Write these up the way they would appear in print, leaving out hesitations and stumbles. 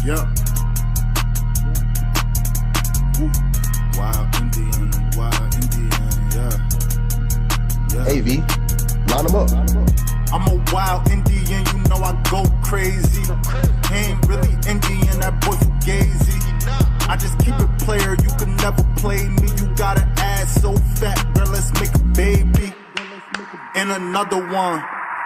Yeah. Wild Indian, yeah. Hey V, line them up. I'm a wild Indian, you know I go crazy. Ain't really Indian, that boy fugazi. I just keep it player, you can never play me. You got an ass so fat, girl, let's make a baby. And another one.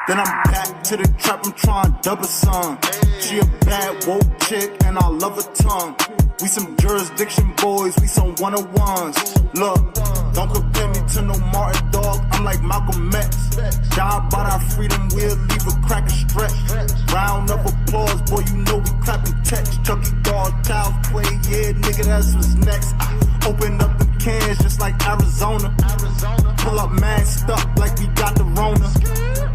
Then I'm back to the trap, I'm trying double song. She a bad woke chick and I love her tongue. We some jurisdiction boys, we some one-on-ones. Look, don't compare me to no Martin dog, I'm like Malcolm X. Die by our freedom, we'll leave a crack and stretch. Round of applause, boy, you know we clapping text. Chucky dog, child's play, yeah, nigga, that's what's next. Open up the cans just like Arizona. Pull up masked up like we got the Rona.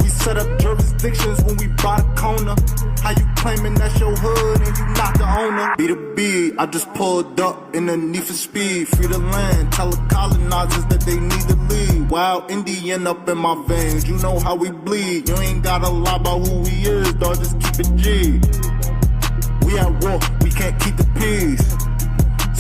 We set up jurisdictions when we buy the corner. How you claiming that's your hood and you not the owner? Be the B, I just pulled up in the need for speed. Free the land, tell the colonizers that they need to leave. Wild Indian up in my veins, you know how we bleed. You ain't gotta lie about who we is, dog, just keep it G. We at war, we can't keep the peace.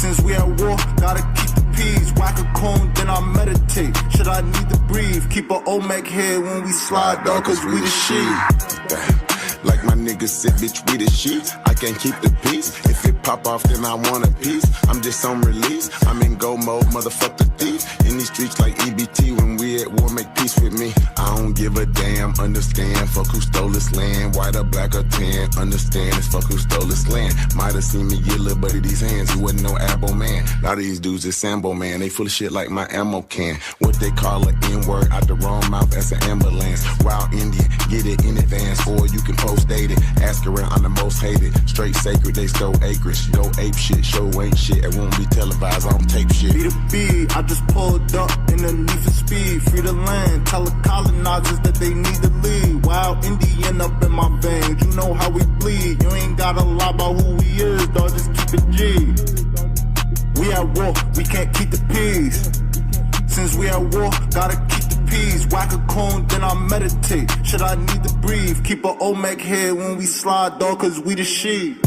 Since we at war, gotta keep the peace. Whack a cone, then I meditate. Should I need to breathe? Keep a Olmec head when we slide, dog, cause we the shit. Like my niggas said, bitch, we the sheets. I can't keep the peace. If it pop off, then I want a piece. I'm just on release. I'm in go mode, motherfuck the thief. In these streets like EBT, when we at war, make peace with me. I don't give a damn, understand. Fuck who stole this land, white or black or tan. Understand, it's fuck who stole this land. Might have seen me get little buddy these hands. He wasn't no abo man. A lot of these dudes is Sambo man. They full of shit like my ammo can. What they call an N-word out the wrong mouth, that's an ambulance. Wild Indian, get it in advance, or you can post dated. Ask around, I'm the most hated. Straight sacred, they stole acreage. Go ape shit, show ain't shit. It won't be televised, I don't tape shit. Be the B, I just pulled up in the need for speed. Free the land, tell the colonizers that they need to leave. Wild Indian up in my veins, you know how we bleed. You ain't gotta lie about who we is, dog, just keep it G. We at war, we can't keep the peace. Since we at war, gotta keep the peace. Whack a cone, then I meditate. Should I need to breathe? Keep a Olmec head when we slide, dog, cause we the shit.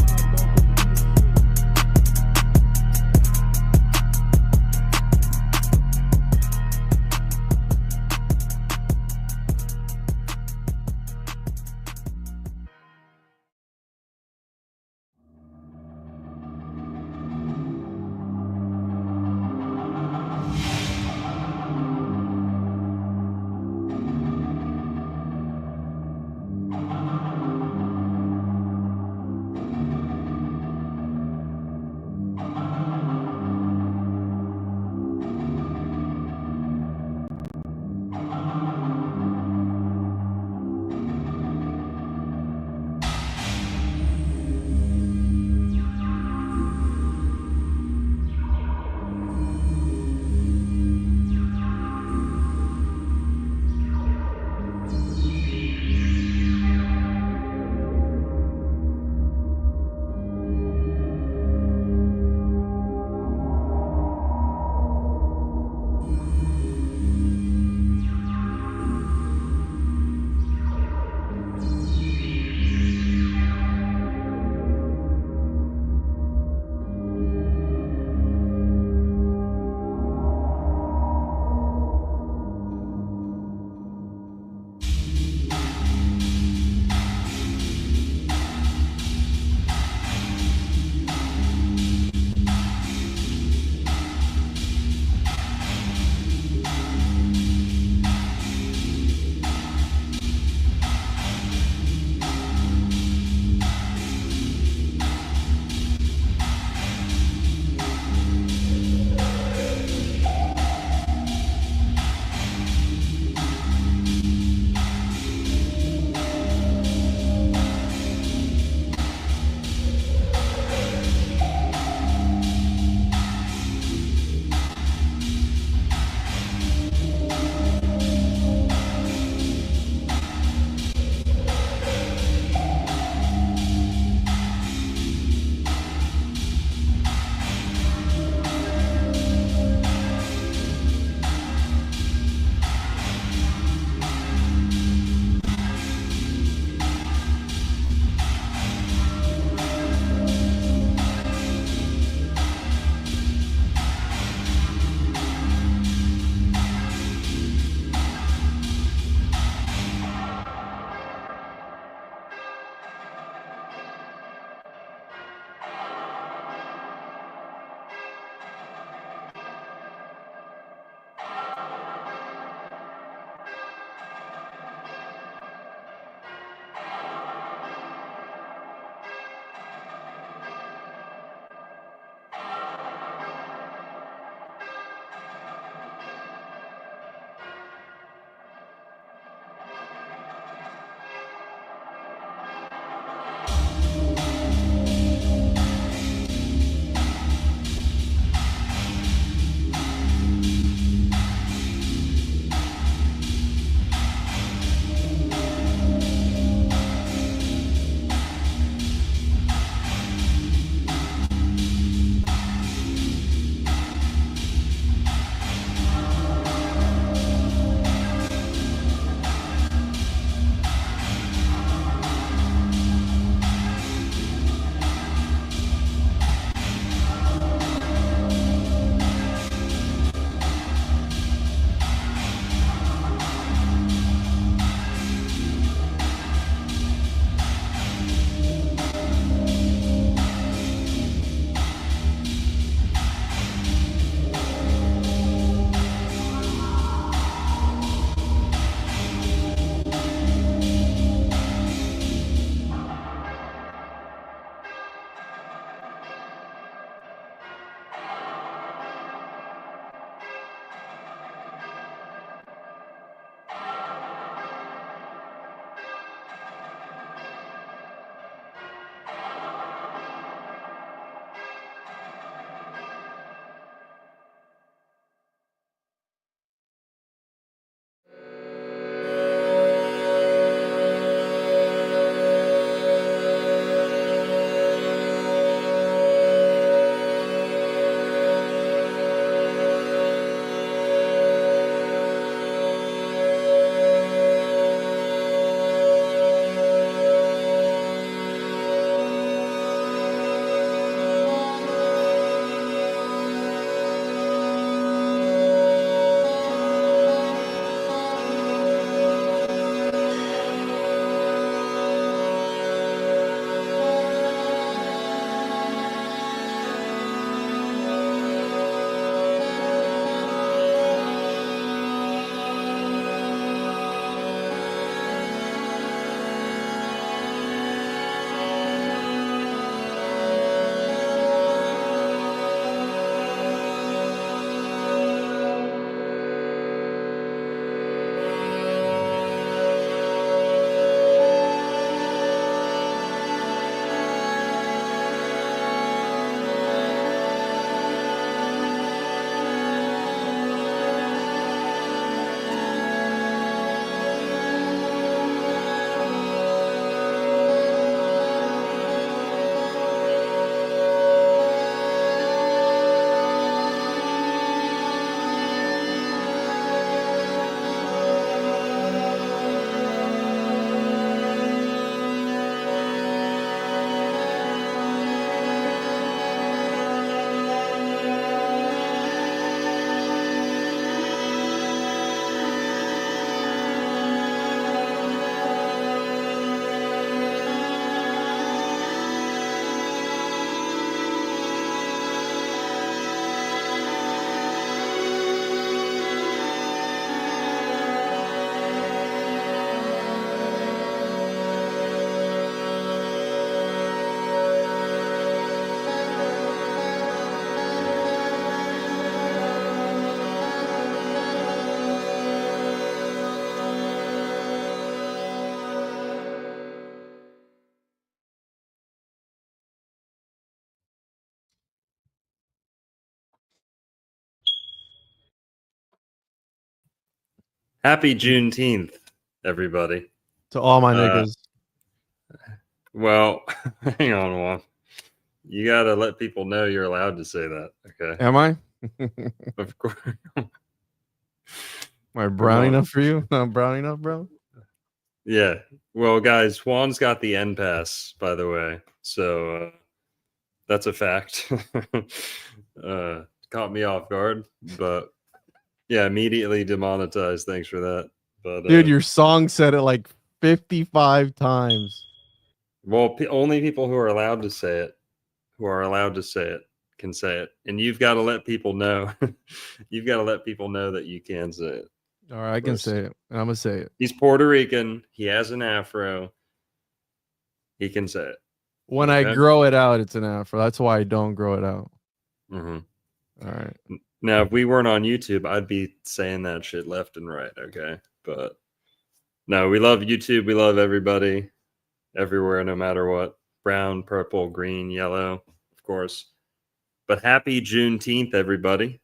Happy Juneteenth, everybody. To all my niggas. Well, hang on one. You gotta let people know you're allowed to say that, okay? Am I? Of course. Am I brown enough for you? Not brown enough, bro? Yeah. Well, guys, Juan's got the N pass, by the way. So that's a fact. Caught me off guard, but yeah, immediately demonetized. Thanks for that. But Dude, your song said it like 55 times. Well, only people who are allowed to say it, can say it. And you've got to let people know. You've got to let people know that you can say it. All right, I can say it. I'm going to say it. He's Puerto Rican. He has an afro. He can say it. When I grow it out, it's an afro. That's why I don't grow it out. Mm-hmm. All right. Now, if we weren't on YouTube, I'd be saying that shit left and right, okay? But no, we love YouTube. We love everybody everywhere, no matter what. Brown, purple, green, yellow, of course. But happy Juneteenth, everybody.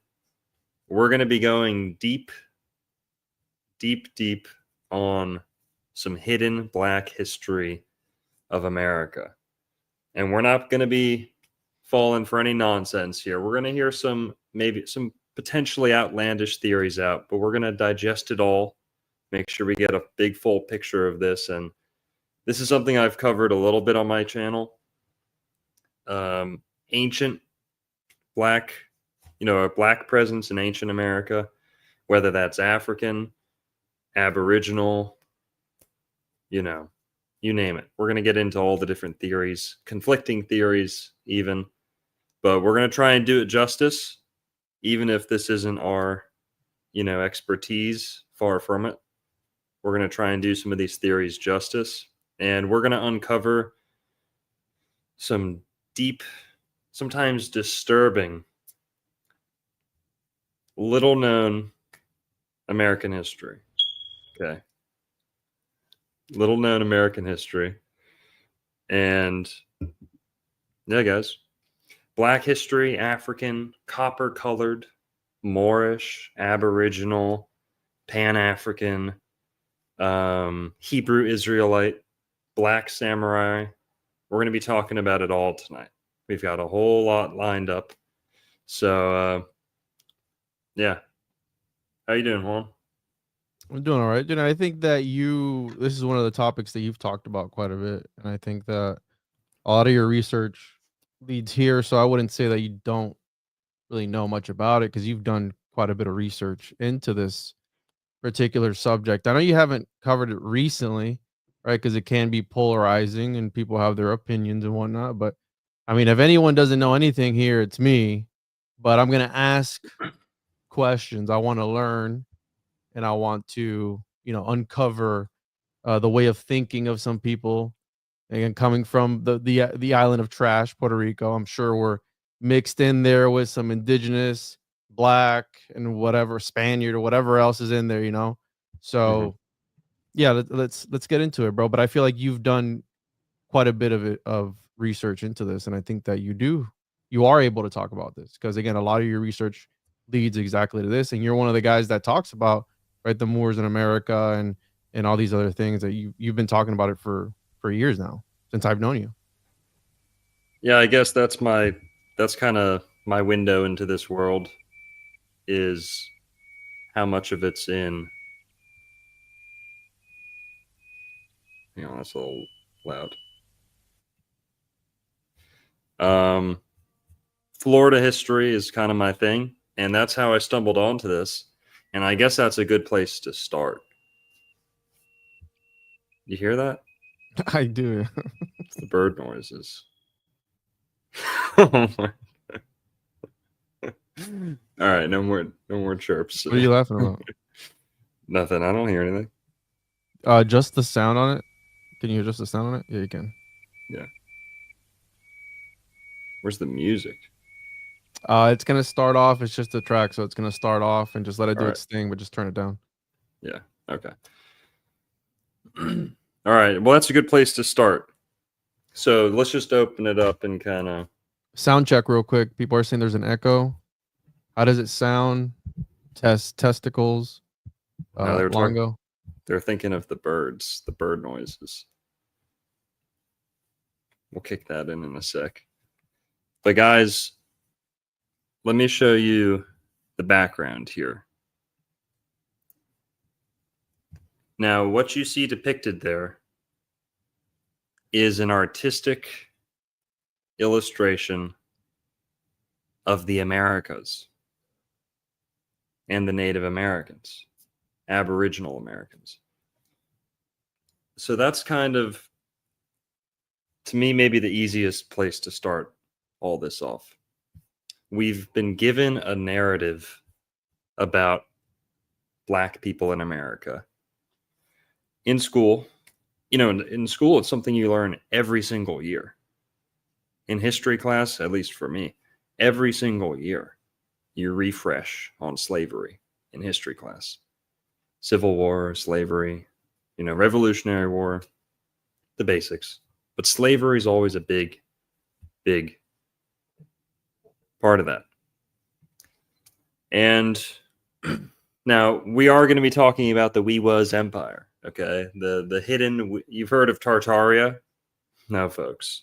We're going to be going deep on some hidden Black history of America. And we're not going to be falling for any nonsense here. We're going to hear some potentially outlandish theories out, but we're going to digest it all, make sure we get a big full picture of this. And this is something I've covered a little bit on my channel. Ancient Black, a Black presence in ancient America, whether that's African, Aboriginal, you name it. We're going to get into all the different theories, conflicting theories even, but we're going to try and do it justice, even if this isn't our, expertise, far from it. We're going to try and do some of these theories justice, and we're going to uncover some deep, sometimes disturbing, little known American history. Okay. Little known American history. And yeah, guys. Black history, African, copper colored, Moorish, Aboriginal, Pan-African, Hebrew Israelite, Black samurai. We're going to be talking about it all tonight. We've got a whole lot lined up. So, yeah. How you doing, Juan? I'm doing all right. I think that this is one of the topics that you've talked about quite a bit. And I think that a lot of your research leads here. So I wouldn't say that you don't really know much about it, because you've done quite a bit of research into this particular subject. I know you haven't covered it recently, right? Because it can be polarizing and people have their opinions and whatnot. But I mean, if anyone doesn't know anything here, it's me. But I'm going to ask questions. I want to learn, and I want to, uncover the way of thinking of some people. Again, coming from the island of trash, Puerto Rico, I'm sure we're mixed in there with some indigenous, Black, and whatever, Spaniard or whatever else is in there, So, yeah, let's get into it, bro. But I feel like you've done quite a bit of research into this, and I think that you are able to talk about this, because again, a lot of your research leads exactly to this, and you're one of the guys that talks about, right, the Moors in America and all these other things that you've been talking about it for years now, since I've known you. Yeah, I guess that's kind of my window into this world, is how much of it's in. Hang on, that's a little loud. Florida history is kind of my thing, and that's how I stumbled onto this. And I guess that's a good place to start. You hear that? I do. It's the bird noises. Oh my. All right, no more chirps. What are you laughing about? Nothing. I don't hear anything. Just the sound on it. Can you adjust the sound on it? Yeah, you can. Yeah. Where's the music? It's gonna start off. It's just a track, so it's gonna start off and just let it do its thing, but just turn it down. Yeah. Okay. All right. Well, that's a good place to start. So let's just open it up and kind of sound check real quick. People are saying there's an echo. How does it sound? Testicles. No, long ago? they're thinking of the birds, the bird noises. We'll kick that in a sec. But guys, let me show you the background here. Now, what you see depicted there is an artistic illustration of the Americas and the Native Americans, Aboriginal Americans. So that's kind of, to me, maybe the easiest place to start all this off. We've been given a narrative about Black people in America. In school, in school, it's something you learn every single year. In history class, at least for me, every single year, you refresh on slavery in history class. Civil War, slavery, Revolutionary War, the basics. But slavery is always a big, big part of that. And now we are going to be talking about the We Was Empire, okay? The hidden, you've heard of Tartaria? No, folks.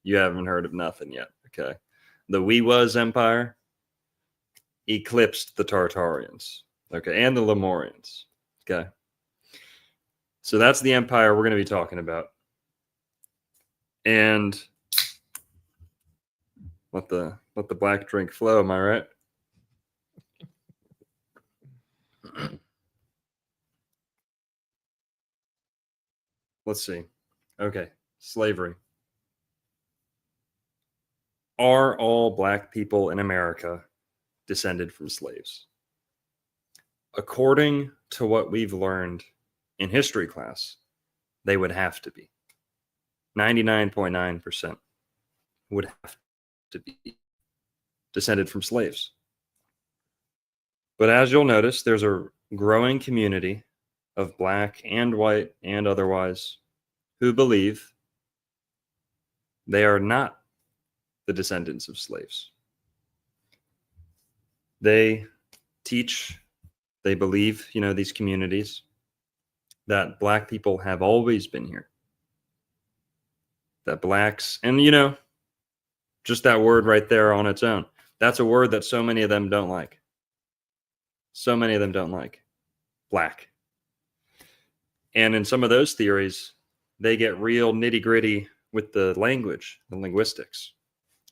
You haven't heard of nothing yet, okay? The We Was Empire eclipsed the Tartarians, okay? And the Lemurians, okay? So that's the empire we're going to be talking about. And let the black drink flow, am I right? Let's see. Okay, slavery. Are all Black people in America descended from slaves? According to what we've learned in history class, they would have to be. 99.9% would have to be descended from slaves. But as you'll notice, there's a growing community of Black and white and otherwise who believe they are not the descendants of slaves. They teach, they believe, these communities, that Black people have always been here. That Blacks, and just that word right there on its own, that's a word that so many of them don't like. So many of them don't like. Black. And in some of those theories, they get real nitty-gritty with the language, the linguistics.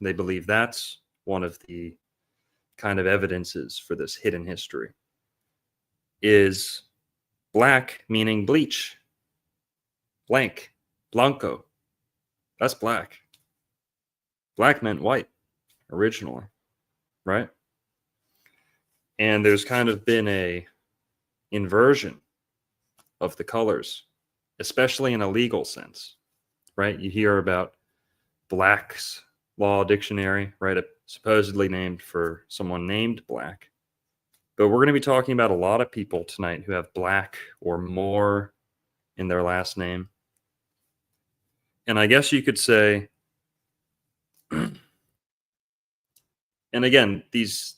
They believe that's one of the kind of evidences for this hidden history. Is Black meaning bleach. Blank. Blanco. That's Black. Black meant white originally, right? And there's kind of been a inversion of the colors, especially in a legal sense, right? You hear about Black's Law Dictionary, right? Supposedly named for someone named Black. But we're going to be talking about a lot of people tonight who have Black or Moor in their last name. And I guess you could say, and again, these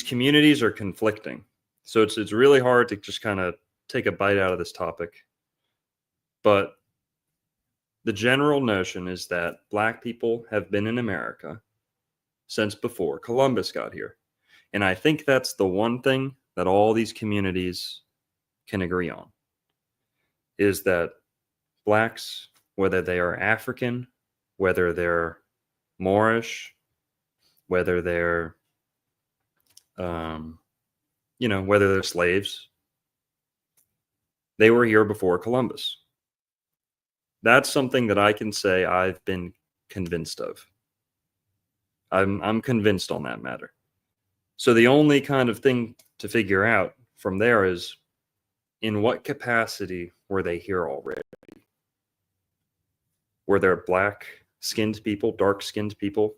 communities are conflicting. So it's really hard to just kind of take a bite out of this topic. But the general notion is that Black people have been in America since before Columbus got here. And I think that's the one thing that all these communities can agree on, is that Blacks, whether they are African, whether they're Moorish, whether they're, whether they're slaves, they were here before Columbus. That's something that I can say I've been convinced of. I'm convinced on that matter. So the only kind of thing to figure out from there is, in what capacity were they here already? Were there Black-skinned people, dark-skinned people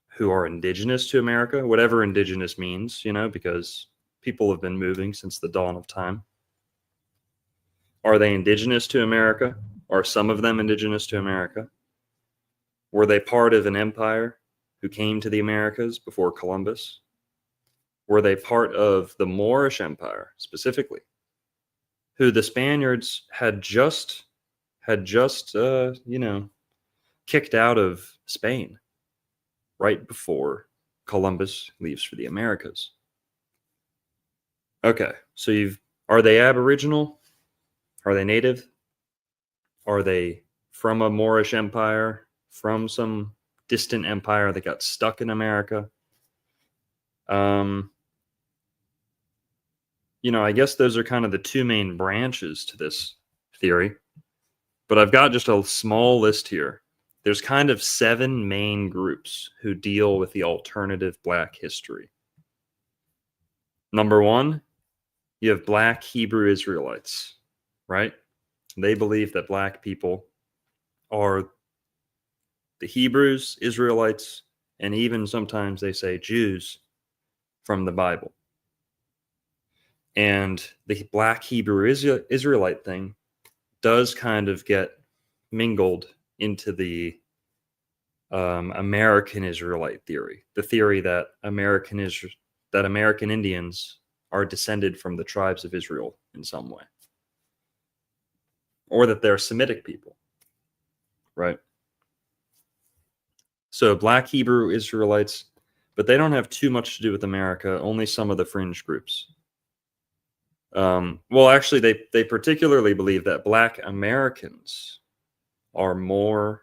who are indigenous to America? Whatever indigenous means, because people have been moving since the dawn of time. Are they indigenous to America? Are some of them indigenous to America? Were they part of an empire who came to the Americas before Columbus? Were they part of the Moorish Empire specifically, who the Spaniards had just kicked out of Spain right before Columbus leaves for the Americas. Okay, so are they Aboriginal? Are they native? Are they from a Moorish empire, from some distant empire that got stuck in America? I guess those are kind of the two main branches to this theory. But I've got just a small list here. There's kind of 7 main groups who deal with the alternative Black history. Number 1, you have Black Hebrew Israelites, right? They believe that Black people are the Hebrews, Israelites, and even sometimes they say Jews from the Bible. And the Black Hebrew Israelite thing does kind of get mingled into the American Israelite theory, the theory that American Indians are descended from the tribes of Israel in some way, or that they're Semitic people, right? So Black Hebrew Israelites, but they don't have too much to do with America, only some of the fringe groups. Well, actually, they particularly believe that Black Americans are more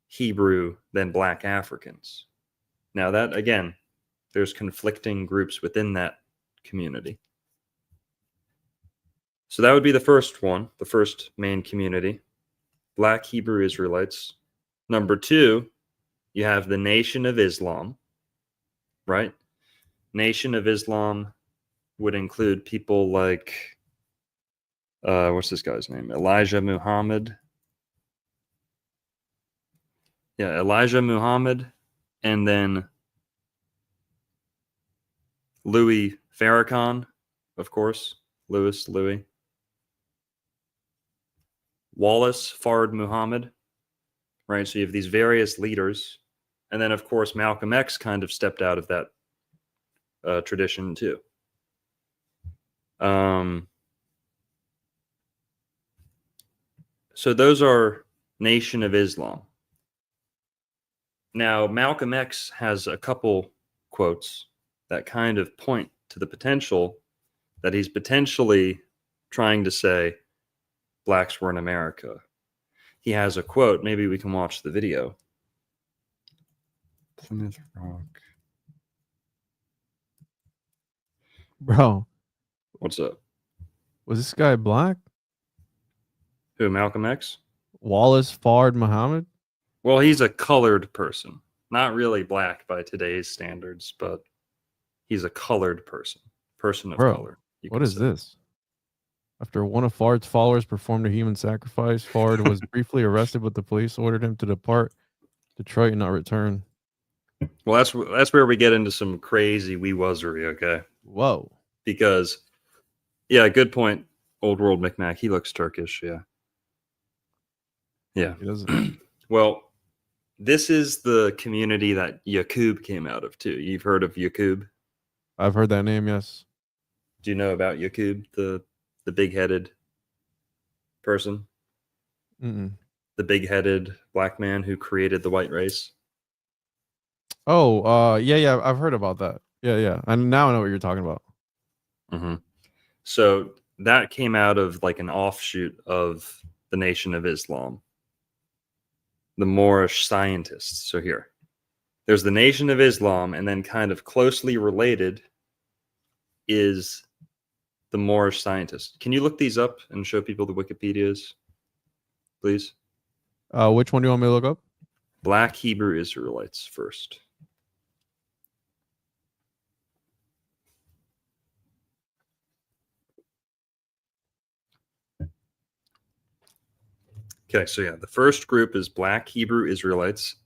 Hebrew than Black Africans. Now that, again, there's conflicting groups within that community. So that would be the first one, the first main community, Black Hebrew Israelites. Number 2, you have the Nation of Islam, right? Nation of Islam would include people like, what's this guy's name? Elijah Muhammad. Yeah, Elijah Muhammad, and then Louis Farrakhan, of course, Louis. Wallace Fard Muhammad, right? So you have these various leaders, and then of course Malcolm X kind of stepped out of that tradition too. So those are Nation of Islam. Now, Malcolm X has a couple quotes that kind of point to the potential that he's potentially trying to say Blacks were in America. He has a quote. Maybe we can watch the video. Plymouth Rock. Bro, what's up? Was this guy Black? Who, Malcolm X? Wallace Fard Muhammad? Well, he's a colored person. Not really Black by today's standards, but he's a colored person of color. What is this? After one of Fard's followers performed a human sacrifice, Fard was briefly arrested, but the police ordered him to depart Detroit and not return. Well, that's where we get into some crazy wee-wuzzery, okay? Whoa. Because, yeah, good point, Old World Micmac. He looks Turkish, yeah. Yeah. He doesn't. Well, this is the community that Yaqub came out of, too. You've heard of Yaqub? I've heard that name, yes. Do you know about Yaqub, the big-headed person? Mm-mm. The big-headed Black man who created the white race? Oh, yeah, I've heard about that. Yeah. And now I know what you're talking about. Mm-hmm. So that came out of like an offshoot of the Nation of Islam, the Moorish scientists. So here, there's the Nation of Islam, and then kind of closely related is the Moorish scientists. Can you look these up and show people the Wikipedias, please? Which one do you want me to look up? Black Hebrew Israelites first. Okay, so yeah, the first group is Black Hebrew Israelites.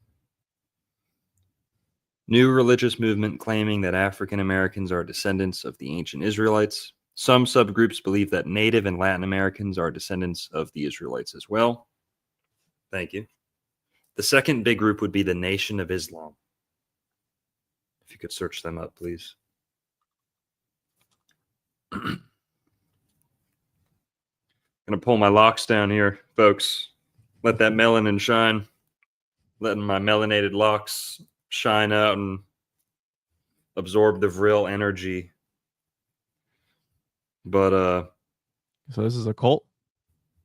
New religious movement claiming that African Americans are descendants of the ancient Israelites. Some subgroups believe that Native and Latin Americans are descendants of the Israelites as well. Thank you. The second big group would be the Nation of Islam. If you could search them up, please. Gonna pull my locks down here, folks. Let that melanin shine. Letting my melanated locks shine out and absorb the vril energy. But So this is a cult?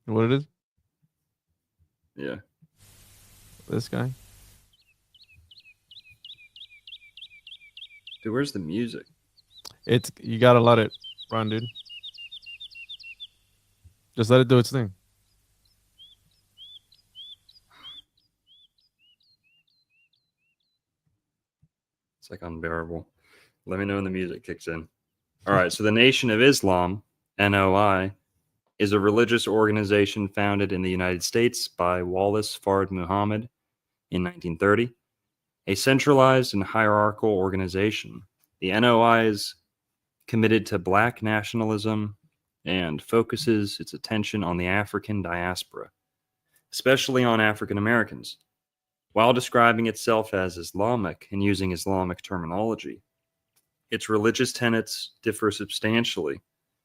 What it is? yeah. This guy? Dude, where's the music? You gotta let it run, dude. Just let it do its thing. It's like unbearable. Let me know when the music kicks in. All right, so the Nation of Islam, NOI, is a religious organization founded in the United States by Wallace Fard Muhammad in 1930. A centralized and hierarchical organization, the NOI is committed to Black nationalism and focuses its attention on the African diaspora, especially on African Americans. While describing itself as Islamic and using Islamic terminology, its religious tenets differ substantially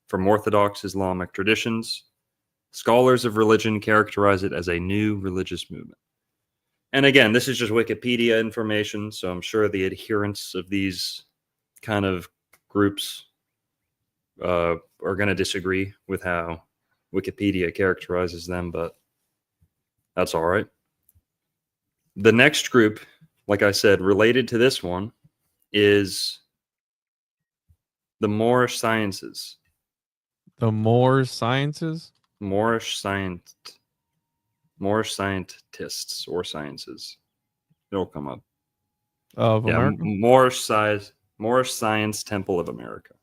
from Orthodox Islamic traditions. Scholars of religion characterize it as a new religious movement. And again, this is just Wikipedia information, so I'm sure the adherents of these kind of groups are going to disagree with how Wikipedia characterizes them, but that's all right. The next group, like I said, related to this one, is the Moorish sciences. The Moorish sciences? Moorish scientists or sciences. It'll come up. Of America? Moorish Science Temple of America.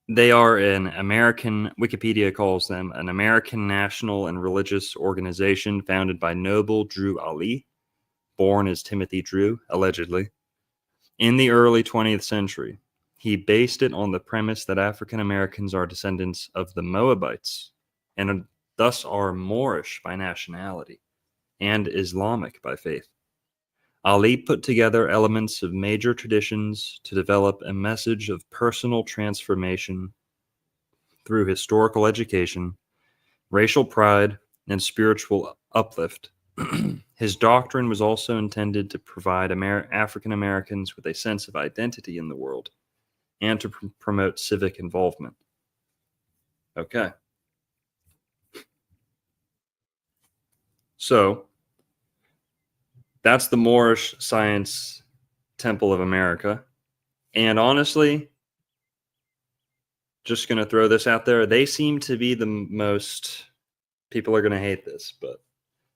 They are Wikipedia calls them an American national and religious organization founded by Noble Drew Ali, born as Timothy Drew, allegedly, in the early 20th century. He based it on the premise that African Americans are descendants of the Moabites and thus are Moorish by nationality and Islamic by faith. Ali put together elements of major traditions to develop a message of personal transformation through historical education, racial pride, and spiritual uplift. His doctrine was also intended to provide African Americans with a sense of identity in the world and to promote civic involvement. Okay. So, that's the Moorish Science Temple of America. And honestly, just going to throw this out there, they seem to be the most, people are going to hate this, but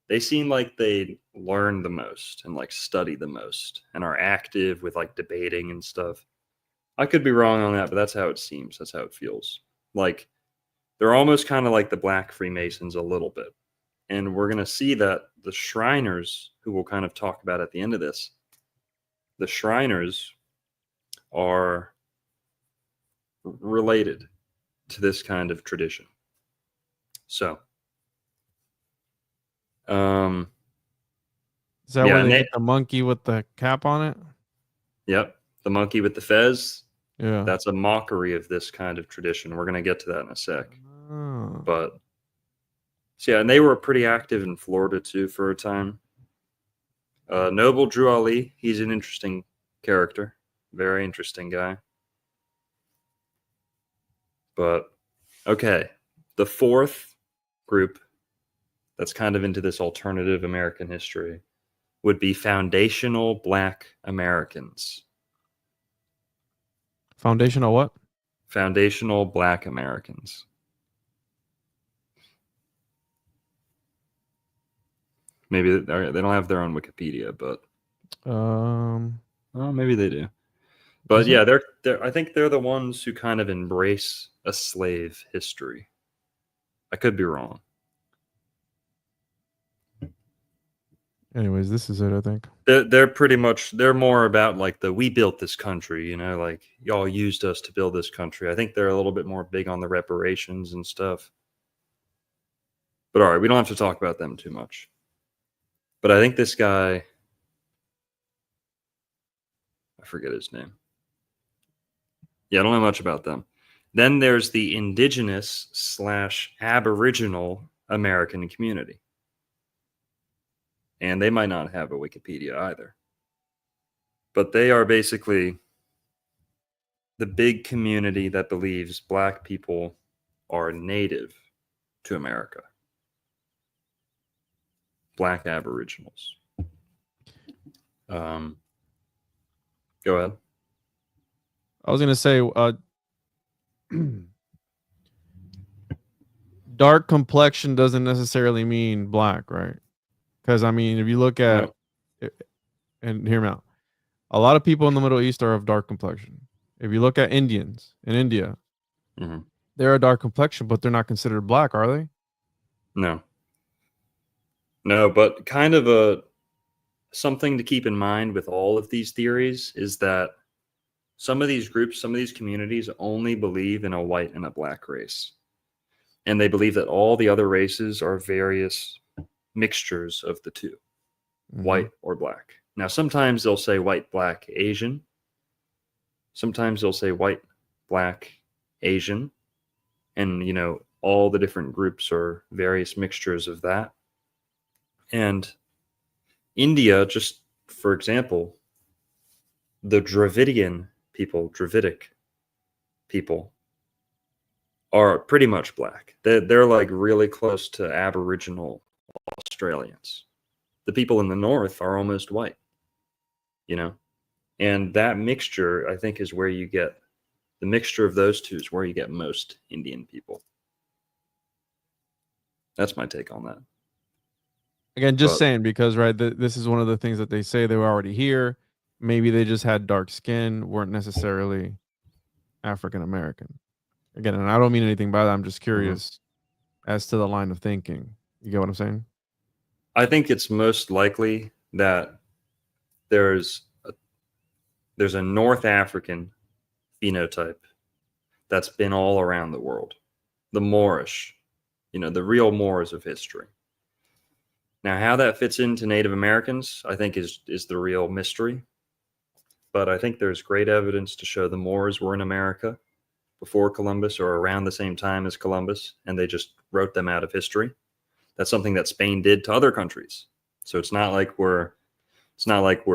they seem like they learn the most and like study the most and are active with like debating and stuff. I could be wrong on that, but that's how it seems. That's how it feels. Like they're almost kind of like the Black Freemasons a little bit. And we're going to see that the Shriners, who we'll kind of talk about at the end of this, the Shriners are related to this kind of tradition. So, Is that where they get the monkey with the cap on it? Yep. The monkey with the fez. Yeah. That's a mockery of this kind of tradition. We're going to get to that in a sec. Oh. But, so yeah, and they were pretty active in Florida too for a time. Noble Drew Ali, he's an interesting character. Very interesting guy. But, okay. The fourth group that's kind of into this alternative American history would be foundational Black Americans. Foundational what? Foundational Black Americans. Maybe they don't have their own Wikipedia, but well, maybe they do. But yeah, they're I think they're the ones who kind of embrace a slave history. I could be wrong. Anyways, this is it, I think. They're pretty much, they're more about like we built this country, like y'all used us to build this country. I think they're a little bit more big on the reparations and stuff. But all right, we don't have to talk about them too much. But I think this guy, I forget his name. Yeah, I don't know much about them. Then there's the indigenous / aboriginal American community. And they might not have a Wikipedia either. But they are basically the big community that believes black people are native to America. Black aboriginals. Go ahead. I was gonna say, dark complexion doesn't necessarily mean black, right? Because I mean, if you look at, and hear me out, a lot of people in the Middle East are of dark complexion. If you look at Indians in India, they're a dark complexion, but they're not considered black, are they? No. No, but kind of something to keep in mind with all of these theories is that some of these groups, some of these communities only believe in a white and a black race. And they believe that all the other races are various mixtures of the two, white or black. Now, sometimes they'll say white, black, Asian. Sometimes they'll say white, black, Asian. And, you know, all the different groups are various mixtures of that. And India, just for example, the Dravidic people are pretty much black. They're like really close to Aboriginal Australians. The people in the north are almost white, you know? And that mixture, I think, is where you get the mixture of those two is where you get most Indian people. That's my take on that. Again, just saying, because right, this is one of the things that they say they were already here. Maybe they just had dark skin, weren't necessarily African American. Again, and I don't mean anything by that. I'm just curious as to the line of thinking. You get what I'm saying? I think it's most likely that there's a North African phenotype that's been all around the world. The Moorish, you know, the real Moors of history. Now, how that fits into Native Americans, I think is the real mystery. But I think there's great evidence to show the Moors were in America before Columbus or around the same time as Columbus, and they just wrote them out of history. That's something that Spain did to other countries. So it's not like we're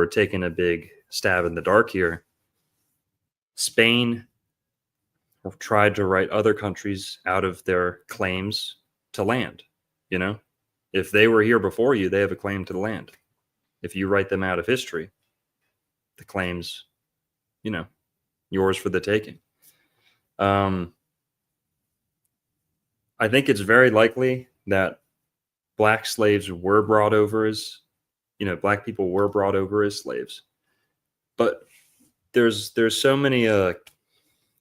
taking a big stab in the dark here. Spain tried to write other countries out of their claims to land, you know? If they were here before you, they have a claim to the land. If you write them out of history, the claims, you know, yours for the taking. I think it's very likely that black slaves were brought over as, you know, black people were brought over as slaves. But there's so many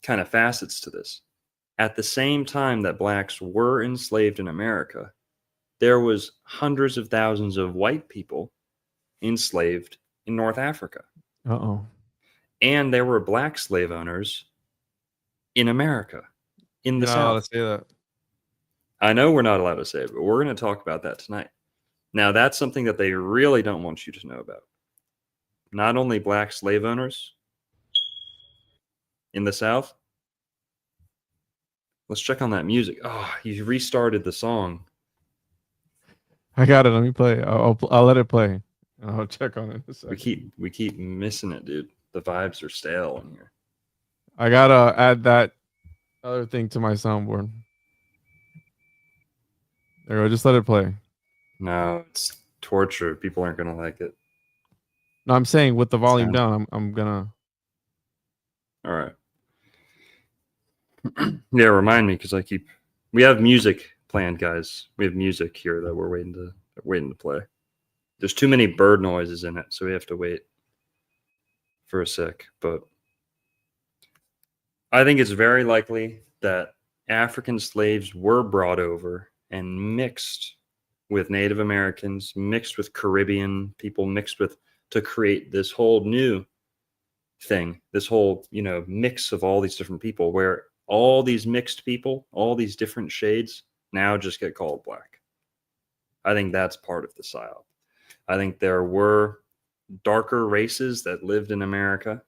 kind of facets to this. At the same time that blacks were enslaved in America, there was hundreds of thousands of white people enslaved in North Africa. And there were black slave owners in America, in the South. Let's say that. I know we're not allowed to say it, but we're going to talk about that tonight. Now, that's something that they really don't want you to know about. Not only black slave owners in the South. Let's check on that music. Oh, you restarted the song. I got it. Let me play. I'll let it play. I'll check on it in a second. We keep missing it, dude. The vibes are stale in here. I gotta add that other thing to my soundboard. There we go. Just let it play. No, it's torture. People aren't gonna like it. No, I'm saying with the volume down, I'm gonna. All right. Yeah, remind me because we have music planned, guys. We have music here that we're waiting to play. There's too many bird noises in it, so we have to wait for a sec. But I think it's very likely that African slaves were brought over and mixed with Native Americans, mixed with Caribbean people, to create this whole new thing, this whole, you know, mix of all these different people, where all these mixed people, all these different shades now just get called black. I think that's part of the psyop. I think there were darker races that lived in America. I'm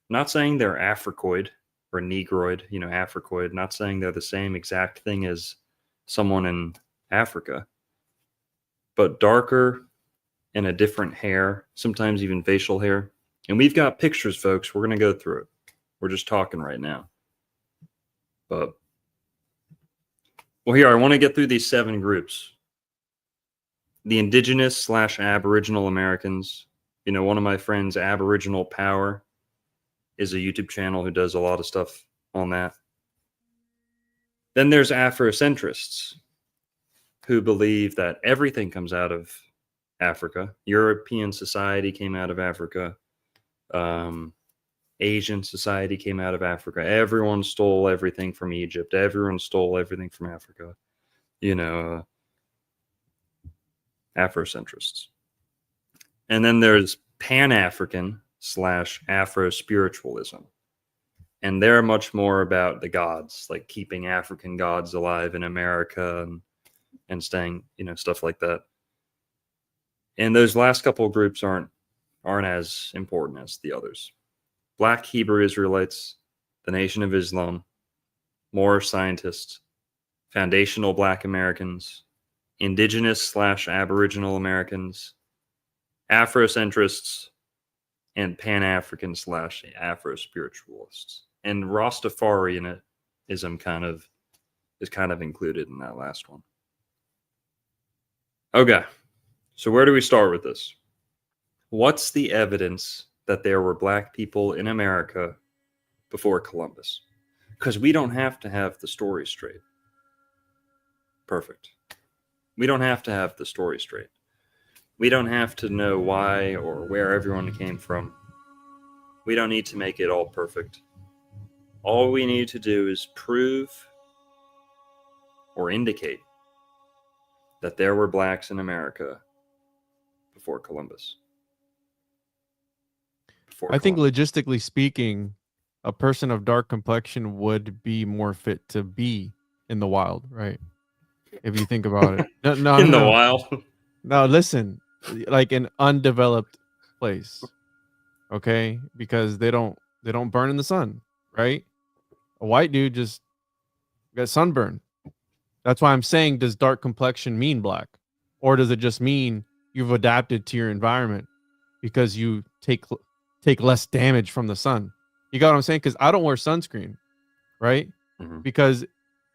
not saying they're Africoid. or Negroid, Africoid. Not saying they're the same exact thing as someone in Africa, but darker and a different hair, sometimes even facial hair. And we've got pictures, folks. We're going to go through it. We're just talking right now. But, well, here, I want to get through these 7 groups. The Indigenous / Aboriginal Americans. One of my friends, Aboriginal Power, is a YouTube channel who does a lot of stuff on that. Then there's Afrocentrists, who believe that everything comes out of Africa. European society came out of Africa. Asian society came out of Africa. Everyone stole everything from Egypt. Everyone stole everything from Africa. Afrocentrists. And then there's Pan-African / Afro-spiritualism. And they're much more about the gods, like keeping African gods alive in America and staying, stuff like that. And those last couple of groups aren't as important as the others. Black Hebrew Israelites, the Nation of Islam, Moorish scientists, foundational Black Americans, Indigenous / Aboriginal Americans, Afrocentrists, and Pan-African / Afro-spiritualists. And Rastafarianism is kind of included in that last one. Okay, so where do we start with this? What's the evidence that there were Black people in America before Columbus? Because we don't have to have the story straight. Perfect. We don't have to have the story straight. We don't have to know why or where everyone came from. We don't need to make it all perfect. All we need to do is prove or indicate that there were Blacks in America before Columbus. I think logistically speaking, a person of dark complexion would be more fit to be in the wild, right? If you think about it. No, in the wild. No, listen, like an undeveloped place, okay? Because they don't burn in the sun, right? A white dude just got sunburn. That's why I'm saying, does dark complexion mean black, or does it just mean you've adapted to your environment because you take less damage from the sun? You got what I'm saying? Because I don't wear sunscreen, right? Mm-hmm. Because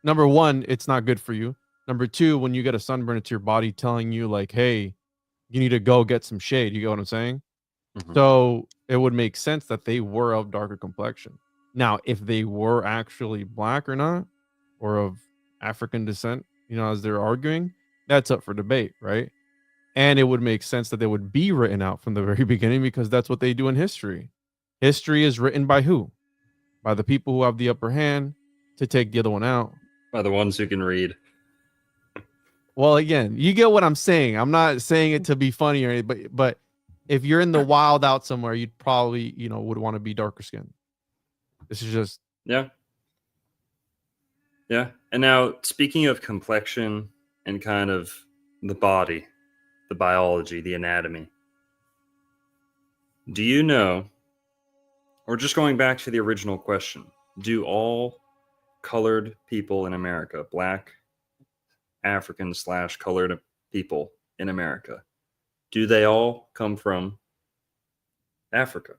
number one, it's not good for you. Number two, when you get a sunburn, it's your body telling you like, hey, you need to go get some shade. You get what I'm saying? Mm-hmm. So it would make sense that they were of darker complexion. Now, if they were actually black or not, or of African descent, as they're arguing, that's up for debate, right? And it would make sense that they would be written out from the very beginning, because that's what they do in history. History is written by who? By the people who have the upper hand to take the other one out. By the ones who can read. Well, again, you get what I'm saying. I'm not saying it to be funny or anything, but if you're in the wild out somewhere, you'd probably, would want to be darker skinned. This is just... Yeah. And now, speaking of complexion and kind of the body, the biology, the anatomy, do you know, or just going back to the original question, do all colored people in America, Black, African / colored people in America, do they all come from Africa?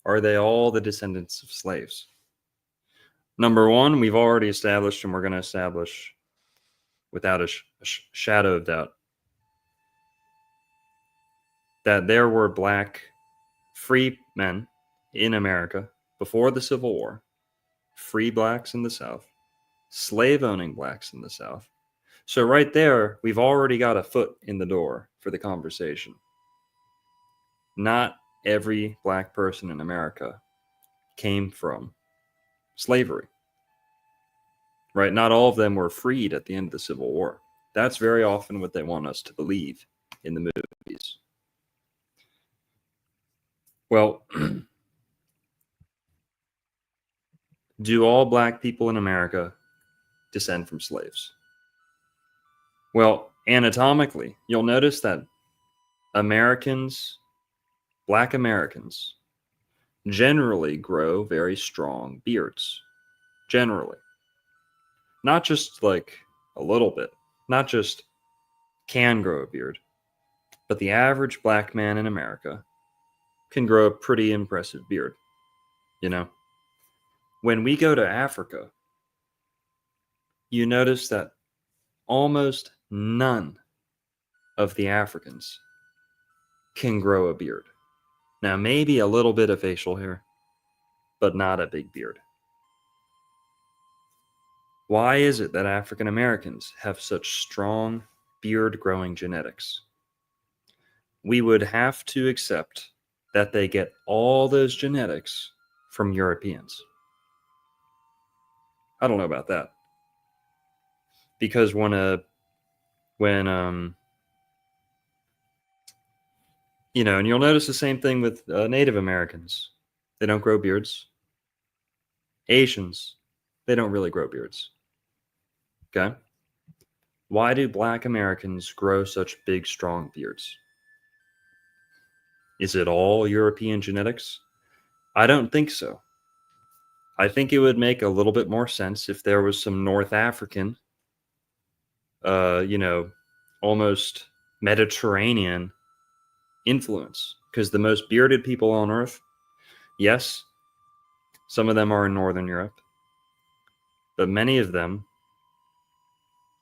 Are they all the descendants of slaves? Number one, we've already established, and we're going to establish without a shadow of doubt, that there were Black free men in America before the Civil War, free Blacks in the South, slave-owning Blacks in the South. So right there, we've already got a foot in the door for the conversation. Not every Black person in America came from slavery, right? Not all of them were freed at the end of the Civil War. That's very often what they want us to believe in the movies. Well, do all Black people in America descend from slaves? Well, anatomically, you'll notice that Americans, Black Americans, generally grow very strong beards. Generally. Not just like a little bit. Not just can grow a beard. But the average black man in America can grow a pretty impressive beard. You know? When we go to Africa, you notice that almost none of the Africans can grow a beard. Now, maybe a little bit of facial hair, but not a big beard. Why is it that African Americans have such strong beard growing genetics? We would have to accept that they get all those genetics from Europeans. I don't know about that. Because when you know, and you'll notice the same thing with Native Americans. They don't grow beards. Asians, they don't really grow beards. Okay? Why do black Americans grow such big, strong beards? Is it all European genetics? I don't think so. I think it would make a little bit more sense if there was some North African, you know, almost Mediterranean influence. Because the most bearded people on Earth, yes, some of them are in Northern Europe, but many of them,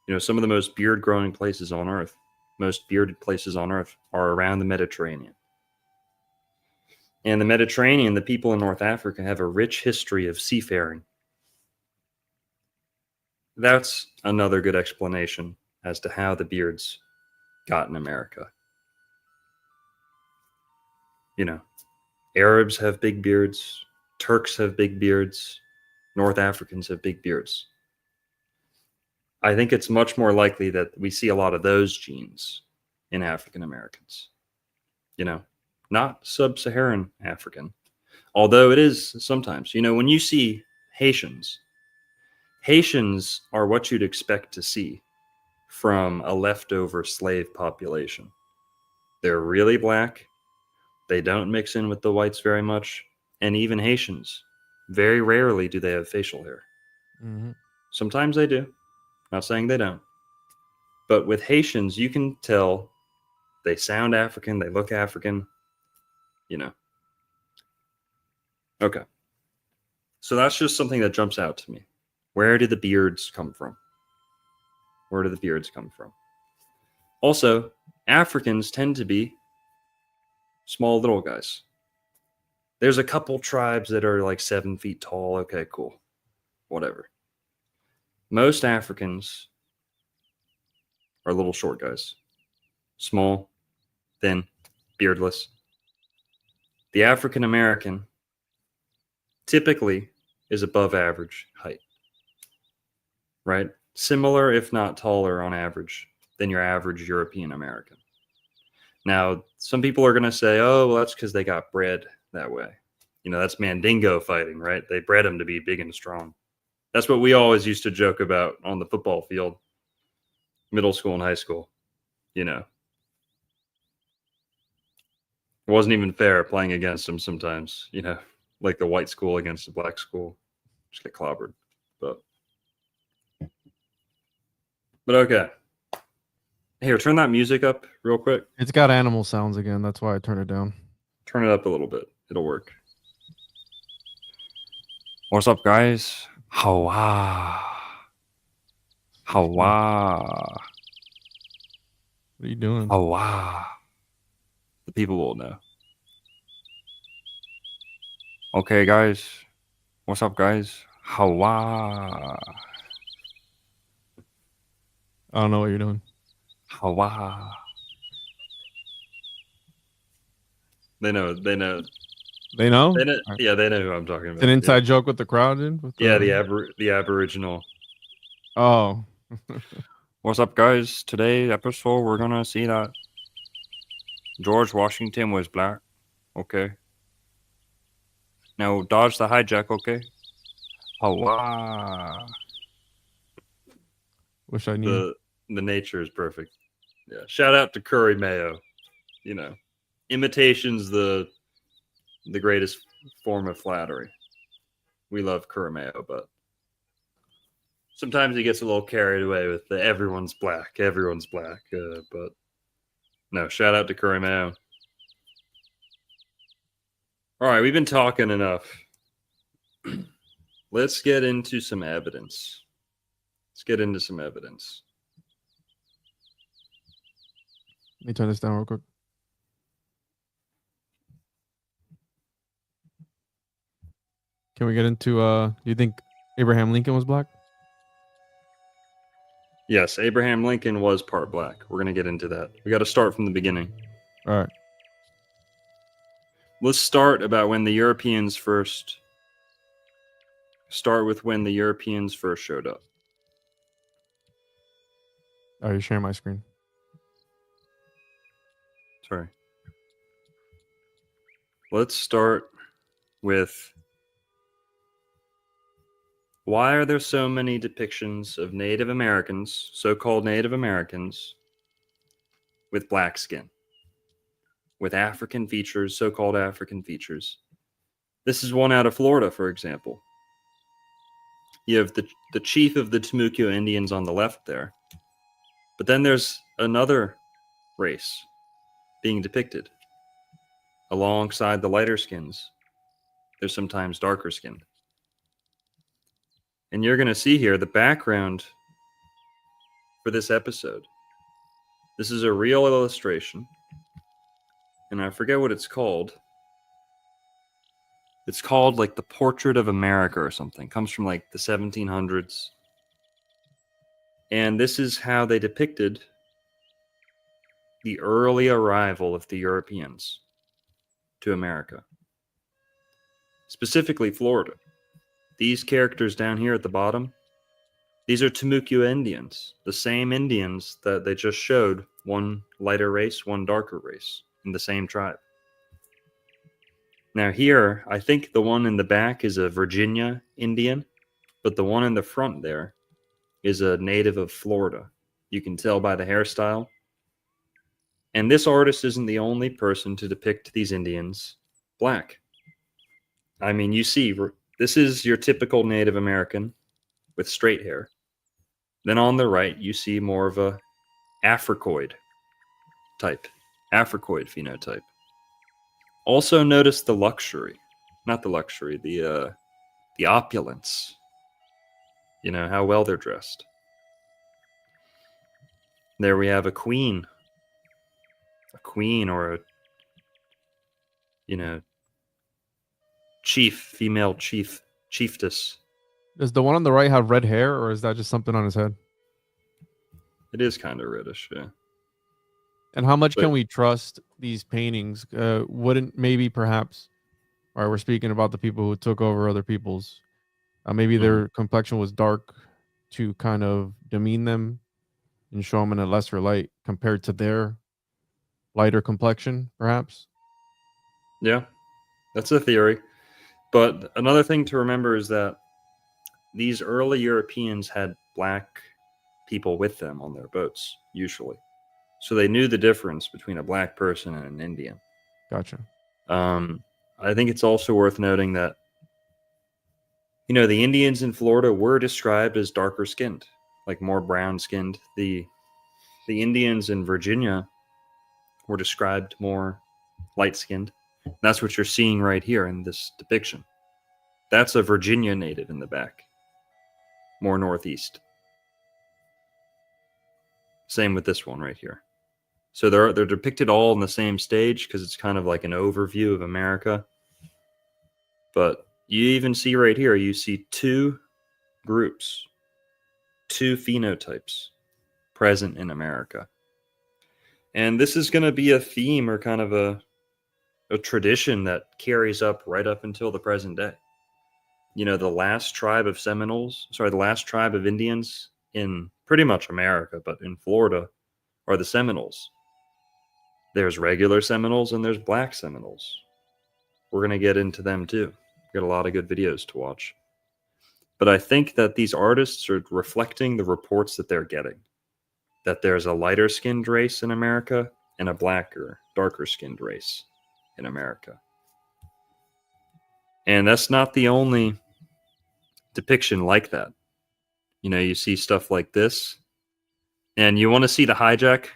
you know, some of the most beard growing places on Earth, most bearded places on Earth are around the Mediterranean. And the Mediterranean, the people in North Africa have a rich history of seafaring. That's another good explanation as to how the beards got in America. You know, Arabs have big beards, Turks have big beards, North Africans have big beards. I think it's much more likely that we see a lot of those genes in African Americans. You know, not sub-Saharan African, although it is sometimes. You know, when you see Haitians are what you'd expect to see from a leftover slave population. They're really black. They don't mix in with the whites very much. And even Haitians, very rarely do they have facial hair. Mm-hmm. Sometimes they do. Not saying they don't. But with Haitians, you can tell they sound African, they look African, you know. Okay. So that's just something that jumps out to me. Where did the beards come from? Where do the beards come from? Also, Africans tend to be small little guys. There's a couple tribes that are like 7 feet tall. Okay, cool. Whatever. Most Africans are little short guys. Small, thin, beardless. The African American typically is above average height. Right? Similar, if not taller on average, than your average European American. Now, some people are going to say, oh, well, that's because they got bred that way. You know, that's Mandingo fighting, right? They bred them to be big and strong. That's what we always used to joke about on the football field, middle school and high school. You know, it wasn't even fair playing against them sometimes, you know, like the white school against the black school. Just get clobbered. But okay. Here, turn that music up real quick. It's got animal sounds again. That's why I turned it down. Turn it up a little bit. It'll work. What's up, guys? Hawa. Hawa. What are you doing? Hawa. The people will know. Okay, guys. What's up, guys? Hawa. I don't know what you're doing. Hawa. They know. They know? They know. All right. Yeah, they know who I'm talking about. It's an inside joke with the crowd, dude? Yeah, the Aboriginal. Oh. What's up, guys? Today episode, we're gonna see that George Washington was black. Okay. Now dodge the hijack, okay? Hawa. Wish I knew. The nature is perfect. Yeah. Shout out to Curry Mayo. You know, imitation's the greatest form of flattery. We love Kurameo, but sometimes he gets a little carried away with the everyone's black. But no, shout out to Kurameo. All right, we've been talking enough. Let's get into some evidence. Let me turn this down real quick. Can we get into do you think Abraham Lincoln was black? Yes, Abraham Lincoln was part black. We're going to get into that. We got to start from the beginning. All right. Let's start about when the Europeans first showed up. Oh, you're sharing my screen. Sorry. Let's start with why are there so many depictions of Native Americans, so-called Native Americans, with black skin, with African features, so-called African features? This is one out of Florida, for example. You have the chief of the Timucua Indians on the left there. But then there's another race being depicted alongside the lighter skins. They're sometimes darker skinned. And you're going to see here the background for this episode. This is a real illustration. And I forget what it's called. It's called like the Portrait of America or something. It comes from like the 1700s. And this is how they depicted the early arrival of the Europeans to America. Specifically Florida. These characters down here at the bottom, these are Timucua Indians. The same Indians that they just showed, one lighter race, one darker race, in the same tribe. Now here, I think the one in the back is a Virginia Indian, but the one in the front there is a native of Florida. You can tell by the hairstyle. And this artist isn't the only person to depict these Indians black. I mean, you see, this is your typical Native American with straight hair. Then on the right, you see more of a Africoid phenotype. Also notice the opulence. You know, how well they're dressed. There we have a queen or a, female chiefess. Does the one on the right have red hair, or is that just something on his head? It is kind of reddish, yeah. And how much can we trust these paintings? Wouldn't maybe perhaps, or we're speaking about the people who took over other people's, maybe their complexion was dark to kind of demean them and show them in a lesser light compared to their lighter complexion, perhaps? Yeah, that's a theory. But another thing to remember is that these early Europeans had black people with them on their boats, usually. So they knew the difference between a black person and an Indian. Gotcha. I think it's also worth noting that, the Indians in Florida were described as darker skinned, like more brown skinned. The Indians in Virginia were described more light skinned. That's what you're seeing right here in this depiction. That's a Virginia native in the back, more northeast. Same with this one right here. So they're depicted all on the same stage because it's kind of like an overview of America. But you even see right here, you see two groups, two phenotypes present in America. And this is going to be a theme or kind of a tradition that carries up right up until the present day. The last tribe of Indians in pretty much America, but in Florida, are the Seminoles. There's regular Seminoles and there's black Seminoles. We're going to get into them too. We've got a lot of good videos to watch. But I think that these artists are reflecting the reports that they're getting. That there's a lighter skinned race in America and a blacker, darker skinned race in America. And that's not the only depiction like that. You know, you see stuff like this, and you want to see the hijack.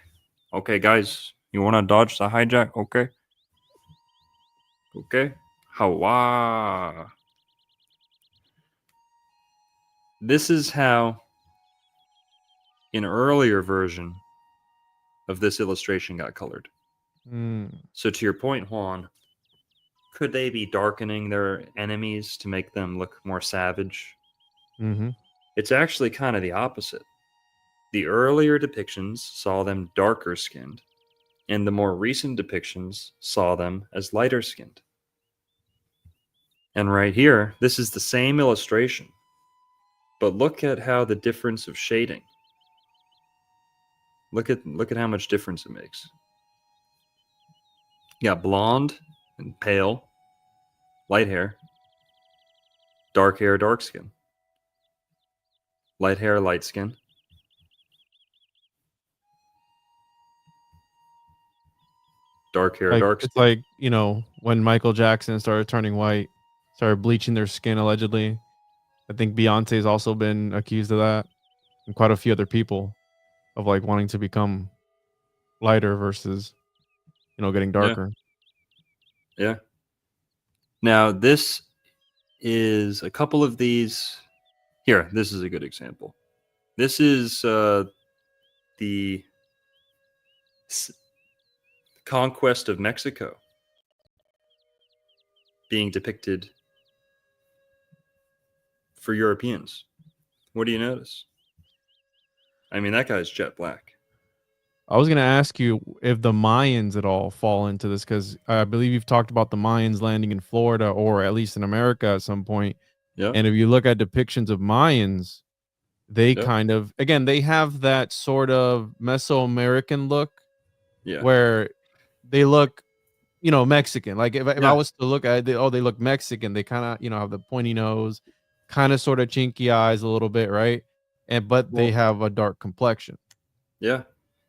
Okay, guys, you want to dodge the hijack? Okay. Okay. Hawa. This is how an earlier version of this illustration got colored. So to your point, Juan, could they be darkening their enemies to make them look more savage? Mm-hmm. It's actually kind of the opposite. The earlier depictions saw them darker skinned, and the more recent depictions saw them as lighter skinned. And right here, this is the same illustration, but look at how the difference of shading. Look at how much difference it makes. You got blonde and pale, light hair, dark hair, dark skin, light hair, light skin, dark hair, Like dark it's skin. like, you know, when Michael Jackson started turning white, started bleaching their skin allegedly. I think Beyonce's also been accused of that, and quite a few other people of like wanting to become lighter versus, you know, getting darker. Yeah. Now this is a couple of these. Here, this is a good example. This is the conquest of Mexico being depicted for Europeans. What do you notice? I mean, that guy's jet black. I was gonna ask you if the Mayans at all fall into this, because I believe you've talked about the Mayans landing in Florida or at least in America at some point. Yeah. And if you look at depictions of Mayans, they Yep. kind of, again, they have that sort of Mesoamerican look Yeah. where they look, you know, Mexican. Like if I Yeah. was to look at it, they look Mexican. They kind of, you know, have the pointy nose, kind of sort of chinky eyes a little bit, right? But they have a dark complexion. Yeah.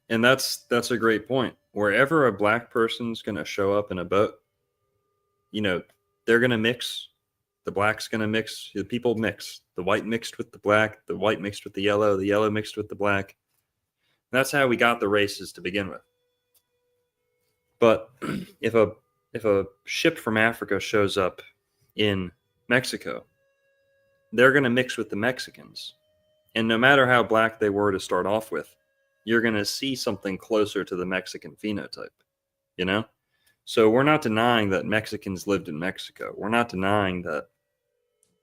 And that's a great point. Wherever a black person's going to show up in a boat, you know, they're going to mix. The black's going to mix. The people mix. The white mixed with the black. The white mixed with the yellow mixed with the black. That's how we got the races to begin with. But if a ship from Africa shows up in Mexico, they're going to mix with the Mexicans. And no matter how black they were to start off with, you're going to see something closer to the Mexican phenotype, you know? So we're not denying that Mexicans lived in Mexico. We're not denying that,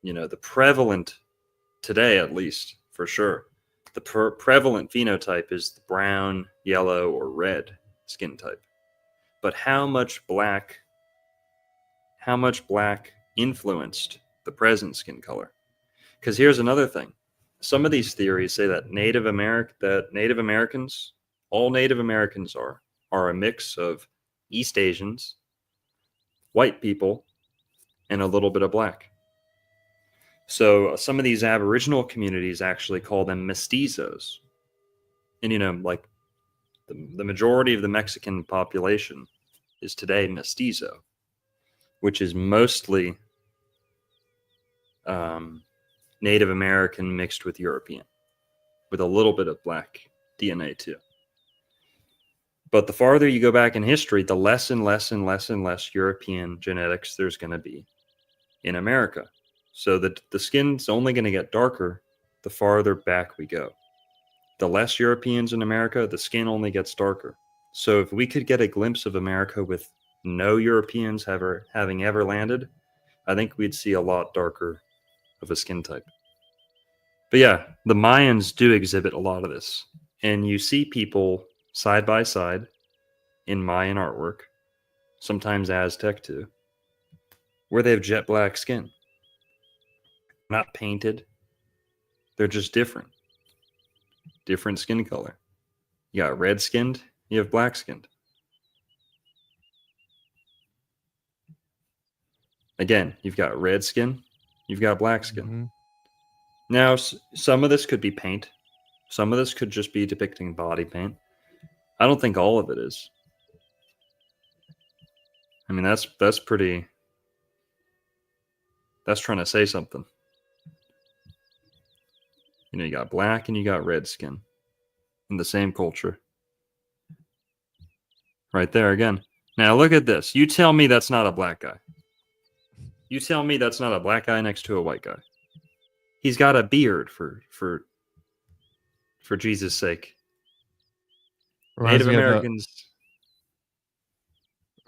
you know, the prevalent, today at least, for sure, the prevalent phenotype is the brown, yellow, or red skin type. But how much black influenced the present skin color? Because here's another thing. Some of these theories say that all Native Americans are a mix of East Asians, white people, and a little bit of black. So some of these Aboriginal communities actually call them mestizos. And, you know, like the majority of the Mexican population is today mestizo, which is mostly Native American mixed with European, with a little bit of black DNA too. But the farther you go back in history, the less and less and less and less European genetics there's going to be in America. So the skin's only going to get darker the farther back we go. The less Europeans in America, the skin only gets darker. So if we could get a glimpse of America with no Europeans having ever landed, I think we'd see a lot darker of a skin type. But yeah, the Mayans do exhibit a lot of this. And you see people side by side in Mayan artwork, sometimes Aztec too, where they have jet black skin. Not painted. They're just different. Different skin color. You got red skinned, you have black skinned. Again, you've got red skin, you've got black skin. Mm-hmm. Now, some of this could be paint. Some of this could just be depicting body paint. I don't think all of it is. I mean, that's pretty That's trying to say something. You know, you got black and you got red skin in the same culture. Right there again. Now look at this. You tell me that's not a black guy. You tell me that's not a black guy next to a white guy. He's got a beard for Jesus' sake. Native Americans.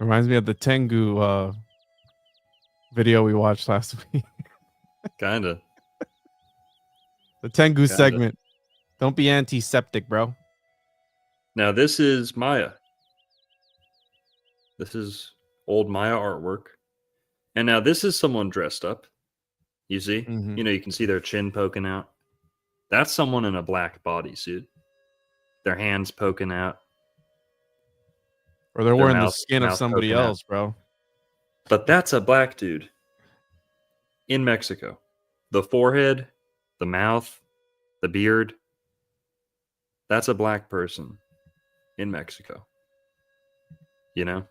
Reminds me of the Tengu video we watched last week. Kinda. The Tengu segment. Don't be antiseptic, bro. Now this is Maya. This is old Maya artwork. And now this is someone dressed up. You see? You know, you can see their chin poking out. That's someone in a black bodysuit. Their hands poking out. Or they're wearing the skin of somebody else, bro. But that's a black dude in Mexico. The forehead, the mouth, the beard. That's a black person in Mexico. You know?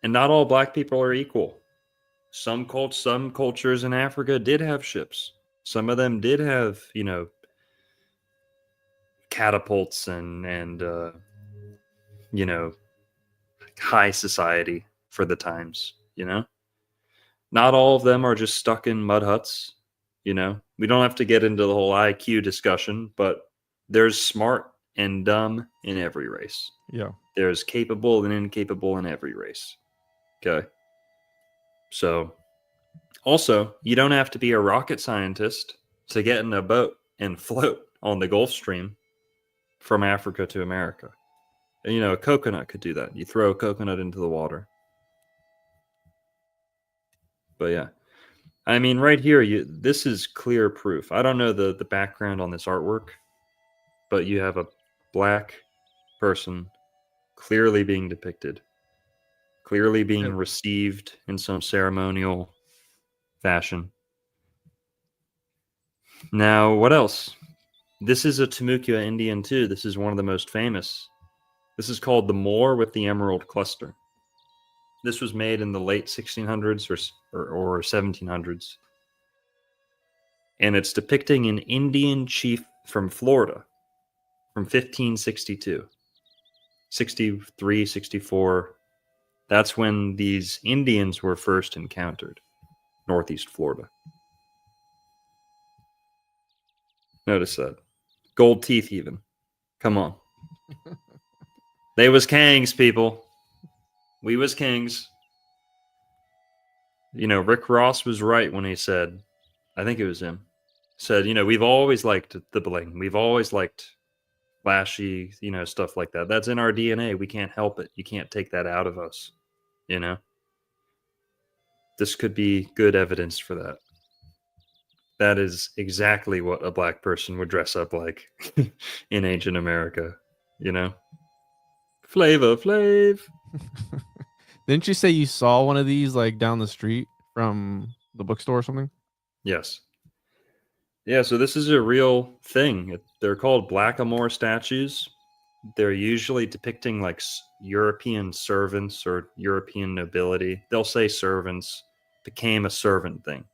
And not all black people are equal. Some cultures in Africa did have ships. Some of them did have, you know, catapults and you know, high society for the times, you know? Not all of them are just stuck in mud huts, you know? We don't have to get into the whole IQ discussion, but there's smart and dumb in every race. Yeah. There's capable and incapable in every race. Okay. So, also, you don't have to be a rocket scientist to get in a boat and float on the Gulf Stream from Africa to America. And, you know, a coconut could do that. You throw a coconut into the water. But yeah, I mean, right here, this is clear proof. I don't know the background on this artwork, but you have a black person clearly being depicted, clearly being received in some ceremonial fashion. Now, what else? This is a Timucua Indian too. This is one of the most famous. This is called the Moor with the Emerald Cluster. This was made in the late 1600s or 1700s. And it's depicting an Indian chief from Florida from 1562. 63, 64. That's when these Indians were first encountered. Northeast Florida. Notice that. Gold teeth even. Come on. They was kings, people. We was kings. You know, Rick Ross was right when he said, I think it was him, said, you know, we've always liked the bling. We've always liked flashy, you know, stuff like that. That's in our DNA. We can't help it. You can't take that out of us, you know? This could be good evidence for that. That is exactly what a black person would dress up like in ancient America, you know? Flavor Flav. Didn't you say you saw one of these like down the street from the bookstore or something? Yes. Yeah, so this is a real thing. They're called Blackamoor statues. They're usually depicting like European servants or European nobility. They'll say servants became a servant thing.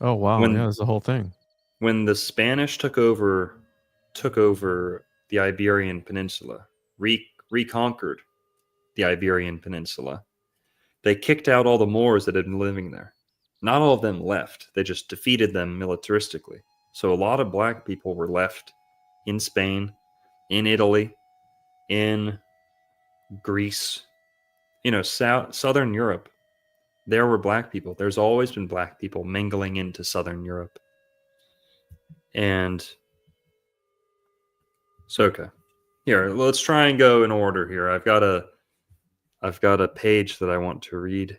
Oh wow, yeah, that's the whole thing. When the Spanish took over the Iberian Peninsula, reconquered the Iberian Peninsula, they kicked out all the Moors that had been living there. Not all of them left. They just defeated them militaristically. So a lot of black people were left in Spain, in Italy, in Greece, you know, Southern Europe. There were black people. There's always been black people mingling into Southern Europe. And so, okay. Here, let's try and go in order here. I've got a page that I want to read.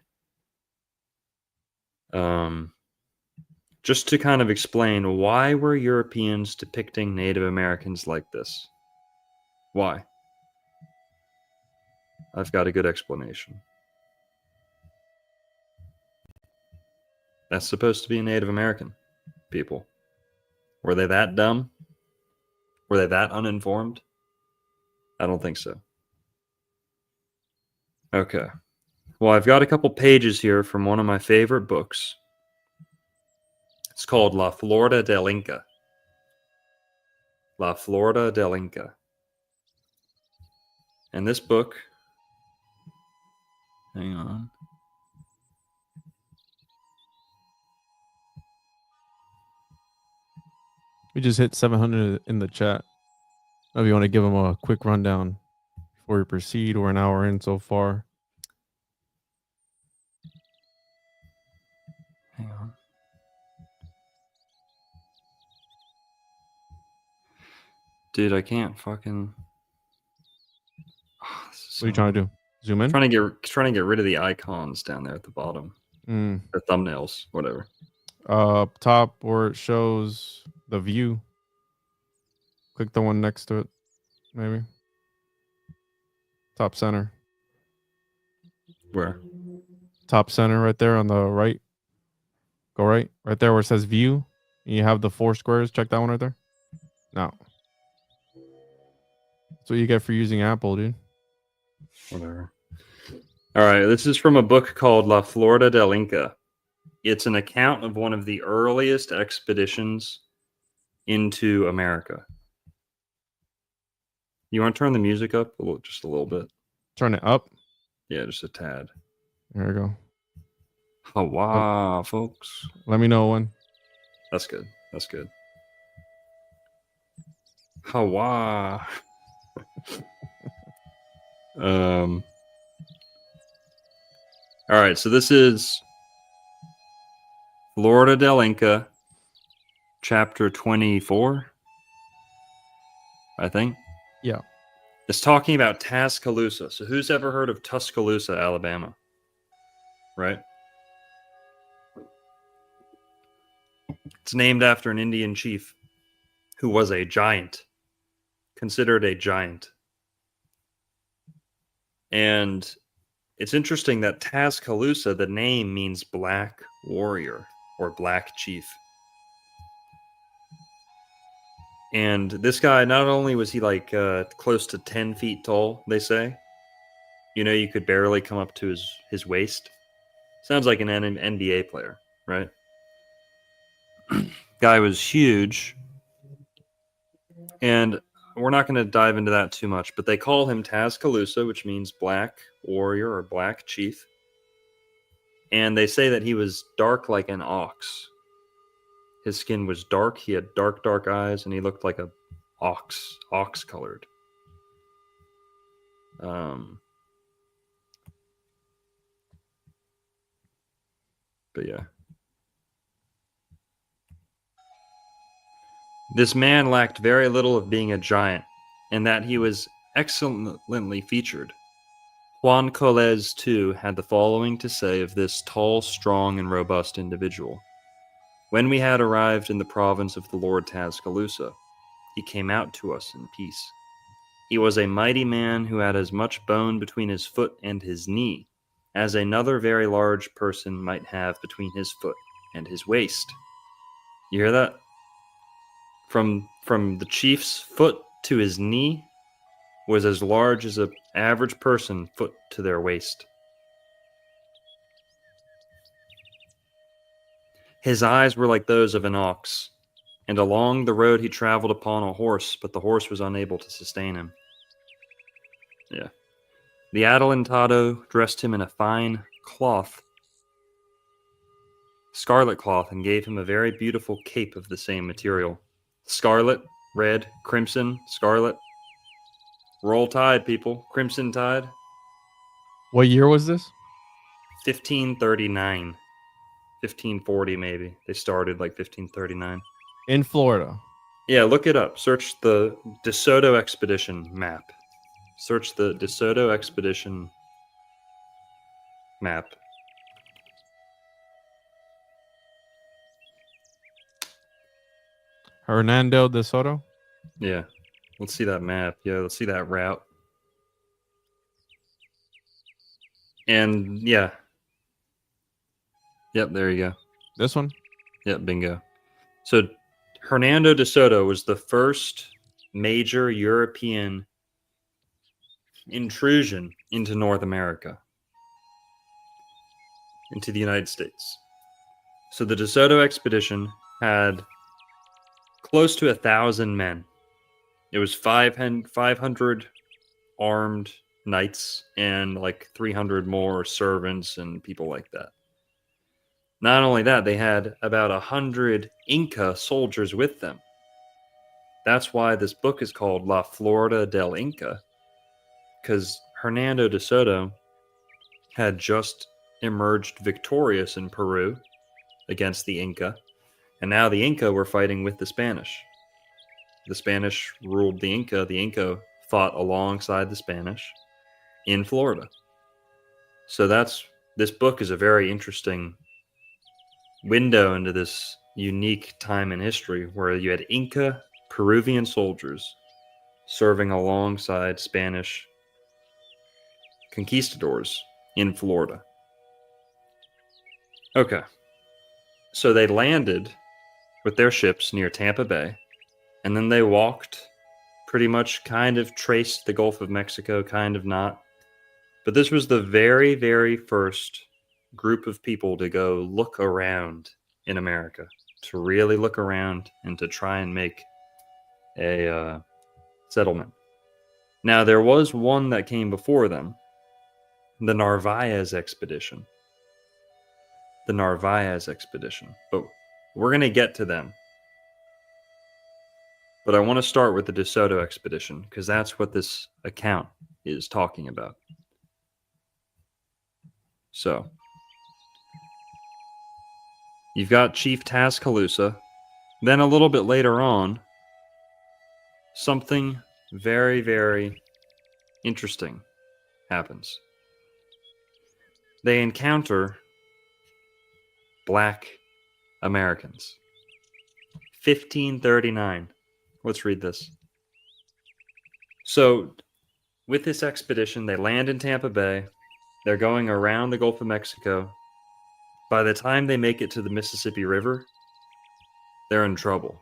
Just to kind of explain, why were Europeans depicting Native Americans like this? Why? I've got a good explanation. That's supposed to be Native American people. Were they that dumb? Were they that uninformed? I don't think so. Okay. Well, I've got a couple pages here from one of my favorite books. It's called La Florida del Inca. La Florida del Inca. And this book, hang on. We just hit 700 in the chat. If you want to give them a quick rundown before we proceed, we're an hour in so far. Hang on. Dude, I can't fucking. Oh, What are you trying to do? Zoom in? Trying to get rid of the icons down there at the bottom. The thumbnails, whatever. Top where it shows the view. Click the one next to it, maybe. Top center. Where? Top center right there on the right. Go right. Right there where it says view. And you have the 4 squares. Check that one right there. No. That's what you get for using Apple, dude. Whatever. All right, this is from a book called La Florida del Inca. It's an account of one of the earliest expeditions into America. You want to turn the music up just a little bit? Turn it up. Yeah, just a tad. There we go. Hawa, folks. Let me know when. That's good. That's good. Hawa. All right, so this is Florida del Inca, chapter 24, I think. Yeah. It's talking about Tuscaloosa. So who's ever heard of Tuscaloosa, Alabama? Right? It's named after an Indian chief who was a giant, considered a giant. And it's interesting that Tuscaloosa, the name means black warrior or black chief. And this guy, not only was he like close to 10 feet tall, they say, you could barely come up to his waist. Sounds like an NBA player, right? Guy was huge. And we're not going to dive into that too much, but they call him Tuscaloosa, which means black warrior or black chief. And they say that he was dark like an ox. His skin was dark. He had dark, dark eyes, and he looked like a ox colored. But yeah. This man lacked very little of being a giant, and that he was excellently featured. Juan Colez, too, had the following to say of this tall, strong, and robust individual. When we had arrived in the province of the Lord Tuscaloosa, he came out to us in peace. He was a mighty man who had as much bone between his foot and his knee as another very large person might have between his foot and his waist. You hear that? From the chief's foot to his knee was as large as an average person foot to their waist. His eyes were like those of an ox, and along the road he traveled upon a horse, but the horse was unable to sustain him. Yeah. The Adelantado dressed him in a fine cloth, scarlet cloth, and gave him a very beautiful cape of the same material. Scarlet, red, crimson, scarlet. Roll Tide, people. Crimson Tide. What year was this? 1539. 1540 maybe. They started like 1539. In Florida. Yeah, look it up. Search the De Soto expedition map. Search the De Soto expedition map. Hernando de Soto? Yeah. Let's see that map. Yeah, let's see that route. And yeah. Yep, there you go. This one? Yep, bingo. So Hernando de Soto was the first major European intrusion into North America, into the United States. So the De Soto expedition had close to 1,000 men. It was 500 armed knights and like 300 more servants and people like that. Not only that, they had about 100 Inca soldiers with them. That's why this book is called La Florida del Inca, because Hernando de Soto had just emerged victorious in Peru against the Inca, and now the Inca were fighting with the Spanish. The Spanish ruled the Inca. The Inca fought alongside the Spanish in Florida. So this book is a very interesting window into this unique time in history where you had Inca Peruvian soldiers serving alongside Spanish conquistadors in Florida. Okay. So they landed with their ships near Tampa Bay, and then they walked, pretty much kind of traced the Gulf of Mexico, kind of not. But this was the very, very first group of people to go look around in America, to really look around and to try and make a settlement. Now, there was one that came before them, the Narvaez expedition. The Narvaez expedition. But we're going to get to them. But I want to start with the De Soto expedition, because that's what this account is talking about. So, you've got Chief Tascaloosa. Then a little bit later on, something very, very interesting happens. They encounter Black Americans. 1539. Let's read this. So, with this expedition, they land in Tampa Bay. They're going around the Gulf of Mexico. By the time they make it to the Mississippi River, they're in trouble.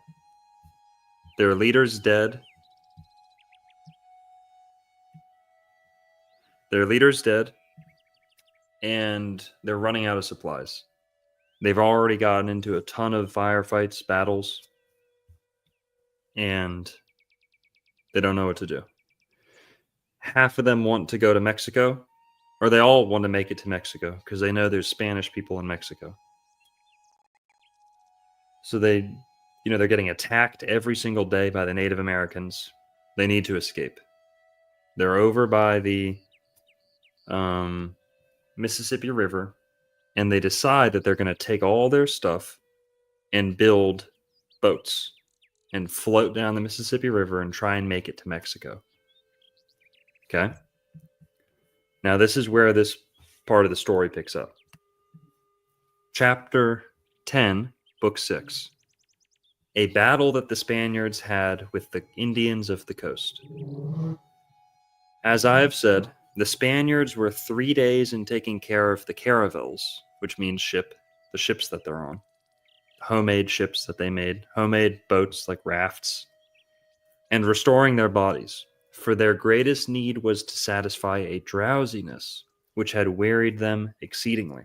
Their leader's dead. And they're running out of supplies. They've already gotten into a ton of firefights, battles, and they don't know what to do. Half of them want to go to Mexico, or they all want to make it to Mexico because they know there's Spanish people in Mexico. So they're getting attacked every single day by the Native Americans. They need to escape. They're over by the Mississippi River, and they decide that they're going to take all their stuff and build boats and float down the Mississippi River and try and make it to Mexico. Okay? Now, this is where this part of the story picks up. Chapter 10, Book 6. A battle that the Spaniards had with the Indians of the coast. As I have said, the Spaniards were 3 days in taking care of the caravels, which means the ships that they're on. Homemade ships that they made, homemade boats like rafts, and restoring their bodies, for their greatest need was to satisfy a drowsiness which had wearied them exceedingly.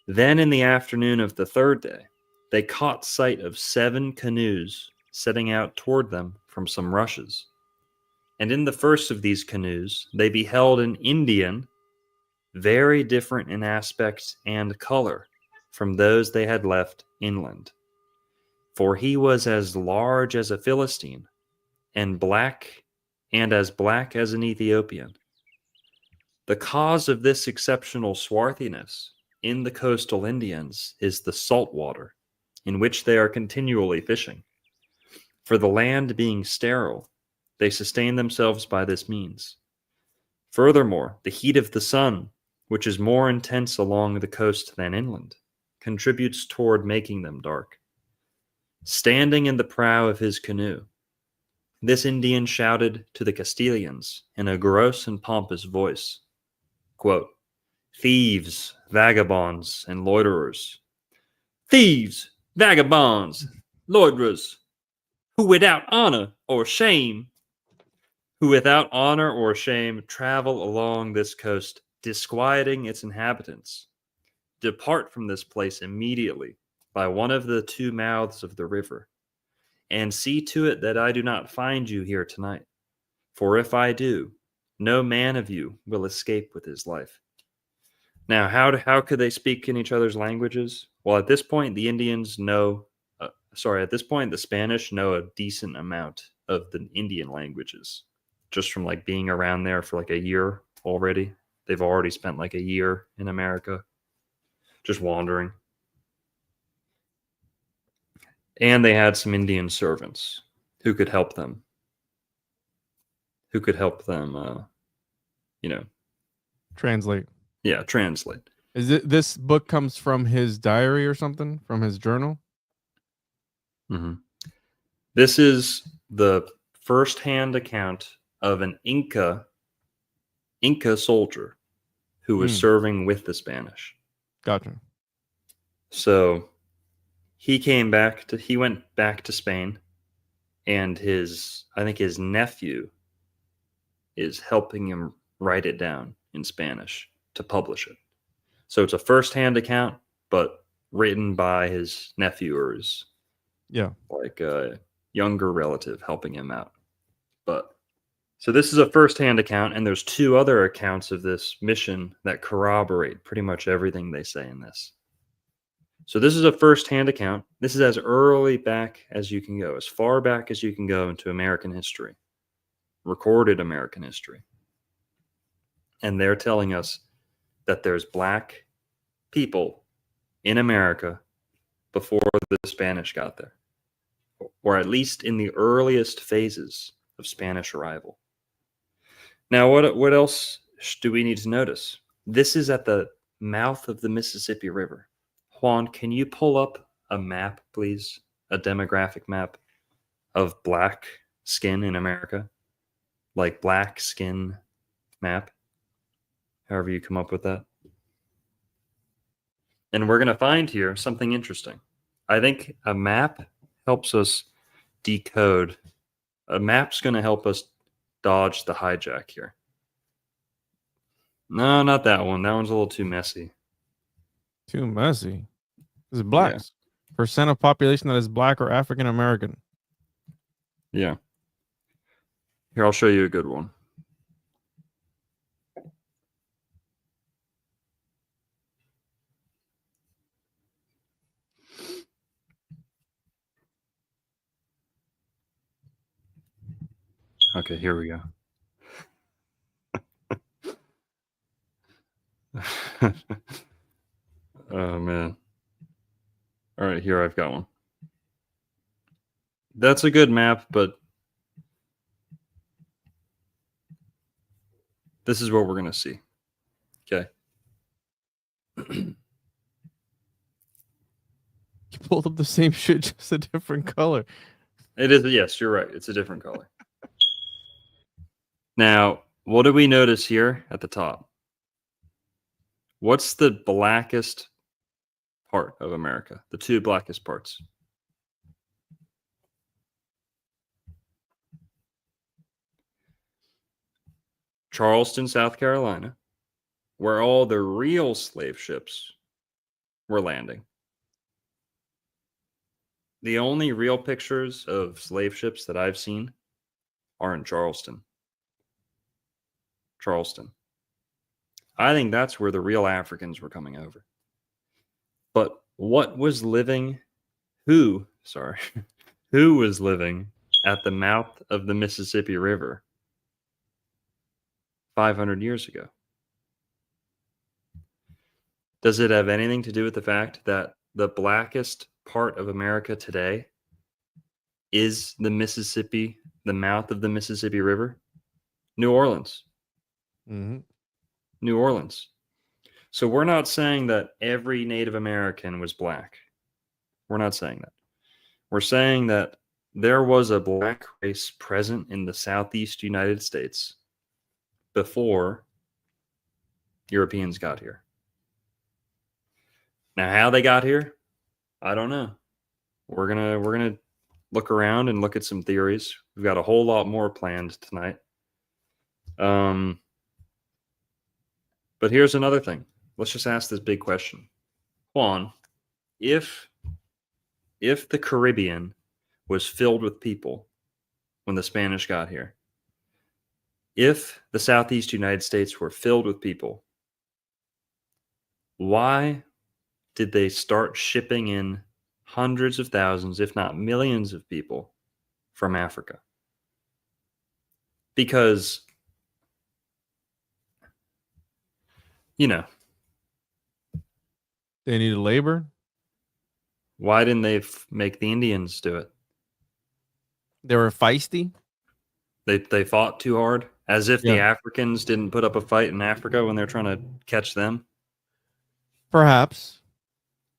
Then in the afternoon of the third day, they caught sight of 7 canoes setting out toward them from some rushes. And in the first of these canoes, they beheld an Indian, very different in aspect and color from those they had left inland. For he was as large as a Philistine, and as black as an Ethiopian. The cause of this exceptional swarthiness in the coastal Indians is the salt water, in which they are continually fishing. For the land being sterile, they sustain themselves by this means. Furthermore, the heat of the sun, which is more intense along the coast than inland, contributes toward making them dark. Standing in the prow of his canoe, this Indian shouted to the Castilians in a gross and pompous voice, quote, "Thieves, vagabonds, and loiterers. Thieves, vagabonds, loiterers, who without honor or shame travel along this coast, disquieting its inhabitants. Depart from this place immediately, by one of the two mouths of the river, and see to it that I do not find you here tonight. For if I do, no man of you will escape with his life. Now, how could they speak in each other's languages? Well, at this point, the Indians know, at this point, the Spanish know a decent amount of the Indian languages, just from like being around there for like a year already. They've already spent like a year in America, just wandering. And they had some Indian servants who could help them. Translate. Yeah, translate. Is it this book comes from his diary or something? From his journal? Mm-hmm. This is the first-hand account of an Inca soldier who was serving with the Spanish. Gotcha. So he went back to Spain, and I think his nephew is helping him write it down in Spanish to publish it. So it's a first-hand account, but written by his nephew or his like a younger relative helping him out. But so this is a first-hand account, and there's two other accounts of this mission that corroborate pretty much everything they say in this. So this is a first-hand account. This is as early back as you can go, as far back as you can go into American history, recorded American history. And they're telling us that there's black people in America before the Spanish got there, or at least in the earliest phases of Spanish arrival. Now, what else do we need to notice? This is at the mouth of the Mississippi River. Juan, can you pull up a map, please? A demographic map of black skin in America? Like black skin map? However you come up with that. And we're going to find here something interesting. I think a map helps us decode. A map's going to help us dodge the hijack here. No, not that one. That one's a little too messy. Too messy. This is blacks. Yeah. Percent of population that is black or African American. Yeah. Here, I'll show you a good one. Okay, here we go. Oh, man. All right, here I've got one. That's a good map, but this is what we're going to see. Okay. You pulled up the same shit, just a different color. It is, yes, you're right. It's a different color. Now, what do we notice here at the top? What's the blackest part of America? The two blackest parts. Charleston, South Carolina, where all the real slave ships were landing. The only real pictures of slave ships that I've seen are in Charleston. I think that's where the real Africans were coming over. But who was living at the mouth of the Mississippi River 500 years ago? Does it have anything to do with the fact that the blackest part of America today is the Mississippi, the mouth of the Mississippi River? New Orleans. Mm-hmm. New Orleans. So we're not saying that every Native American was black. We're not saying that. We're saying that there was a black race present in the Southeast United States before Europeans got here. Now, how they got here, I don't know. We're gonna look around and look at some theories. We've got a whole lot more planned tonight. But here's another thing. Let's just ask this big question. Juan, if if the Caribbean was filled with people when the Spanish got here, if the Southeast United States were filled with people, why did they start shipping in hundreds of thousands, if not millions of people from Africa? Because, you know, They needed labor. why didn't they make the Indians do it? They were feisty. They fought too hard, as if the Yeah. Africans didn't put up a fight in Africa when they're trying to catch them. Perhaps.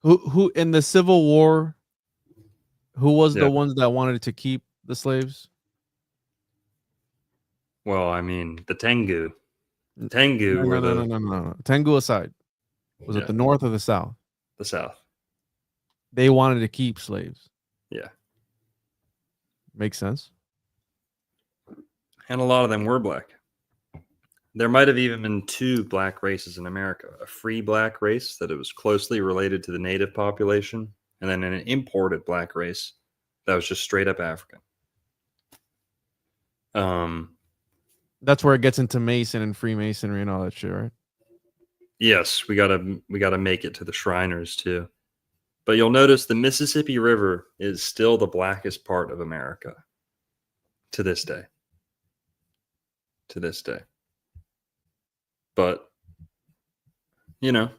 Who in the Civil War? Who was Yeah. the ones that wanted to keep the slaves? Well, I mean, the Tengu. Tengu No, were no. Tengu aside, was Yeah. it the North or the South? the South. They wanted to keep slaves. Yeah. Makes sense. And a lot of them were black. There might have even been two black races in America, a free black race that it was closely related to the native population, and then an imported black race that was just straight up African. That's where it gets into Mason and Freemasonry and all that shit, right? Yes, we gotta make it to the Shriners too. But you'll notice the Mississippi River is still the blackest part of America to this day. To this day. But, you know,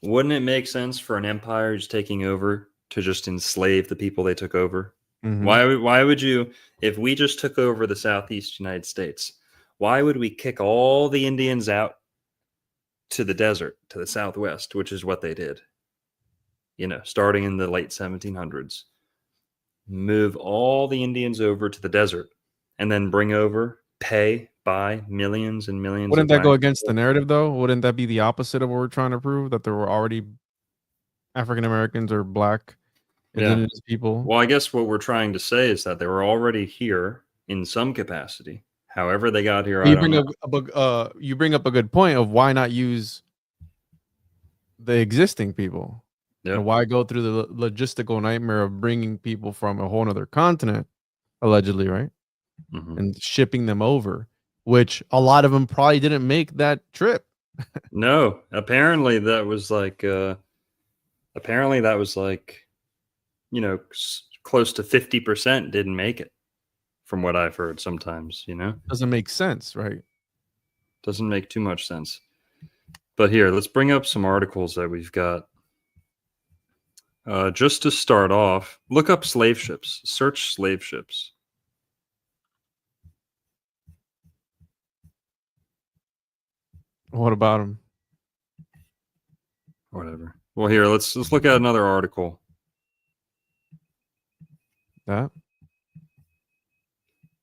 wouldn't it make sense for an empire who's taking over to just enslave the people they took over? Mhm. Why would you, if we just took over the Southeast United States, why would we kick all the Indians out to the desert, to the Southwest, which is what they did? You know, starting in the late 1700s, move all the Indians over to the desert and then bring over, buy millions and millions. Wouldn't of that go black against the people. narrative, though? Wouldn't that be the opposite of what we're trying to prove? That there were already African Americans or black indigenous people? Well, I guess what we're trying to say is that they were already here in some capacity. However they got here, I You don't bring know. you bring up a good point of why not use the existing people? Yeah. And why go through the logistical nightmare of bringing people from a whole other continent, allegedly, right? Mhm. And shipping them over, which a lot of them probably didn't make that trip. No, apparently that was like, you know, close to 50% didn't make it, from what I've heard sometimes, you know? Doesn't make sense, right? Doesn't make too much sense. But here, let's bring up some articles that we've got. Just to start off, look up slave ships. Search slave ships. What about them? Whatever. Well, here, let's look at another article. That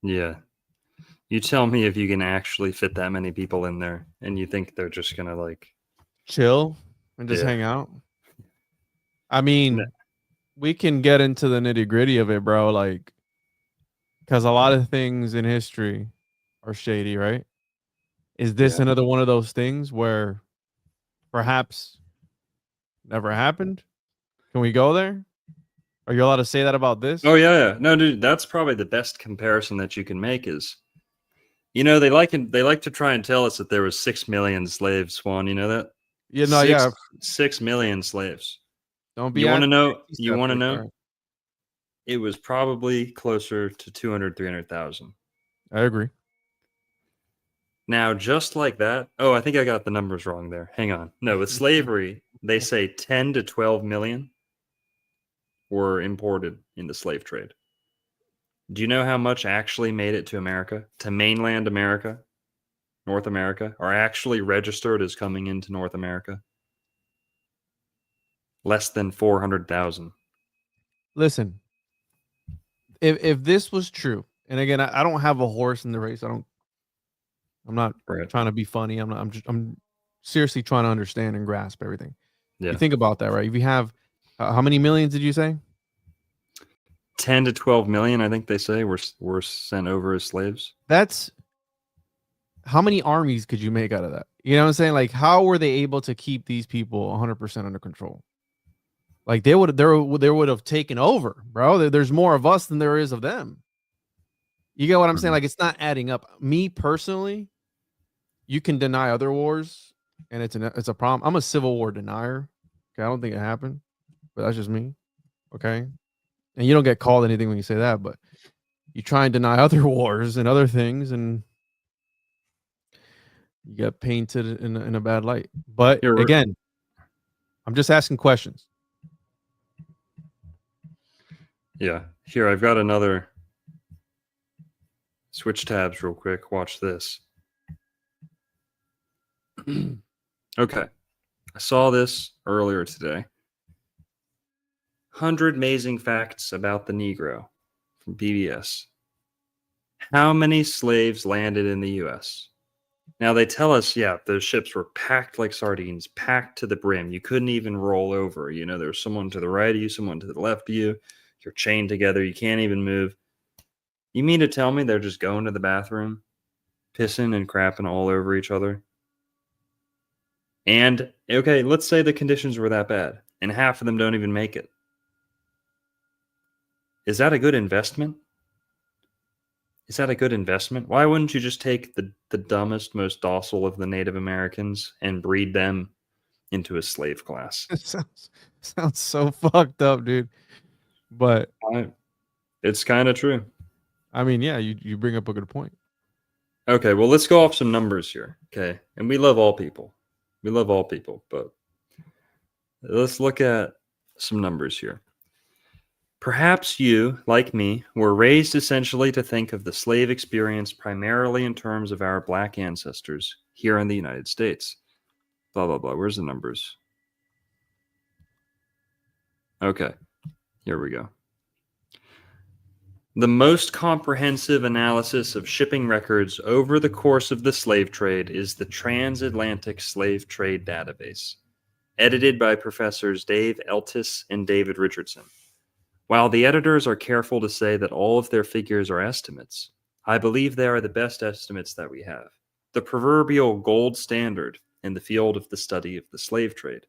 Yeah. You tell me if you can actually fit that many people in there and you think they're just going to like chill and just Yeah. hang out. I mean, No. we can get into the nitty gritty of it, bro. Like, because a lot of things in history are shady, right? Is this Yeah. another one of those things where perhaps never happened? Can we go there? Are you allowed to say that about this? Oh yeah. No, dude, that's probably the best comparison that you can make is, you know, they like to try and tell us that there was 6 million slaves, Swan, you know that? Yeah, no, Six- yeah. 6 million slaves. Don't be You want to acting know? racist You after want to the know? fact. It was probably closer to 200, 300,000. I agree. Now, just like that. Oh, I think I got the numbers wrong there. Hang on. No, with slavery, they say 10 to 12 million were imported in the slave trade. Do you know how much actually made it to America, to mainland America, North America, are actually registered as coming into North America? Less than 400,000. Listen, if this was true, and again, I don't have a horse in the race. I'm not Right. trying to be funny. I'm seriously trying to understand and grasp everything. Yeah. You think about that, right? If you have how many millions did you say? 10 to 12 million, I think they say, were sent over as slaves. That's how many armies could you make out of that? You know what I'm saying? Like, how were they able to keep these people 100% under control? Like they would have taken over, bro. There's more of us than there is of them. You get what I'm saying? Like it's not adding up. Me personally, you can deny other wars, and it's a problem. I'm a Civil War denier. Okay, I don't think it happened, but that's just me. Okay, and you don't get called anything when you say that, but you try and deny other wars and other things, and you get painted in a bad light. But again, I'm just asking questions. Yeah. Here, I've got another. Switch tabs real quick. Watch this. Okay. I saw this earlier today. 100 amazing facts about the Negro from PBS. How many slaves landed in the U.S.? Now, they tell us, yeah, those ships were packed like sardines, packed to the brim. You couldn't even roll over. You know, there was someone to the right of you, someone to the left of you. You're chained together. You can't even move. You mean to tell me they're just going to the bathroom, pissing and crapping all over each other? And, okay, let's say the conditions were that bad, and half of them don't even make it. Is that a good investment? Is that a good investment? Why wouldn't you just take the dumbest, most docile of the Native Americans and breed them into a slave class? It sounds so fucked up, dude. But it's kind of true. I mean, yeah, you bring up a good point. Okay, well, let's go off some numbers here. Okay, and we love all people. We love all people, but let's look at some numbers here. Perhaps you, like me, were raised essentially to think of the slave experience primarily in terms of our black ancestors here in the United States. Blah, blah, blah. Where's the numbers? Okay, here we go. The most comprehensive analysis of shipping records over the course of the slave trade is the Transatlantic Slave Trade Database, edited by Professors Dave Eltis and David Richardson. While the editors are careful to say that all of their figures are estimates, I believe they are the best estimates that we have, the proverbial gold standard in the field of the study of the slave trade.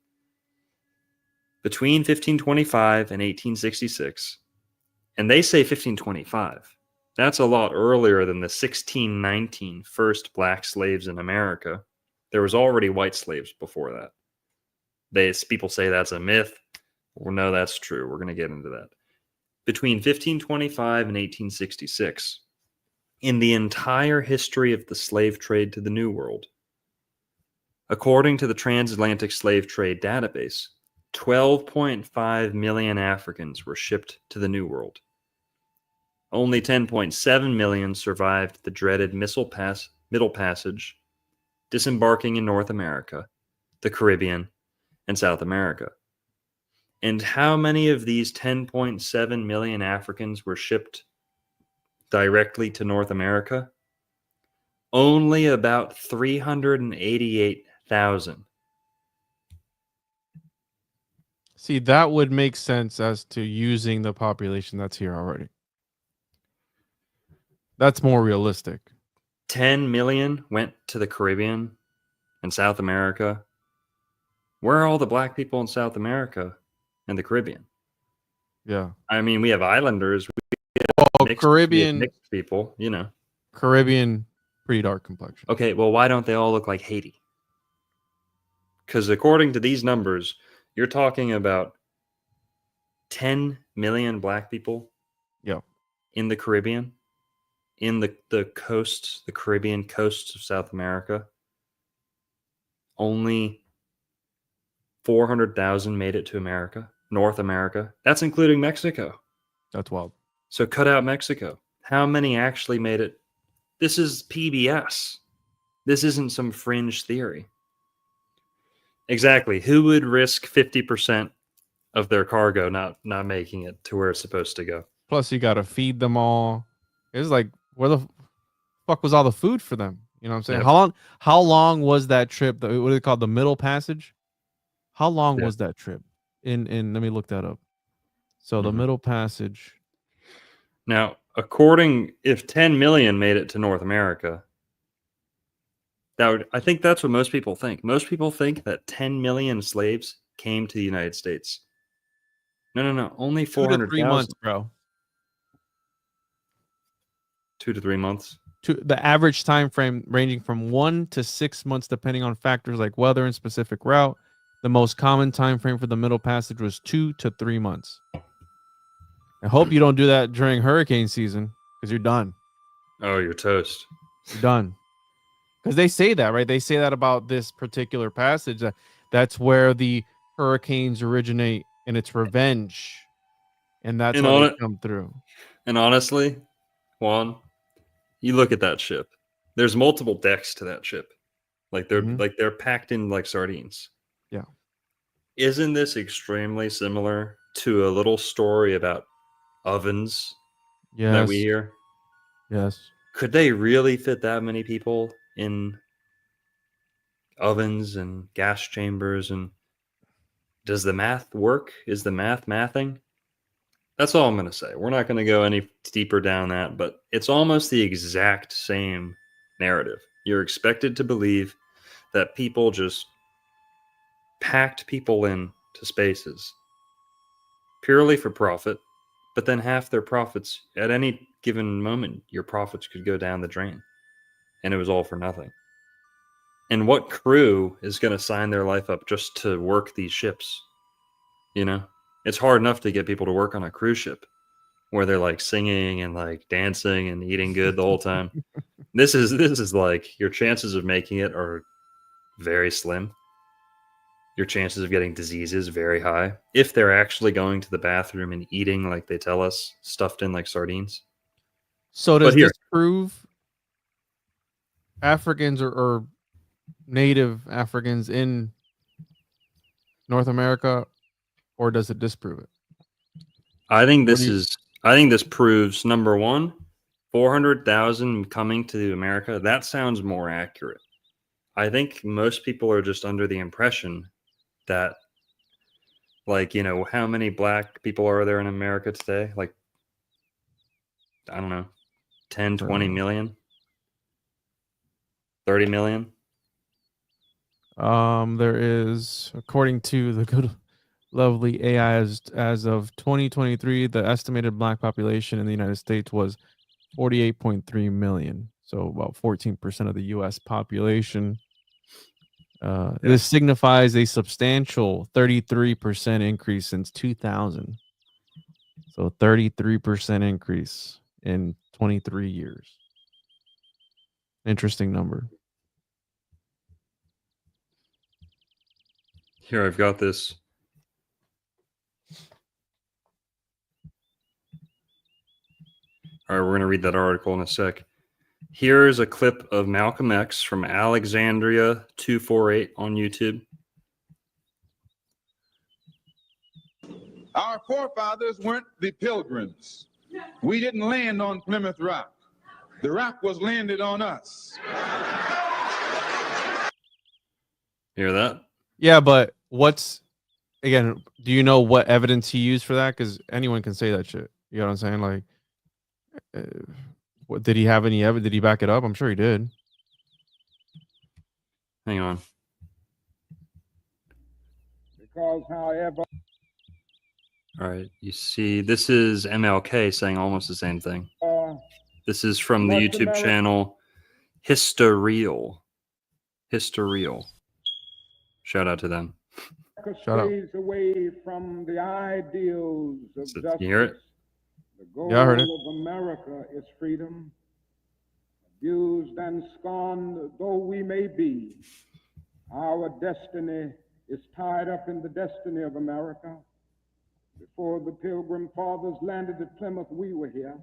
Between 1525 and 1866, and they say 1525. That's a lot earlier than the 1619 first black slaves in America. There was already white slaves before that. People say that's a myth. Well, no, that's true. We're going to get into that. Between 1525 and 1866, in the entire history of the slave trade to the New World, according to the Transatlantic Slave Trade Database, 12.5 million Africans were shipped to the New World. Only 10.7 million survived the dreaded Middle Passage, disembarking in North America, the Caribbean, and South America. And how many of these 10.7 million Africans were shipped directly to North America? Only about 388,000. See, that would make sense as to using the population that's here already. That's more realistic. 10 million went to the Caribbean and South America. Where are all the black people in South America and the Caribbean? Yeah. I mean, we have islanders. We have Caribbean mixed people, you know. Caribbean, pretty dark complexion. Okay, well, why don't they all look like Haiti? Because according to these numbers, you're talking about 10 million black people in the Caribbean, in the coasts, the Caribbean coasts of South America. Only 400,000 made it to America, North America. That's including Mexico. That's wild. So cut out Mexico. How many actually made it? This is PBS. This isn't some fringe theory. Exactly. Who would risk 50% of their cargo not making it to where it's supposed to go? Plus, you got to feed them all. It's like, where the fuck was all the food for them? You know what I'm saying? Yep. How long was that trip? What do they call the Middle Passage? How long was that trip? In let me look that up. So the Middle Passage. Now, if 10 million made it to North America, I think that's what most people think. Most people think that 10 million slaves came to the United States. No. Only 2 to 3 months, 400,000. bro. 2 to 3 months. The average time frame ranging from 1 to 6 months, depending on factors like weather and specific route. The most common time frame for the Middle Passage was 2 to 3 months. I hope you don't do that during hurricane season because you're done. Oh, you're toast. You're done. Because they say that, right? They say that about this particular passage. That's where the hurricanes originate, and it's revenge, and that's how they come through. And honestly, Juan, you look at that ship. There's multiple decks to that ship. Like they're packed in like sardines. Yeah. Isn't this extremely similar to a little story about ovens that we hear? Yes. Could they really fit that many people in ovens and gas chambers? And does the math work? Is the math mathing? That's all I'm going to say. We're not going to go any deeper down that, but it's almost the exact same narrative. You're expected to believe that people just packed people into spaces purely for profit, but then half their profits, at any given moment, your profits could go down the drain, and it was all for nothing. And what crew is going to sign their life up just to work these ships? You know, it's hard enough to get people to work on a cruise ship where they're like singing and like dancing and eating good the whole time. This is like your chances of making it are very slim. Your chances of getting diseases very high if they're actually going to the bathroom and eating like they tell us, stuffed in like sardines. So does this prove Africans or native Africans in North America, or does it disprove it? I think this proves, number one, 400,000 coming to America. That sounds more accurate. I think most people are just under the impression that, like, you know, how many black people are there in America today? Like, I don't know, 10, 20 million, 30 million. There is, according to the good, lovely AI, as of 2023, the estimated black population in the United States was 48.3 million. So about 14% of the U.S. population. This signifies a substantial 33% increase since 2000. So 33% increase in 23 years. Interesting number. Here, I've got this. All right, we're going to read that article in a sec. Here's a clip of Malcolm X from Alexandria 248 on YouTube. Our forefathers weren't the Pilgrims. We didn't land on Plymouth Rock. The rock was landed on us. Hear that? Yeah, but do you know what evidence he used for that? Because anyone can say that shit. You know what I'm saying? Like, what did he have any evidence? Did he back it up? I'm sure he did. Hang on. Because, however. All right, you see, this is MLK saying almost the same thing. This is from the YouTube channel Historial. Shout out to them. Shout out. Away from the ideals of justice. You hear it? The goal yeah, I heard it. of America is freedom. Abused and scorned though we may be, our destiny is tied up in the destiny of America. Before the Pilgrim Fathers landed at Plymouth, we were here.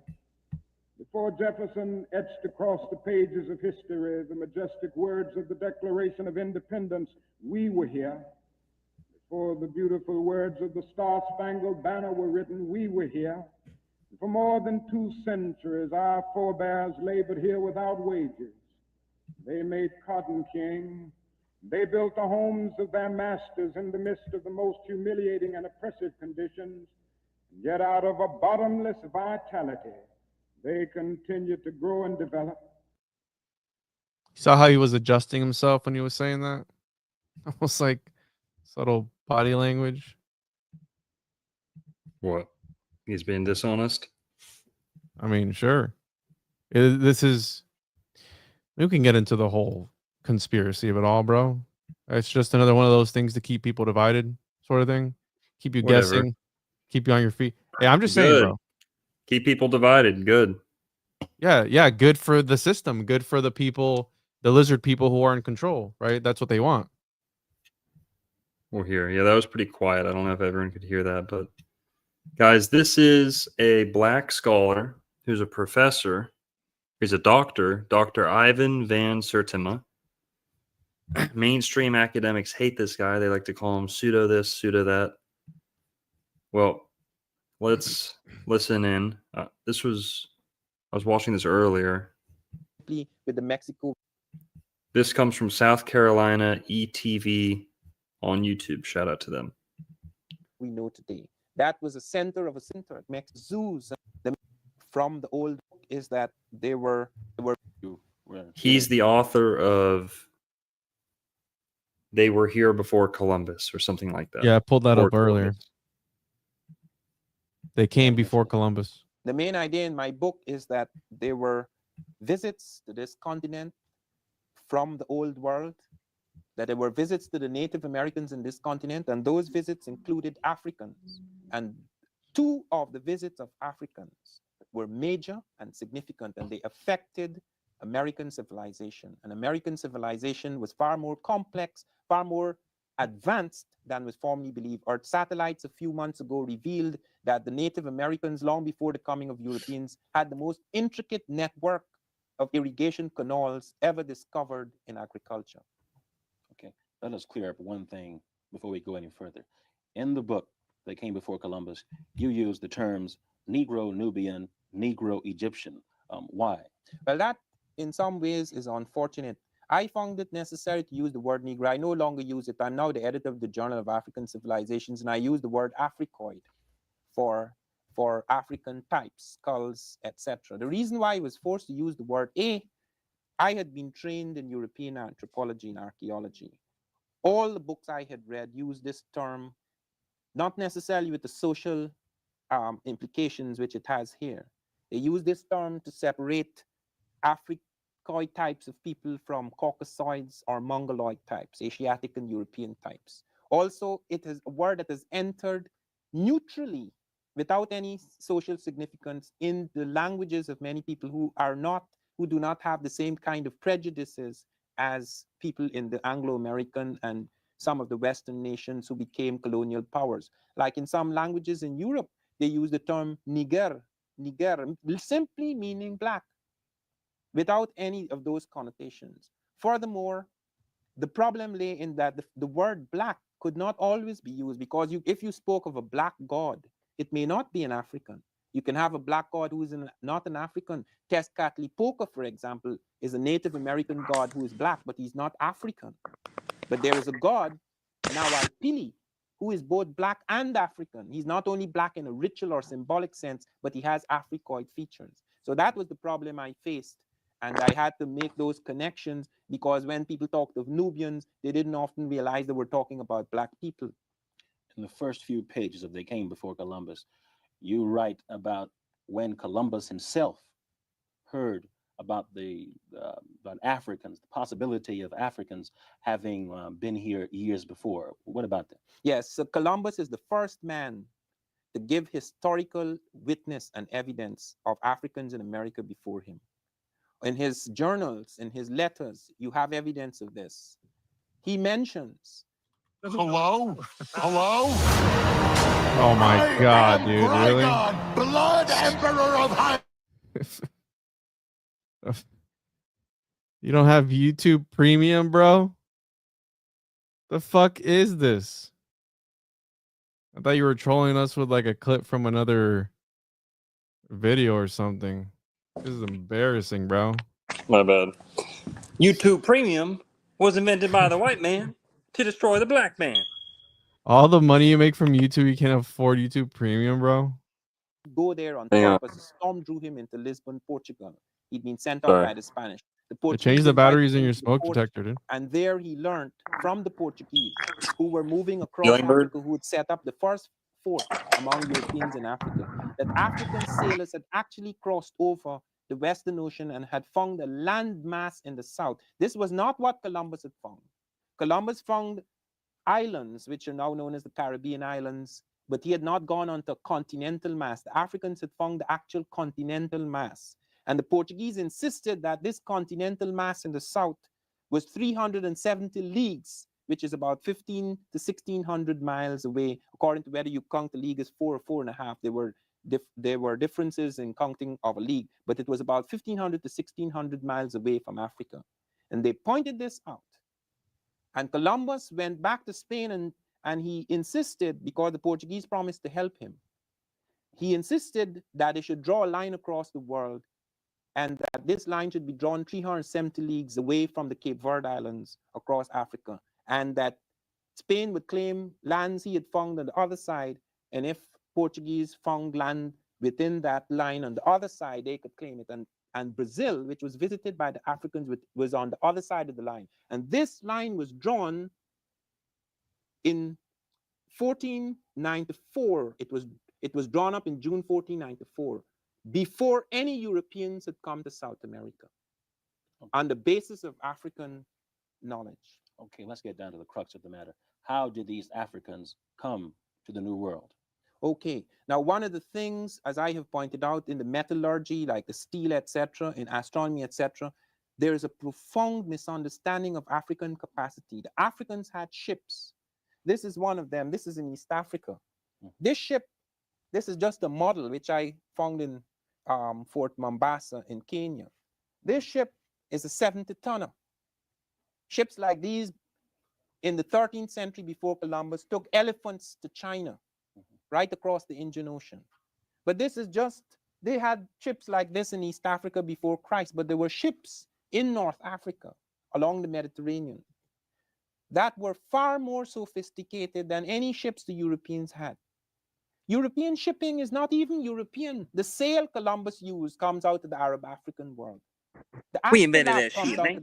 Before Jefferson etched across the pages of history the majestic words of the Declaration of Independence, we were here. Before the beautiful words of the Star-Spangled Banner were written, we were here. For more than 2 centuries, our forebears labored here without wages. They made cotton king. They built the homes of their masters in the midst of the most humiliating and oppressive conditions. Yet out of a bottomless vitality, they continued to grow and develop. Saw how he was adjusting himself when he was saying that? Almost like subtle body language. What? He's being dishonest? I mean, sure. This is. We can get into the whole conspiracy of it all, bro. It's just another one of those things to keep people divided, sort of thing. Keep you Whatever. guessing, keep you on your feet. Hey, I'm just saying, Good. bro. Keep people divided. Good. Yeah, good for the system, good for the people, the lizard people who are in control, right? That's what they want. We're here. Yeah, that was pretty quiet. I don't know if everyone could hear that, but guys, this is a black scholar who's a professor. He's a doctor, Dr. Ivan van Sertima. Mainstream academics hate this guy. They like to call him pseudo this, pseudo that. Well, let's listen in. I was watching this earlier. With the Mexico. This comes from South Carolina ETV on YouTube. Shout out to them. We know today that was a center of a center at Mexico zoos. From the old book is that they were. He's the author of They Were Here Before Columbus or something like that. Yeah, I pulled that Before up earlier. Columbus. They came before Columbus. The main idea in my book is that there were visits to this continent from the old world, that there were visits to the Native Americans in this continent, and those visits included Africans. And two of the visits of Africans were major and significant, and they affected American civilization. And American civilization was far more complex, far more advanced than was formerly believed. Earth satellites a few months ago revealed that the Native Americans, long before the coming of Europeans, had the most intricate network of irrigation canals ever discovered in agriculture. Okay, let us clear up one thing before we go any further. In the book that came before Columbus, you use the terms Negro Nubian, Negro Egyptian. Why? Well, that in some ways is unfortunate. I found it necessary to use the word Negro. I no longer use it. I'm now the editor of the Journal of African Civilizations, and I use the word Africoid for African types, skulls, etc. The reason why I was forced to use the word I had been trained in European anthropology and archaeology. All the books I had read used this term, not necessarily with the social implications which it has here. They use this term to separate Africoid types of people from Caucasoids or Mongoloid types, Asiatic and European types. Also, it is a word that has entered neutrally, without any social significance, in the languages of many people who do not have the same kind of prejudices as people in the Anglo-American and some of the Western nations who became colonial powers. Like in some languages in Europe, they use the term Niger, simply meaning black, without any of those connotations. Furthermore, the problem lay in that the word black could not always be used, because if you spoke of a black god, it may not be an African. You can have a black god who is not an African. Tezcatlipoca, for example, is a Native American god who is black, but he's not African. But there is a god, Nawalpili, who is both black and African. He's not only black in a ritual or symbolic sense, but he has Africoid features. So that was the problem I faced. And I had to make those connections, because when people talked of Nubians, they didn't often realize they were talking about black people. In the first few pages of They Came Before Columbus, you write about when Columbus himself heard about about Africans, the possibility of Africans having been here years before. What about that? Yes, so Columbus is the first man to give historical witness and evidence of Africans in America before him. In his journals, in his letters, you have evidence of this. He mentions. Hello? Oh my God, dude! Really? Blood Emperor of High. You don't have YouTube Premium, bro? The fuck is this? I thought you were trolling us with like a clip from another video or something. This is embarrassing, bro. My bad. YouTube Premium was invented by the white man to destroy the black man. All the money you make from YouTube, you can't afford YouTube Premium, bro. Go there on purpose. A storm drew him into Lisbon, Portugal. He'd been sent out by the Spanish. The change the batteries in your smoke detector, dude. And there he learned from the Portuguese, who were moving across Africa, who would set up the first thought among Europeans in Africa that African sailors had actually crossed over the Western Ocean and had found a land mass in the south. This was not what Columbus had found. Columbus found islands, which are now known as the Caribbean islands, but he had not gone on to a continental mass. The Africans had found the actual continental mass. And the Portuguese insisted that this continental mass in the south was 370 leagues, which is about 15 to 1600 miles away, according to whether you count the league as 4 or 4.5. There were differences in counting of a league, but it was about 1500 to 1600 miles away from Africa. And they pointed this out. And Columbus went back to Spain and he insisted, because the Portuguese promised to help him, he insisted that they should draw a line across the world and that this line should be drawn 370 leagues away from the Cape Verde Islands across Africa, and that Spain would claim lands he had found on the other side, and if Portuguese found land within that line on the other side, they could claim it. And Brazil, which was visited by the Africans, was on the other side of the line. And this line was drawn in 1494. It was drawn up in June 1494, before any Europeans had come to South America, on the basis of African knowledge. Okay, let's get down to the crux of the matter. How did these Africans come to the New World? Okay, now one of the things, as I have pointed out, in the metallurgy, like the steel, etc., in astronomy, etc., there is a profound misunderstanding of African capacity. The Africans had ships. This is one of them. This is in East Africa. This ship, this is just a model which I found in Fort Mombasa in Kenya. This ship is a 70-tonner. Ships like these in the 13th century before Columbus took elephants to China, right across the Indian Ocean. But this is just, they had ships like this in East Africa before Christ, but there were ships in North Africa along the Mediterranean that were far more sophisticated than any ships the Europeans had. European shipping is not even European. The sail Columbus used comes out of the Arab-African world. We invented that shit, man.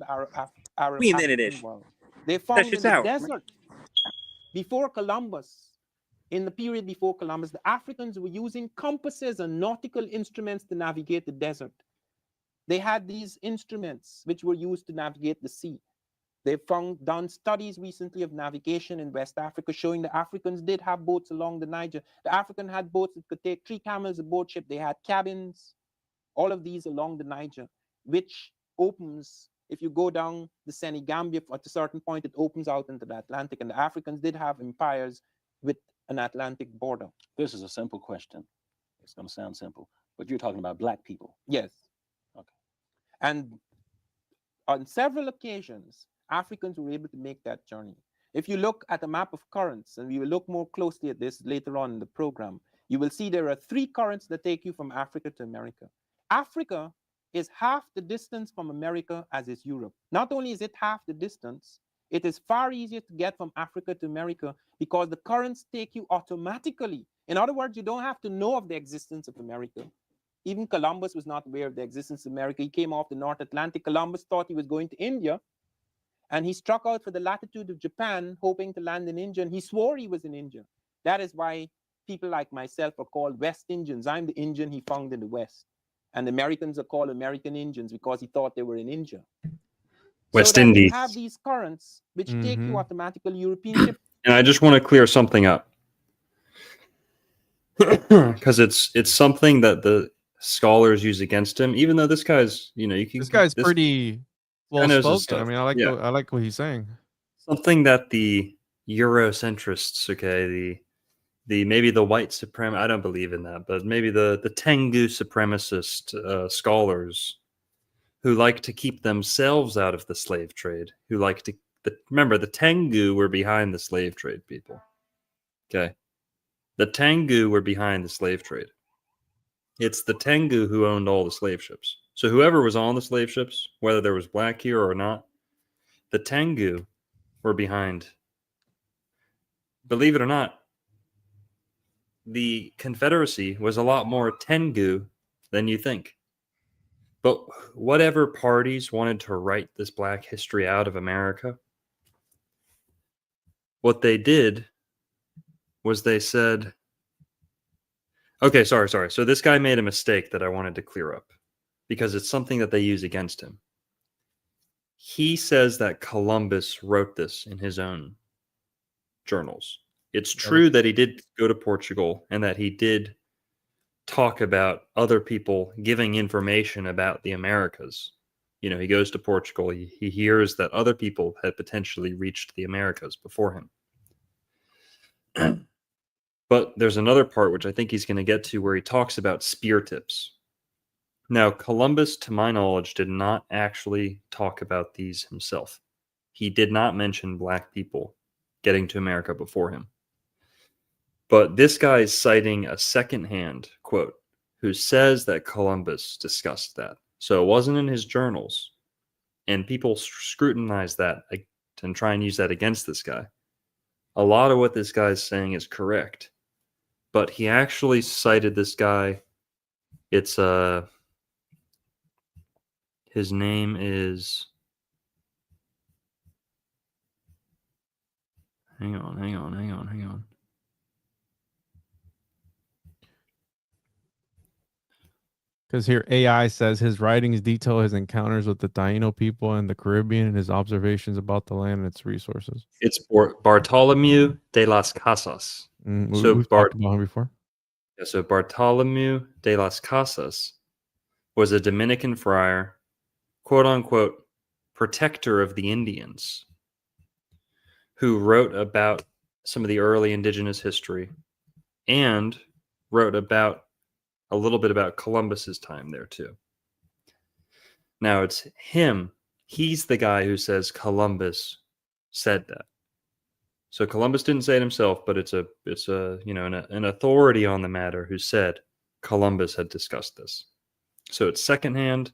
We invented that shit. World. They found in the desert before Columbus, in the period before Columbus, the Africans were using compasses and nautical instruments to navigate the desert. They had these instruments which were used to navigate the sea. They've done studies recently of navigation in West Africa showing the Africans did have boats along the Niger. The African had boats that could take 3 camels aboard ship. They had cabins, all of these along the Niger, which opens, if you go down the Senegambia at a certain point, it opens out into the Atlantic. And the Africans did have empires with an Atlantic border. This is a simple question. It's going to sound simple, but you're talking about black people. Yes. Okay. And on several occasions, Africans were able to make that journey. If you look at a map of currents, and we will look more closely at this later on in the program, you will see there are 3 currents that take you from Africa to America. Africa is half the distance from America as is Europe. Not only is it half the distance, it is far easier to get from Africa to America because the currents take you automatically. In other words, you don't have to know of the existence of America. Even Columbus was not aware of the existence of America. He came off the North Atlantic. Columbus thought he was going to India, and he struck out for the latitude of Japan, hoping to land in India, and he swore he was in India. That is why people like myself are called West Indians. I'm the Indian he found in the West. And Americans are called American Indians because he thought they were in India. West so Indies. You have these currents which take you automatically European ship. And I just want to clear something up. Because it's something that the scholars use against him, even though this guy's, this guy's pretty well spoken. I mean, I like what he's saying. Something that the Eurocentrists, the maybe the white supremacist, I don't believe in that, but maybe the Tengu supremacist scholars who like to keep themselves out of the slave trade, who like to remember the Tengu were behind the slave trade, people. Okay. The Tengu were behind the slave trade. It's the Tengu who owned all the slave ships. So whoever was on the slave ships, whether there was black here or not, the Tengu were behind. Believe it or not, the Confederacy was a lot more Tengu than you think. But whatever parties wanted to write this black history out of America, what they did was they said, Okay, sorry. So this guy made a mistake that I wanted to clear up because it's something that they use against him. He says that Columbus wrote this in his own journals. It's true that he did go to Portugal and that he did talk about other people giving information about the Americas. You know, he goes to Portugal, he hears that other people had potentially reached the Americas before him. But there's another part which I think he's going to get to where he talks about spear tips. Now, Columbus, to my knowledge, did not actually talk about these himself. He did not mention black people getting to America before him. But this guy is citing a secondhand quote who says that Columbus discussed that. So it wasn't in his journals. And people scrutinize that and try and use that against this guy. A lot of what this guy is saying is correct. But he actually cited this guy. It's his name is... Hang on. Because here AI says his writings detail his encounters with the Taino people and the Caribbean and his observations about the land and its resources. It's Bartolomeu de las Casas. We've talked about him before. Yeah, so Bartolomeu de las Casas was a Dominican friar, quote unquote, protector of the Indians, who wrote about some of the early indigenous history and wrote about a little bit about Columbus's time there too. Now it's him. He's the guy who says Columbus said that. So Columbus didn't say it himself, but it's a an authority on the matter who said Columbus had discussed this. So it's secondhand,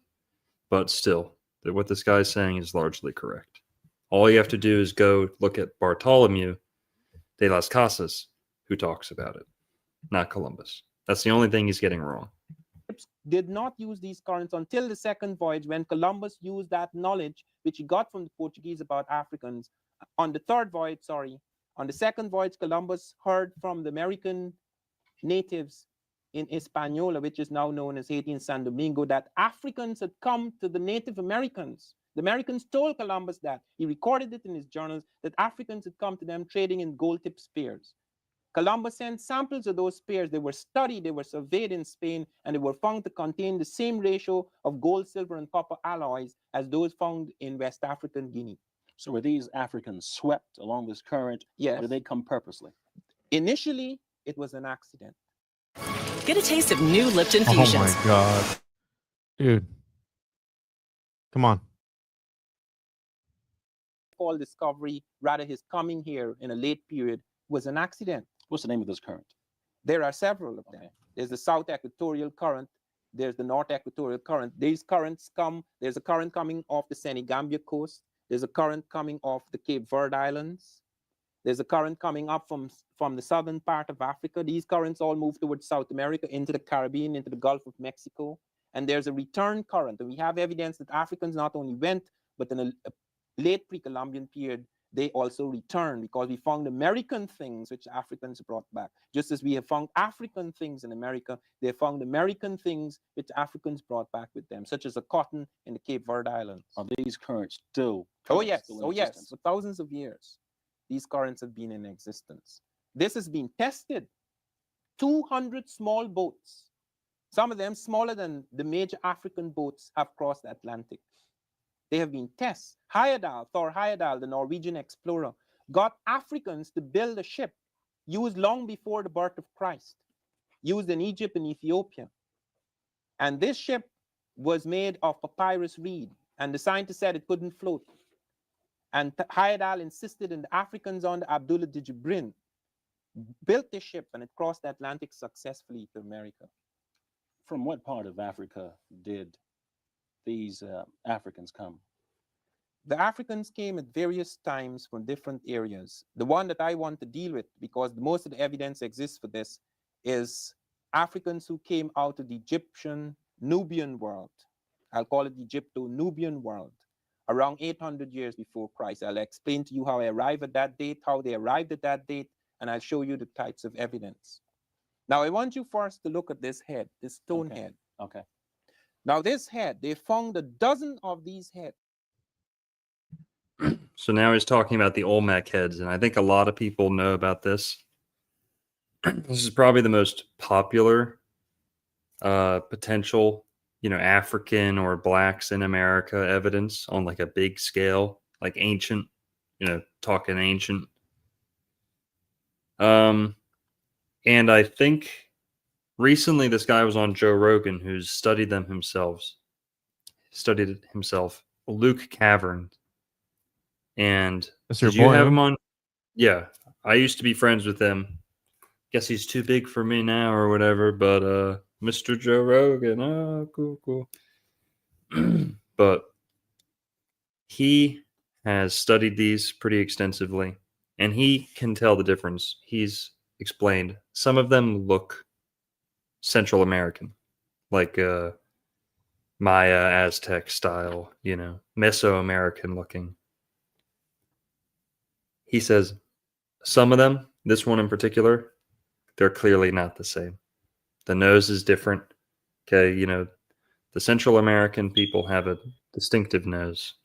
but still, what this guy's saying is largely correct. All you have to do is go look at Bartolomeu de las Casas, who talks about it, not Columbus. That's the only thing he's getting wrong. Did not use these currents until the second voyage, when Columbus used that knowledge which he got from the Portuguese about Africans. On the second voyage, Columbus heard from the American natives in Hispaniola, which is now known as Haiti and San Domingo, that Africans had come to the Native Americans. The Americans told Columbus that. He recorded it in his journals, that Africans had come to them trading in gold-tipped spears. Columbus sent samples of those spears. They were studied, they were surveyed in Spain, and they were found to contain the same ratio of gold, silver, and copper alloys as those found in West African Guinea. So were these Africans swept along this current? Yes. Or did they come purposely? Initially, it was an accident. Get a taste of new Lipton Fusions. Oh my God. Dude. Come on. Paul discovery, rather his coming here in a late period, was an accident. What's the name of this current? There are several of them. There's the South Equatorial Current. There's the North Equatorial Current. These currents come, there's a current coming off the Senegambia coast. There's a current coming off the Cape Verde Islands. There's a current coming up from the southern part of Africa. These currents all move towards South America, into the Caribbean, into the Gulf of Mexico. And there's a return current. And we have evidence that Africans not only went, but in a late pre-Columbian period, they also returned, because we found American things which Africans brought back. Just as we have found African things in America, they found American things which Africans brought back with them, such as a cotton in the Cape Verde Islands. Are these currents still? Oh yes, for thousands of years, these currents have been in existence. This has been tested. 200 small boats, some of them smaller than the major African boats, have crossed the Atlantic. They have been tests. Thor Heyerdahl, the Norwegian explorer, got Africans to build a ship used long before the birth of Christ, used in Egypt and Ethiopia. And this ship was made of papyrus reed, and the scientists said it couldn't float. And Heyerdahl insisted, and the Africans under Abdullah de Jibrin built this ship, and it crossed the Atlantic successfully to America. From what part of Africa did these Africans come? The Africans came at various times from different areas. The one that I want to deal with, because most of the evidence exists for this, is Africans who came out of the Egyptian Nubian world. I'll call it the Egypto-Nubian world, around 800 years before Christ. I'll explain to you how I arrive at that date, how they arrived at that date, and I'll show you the types of evidence. Now, I want you first to look at this head, this stone head. Okay. Now, this head, they found a dozen of these heads. So now he's talking about the Olmec heads, and I think a lot of people know about this. This is probably the most popular potential, African or blacks in America evidence on like a big scale, like ancient, talking ancient. And I think recently this guy was on Joe Rogan, who's studied them himself. Luke Cavern. And That's your did you boy, have huh? him on? Yeah, I used to be friends with him. Guess he's too big for me now or whatever, but Mr. Joe Rogan, cool. But he has studied these pretty extensively, and he can tell the difference. He's explained some of them look Central American, like Maya, Aztec style, Mesoamerican looking. He says some of them, this one in particular, they're clearly not the same. The nose is different. Okay, the Central American people have a distinctive nose.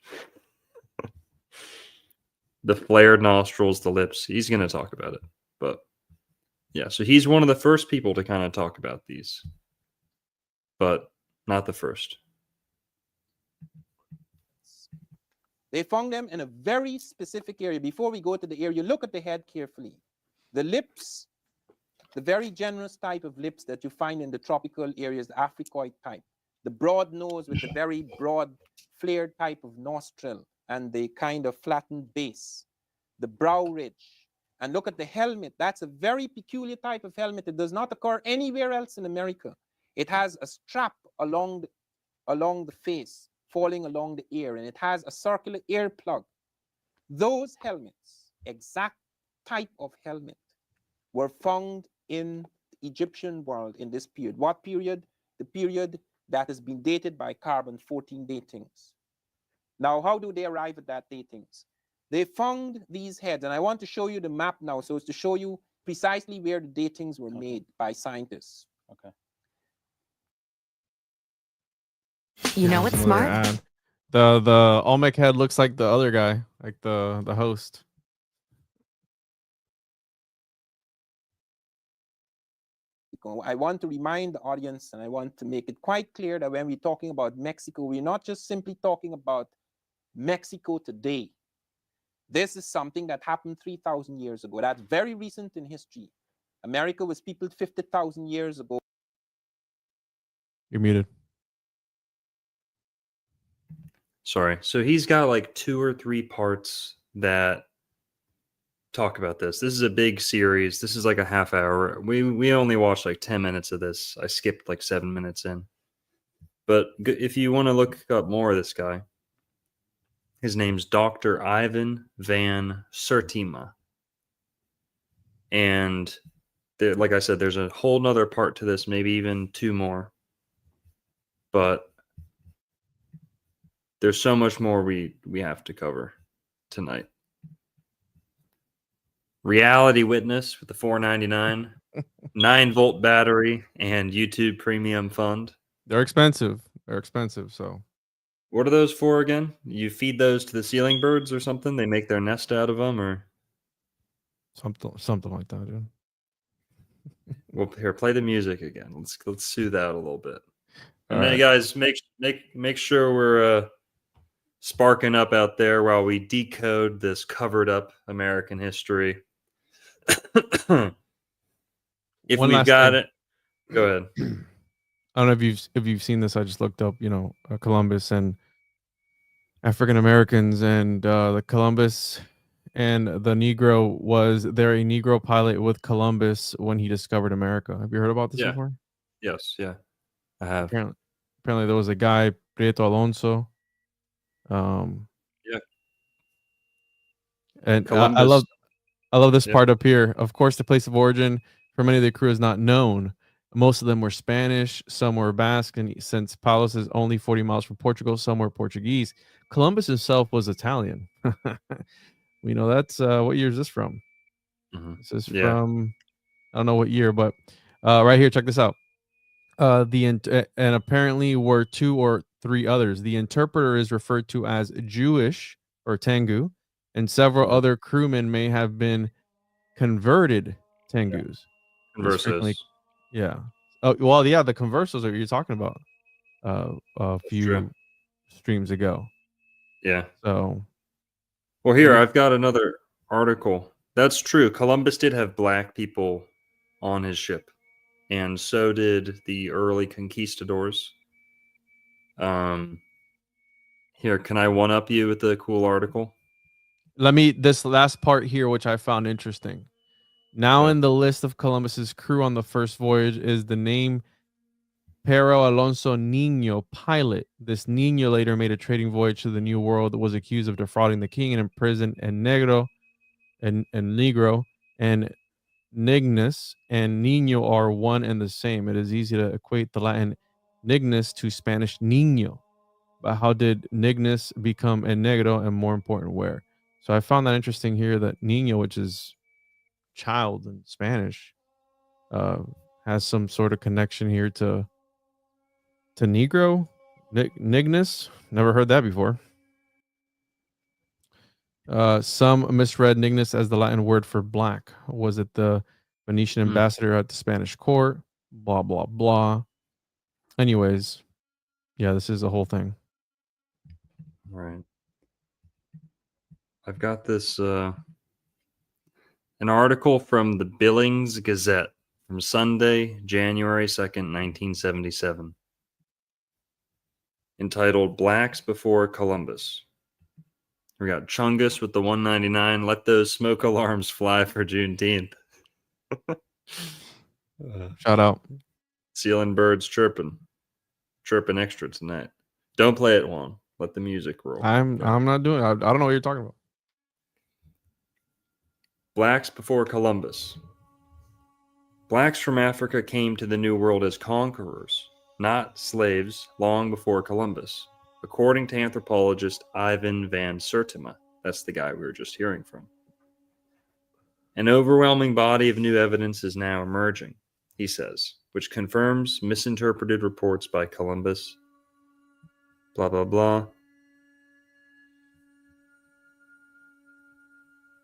The flared nostrils, the lips. He's going to talk about it. But yeah, so he's one of the first people to kind of talk about these. But not the first. They found them in a very specific area. Before we go to the area, look at the head carefully. The lips, the very generous type of lips that you find in the tropical areas, the Africoid type. The broad nose with the very broad flared type of nostril and the kind of flattened base. The brow ridge. And look at the helmet. That's a very peculiar type of helmet. It does not occur anywhere else in America. It has a strap along the face, falling along the ear, and it has a circular ear plug. Those helmets, exact type of helmet, were found in the Egyptian world in this period. What period? The period that has been dated by carbon-14 datings. Now, how do they arrive at that datings? They found these heads, and I want to show you the map now, so as to show you precisely where the datings were made by scientists. Okay. You know what's smart? The Olmec head looks like the other guy, like the host. I want to remind the audience, and I want to make it quite clear that when we're talking about Mexico, we're not just simply talking about Mexico today. This is something that happened 3,000 years ago. That's very recent in history. America was peopled 50,000 years ago. You're muted. Sorry. So he's got like 2 or 3 parts that talk about this. This is a big series. This is like a half hour. We only watched like 10 minutes of this. I skipped like 7 minutes in. But if you want to look up more of this guy, his name's Dr. Ivan Van Sertima. And there, like I said, there's a whole nother part to this, maybe even 2 more. But there's so much more we have to cover tonight. Reality Witness with the $4.99, 9-volt battery, and YouTube Premium Fund. They're expensive. So what are those for again? You feed those to the ceiling birds or something? They make their nest out of them, or something like that, dude. Well, here, play the music again. Let's soothe out a little bit. And All then, right. guys, make sure we're sparking up out there while we decode this covered up American history. If One we've last got thing. it, go ahead. I don't know if you've seen this. I just looked up, Columbus and African Americans, and the Columbus and the Negro was there a Negro pilot with Columbus when he discovered America. Have you heard about this Yeah. before? Yes, yeah, I have. Apparently there was a guy, Prieto Alonso. Yeah. And Columbus. I love this Yep. part up here. Of course, the place of origin for many of the crew is not known. Most of them were Spanish, some were Basque, and since Palos is only 40 miles from Portugal, some were Portuguese. Columbus himself was Italian. We know that's what year is this from? Mhm. This is Yeah. from, I don't know what year, but Right here, check this out. And apparently were 2 or 3 others. The interpreter is referred to as Jewish or Tengu, and several other crewmen may have been converted Tengus. Conversos. Yeah. Oh well, yeah. The conversos that you're talking about a few streams ago. Yeah. So. Well, here I've got another article. That's true. Columbus did have black people on his ship, and so did the early conquistadors. Here, can I one up you with the cool article? This last part here, which I found interesting. Now in the list of Columbus's crew on the first voyage is the name Pero Alonso Niño, pilot. This Niño later made a trading voyage to the New World, was accused of defrauding the king and imprisoned Negro and Negro and Nignus and Niño are one and the same. It is easy to equate the Latin Nignus to Spanish Niño. But how did Nignus become a Negro, and more important, where? So I found that interesting here that Niño, which is child in Spanish, has some sort of connection here to Negro. Nignus, never heard that before. Some misread Nignus as the Latin word for black. Was it the Venetian ambassador at the Spanish court? Blah, blah, blah. Anyways, yeah, this is the whole thing. All right. I've got this an article from the Billings Gazette from Sunday, January 2nd, 1977, entitled Blacks Before Columbus. We got Chungus with the 199. Let those smoke alarms fly for Juneteenth. Shout out. Sealing birds chirping extra tonight. Don't play it, Juan. Let the music roll. I'm not doing. I don't know what you're talking about. Blacks before Columbus. Blacks from Africa came to the New World as conquerors, not slaves, long before Columbus. According to anthropologist Ivan van Sertima, that's the guy we were just hearing from. An overwhelming body of new evidence is now emerging, he says, which confirms misinterpreted reports by Columbus. Blah, blah, blah.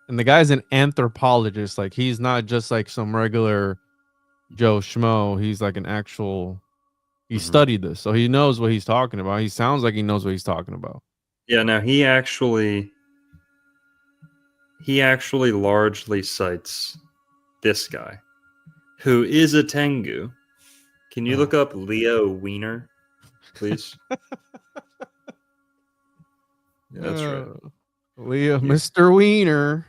And the guy's an anthropologist. Like, he's not just like some regular Joe Schmo. He's like an actual... He studied this, so he knows what he's talking about. He sounds like he knows what he's talking about. Yeah, now he actually largely cites this guy, who is a Tengu. Can you look up Leo Wiener, please? Yeah, that's right. Leo, yeah. Mr. Wiener.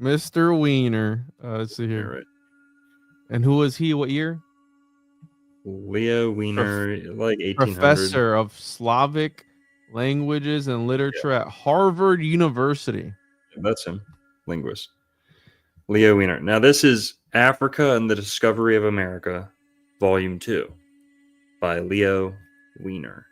Mr. Wiener. Let's see here. Right. And who was he? What year? Leo Wiener, like 1800. Professor of Slavic languages and literature at Harvard University. That's him. Linguist. Leo Wiener. Now, this is Africa and the Discovery of America, Volume 2, by Leo Wiener.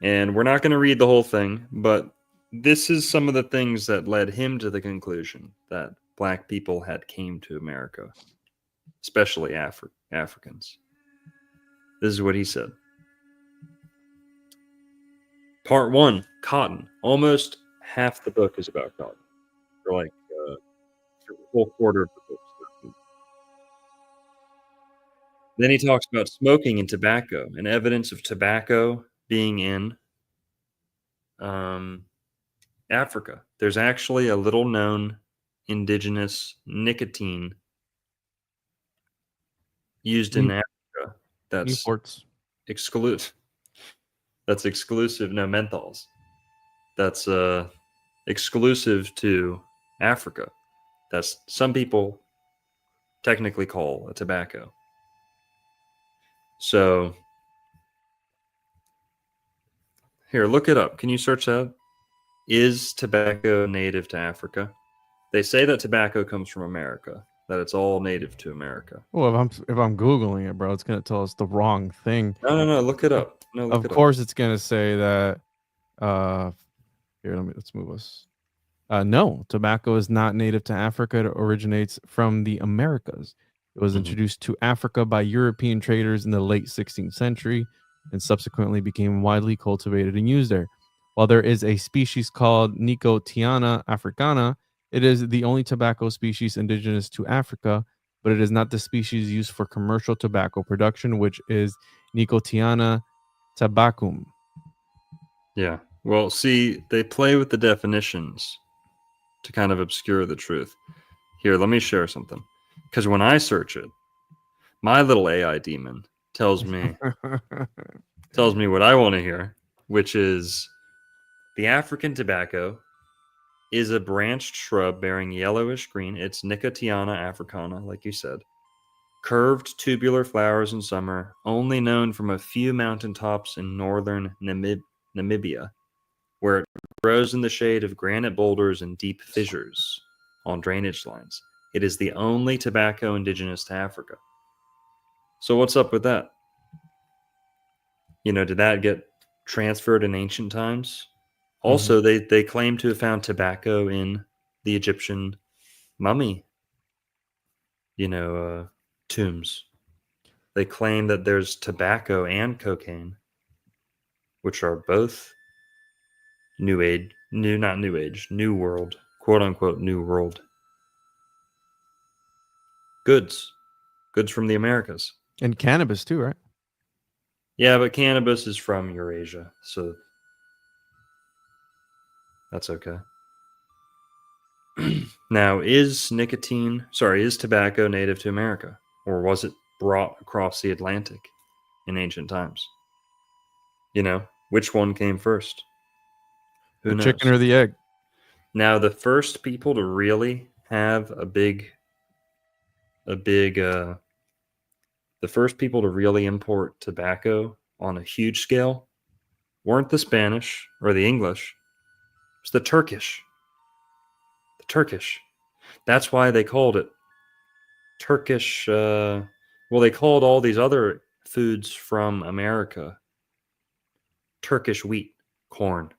And we're not going to read the whole thing, but this is some of the things that led him to the conclusion that black people had came to America, especially Africans. This is what he said. Part 1, cotton. Almost half the book is about cotton. Or like a whole quarter of the book. Then he talks about smoking and tobacco and evidence of tobacco being in Africa. There's actually a little known indigenous nicotine used in Africa that's exclusive. That's exclusive. No, menthols. That's exclusive to Africa. That's some people technically call a tobacco. So here, look it up. Can you search that? Is tobacco native to Africa? They say that tobacco comes from America, that it's all native to America. Well, if I'm Googling it, bro, it's going to tell us the wrong thing. No, look it up. No, look of it course, up. It's going to say that. Here, let's move us. No, tobacco is not native to Africa. It originates from the Americas. It was introduced to Africa by European traders in the late 16th century and subsequently became widely cultivated and used there. While there is a species called Nicotiana africana, it is the only tobacco species indigenous to Africa, but it is not the species used for commercial tobacco production, which is Nicotiana tabacum. Yeah. Well, see, they play with the definitions to kind of obscure the truth. Here, let me share something. Because when I search it, my little AI demon tells me what I want to hear, which is the African tobacco is a branched shrub bearing yellowish green. It's Nicotiana africana, like you said. Curved tubular flowers in summer, only known from a few mountaintops in northern Namibia, where it grows in the shade of granite boulders and deep fissures on drainage lines. It is the only tobacco indigenous to Africa. So what's up with that? You know, did that get transferred in ancient times? Also, they claim to have found tobacco in the Egyptian mummy, tombs. They claim that there's tobacco and cocaine, which are both new world, quote unquote, new world goods from the Americas. And cannabis too, right? Yeah, but cannabis is from Eurasia, so that's okay. Now, is tobacco native to America, or was it brought across the Atlantic in ancient times? You know, which one came first? Who knows? Chicken or the egg? Now, the first people to really have the first people to really import tobacco on a huge scale weren't the Spanish or the English. It was the Turkish. The Turkish. That's why they called it Turkish. They called all these other foods from America Turkish wheat, corn.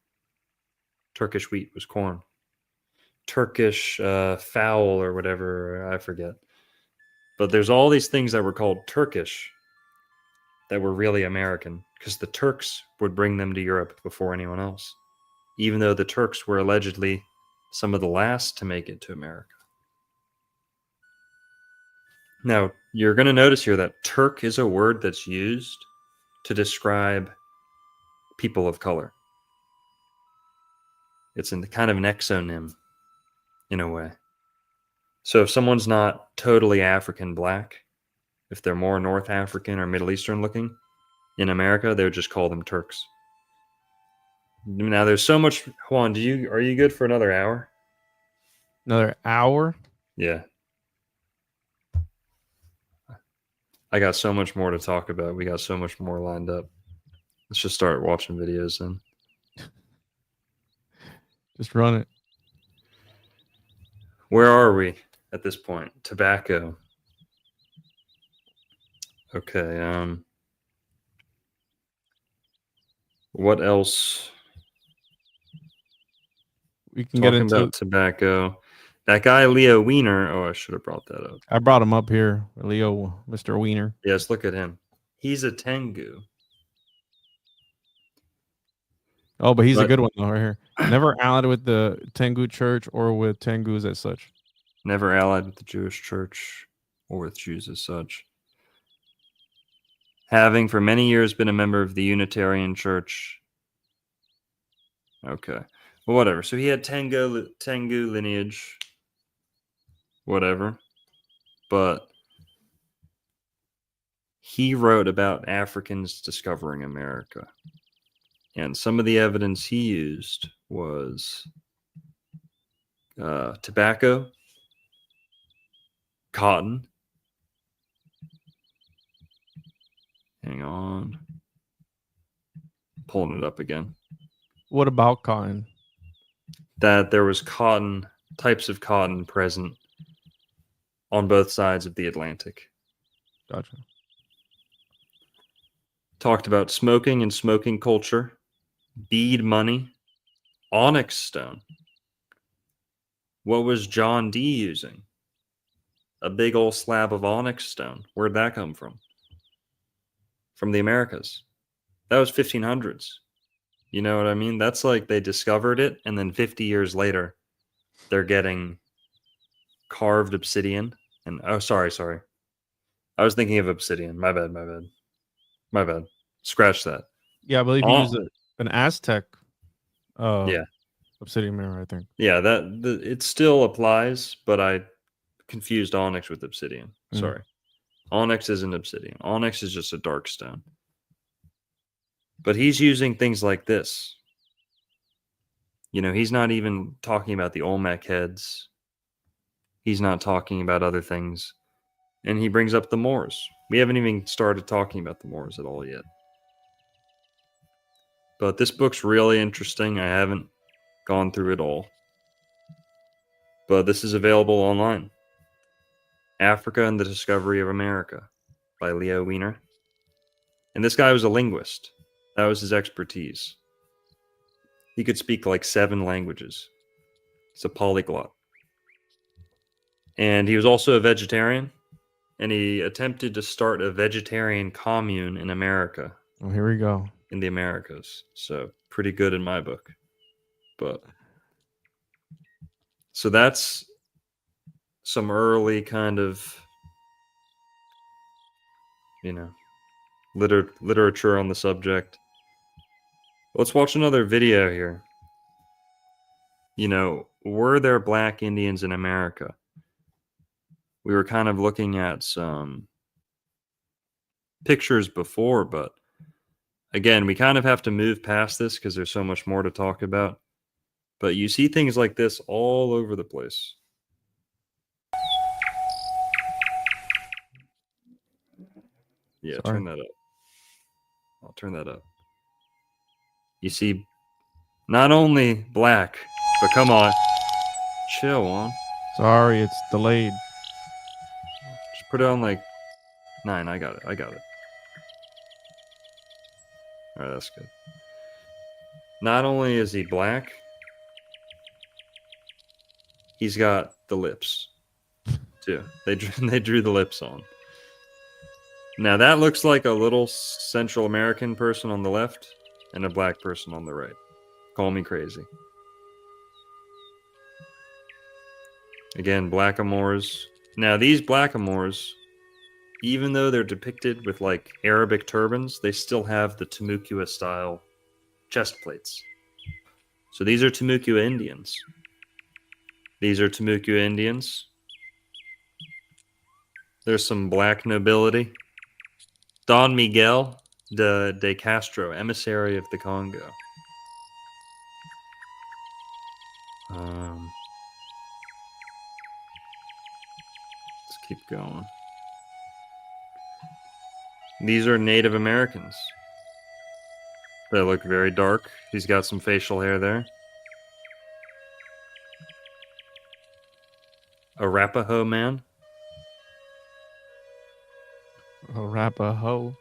Turkish wheat was corn. Turkish fowl or whatever, I forget. But there's all these things that were called Turkish that were really American because the Turks would bring them to Europe before anyone else, even though the Turks were allegedly some of the last to make it to America. Now, you're going to notice here that Turk is a word that's used to describe people of color. It's in kind of an exonym in a way. So if someone's not totally African black, if they're more North African or Middle Eastern looking, in America, they would just call them Turks. Now there's so much. Juan, are you good for another hour? Another hour? Yeah. I got so much more to talk about. We got so much more lined up. Let's just start watching videos then. Just run it. Where are we at this point? Tobacco. Okay. What else? We can get into about tobacco. That guy Leo Wiener. Oh, I should have brought that up. I brought him up here, Leo, Mr. Wiener. Yes, look at him. He's a Tengu. Oh, but he's a good one though, right here. Never allied with the Tengu Church or with Tengus as such. Never allied with the Jewish Church or with Jews as such. Having for many years been a member of the Unitarian Church. Okay. Well, whatever. So he had Tengu lineage. Whatever. But he wrote about Africans discovering America. And some of the evidence he used was tobacco, cotton. Hang on. Pulling it up again. What about cotton? That there was types of cotton present on both sides of the Atlantic. Gotcha. Talked about smoking and smoking culture, bead money, onyx stone. What was John Dee using? a big old slab of onyx stone. Where'd that come from? From the Americas. That was 1500s. You know what I mean? That's like they discovered it, and then 50 years later, they're getting carved obsidian. And oh, sorry. I was thinking of obsidian. My bad. Scratch that. Yeah, I believe he used an Aztec yeah. obsidian mirror, I think. Yeah, it still applies, but I confused onyx with obsidian. Sorry. Onyx isn't obsidian. Onyx is just a dark stone. But he's using things like this. You know, he's not even talking about the Olmec heads. He's not talking about other things. And he brings up the Moors. We haven't even started talking about the Moors at all yet. But this book's really interesting. I haven't gone through it all. But this is available online. Africa and the Discovery of America by Leo Wiener. And this guy was a linguist. That was his expertise. He could speak like 7 languages. He's a polyglot. And he was also a vegetarian. And he attempted to start a vegetarian commune in America. Oh, here we go. In the Americas. So pretty good in my book. But so that's some early kind of, you know, literature on the subject. Let's watch another video here. You know, were there black Indians in America? We were kind of looking at some pictures before, but again, we kind of have to move past this because there's so much more to talk about. But you see things like this all over the place. Yeah, Sorry. turn that up. I'll turn that up. You see, not only black, but come on. Chill on. Sorry, it's delayed. Just put it on like 9. I got it. All right, that's good. Not only is he black, he's got the lips too. They drew the lips on. Now that looks like a little Central American person on the left and a black person on the right. Call me crazy. Again, Blackamoors. Now these Blackamoors, even though they're depicted with like Arabic turbans, they still have the Timucua style chest plates. So these are Timucua Indians. There's some black nobility. Don Miguel de Castro, emissary of the Congo. Let's keep going. These are Native Americans. They look very dark. He's got some facial hair there. Arapaho man. Arapaho.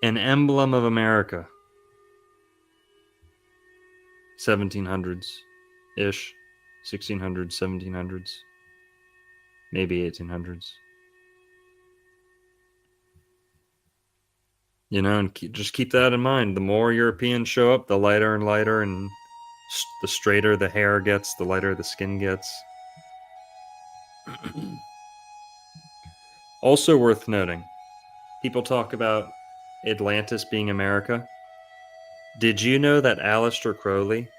An emblem of America. 1700s-ish. 1600s, 1700s. Maybe 1800s. You know, and just keep that in mind. The more Europeans show up, the lighter and lighter, and the straighter the hair gets, the lighter the skin gets. Also worth noting, people talk about Atlantis being America. Did you know that Aleister Crowley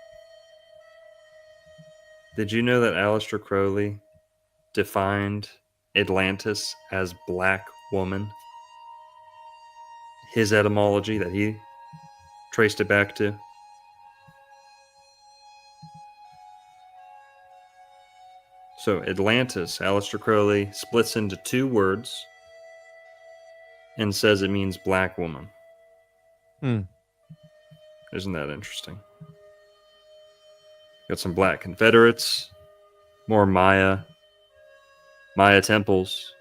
defined Atlantis as black woman? His etymology that he traced it back to. So Atlantis, Aleister Crowley splits into 2 words and says it means black woman. Isn't that interesting? Got some black Confederates, more Maya temples.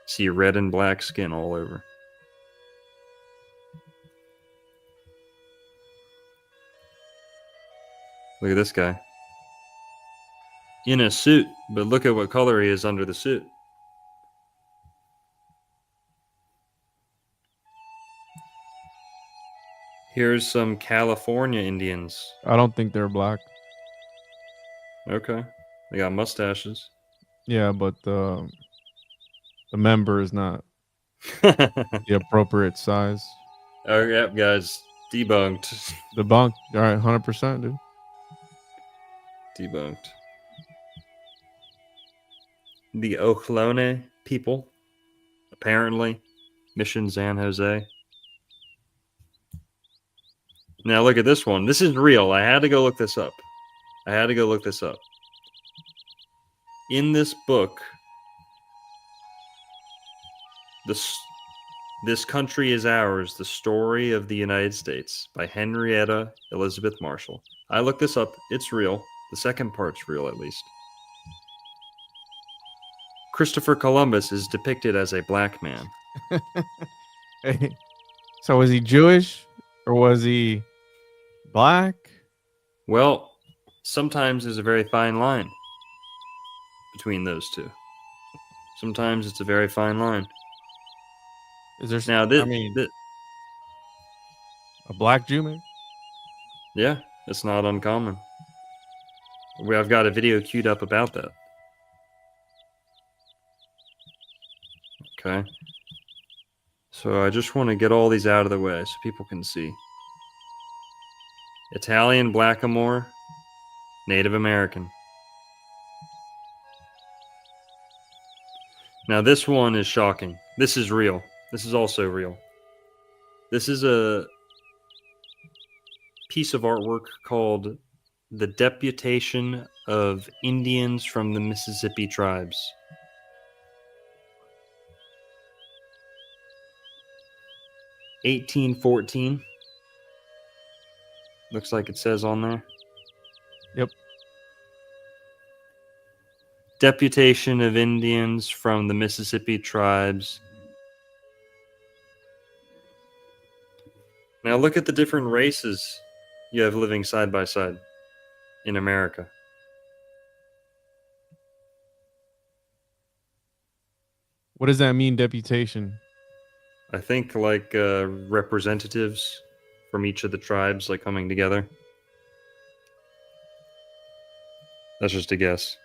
See red and black skin all over. Look at this guy. in a suit, but look at what color he is under the suit. Here's some California Indians. I don't think they're black. Okay. They got mustaches. Yeah, but the member is not the appropriate size. Oh, yeah, guys. Debunked. Debunked. All right, 100%, dude. Debunked. The Ohlone people, apparently. Mission San Jose. Now look at this one. This is real. I had to go look this up. In this book, This Country is Ours, The Story of the United States by Henrietta Elizabeth Marshall. I looked this up. It's real. The second part's real, at least. Christopher Columbus is depicted as a black man. Hey, so was he Jewish or was he black? Well, sometimes there's a very fine line between those two. Sometimes it's a very fine line. Is there now this? A black Jew, man? Yeah, it's not uncommon. I've got a video queued up about that. Okay. So I just want to get all these out of the way so people can see. Italian Blackamoor, Native American. Now this one is shocking. This is real. This is also real. This is a piece of artwork called The Deputation of Indians from the Mississippi Tribes. (1814). Looks like it says on there. Yep. Deputation of Indians from the Mississippi Tribes. Now look at the different races you have living side by side in America. What does that mean, deputation? I think like representatives from each of the tribes like coming together. That's just a guess.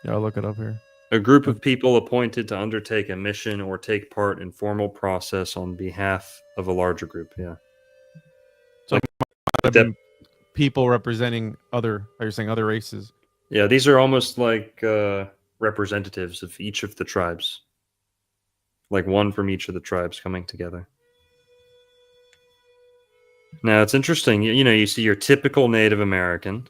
Yeah, I'll look it up here. A group of people appointed to undertake a mission or take part in formal process on behalf of a larger group. Yeah. So people representing other, are you saying other races? Yeah, these are almost like representatives of each of the tribes. Like one from each of the tribes coming together. Now, it's interesting. You know, you see your typical Native American,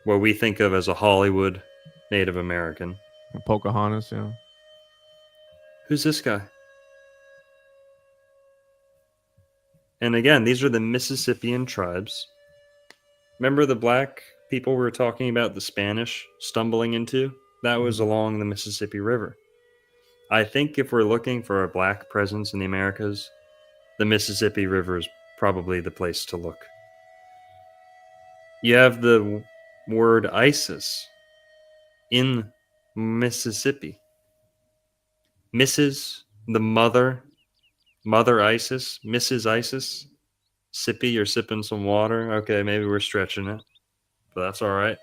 what we think of as a Hollywood Native American. Pocahontas, yeah. Who's this guy? And again, these are the Mississippian tribes. Remember the black people we were talking about, the Spanish stumbling into? That was along the Mississippi River. I think if we're looking for a black presence in the Americas, the Mississippi River is probably the place to look. You have the word ISIS in Mississippi. Mrs. the mother ISIS, Mrs. ISIS. Sippy, you're sipping some water. Okay, maybe we're stretching it, but that's all right.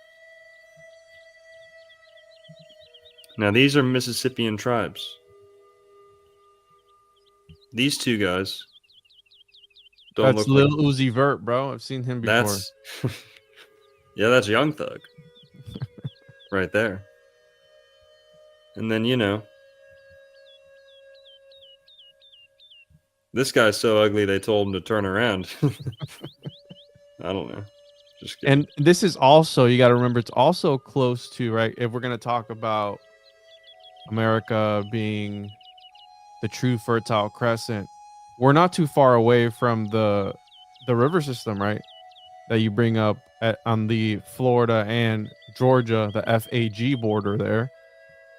Now, these are Mississippian tribes. These two guys don't That's look Lil Uzi Vert, bro. I've seen him before. That's yeah, that's Young Thug right there. And then, you know, this guy's so ugly they told him to turn around. I don't know. Just kidding. And this is also, you got to remember, it's also close to, right? If we're going to talk about America being the true Fertile Crescent, we're not too far away from the river system, right? That you bring up on the Florida and Georgia, the FAG border there,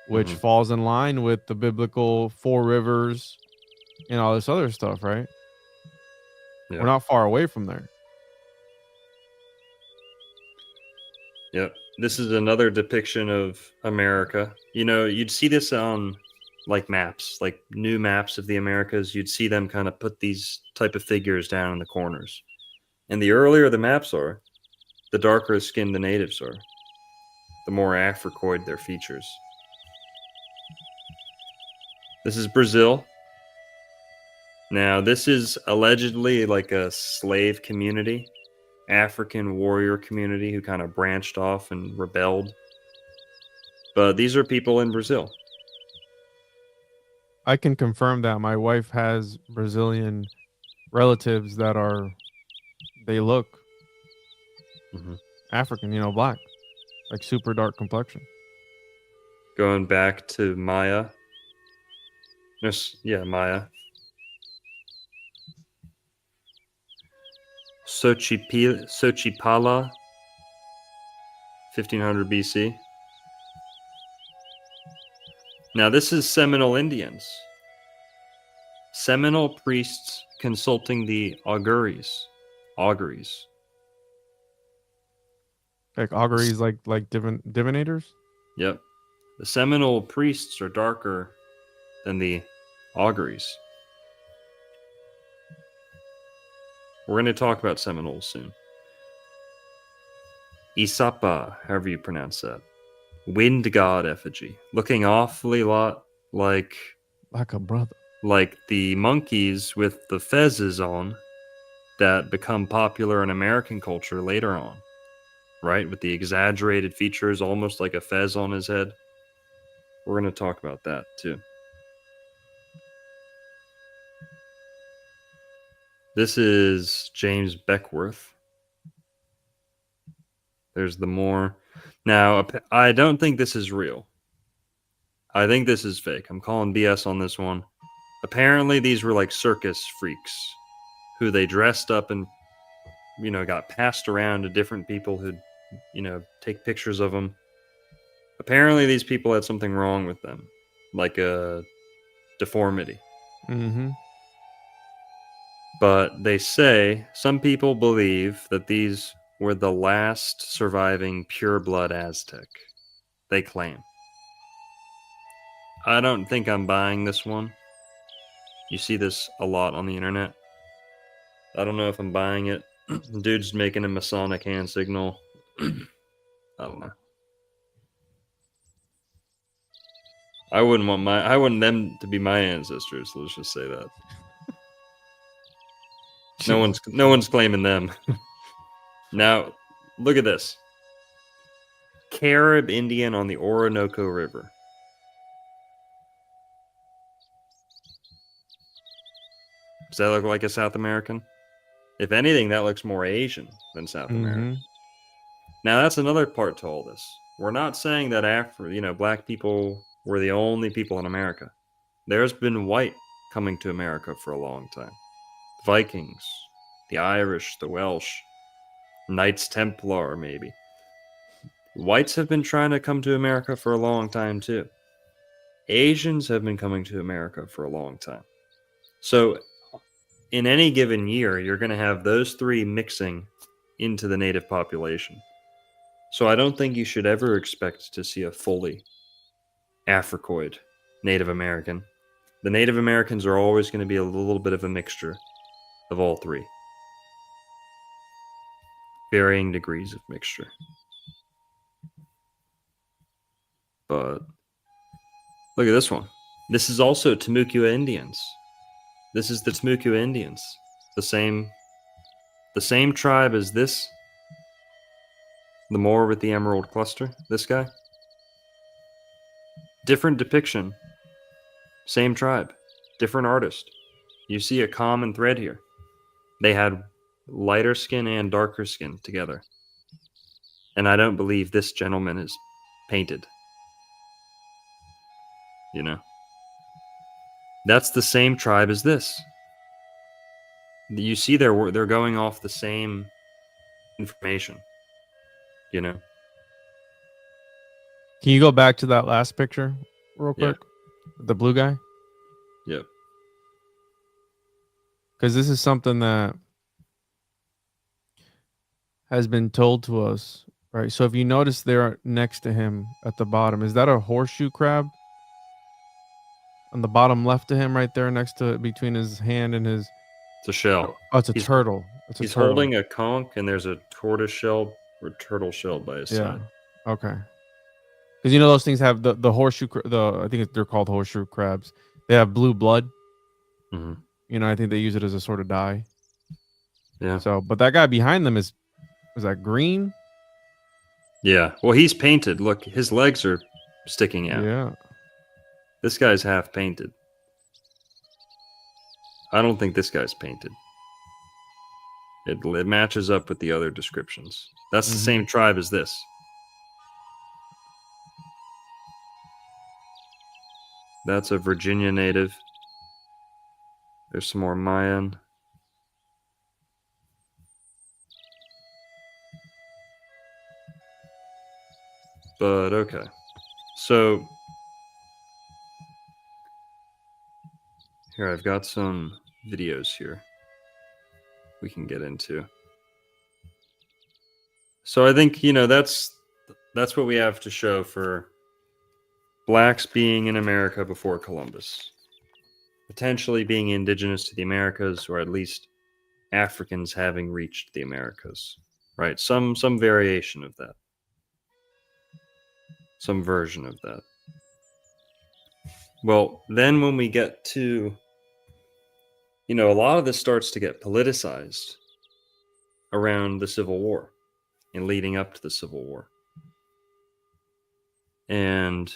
which falls in line with the biblical four rivers and all this other stuff, right? Yeah. We're not far away from there. Yep. This is another depiction of America. You know, you'd see this on like maps, like new maps of the Americas. You'd see them kind of put these type of figures down in the corners. And the earlier the maps are, the darker skinned the natives are, the more Africoid their features. This is Brazil. Now, this is allegedly like a slave community, African warrior community who kind of branched off and rebelled. But these are people in Brazil. I can confirm that my wife has Brazilian relatives that they look African, black, like super dark complexion. Going back to Maya. Maya. Xochipala, 1500 BC. Now, this is Seminole Indians. Seminole priests consulting the auguries. Auguries. Like auguries, like divinators? Yep. The Seminole priests are darker than the auguries. We're going to talk about Seminoles soon. Isapa, however you pronounce that. Wind god effigy. Looking awfully lot like a brother. Like the monkeys with the fezzes on that become popular in American culture later on. Right? With the exaggerated features, almost like a fez on his head. We're going to talk about that too. This is James Beckworth. There's the Moor. Now, I don't think this is real. I think this is fake. I'm calling BS on this one. Apparently, these were like circus freaks who they dressed up and, got passed around to different people who'd, take pictures of them. Apparently, these people had something wrong with them, like a deformity. Mm-hmm. But they say some people believe that these were the last surviving pure-blood Aztec. They claim. I don't think I'm buying this one. You see this a lot on the internet. I don't know if I'm buying it. Dude's making a Masonic hand signal. I don't know. I wouldn't them to be my ancestors. Let's just say that. No one's claiming them. Now, look at this. Carib Indian on the Orinoco River. Does that look like a South American? If anything, that looks more Asian than South American. Now, that's another part to all this. We're not saying that black people were the only people in America. There's been white coming to America for a long time. Vikings, the Irish, the Welsh, Knights Templar, maybe. Whites have been trying to come to America for a long time, too. Asians have been coming to America for a long time. So, in any given year, you're going to have those three mixing into the native population. So I don't think you should ever expect to see a fully Africoid Native American. The Native Americans are always going to be a little bit of a mixture of all three. Varying degrees of mixture. But look at this one. This is also Timucua Indians. This is the Timucua Indians. The same tribe as this. The Moor with the emerald cluster. This guy. Different depiction. Same tribe. Different artist. You see a common thread here. They had lighter skin and darker skin together. And I don't believe this gentleman is painted. That's the same tribe as this. You see they're going off the same information. Can you go back to that last picture real quick? Yeah. The blue guy? Yep. Because this is something that has been told to us Right. So if you notice there next to him at the bottom, is that a horseshoe crab? On the bottom left to him, right there next to between his hand and his. It's a shell. Oh, it's a turtle. It's a He's turtle. holding a conch, and there's a tortoise shell or turtle shell by his Yeah. side. Okay. Because you know those things have the horseshoe. I think they're called horseshoe crabs. They have blue blood. Mm-hmm. You know, I think they use it as a sort of dye. Yeah. So, but that guy behind them is that green? Yeah. Well, he's painted. Look, his legs are sticking out. Yeah. This guy's half painted. I don't think this guy's painted. It matches up with the other descriptions. That's the same tribe as this. That's a Virginia native. There's some more Mayan. But okay. So here I've got some videos here we can get into. So I think, you know, that's what we have to show for blacks being in America before Columbus. Potentially being indigenous to the Americas, or at least Africans having reached the Americas. Right? Some variation of that. Some version of that. Well, then when we get to, you know, a lot of this starts to get politicized around the Civil War and leading up to the Civil War. And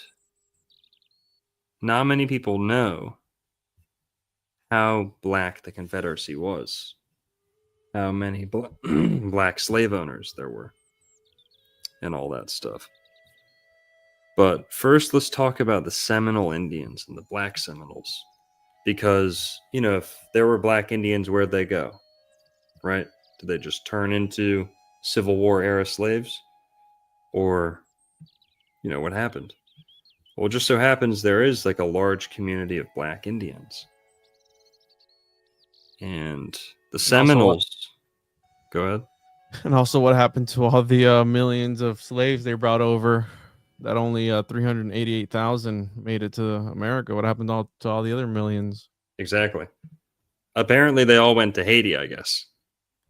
not many people know how black the Confederacy was, how many black slave owners there were, and all that stuff. But first, let's talk about the Seminole Indians and the Black Seminoles. Because, you know, if there were black Indians, where'd they go? Right? Did they just turn into Civil War era slaves? Or, you know, what happened? Well, it just so happens there is like a large community of black Indians. And the Seminoles... Go ahead. And also what happened to all the millions of slaves they brought over? That only 388,000 made it to America. What happened to all the other millions? Exactly. Apparently, they all went to Haiti, I guess,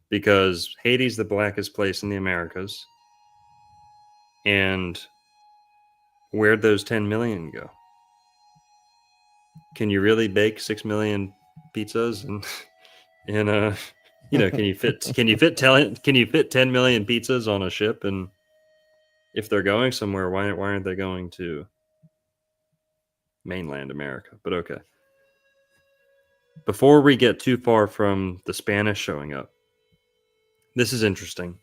because Haiti's the blackest place in the Americas. And where'd those 10 million go? Can you really bake 6 million pizzas and you know, can you fit 10 million pizzas on a ship? And if they're going somewhere, why aren't they going to mainland America? But okay. Before we get too far from the Spanish showing up, this is interesting.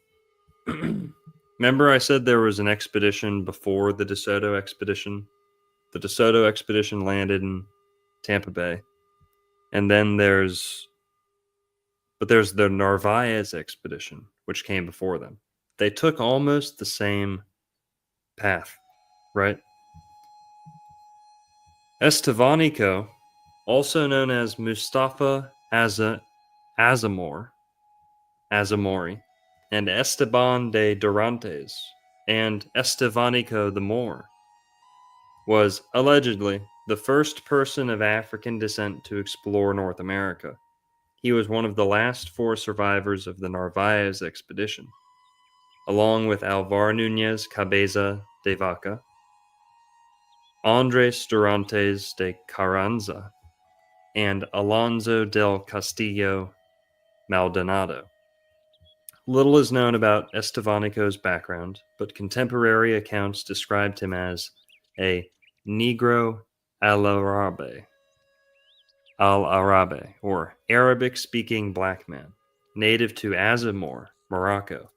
Remember I said there was an expedition before the DeSoto expedition? The DeSoto expedition landed in Tampa Bay. And then there's the Narvaez expedition, which came before them. They took almost the same path, right? Estevanico, also known as Mustafa Azamori, and Esteban de Dorantes, and Estevanico the Moor, was allegedly the first person of African descent to explore North America. He was one of the last 4 survivors of the Narvaez expedition, along with Alvar Núñez Cabeza de Vaca, Andres Dorantes de Carranza, and Alonso del Castillo Maldonado. Little is known about Estevanico's background, but contemporary accounts described him as a Negro al-Arabe, or Arabic-speaking black man, native to Azamor, Morocco.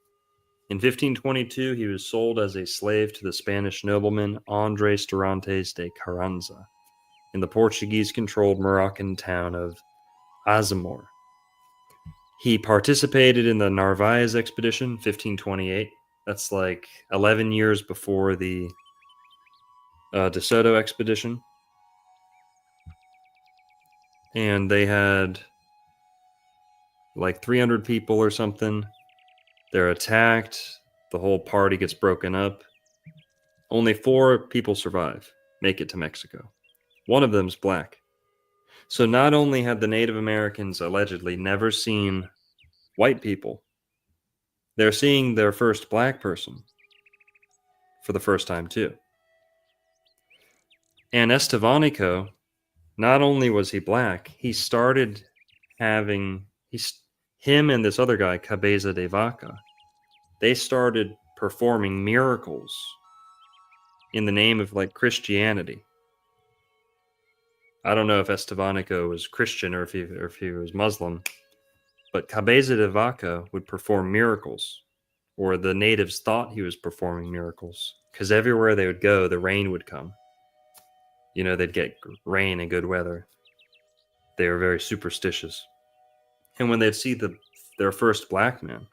In 1522, he was sold as a slave to the Spanish nobleman Andres Dorantes de Carranza in the Portuguese-controlled Moroccan town of Azamor. He participated in the Narvaez expedition, 1528. That's like 11 years before the DeSoto expedition. And they had like 300 people or something. They're attacked. The whole party gets broken up. Only 4 people survive, make it to Mexico. One of them's black. So not only had the Native Americans allegedly never seen white people, they're seeing their first black person for the first time too. And Estevanico, not only was he black, he started having, him and this other guy, Cabeza de Vaca, they started performing miracles in the name of like Christianity. I don't know if Estevanico was Christian or if he was Muslim, but Cabeza de Vaca would perform miracles, or the natives thought he was performing miracles, because everywhere they would go, the rain would come. You know, they'd get rain and good weather. They were very superstitious. And when they'd see their first black man,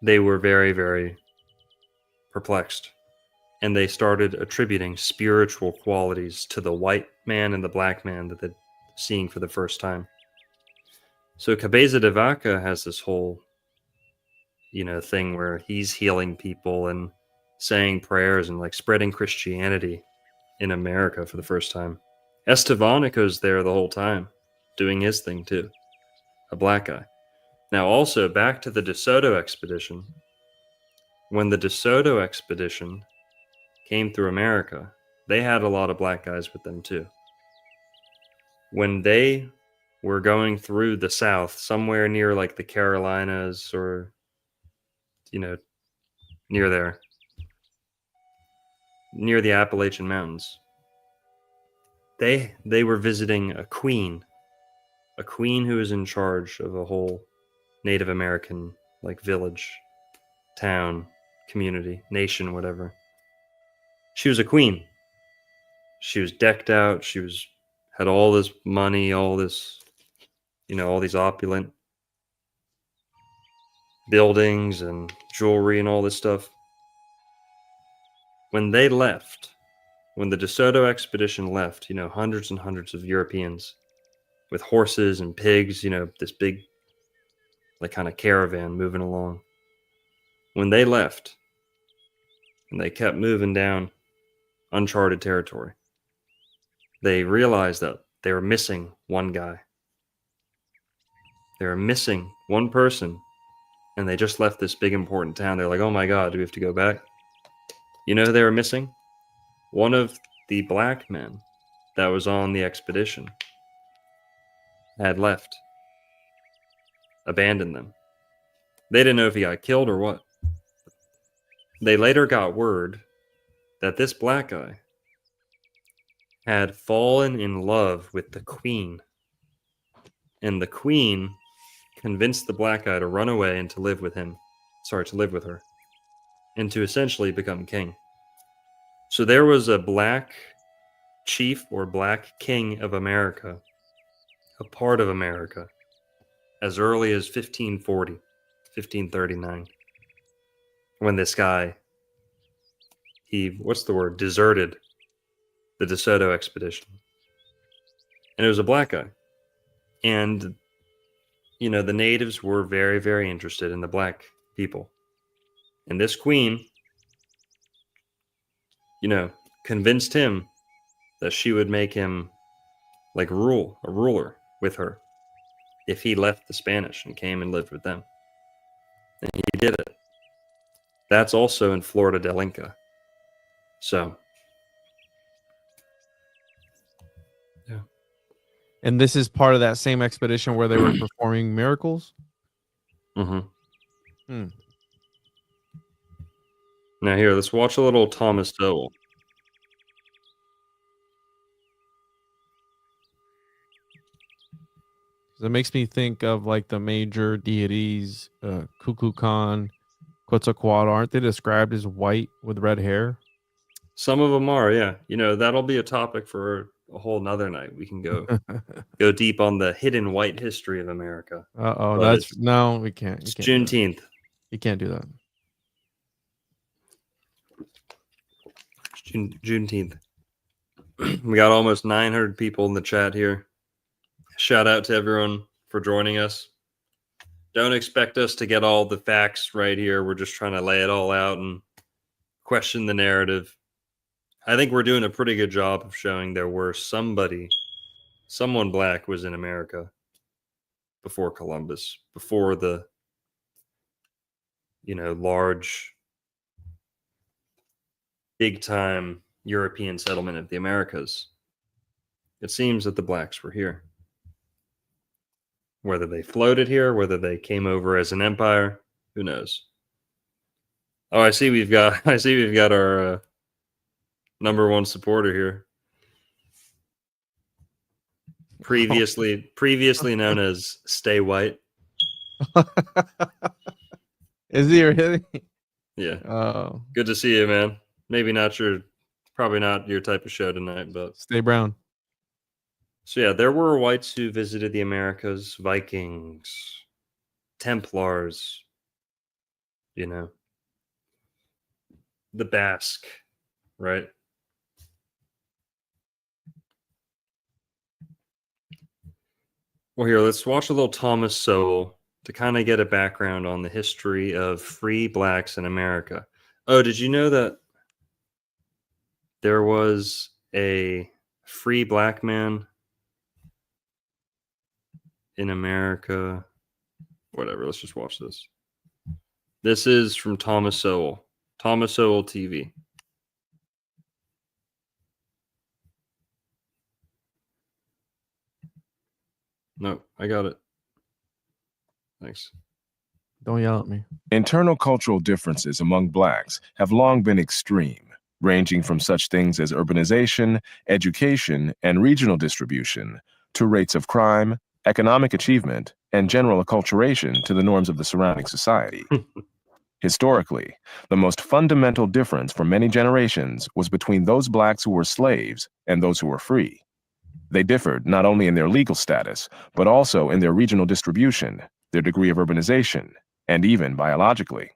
they were very, very perplexed. And they started attributing spiritual qualities to the white man and the black man that they're seeing for the first time. So Cabeza de Vaca has this whole, thing where he's healing people and saying prayers and like spreading Christianity in America for the first time. Estevanico's there the whole time, doing his thing too, a black guy. Now also back to the De Soto expedition. When the De Soto expedition came through America, they had a lot of black guys with them too. When they were going through the South, somewhere near like the Carolinas or, near there, near the Appalachian Mountains, they were visiting a queen who was in charge of a whole Native American like village, town, community, nation, whatever. She was a queen. She was decked out. Had all this money, all this, all these opulent buildings and jewelry and all this stuff. When they left, when the De Soto expedition left, hundreds and hundreds of Europeans with horses and pigs, this big, like kind of caravan moving along. When they left, and they kept moving down uncharted territory, they realized that they were missing one guy. They were missing one person, and they just left this big important town. They're like, oh my God, do we have to go back? You know who they were missing? One of the black men that was on the expedition had left, abandoned them. They didn't know if he got killed or what. They later got word that this black guy had fallen in love with the queen. And the queen convinced the black guy to run away and to live with her. And to essentially become king. So there was a black chief or black king of America, a part of America, as early as 1540, 1539, when this guy, deserted the De Soto expedition. And it was a black guy. And, the natives were very, very interested in the black people. And this queen, convinced him that she would make him like a ruler with her if he left the Spanish and came and lived with them. And he did it. That's also in Florida del Inca. So, yeah. And this is part of that same expedition where they were performing miracles? Mm-hmm. Now here, let's watch a little Thomas Sowell. It makes me think of like the major deities, Kukulkan, Quetzalcoatl. Aren't they described as white with red hair? Some of them are, yeah. That'll be a topic for a whole nother night. We can go deep on the hidden white history of America. No, we can't. It's Juneteenth. You can't do that. Juneteenth. We got almost 900 people in the chat here. Shout out to everyone for joining us. Don't expect us to get all the facts right here. We're just trying to lay it all out and question the narrative. I think we're doing a pretty good job of showing there were someone black was in America before Columbus, before the, large, big time European settlement of the Americas. It seems that the blacks were here. Whether they floated here, whether they came over as an empire, who knows? Oh, I see we've got our number one supporter here. Previously known as Stay White. Is he really? Yeah. Oh. Good to see you, man. Probably not your type of show tonight, but Stay brown. So yeah, there were whites who visited the Americas, Vikings, Templars, the Basque, right? Well, here, let's watch a little Thomas Sowell to kind of get a background on the history of free blacks in America. Oh, did you know that there was a free black man in America? Whatever, let's just watch this. This is from Thomas Sowell TV. No, I got it. Thanks. Don't yell at me. Internal cultural differences among blacks have long been extreme, ranging from such things as urbanization, education, and regional distribution, to rates of crime, economic achievement, and general acculturation to the norms of the surrounding society. Historically, the most fundamental difference for many generations was between those blacks who were slaves and those who were free. They differed not only in their legal status, but also in their regional distribution, their degree of urbanization, and even biologically.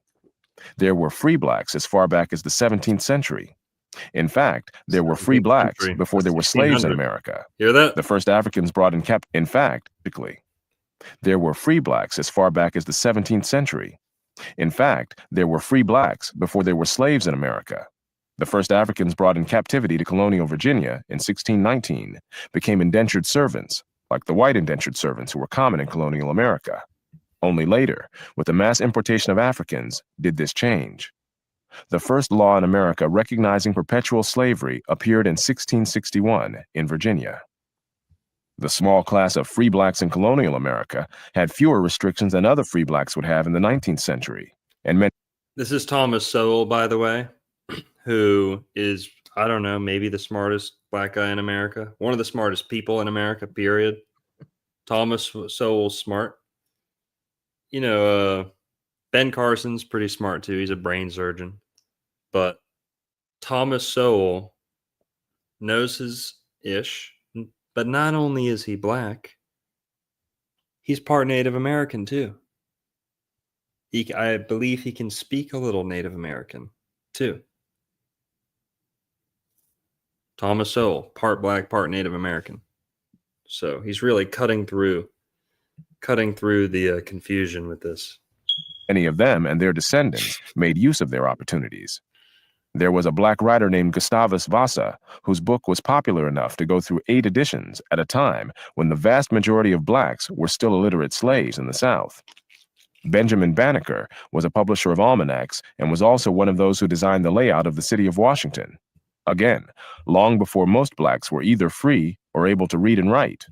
There were free blacks as far back as the 17th century. In fact, there were free blacks before there were slaves in America. Hear that? The first Africans brought in In fact, there were free blacks as far back as the 17th century. In fact, there were free blacks before there were slaves in America. The first Africans brought in captivity to colonial Virginia in 1619 became indentured servants, like the white indentured servants who were common in colonial America. Only later, with the mass importation of Africans, did this change. The first law in America recognizing perpetual slavery appeared in 1661 in Virginia. The small class of free blacks in colonial America had fewer restrictions than other free blacks would have in the 19th century. This is Thomas Sowell, by the way, who is, I don't know, maybe the smartest black guy in America. One of the smartest people in America, period. Thomas Sowell's smart. Ben Carson's pretty smart too. He's a brain surgeon. But Thomas Sowell knows his ish. But not only is he black, he's part Native American too. I believe he can speak a little Native American too. Thomas Sowell, part black, part Native American. So he's really cutting through the confusion with this. Many of them and their descendants made use of their opportunities. There was a black writer named Gustavus Vasa, whose book was popular enough to go through 8 editions at a time when the vast majority of blacks were still illiterate slaves in the South. Benjamin Banneker was a publisher of almanacs and was also one of those who designed the layout of the city of Washington. Again, long before most blacks were either free or able to read and write.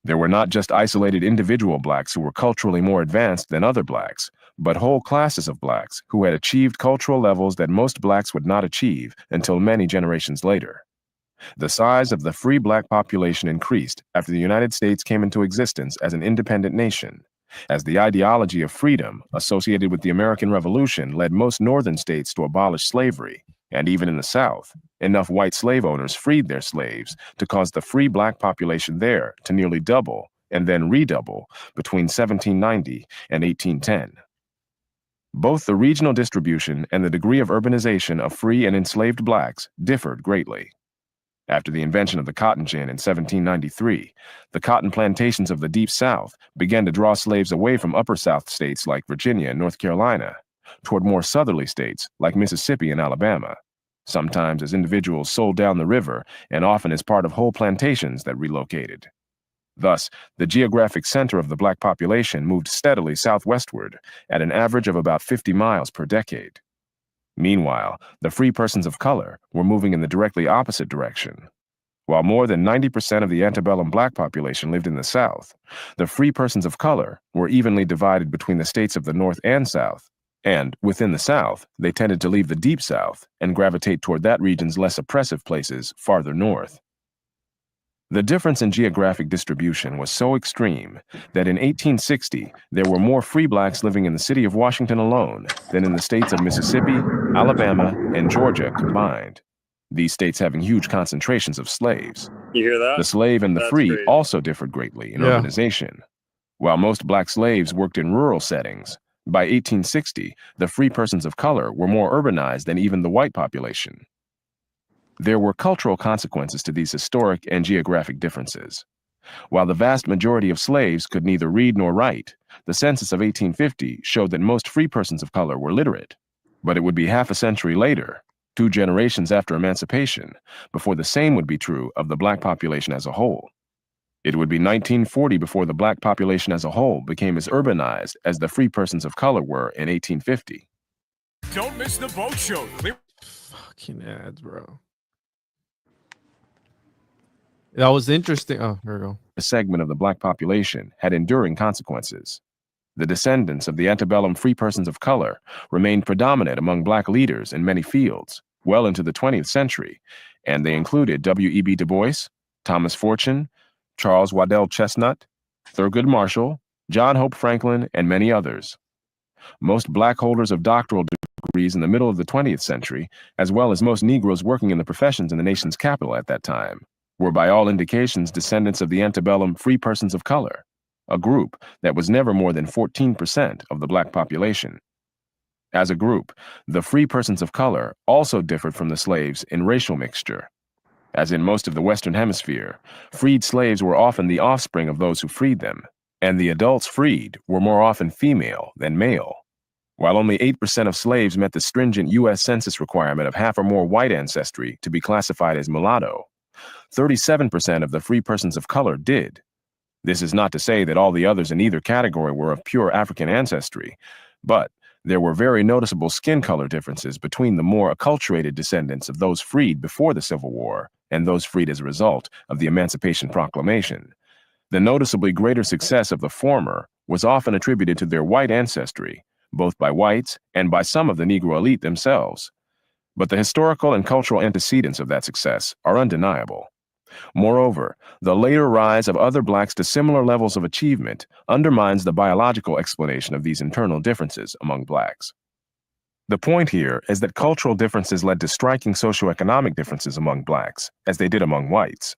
There were not just isolated individual blacks who were culturally more advanced than other blacks, but whole classes of blacks who had achieved cultural levels that most blacks would not achieve until many generations later. The size of the free black population increased after the United States came into existence as an independent nation, as the ideology of freedom associated with the American Revolution led most northern states to abolish slavery, and even in the South, enough white slave owners freed their slaves to cause the free black population there to nearly double and then redouble between 1790 and 1810. Both the regional distribution and the degree of urbanization of free and enslaved blacks differed greatly. After the invention of the cotton gin in 1793, the cotton plantations of the Deep South began to draw slaves away from upper South states like Virginia and North Carolina toward more southerly states like Mississippi and Alabama, sometimes as individuals sold down the river and often as part of whole plantations that relocated. Thus, the geographic center of the black population moved steadily southwestward at an average of about 50 miles per decade. Meanwhile, the free persons of color were moving in the directly opposite direction. While more than 90% of the antebellum black population lived in the South, the free persons of color were evenly divided between the states of the North and South, and within the South, they tended to leave the Deep South and gravitate toward that region's less oppressive places farther north. The difference in geographic distribution was so extreme that in 1860, there were more free blacks living in the city of Washington alone than in the states of Mississippi, Alabama, and Georgia combined, these states having huge concentrations of slaves. You hear that? The slave and the That's free crazy. also differed greatly in urbanization. While most black slaves worked in rural settings, by 1860, the free persons of color were more urbanized than even the white population. There were cultural consequences to these historic and geographic differences. While the vast majority of slaves could neither read nor write, the census of 1850 showed that most free persons of color were literate. But it would be half a century later, 2 generations after emancipation, before the same would be true of the black population as a whole. It would be 1940 before the black population as a whole became as urbanized as the free persons of color were in 1850. Don't miss the boat show. Fucking ads, bro. That was interesting. Oh, here we go. A segment of the black population had enduring consequences. The descendants of the antebellum free persons of color remained predominant among black leaders in many fields well into the 20th century, and they included W.E.B. Du Bois, Thomas Fortune, Charles Waddell Chestnut, Thurgood Marshall, John Hope Franklin, and many others. Most black holders of doctoral degrees in the middle of the 20th century, as well as most Negroes working in the professions in the nation's capital at that time, were by all indications descendants of the antebellum free persons of color, a group that was never more than 14% of the black population. As a group, the free persons of color also differed from the slaves in racial mixture. As in most of the Western Hemisphere, freed slaves were often the offspring of those who freed them, and the adults freed were more often female than male. While only 8% of slaves met the stringent U.S. Census requirement of half or more white ancestry to be classified as mulatto, 37% of the free persons of color did. This is not to say that all the others in either category were of pure African ancestry, but there were very noticeable skin color differences between the more acculturated descendants of those freed before the Civil War and those freed as a result of the Emancipation Proclamation. The noticeably greater success of the former was often attributed to their white ancestry, both by whites and by some of the Negro elite themselves. But the historical and cultural antecedents of that success are undeniable. Moreover, the later rise of other blacks to similar levels of achievement undermines the biological explanation of these internal differences among blacks. The point here is that cultural differences led to striking socioeconomic differences among blacks, as they did among whites.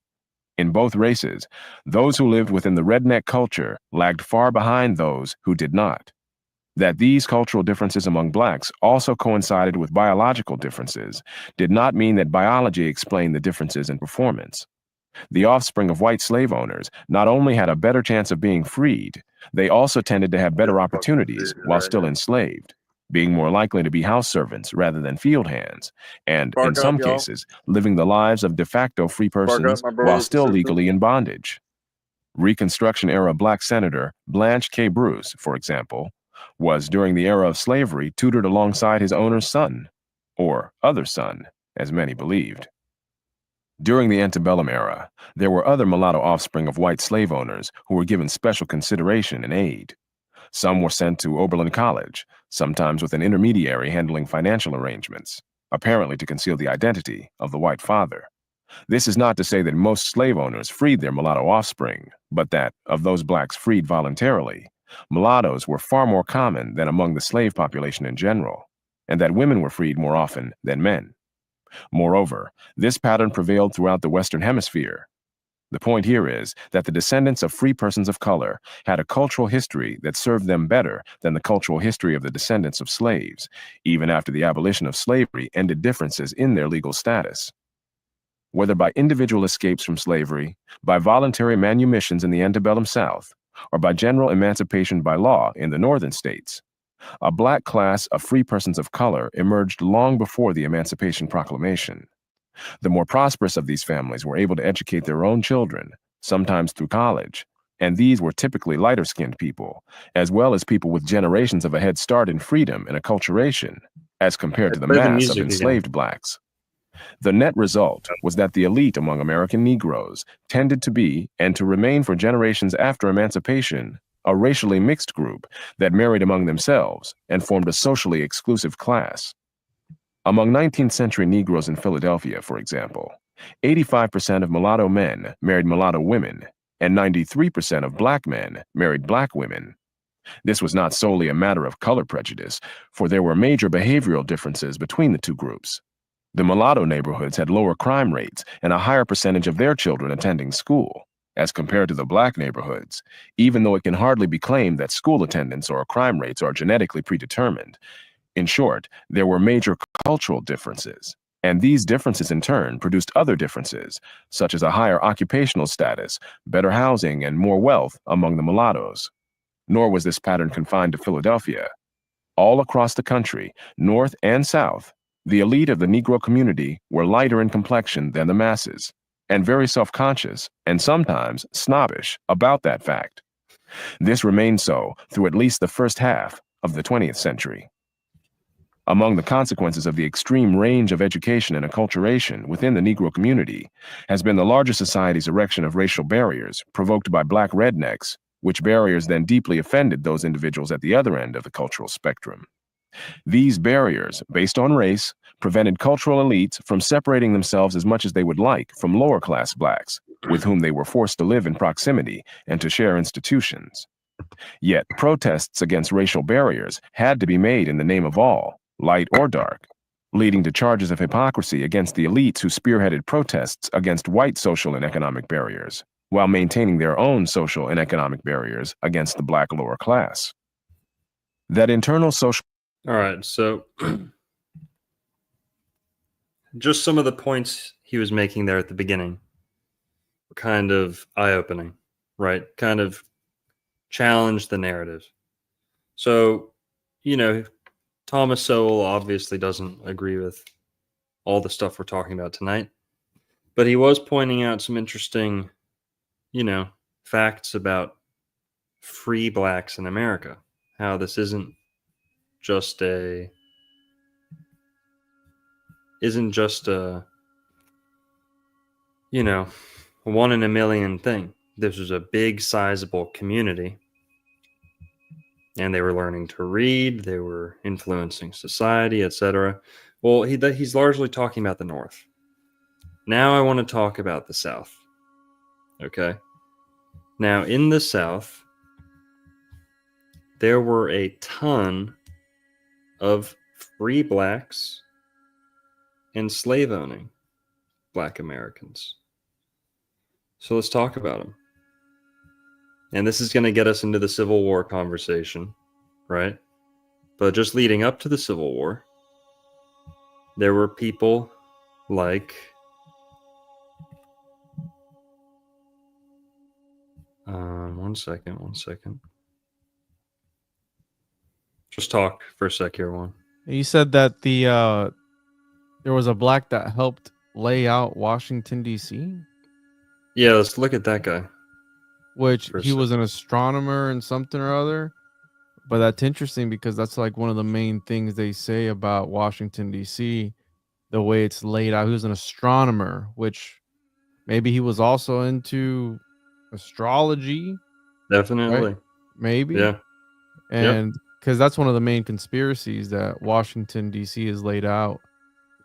In both races, those who lived within the redneck culture lagged far behind those who did not. That these cultural differences among blacks also coincided with biological differences did not mean that biology explained the differences in performance. The offspring of white slave owners not only had a better chance of being freed, they also tended to have better opportunities while still enslaved, being more likely to be house servants rather than field hands, and, in some cases, living the lives of de facto free persons while still legally in bondage. Reconstruction-era black Senator Blanche K. Bruce, for example, was, during the era of slavery, tutored alongside his owner's son, or other son, as many believed. During the antebellum era, there were other mulatto offspring of white slave owners who were given special consideration and aid. Some were sent to Oberlin College, sometimes with an intermediary handling financial arrangements, apparently to conceal the identity of the white father. This is not to say that most slave owners freed their mulatto offspring, but that, of those blacks freed voluntarily, mulattoes were far more common than among the slave population in general, and that women were freed more often than men. Moreover, this pattern prevailed throughout the Western Hemisphere. The point here is that the descendants of free persons of color had a cultural history that served them better than the cultural history of the descendants of slaves, even after the abolition of slavery ended differences in their legal status. whether by individual escapes from slavery, by voluntary manumissions in the antebellum South, or by general emancipation by law in the northern states. A black class of free persons of color emerged long before the Emancipation Proclamation. The more prosperous of these families were able to educate their own children, sometimes through college, and these were typically lighter-skinned people, as well as people with generations of a head start in freedom and acculturation, as compared to the mass of enslaved blacks. The net result was that the elite among American Negroes tended to be, and to remain for generations after emancipation, a racially mixed group that married among themselves and formed a socially exclusive class. Among 19th century Negroes in Philadelphia, for example, 85% of mulatto men married mulatto women, and 93% of black men married black women. This was not solely a matter of color prejudice, for there were major behavioral differences between the two groups. The mulatto neighborhoods had lower crime rates and a higher percentage of their children attending school, as compared to the black neighborhoods, even though it can hardly be claimed that school attendance or crime rates are genetically predetermined. In short, there were major cultural differences, and these differences in turn produced other differences, such as a higher occupational status, better housing, and more wealth among the mulattoes. Nor was this pattern confined to Philadelphia. All across the country, North and South, the elite of the Negro community were lighter in complexion than the masses, and very self-conscious and sometimes snobbish about that fact. This remained so through at least the first half of the 20th century. Among the consequences of the extreme range of education and acculturation within the Negro community has been the larger society's erection of racial barriers provoked by black rednecks, which barriers then deeply offended those individuals at the other end of the cultural spectrum. These barriers, based on race, prevented cultural elites from separating themselves as much as they would like from lower-class blacks, with whom they were forced to live in proximity and to share institutions. Yet protests against racial barriers had to be made in the name of all, light or dark, leading to charges of hypocrisy against the elites who spearheaded protests against white social and economic barriers, while maintaining their own social and economic barriers against the black lower class. That internal social... All right, so just some of the points he was making there at the beginning were kind of eye-opening, right? Kind of challenged the narrative. So, you know, Thomas Sowell obviously doesn't agree with all the stuff we're talking about tonight, but he was pointing out some interesting, you know, facts about free blacks in America, how this isn't just a you know, a 1 in a million thing. This was a big sizable community, and they were learning to read, they were influencing society, etc. Well, he's largely talking about the North. Now I want to talk about the South. Okay? Now, in the South, there were a ton of free blacks and slave-owning black Americans. So let's talk about them. And this is going to get us into the Civil War conversation, right? But just leading up to the Civil War, there were people like one second. Just talk for a sec here, Juan. You said that there was a black that helped lay out Washington, D.C.? Yeah, let's look at that guy. Which he was an astronomer and something or other. But that's interesting because that's like one of the main things they say about Washington, D.C., the way it's laid out. He was an astronomer, which maybe he was also into astrology. Definitely. Right? Maybe. Yeah. And because that's one of the main conspiracies, that Washington, D.C. is laid out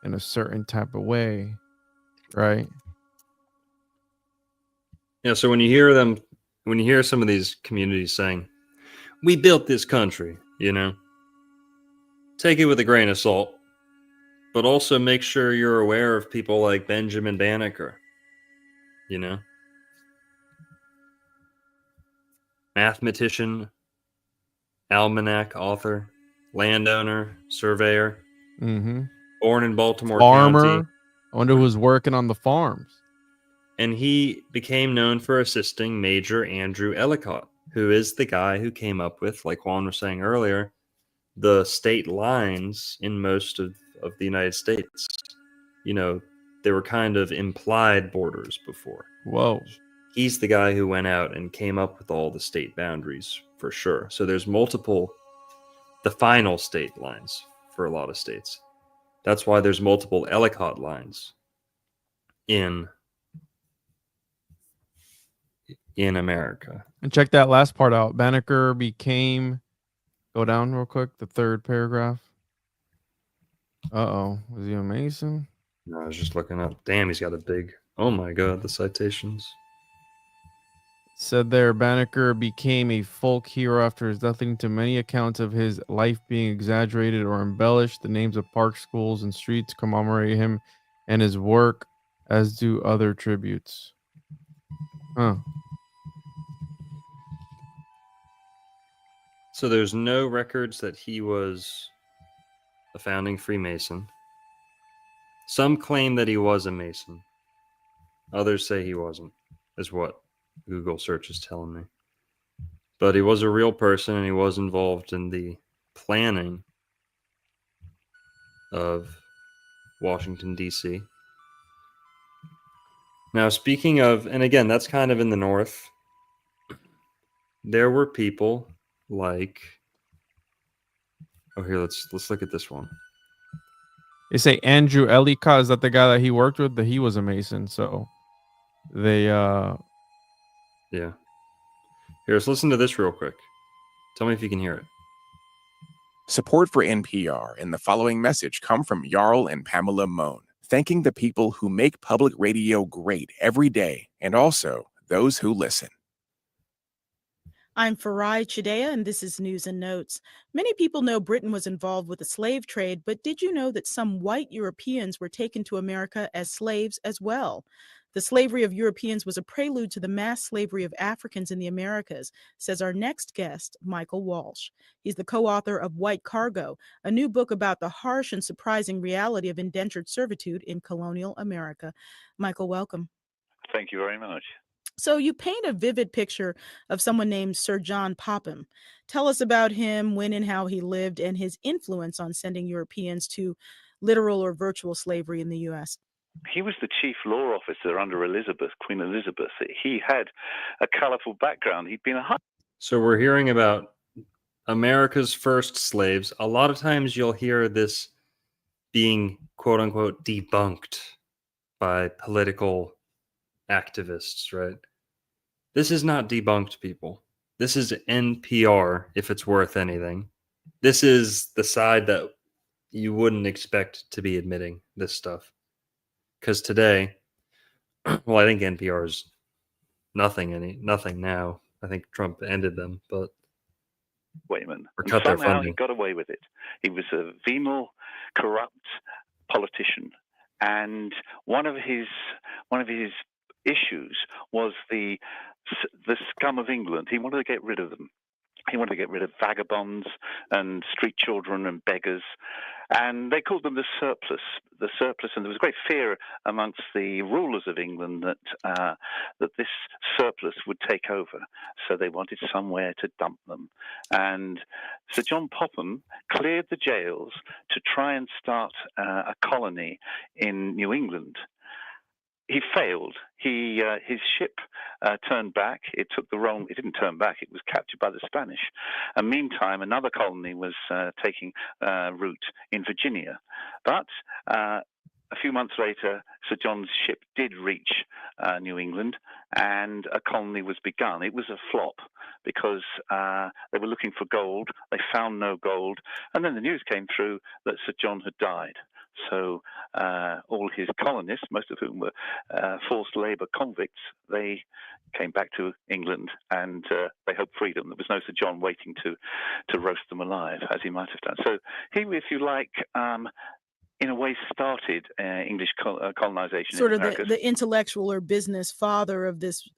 in a certain type of way, right? Yeah, so when you hear some of these communities saying, we built this country, you know, take it with a grain of salt, but also make sure you're aware of people like Benjamin Banneker, you know, mathematician, almanac author, landowner, surveyor, born in Baltimore farmer. County, I wonder who's working on the farms. And he became known for assisting Major Andrew Ellicott, who is the guy who came up with, like Juan was saying earlier, the state lines in most of the United States. You know, they were kind of implied borders before. Whoa. He's the guy who went out and came up with all the state boundaries for sure. So there's multiple, the final state lines for a lot of states. That's why there's multiple Ellicott lines in America. And check that last part out. Banneker became, go down real quick, the third paragraph. Uh-oh, was he a Mason? No, I was just looking up. Damn, he's got a big, oh my God, the citations. Said there, Banneker became a folk hero after his death, leading to many accounts of his life being exaggerated or embellished. The names of parks, schools, and streets commemorate him and his work, as do other tributes. Huh. So there's no records that he was a founding Freemason. Some claim that he was a Mason. Others say he wasn't, is what Google search is telling me. But he was a real person, and he was involved in the planning of Washington, D.C. Now, speaking of, and again, that's kind of in the north, there were people like, oh, here, let's look at this one. They say Andrew Ellicott, is that the guy that he worked with? That he was a Mason, so they yeah. Here, let's listen to this real quick. Tell me if you can hear it. Support for NPR and the following message come from Jarl and Pamela Moan, thanking the people who make public radio great every day, and also those who listen. I'm Farai Chidea, and this is News and Notes. Many people know Britain was involved with the slave trade, but did you know that some white Europeans were taken to America as slaves as well? The slavery of Europeans was a prelude to the mass slavery of Africans in the Americas, says our next guest, Michael Walsh. He's the co-author of White Cargo, a new book about the harsh and surprising reality of indentured servitude in colonial America. Michael, welcome. Thank you very much. So you paint a vivid picture of someone named Sir John Popham. Tell us about him, when and how he lived, and his influence on sending Europeans to literal or virtual slavery in the U.S. He was the chief law officer under Elizabeth, Queen Elizabeth. He had a colorful background. He'd been a... So we're hearing about America's first slaves. A lot of times you'll hear this being, quote unquote, debunked by political activists, right? This is not debunked, people. This is NPR, if it's worth anything. This is the side that you wouldn't expect to be admitting this stuff. Because today, well, I think NPR is nothing now. I think Trump ended them, but Wayman. Or cut their somehow funding. He got away with it. He was a venal, corrupt politician, and one of his issues was the scum of England. He wanted to get rid of them. He wanted to get rid of vagabonds and street children and beggars, and they called them the surplus. And there was great fear amongst the rulers of England that this surplus would take over. So they wanted somewhere to dump them. And Sir John Popham cleared the jails to try and start a colony in New England. He failed. His ship turned back. It didn't turn back. It was captured by the Spanish. And meantime, another colony was taking root in Virginia. But a few months later, Sir John's ship did reach New England, and a colony was begun. It was a flop because they were looking for gold. They found no gold. And then the news came through that Sir John had died. So all his colonists, most of whom were forced labor convicts, they came back to England and they hoped freedom. There was no Sir John waiting to roast them alive, as he might have done. So he, if you like, in a way started English colonization. Sort in of America. the intellectual or business father of this,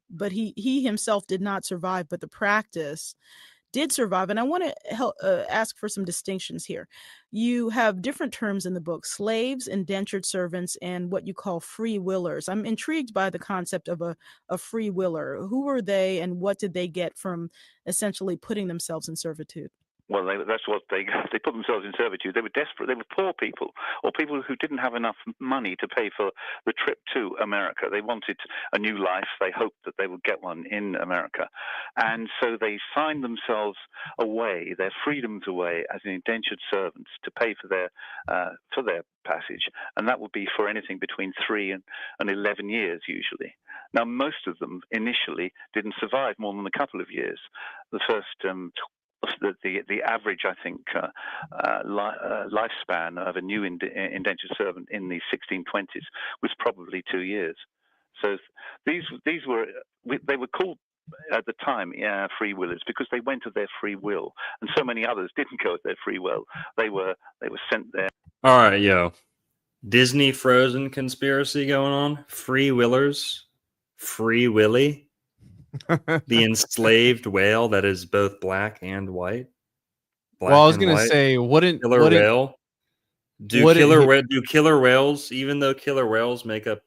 but he himself did not survive, but the practice did survive. And I want to ask for some distinctions here. You have different terms in the book: slaves, indentured servants, and what you call free willers. I'm intrigued by the concept of a free willer. Who were they, and what did they get from essentially putting themselves in servitude? Well, that's what they put themselves in servitude. They were desperate. They were poor people, or people who didn't have enough money to pay for the trip to America. They wanted a new life. They hoped that they would get one in America, and so they signed themselves away, their freedoms away, as indentured servants to pay for their passage, and that would be for anything between 3 and 11 years usually. Now, most of them initially didn't survive more than a couple of years. The first the average, I think, lifespan of a new indentured servant in the 1620s was probably 2 years. So they were called at the time free willers because they went of their free will, and so many others didn't go of their free will. They were sent there. All right, yo, Disney Frozen conspiracy going on. Free willers, Free Willy. The enslaved whale that is both black and white. Well, I was gonna say, killer whale? Do killer whales, even though killer whales make up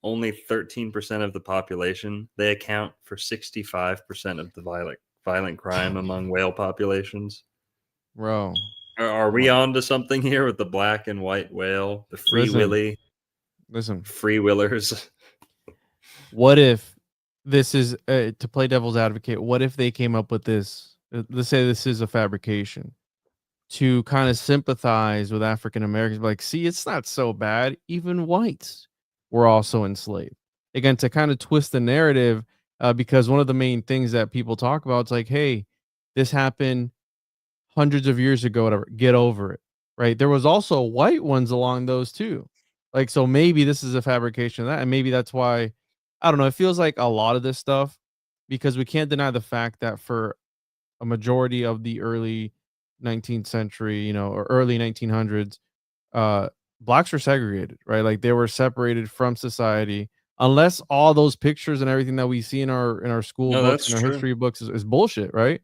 only 13% of the population, they account for 65% of the violent crime among whale populations? Bro, are we on to something here with the black and white whale, the Free Willy? Listen, free willers. What if this is to play devil's advocate? What if they came up with this? Let's say this is a fabrication to kind of sympathize with African Americans. Like, see, it's not so bad. Even whites were also enslaved. Again, to kind of twist the narrative, because one of the main things that people talk about is like, hey, this happened hundreds of years ago. Whatever, get over it. Right? There was also white ones along those too. Like, so maybe this is a fabrication of that, and maybe that's why. I don't know. It feels like a lot of this stuff, because we can't deny the fact that for a majority of the early 19th century, or early 1900s, blacks were segregated, right? Like, they were separated from society, unless all those pictures and everything that we see in our school books and our history books is bullshit, right?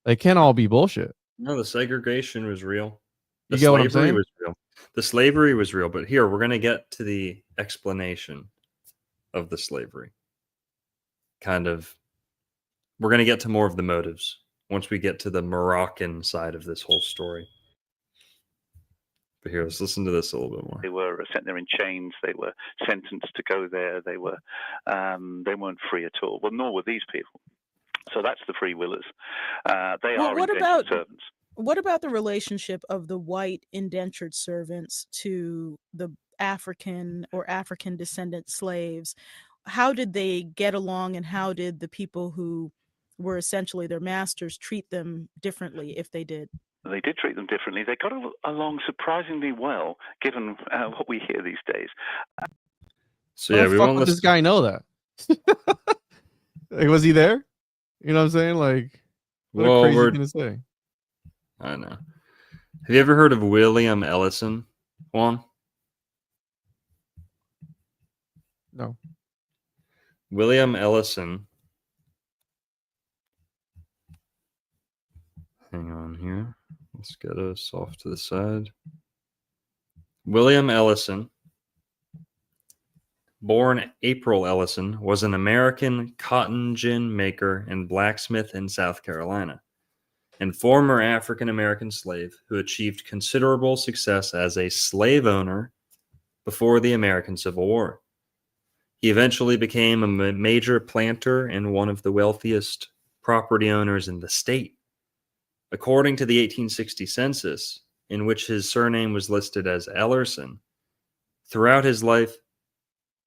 They can't all be bullshit. No, the segregation was real. You get what I'm saying? Was real. The slavery was real, but here we're going to get to the explanation of the slavery. We're going to get to more of the motives once we get to the Moroccan side of this whole story. But here, let's listen to this a little bit more. They were sent there in chains. They were sentenced to go there. They weren't free at all. Well, nor were these people. So that's the free willers. They are indentured servants. What about the relationship of the white indentured servants to the African or African descendant slaves? How did they get along, and how did the people who were essentially their masters treat them differently, if they did? They did treat them differently. They got along surprisingly well, given what we hear these days. So yeah, we won't let this guy know that. Like, was he there? You know what I'm saying? Like, what a crazy thing to say. I know. Have you ever heard of William Ellison, Juan? No. William Ellison. Hang on here. Let's get us off to the side. William Ellison, born April Ellison, was an American cotton gin maker and blacksmith in South Carolina, and former African-American slave who achieved considerable success as a slave owner before the American Civil War. He eventually became a major planter and one of the wealthiest property owners in the state. According to the 1860 census, in which his surname was listed as Ellerson, throughout his life,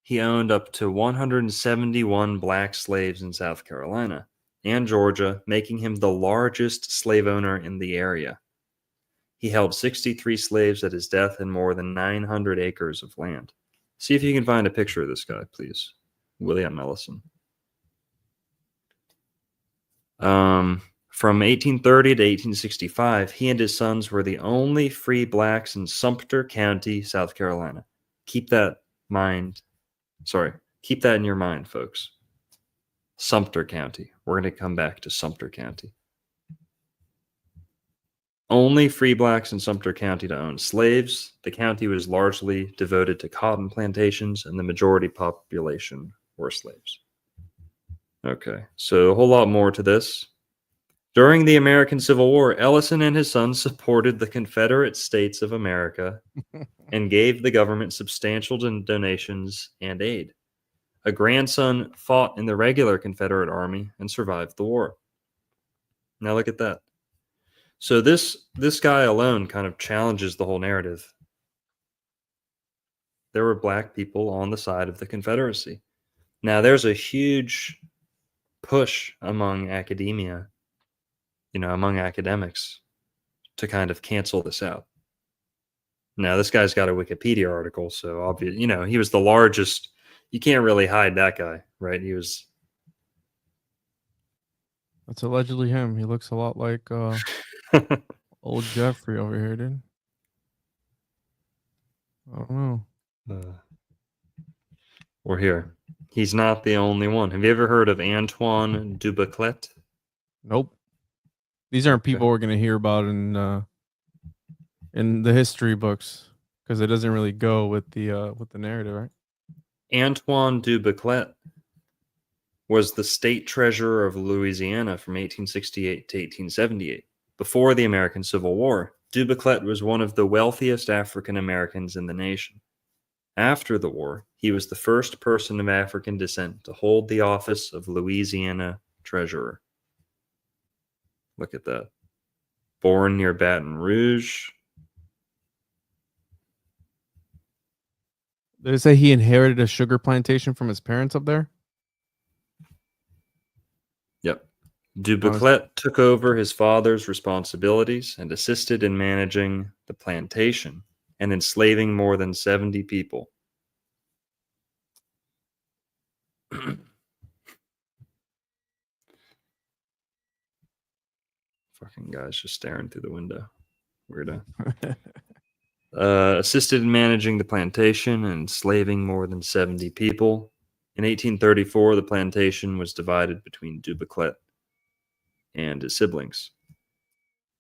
he owned up to 171 black slaves in South Carolina and Georgia, making him the largest slave owner in the area. He held 63 slaves at his death and more than 900 acres of land. See if you can find a picture of this guy, please. William Ellison. From 1830 to 1865, he and his sons were the only free blacks in Sumpter County, South Carolina. Keep that in your mind, folks. Sumpter County. We're going to come back to Sumpter County. only free blacks in Sumpter County to own slaves. The county was largely devoted to cotton plantations, and the majority population were slaves. Okay, so a whole lot more to this. During the American Civil War, Ellison and his sons supported the Confederate States of America and gave the government substantial donations and aid. A grandson fought in the regular Confederate Army and survived the war. Now look at that. So this guy alone kind of challenges the whole narrative. There were black people on the side of the Confederacy. Now there's a huge push among academia, among academics, to kind of cancel this out. Now this guy's got a Wikipedia article, so obvious, he was the largest. You can't really hide that guy, right? He was. That's allegedly him. He looks a lot like old Jeffrey over here, dude. I don't know. Or here. He's not the only one. Have you ever heard of Antoine Dubuclet? Nope. These aren't people we're going to hear about in the history books, because it doesn't really go with the narrative, right? Antoine Dubuclet was the state treasurer of Louisiana from 1868 to 1878. Before the American Civil War, Dubuclet was one of the wealthiest African Americans in the nation. After the war, he was the first person of African descent to hold the office of Louisiana treasurer. Look at that. Born near Baton Rouge. Did it say he inherited a sugar plantation from his parents up there? Yep. Dubuclet took over his father's responsibilities and assisted in managing the plantation and enslaving more than 70 people. Fucking guy's just staring through the window. Weirdo. Assisted in managing the plantation and enslaving more than 70 people. In 1834, the plantation was divided between Dubuclet and his siblings.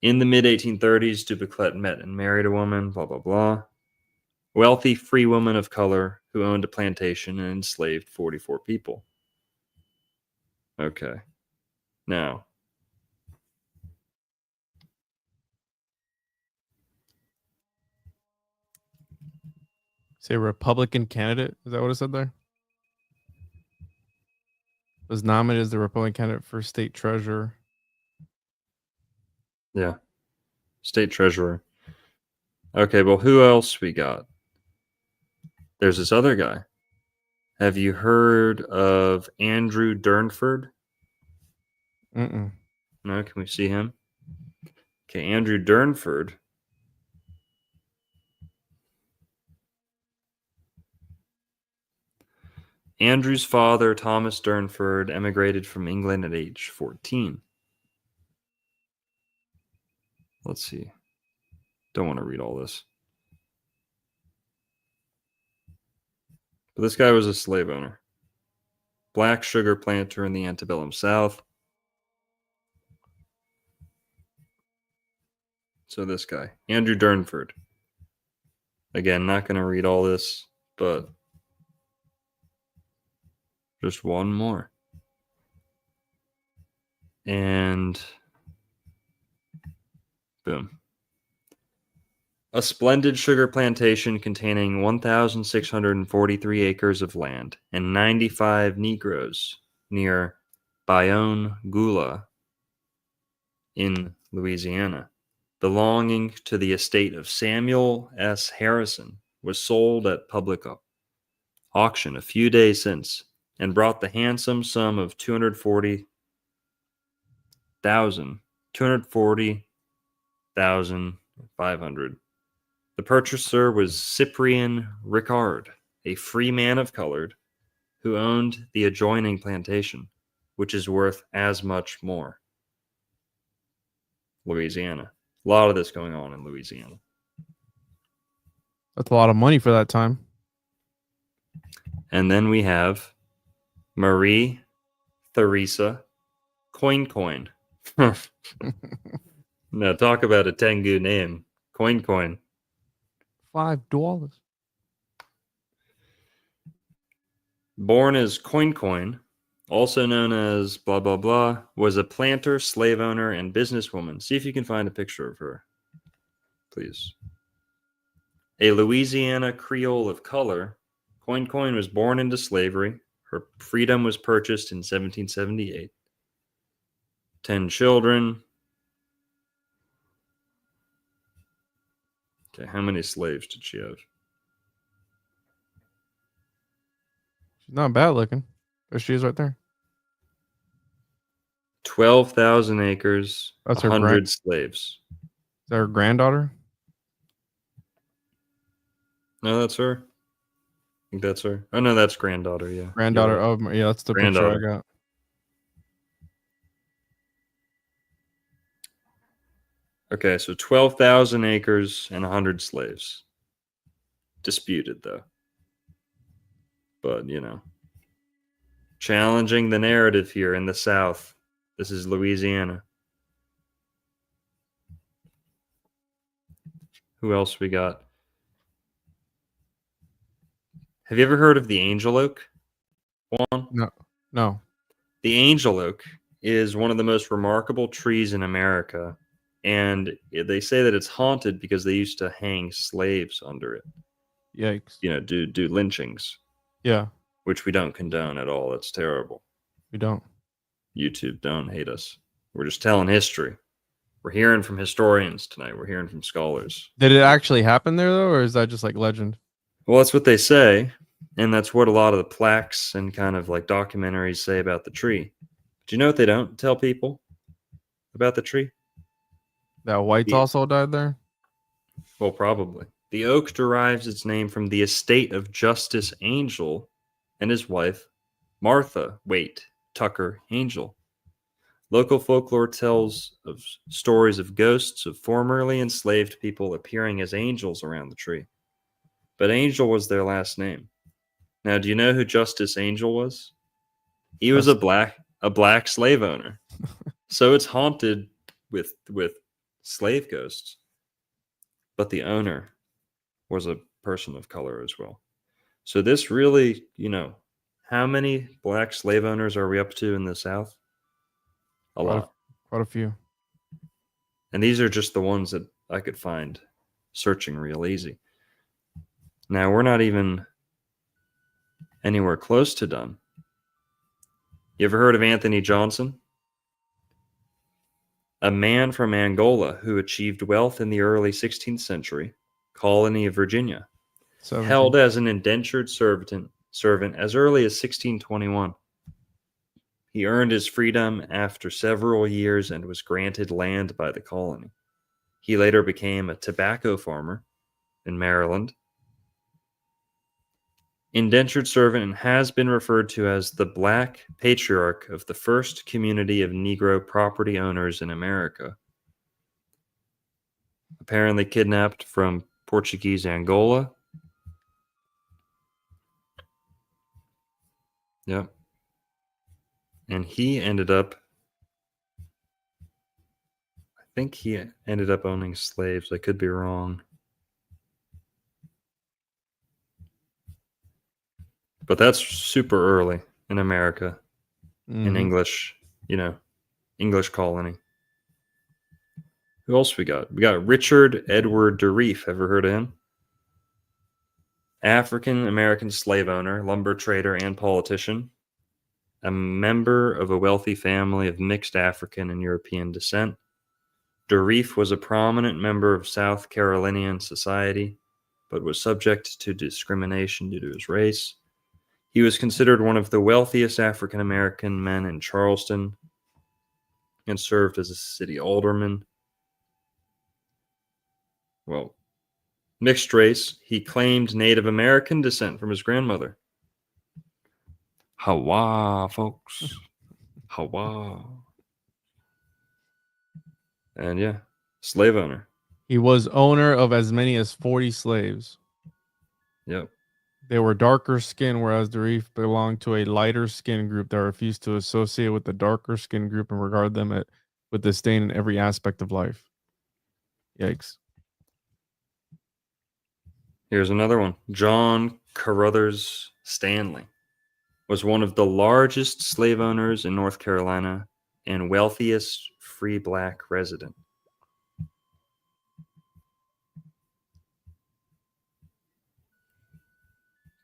In the mid-1830s, Dubuclet met and married a woman, blah, blah, blah. Wealthy free woman of color who owned a plantation and enslaved 44 people. Okay. Now, say Republican candidate. Is that what it said there? Was nominated as the Republican candidate for state treasurer. Yeah. State treasurer. Okay, well, who else we got? There's this other guy. Have you heard of Andrew Durnford? Mm-mm. No, can we see him? Okay, Andrew Durnford. Andrew's father, Thomas Durnford, emigrated from England at age 14. Let's see. Don't want to read all this. But this guy was a slave owner. Black sugar planter in the antebellum South. So this guy, Andrew Durnford. Again, not going to read all this, but just one more. And boom. A splendid sugar plantation containing 1,643 acres of land and 95 Negroes near Bayonne Gula in Louisiana, belonging to the estate of Samuel S. Harrison, was sold at public auction a few days since and brought the handsome sum of $240,500. The purchaser was Cyprian Ricard, a free man of color who owned the adjoining plantation, which is worth as much more. Louisiana. A lot of this going on in Louisiana. That's a lot of money for that time. And then we have Marie Theresa Coin. Now talk about a Tengu name. Coin. $5. Born as Coin, also known as blah blah blah, was a planter, slave owner, and businesswoman. See if you can find a picture of her, please. A Louisiana Creole of color, Coin was born into slavery. Her freedom was purchased in 1778. 10 children. Okay, how many slaves did she have? She's not bad looking. There she is right there. 12,000 acres, That's her 100 slaves. Is that her granddaughter? No, that's her. I think that's her. Oh, no, that's granddaughter, yeah. Granddaughter. You're right. Oh, yeah, that's the picture I got. Okay, so 12,000 acres and 100 slaves. Disputed, though. But, challenging the narrative here in the South. This is Louisiana. Who else we got? Have you ever heard of the angel oak, Juan? No. The angel oak is one of the most remarkable trees in America, and they say that it's haunted because they used to hang slaves under it. Yikes. Do lynchings. Yeah. Which we don't condone at all. That's terrible. We don't. YouTube, don't hate us. We're just telling history. We're hearing from historians tonight. We're hearing from scholars. Did it actually happen there, though, or is that just like legend? Well, that's what they say, and that's what a lot of the plaques and kind of like documentaries say about the tree. Do you know what they don't tell people about the tree? That whites also died there? Well, probably. The oak derives its name from the estate of Justice Angel and his wife, Martha Tucker Angel. Local folklore tells of stories of ghosts of formerly enslaved people appearing as angels around the tree. But Angel was their last name. Now, do you know who Justice Angel was? He was a black slave owner. So it's haunted with slave ghosts. But the owner was a person of color as well. So this really, how many black slave owners are we up to in the South? A lot. Quite a few. And these are just the ones that I could find searching real easy. Now, we're not even anywhere close to done. You ever heard of Anthony Johnson? A man from Angola who achieved wealth in the early 16th century, colony of Virginia, held as an indentured servant as early as 1621. He earned his freedom after several years and was granted land by the colony. He later became a tobacco farmer in Maryland. Indentured servant has been referred to as the Black Patriarch of the first community of Negro property owners in America. Apparently kidnapped from Portuguese Angola. Yep. And he ended up, I think he ended up owning slaves. I could be wrong. But that's super early in America, in English, English colony. Who else we got? We got Richard Edward DeReef. Ever heard of him? African-American slave owner, lumber trader, and politician. A member of a wealthy family of mixed African and European descent. DeReef was a prominent member of South Carolinian society, but was subject to discrimination due to his race. He was considered one of the wealthiest African-American men in Charleston and served as a city alderman. Well, mixed race, he claimed Native American descent from his grandmother. Hawa, folks. Hawa. And yeah, slave owner. He was owner of as many as 40 slaves. Yep. They were darker skinned, whereas the reef belonged to a lighter skin group that refused to associate with the darker skin group and regard them with disdain in every aspect of life. Yikes. Here's another one. John Carruthers Stanley was one of the largest slave owners in North Carolina and wealthiest free black resident.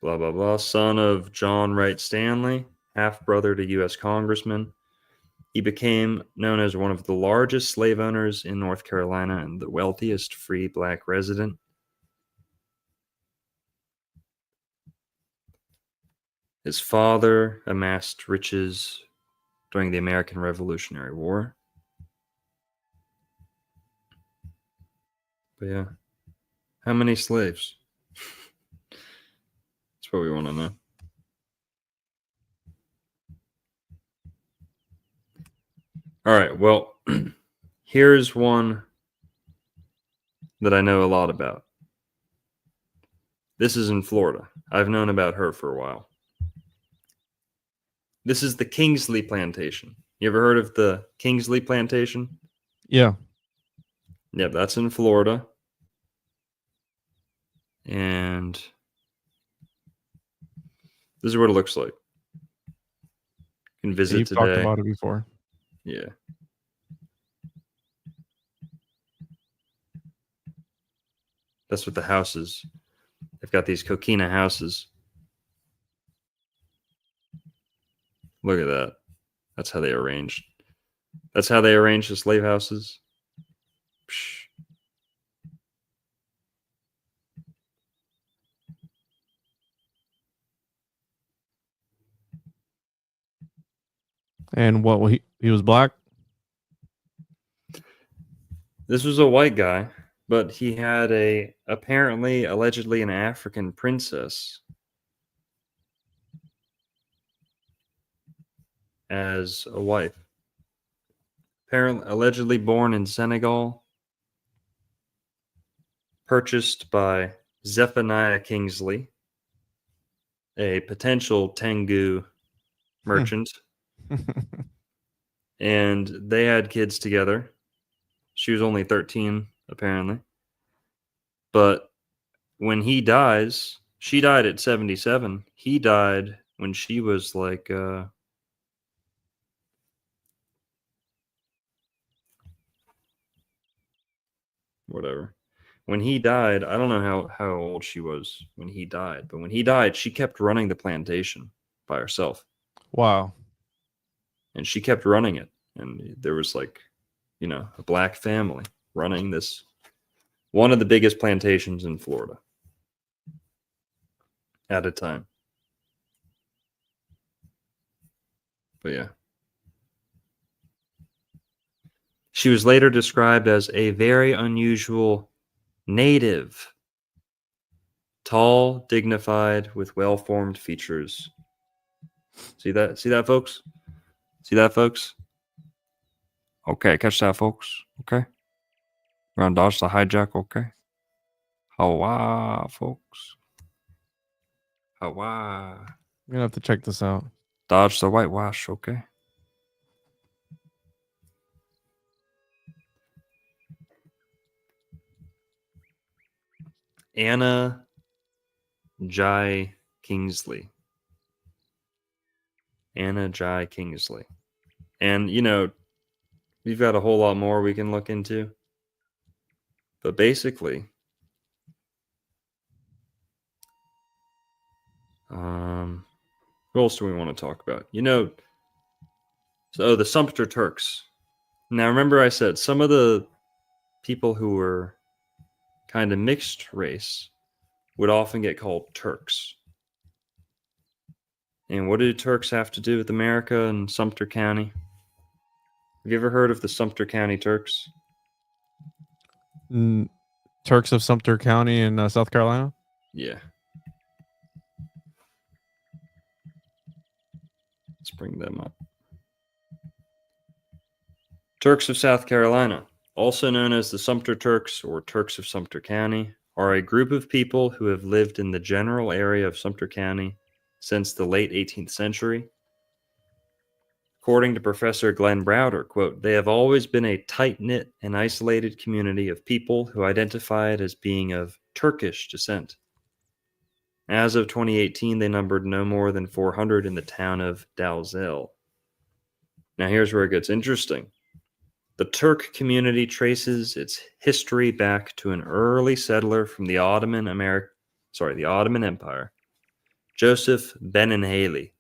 Blah, blah, blah. Son of John Wright Stanley, half-brother to U.S. Congressman. He became known as one of the largest slave owners in North Carolina and the wealthiest free black resident. His father amassed riches during the American Revolutionary War. But yeah, how many slaves? That's what we want to know. All right, well, here's one that I know a lot about. This is in Florida. I've known about her for a while. This is the Kingsley Plantation. You ever heard of the Kingsley Plantation? Yeah. Yep, that's in Florida. And this is what it looks like. You can visit You've today. talked about it before. Yeah. That's what the houses. They've got these coquina houses. Look at that. That's how they arranged. That's how they arranged the slave houses. Psh. And what he was black? This was a white guy, but he had allegedly an African princess as a wife. Apparently, allegedly born in Senegal, purchased by Zephaniah Kingsley, a potential Tengu merchant. And they had kids together. She was only 13, apparently. But when he dies, she died at 77. He died when she was like whatever. When he died, I don't know how old she was when he died, but when he died, she kept running the plantation by herself. Wow. And she kept running it. And there was like, a black family running this, one of the biggest plantations in Florida at a time. But yeah. She was later described as a very unusual native, tall, dignified, with well-formed features. See that, folks? See that, folks? Okay, catch that, folks. Okay. We're gonna dodge the hijack, okay? Hawa, folks. Hawa. I'm gonna have to check this out. Dodge the whitewash, okay? Anna Jai Kingsley. Anna Jai Kingsley. And, we've got a whole lot more we can look into. But basically, who else do we want to talk about? So the Sumpter Turks. Now, remember I said some of the people who were kind of mixed race would often get called Turks. And what did Turks have to do with America and Sumter County? Have you ever heard of the Sumter County Turks? Turks of Sumter County in South Carolina? Yeah. Let's bring them up. Turks of South Carolina, also known as the Sumpter Turks or Turks of Sumter County, are a group of people who have lived in the general area of Sumter County since the late 18th century. According to Professor Glenn Browder, quote, they have always been a tight-knit and isolated community of people who identified as being of Turkish descent. As of 2018, they numbered no more than 400 in the town of Dalzell. Now here's where it gets interesting. The Turk community traces its history back to an early settler from the Ottoman Empire, Joseph Benenhalli,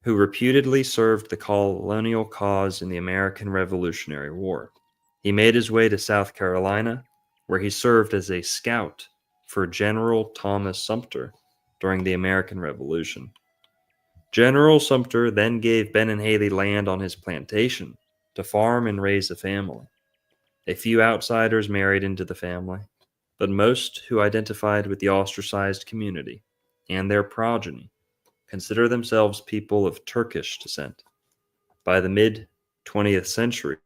who reputedly served the colonial cause in the American Revolutionary War. He made his way to South Carolina, where he served as a scout for General Thomas Sumpter during the American Revolution. General Sumpter then gave Benenhalli land on his plantation to farm and raise a family. A few outsiders married into the family, but most who identified with the ostracized community and their progeny consider themselves people of Turkish descent. By the mid-20th century,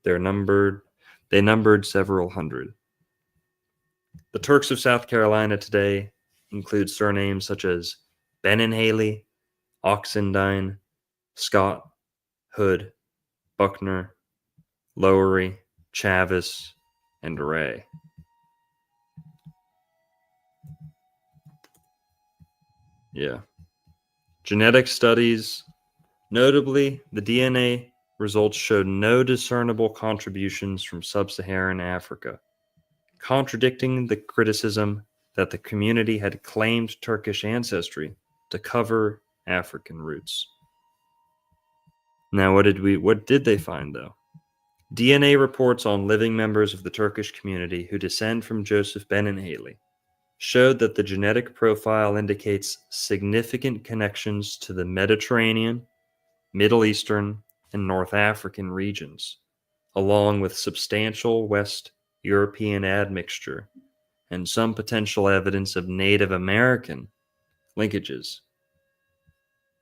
they numbered several hundred. The Turks of South Carolina today include surnames such as Benenhalli, Oxendine, Scott, Hood, Buckner, Lowery, Chavis, and Ray. Yeah. Genetic studies, notably the DNA results showed no discernible contributions from sub-Saharan Africa, contradicting the criticism that the community had claimed Turkish ancestry to cover African roots. Now, what did they find, though? DNA reports on living members of the Turkish community who descend from Joseph Benenhalli showed that the genetic profile indicates significant connections to the Mediterranean, Middle Eastern, and North African regions, along with substantial West European admixture and some potential evidence of Native American linkages.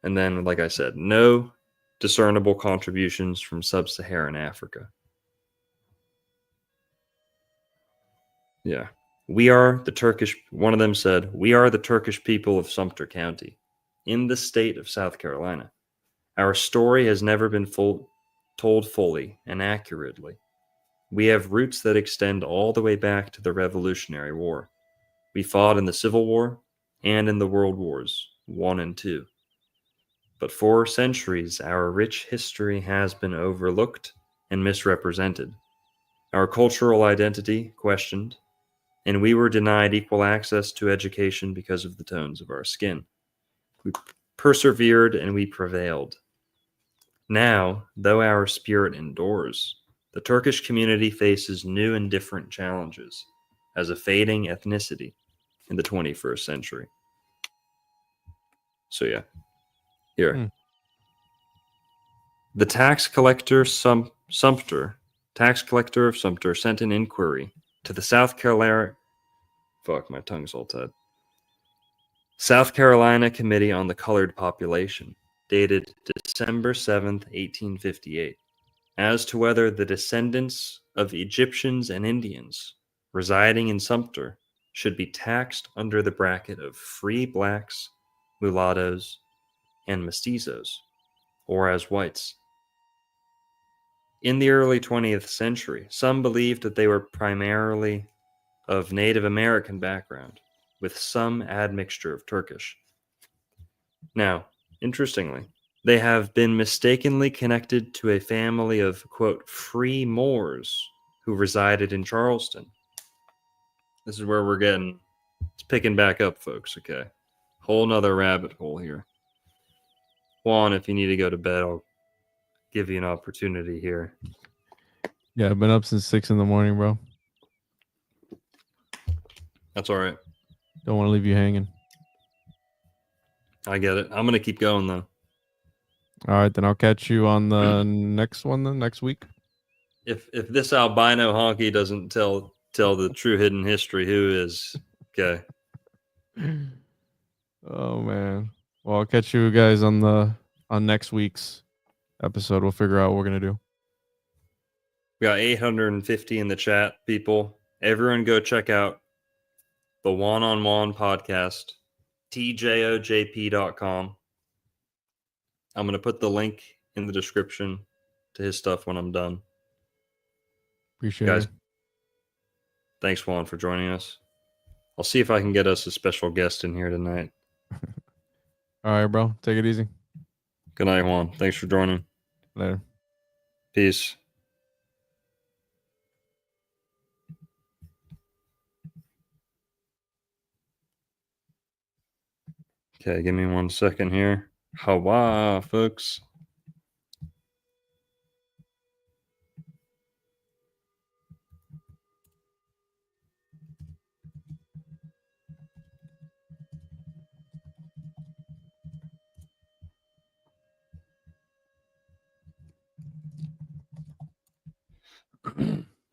And then, like I said, no discernible contributions from sub-Saharan Africa. Yeah. One of them said, we are the Turkish people of Sumpter County in the state of South Carolina. Our story has never been told fully and accurately. We have roots that extend all the way back to the Revolutionary War. We fought in the Civil War and in the World Wars I and II. But for centuries, our rich history has been overlooked and misrepresented. Our cultural identity questioned, and we were denied equal access to education because of the tones of our skin. We persevered and we prevailed. Now, though our spirit endures, the Turkish community faces new and different challenges as a fading ethnicity in the 21st century. So yeah, here. The tax collector Sumpter sent an inquiry to the South Carolina Committee on the Colored Population, dated December 7th, 1858, as to whether the descendants of Egyptians and Indians residing in Sumpter should be taxed under the bracket of free blacks, mulattoes, and mestizos, or as whites. In the early 20th century, some believed that they were primarily of Native American background, with some admixture of Turkish. Now, interestingly, they have been mistakenly connected to a family of, quote, free Moors who resided in Charleston. This is where it's picking back up, folks, okay? Whole nother rabbit hole here. Juan, if you need to go to bed, I'll give you an opportunity here. Yeah, I've been up since 6 a.m, bro. That's all right. Don't want to leave you hanging. I get it. I'm going to keep going, though. All right, then I'll catch you on the next one, then, next week. If this albino honky doesn't tell the true hidden history, who is? Okay. Oh, man. Well, I'll catch you guys on next week's episode. We'll figure out what we're going to do. We got 850 in the chat, people. Everyone go check out the One-on-One podcast, tjojp.com. I'm going to put the link in the description to his stuff when I'm done. Appreciate Guys, it. thanks, Juan, for joining us. I'll see if I can get us a special guest in here tonight. All right, bro. Take it easy. Good night, Juan. Thanks for joining. Later. Peace. Okay, give me 1 second here. Hawa, folks.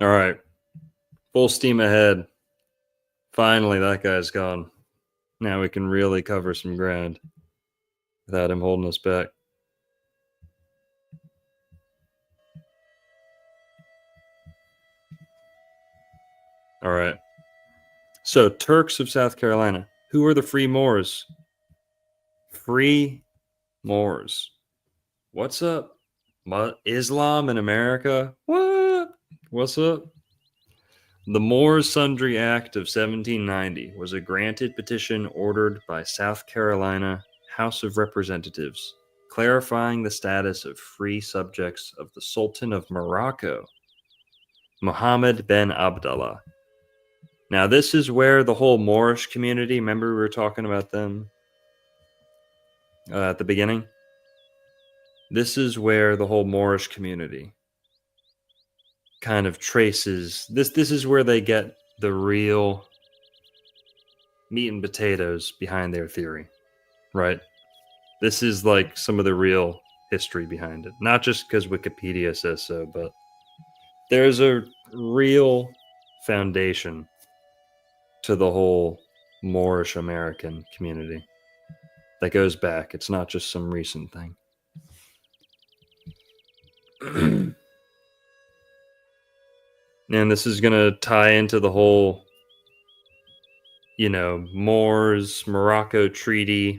All right. Full steam ahead. Finally, that guy's gone. Now we can really cover some ground without him holding us back. All right. So, Turks of South Carolina. Who are the free Moors? Free Moors. What's up? Islam in America? What? What's up? The Moors Sundry Act of 1790 was a granted petition ordered by South Carolina House of Representatives, clarifying the status of free subjects of the Sultan of Morocco, Mohammed bin Abdallah. Now, this is where the whole Moorish community, remember we were talking about them at the beginning? This is where the whole Moorish community kind of traces this is where they get the real meat and potatoes behind their theory, right? This is like some of the real history behind it, not just because Wikipedia says so, but there's a real foundation to the whole Moorish American community that goes back. It's not just some recent thing. And this is going to tie into the whole, Moors, Morocco Treaty,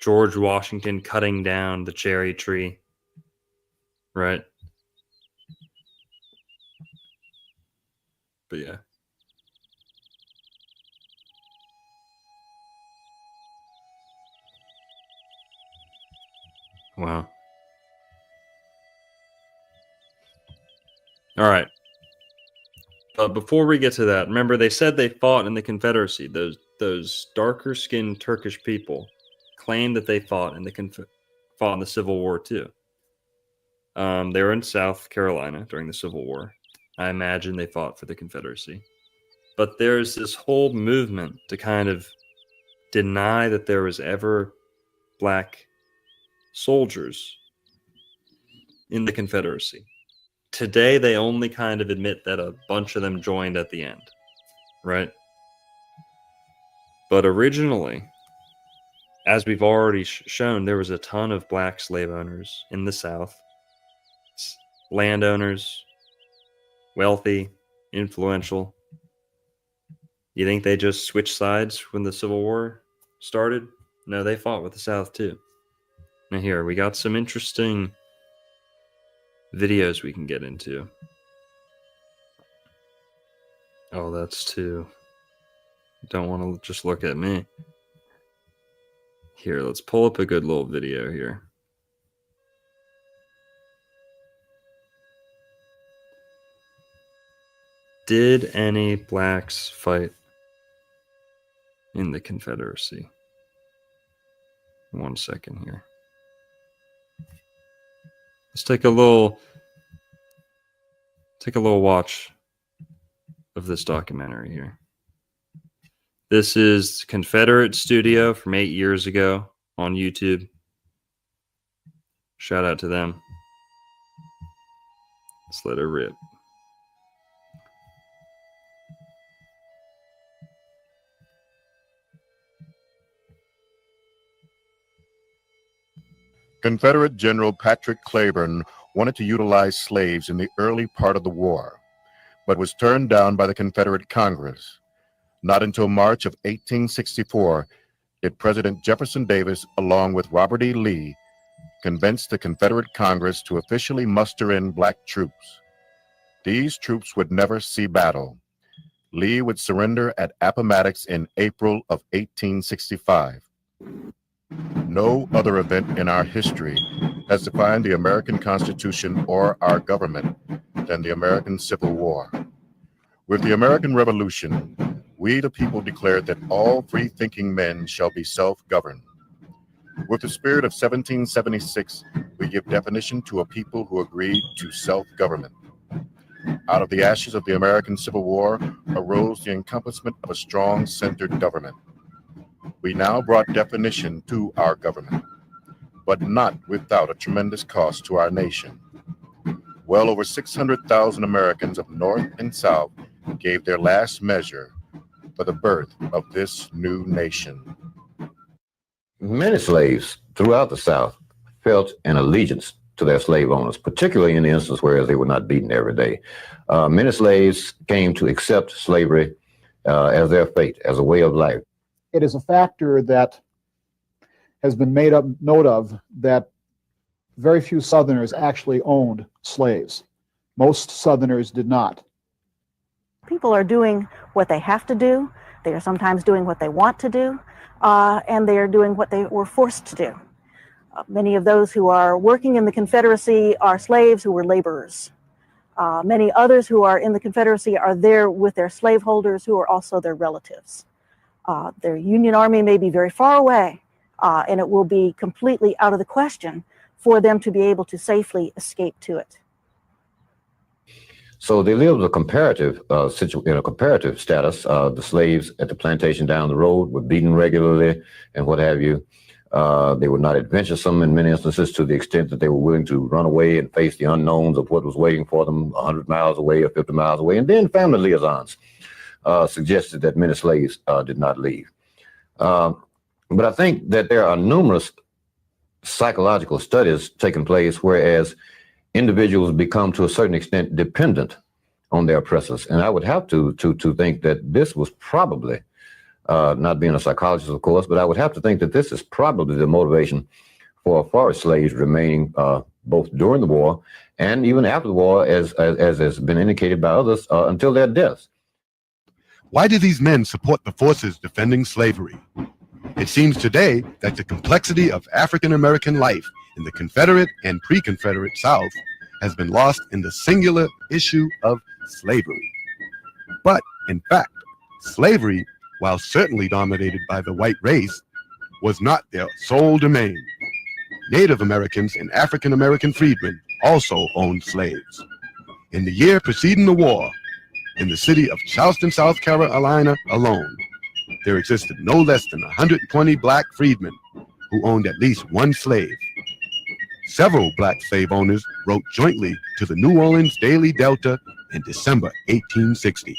George Washington cutting down the cherry tree, right? But yeah. Wow. All right. But before we get to that, remember they said they fought in the Confederacy. Those darker skinned Turkish people claimed that they fought in the Civil War too. They were in South Carolina during the Civil War. I imagine they fought for the Confederacy. But there's this whole movement to kind of deny that there was ever black soldiers in the Confederacy. Today, they only kind of admit that a bunch of them joined at the end, right? But originally, as we've already shown, there was a ton of black slave owners in the South. Landowners, wealthy, influential. You think they just switched sides when the Civil War started? No, they fought with the South too. Now here, we got some interesting videos we can get into. Oh, that's too. Don't want to just look at me. Here, let's pull up a good little video here. Did any blacks fight in the Confederacy? 1 second here. Let's take a little watch of this documentary here. This is Confederate Studio from 8 years ago on YouTube. Shout out to them. Let's let her rip. Confederate General Patrick Cleburne wanted to utilize slaves in the early part of the war, but was turned down by the Confederate Congress. Not until March of 1864 did President Jefferson Davis, along with Robert E. Lee, convinced the Confederate Congress to officially muster in black troops. These troops would never see battle. Lee would surrender at Appomattox in April of 1865. No other event in our history has defined the American Constitution or our government than the American Civil War. With the American Revolution, we the people declared that all free-thinking men shall be self-governed. With the spirit of 1776, we give definition to a people who agreed to self-government. Out of the ashes of the American Civil War arose the encompassment of a strong centered government. We now brought definition to our government, but not without a tremendous cost to our nation. Well over 600,000 Americans of North and South gave their last measure for the birth of this new nation. Many slaves throughout the South felt an allegiance to their slave owners, particularly in the instance where they were not beaten every day. Many slaves came to accept slavery as their fate, as a way of life. It is a factor that has been made up note of, that very few Southerners actually owned slaves. Most Southerners did not. People are doing what they have to do. They are sometimes doing what they want to do, and they are doing what they were forced to do. Many of those who are working in the Confederacy are slaves who were laborers. Many others who are in the Confederacy are there with their slaveholders who are also their relatives. Their Union Army may be very far away, and it will be completely out of the question for them to be able to safely escape to it. So they lived a comparative in a comparative status. The slaves at the plantation down the road were beaten regularly and what have you. They were not adventuresome in many instances, to the extent that they were willing to run away and face the unknowns of what was waiting for them 100 miles away or 50 miles away. And then family liaisons suggested that many slaves did not leave. But I think that there are numerous psychological studies taking place, whereas individuals become to a certain extent dependent on their oppressors. And I would have to think that this was probably, not being a psychologist, of course, but I would have to think that this is probably the motivation for forest slaves remaining both during the war and even after the war, as has been indicated by others, until their deaths. Why do these men support the forces defending slavery? It seems today that the complexity of African American life in the Confederate and pre-Confederate South has been lost in the singular issue of slavery. But in fact, slavery, while certainly dominated by the white race, was not their sole domain. Native Americans and African American freedmen also owned slaves. In the year preceding the war, in the city of Charleston, South Carolina alone, there existed no less than 120 black freedmen who owned at least one slave. Several black slave owners wrote jointly to the New Orleans Daily Delta in December 1860.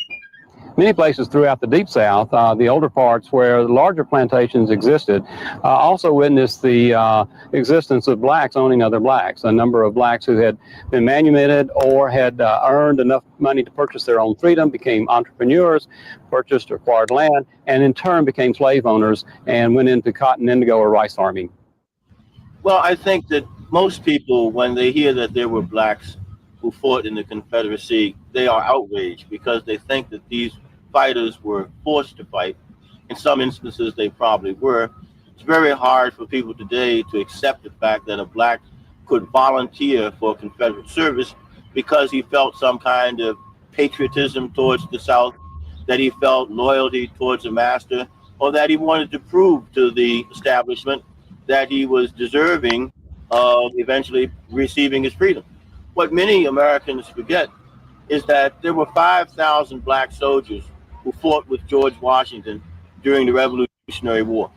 Many places throughout the Deep South, the older parts where the larger plantations existed, also witnessed the existence of blacks owning other blacks. A number of blacks who had been manumitted or had earned enough money to purchase their own freedom became entrepreneurs, purchased or acquired land, and in turn became slave owners and went into cotton, indigo, or rice farming. Well, I think that most people, when they hear that there were blacks who fought in the Confederacy, they are outraged because they think that these fighters were forced to fight. In some instances, they probably were. It's very hard for people today to accept the fact that a black could volunteer for Confederate service because he felt some kind of patriotism towards the South, that he felt loyalty towards the master, or that he wanted to prove to the establishment that he was deserving of eventually receiving his freedom. What many Americans forget is that there were 5,000 black soldiers who fought with George Washington during the Revolutionary War.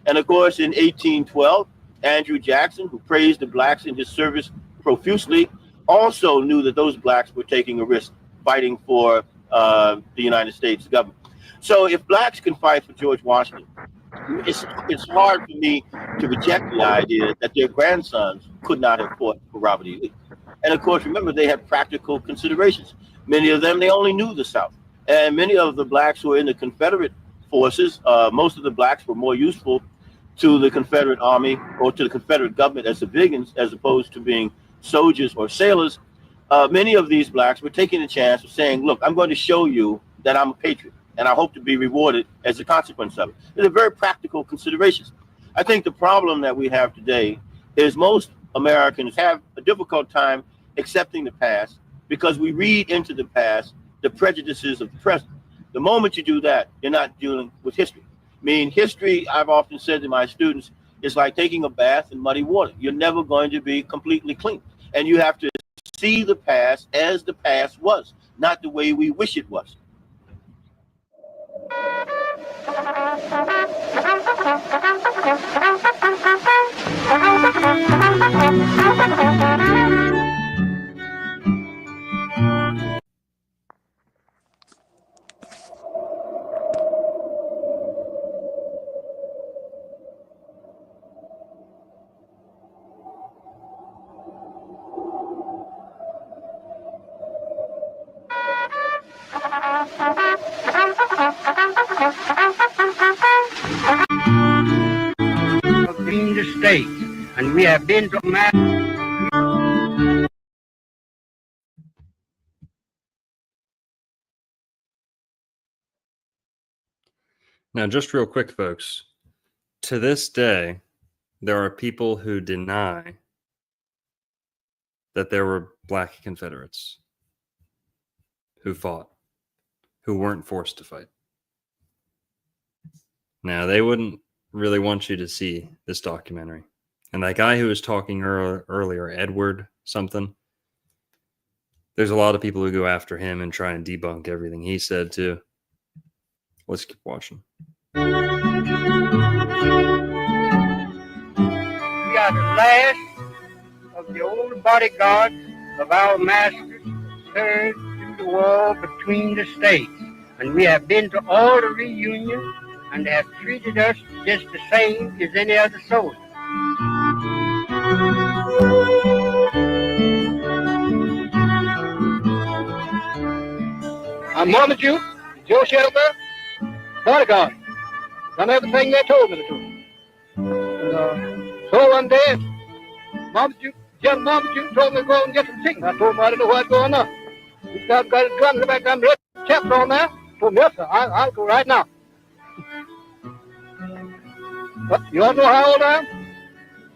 And of course, in 1812, Andrew Jackson, who praised the blacks in his service profusely, also knew that those blacks were taking a risk fighting for the United States government. So if blacks can fight for George Washington, it's hard for me to reject the idea that their grandsons could not have fought for Robert E. Lee. And of course, remember, they had practical considerations. Many of them, they only knew the South. And many of the blacks who were in the Confederate forces, most of the blacks were more useful to the Confederate Army or to the Confederate government as civilians, as opposed to being soldiers or sailors, many of these blacks were taking a chance of saying, look, I'm going to show you that I'm a patriot, and I hope to be rewarded as a consequence of it. These are very practical considerations. I think the problem that we have today is most Americans have a difficult time accepting the past because we read into the past the prejudices of the present. The moment you do that, you're not dealing with history. I mean, history, I've often said to my students, is like taking a bath in muddy water. You're never going to be completely clean. And you have to see the past as the past was, not the way we wish it was. In the States, and we have been to Now, just real quick, folks, to this day, there are people who deny that there were black Confederates who fought, who weren't forced to fight. Now, they wouldn't really want you to see this documentary. And that guy who was talking earlier, Edward something, there's a lot of people who go after him and try and debunk everything he said too. Let's keep watching. We are the last of the old bodyguards of our masters served through the war between the states, and we have been to all the reunions and have treated us just the same as any other soldier. I'm Mama Jew, Joe Shelter, bodyguard. Done everything they told me to do. And, so one day, Mama Jew told me to go and get some chicken. I told him I didn't know what's going on. This guy's got his gun in the back. I'm ready. Chapter on there. I told him, yes, sir, I'll go right now. But you all know how old I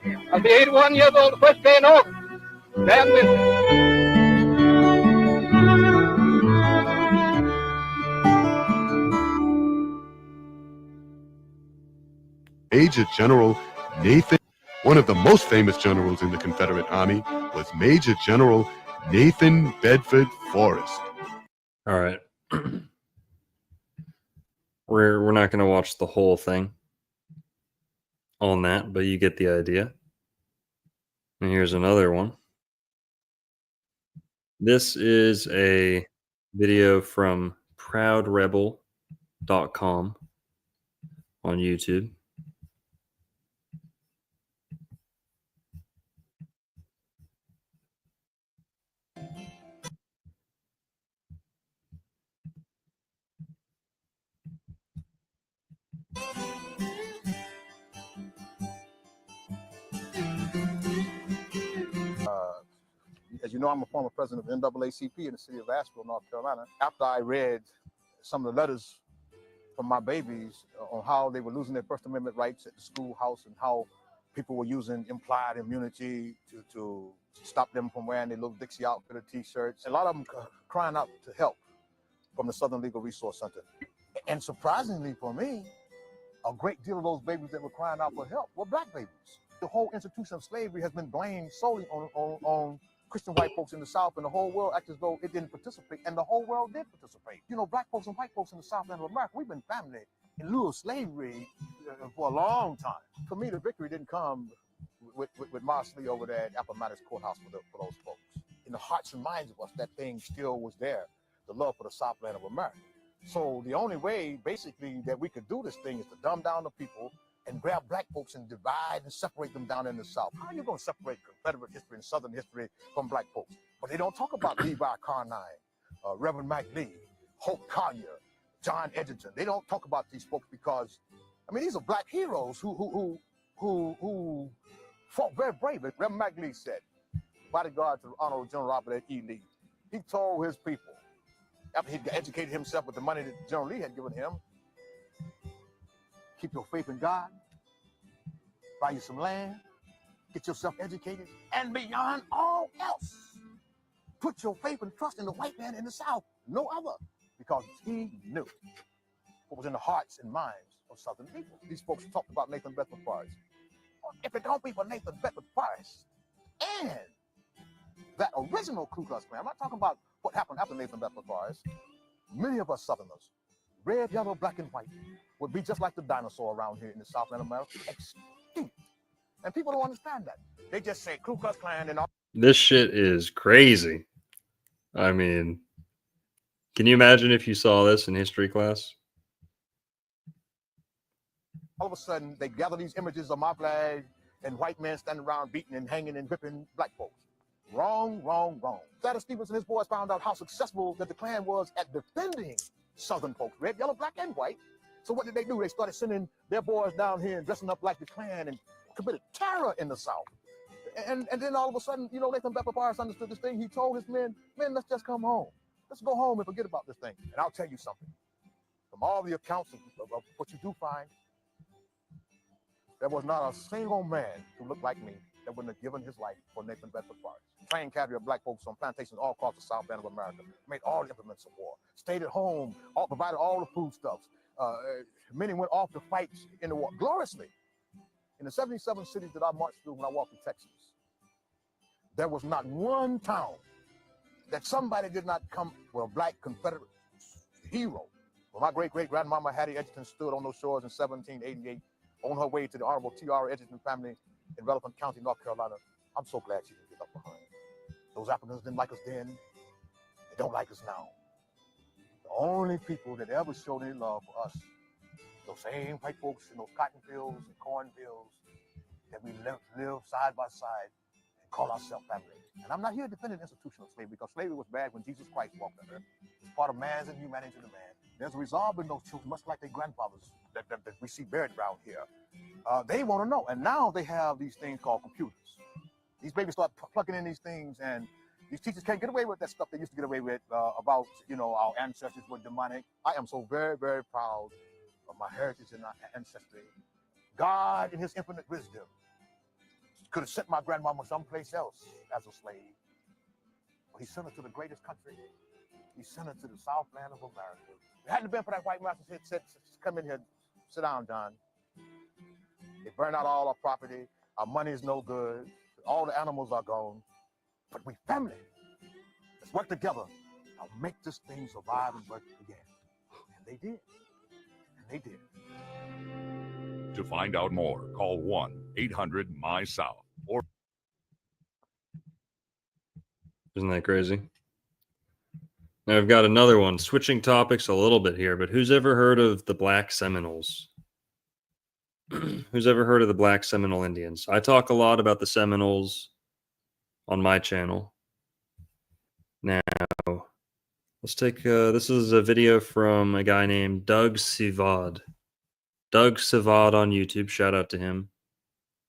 am? I'll be 81 years old the first day in August. Damn this. Major General Nathan, one of the most famous generals in the Confederate Army, was Major General Nathan Bedford Forrest. All right. We're not going to watch the whole thing on that, but you get the idea. And here's another one. This is a video from proudrebel.com on YouTube. As you know, I'm a former president of NAACP in the city of Asheville, North Carolina. After I read some of the letters from my babies on how they were losing their First Amendment rights at the schoolhouse and how people were using implied immunity to stop them from wearing their little Dixie Outfitter t-shirts, a lot of them crying out to help from the Southern Legal Resource Center. And surprisingly for me, a great deal of those babies that were crying out for help were black babies. The whole institution of slavery has been blamed solely on Christian white folks in the South, and the whole world acts as though it didn't participate, and the whole world did participate. You know, black folks and white folks in the Southland of America, we've been family in lieu of slavery for a long time. For me, the victory didn't come with Marsley over there at Appomattox Courthouse for those folks. In the hearts and minds of us, that thing still was there, the love for the Southland of America. So the only way, basically, that we could do this thing is to dumb down the people and grab black folks and divide and separate them down in the South. How are you going to separate Confederate history and Southern history from black folks? But they don't talk about Levi Carnine, Reverend Mike Lee, Hope Collier, John Edgerton. They don't talk about these folks because, I mean, these are black heroes who who fought very bravely. Reverend McLeod said, bodyguard to Honorable General Robert E. Lee, he told his people, after he'd educated himself with the money that General Lee had given him, keep your faith in God, buy you some land, get yourself educated, and beyond all else, put your faith and trust in the white man in the South, no other, because he knew what was in the hearts and minds of Southern people. These folks talked about Nathan Bedford Forrest. If it don't be for Nathan Bedford Forrest and that original Ku Klux Klan, I'm not talking about what happened after Nathan Bedford Forrest. Many of us Southerners, red, yellow, black, and white, would be just like the dinosaur around here in the Southland America, extinct. And people don't understand that. They just say Ku Klux Klan and all. This shit is crazy. I mean, can you imagine if you saw this in history class? All of a sudden, they gather these images of my flag and white men standing around beating and hanging and whipping black folks. Wrong, wrong, wrong. Thaddeus Stevens and his boys found out how successful that the Klan was at defending Southern folks, red, yellow, black, and white. So what did they do? They started sending their boys down here and dressing up like the Klan and committed terror in the South. And then all of a sudden, you know, Nathan Bedford Forrest understood this thing. He told his men, let's just come home. Let's go home and forget about this thing. And I'll tell you something. From all the accounts of what you do find, there was not a single man who looked like me that wouldn't have given his life for Nathan Bedford Forrest. Trained cadre of black folks on plantations all across the South End of America, made all the implements of war, stayed at home, provided all the foodstuffs. Many went off to fight in the war gloriously. In the 77 cities that I marched through when I walked through Texas, there was not one town that somebody did not come with a black Confederate hero. Well, my great-great-grandmama Hattie Edgerton stood on those shores in 1788 on her way to the Honorable T.R. Edgerton family in Rutherford County, North Carolina. I'm so glad she didn't get left behind. Those Africans didn't like us then. They don't like us now. The only people that ever showed any love for us, those same white folks in those cotton fields and cornfields that we live side by side and call ourselves family. And I'm not here defending institutional slavery because slavery was bad when Jesus Christ walked the earth. It's part of man's inhumanity to man. There's a resolve in those children, much like their grandfathers that we see buried around here. They want to know. And now they have these things called computers. These babies start plugging in these things, and these teachers can't get away with that stuff they used to get away with about, you know, our ancestors were demonic. I am so very, very proud of my heritage and my ancestry. God, in his infinite wisdom, could have sent my grandmama someplace else as a slave. But he sent her to the greatest country. He sent her to the Southland of America. If it hadn't been for that white man who said, come in here, sit down, John. They burned out all our property. Our money is no good. All the animals are gone. But we family. Let's work together. I'll make this thing survive and work again. And they did. And they did. To find out more, call 1-800-MY-SOUTH. Or Isn't that crazy? Now I've got another one, switching topics a little bit here, but who's ever heard of the Black Seminoles? Who's ever heard of the Black Seminole Indians? I talk a lot about the Seminoles on my channel. Now, let's take, this is a video from a guy named Doug Sivad. Doug Sivad on YouTube, shout out to him.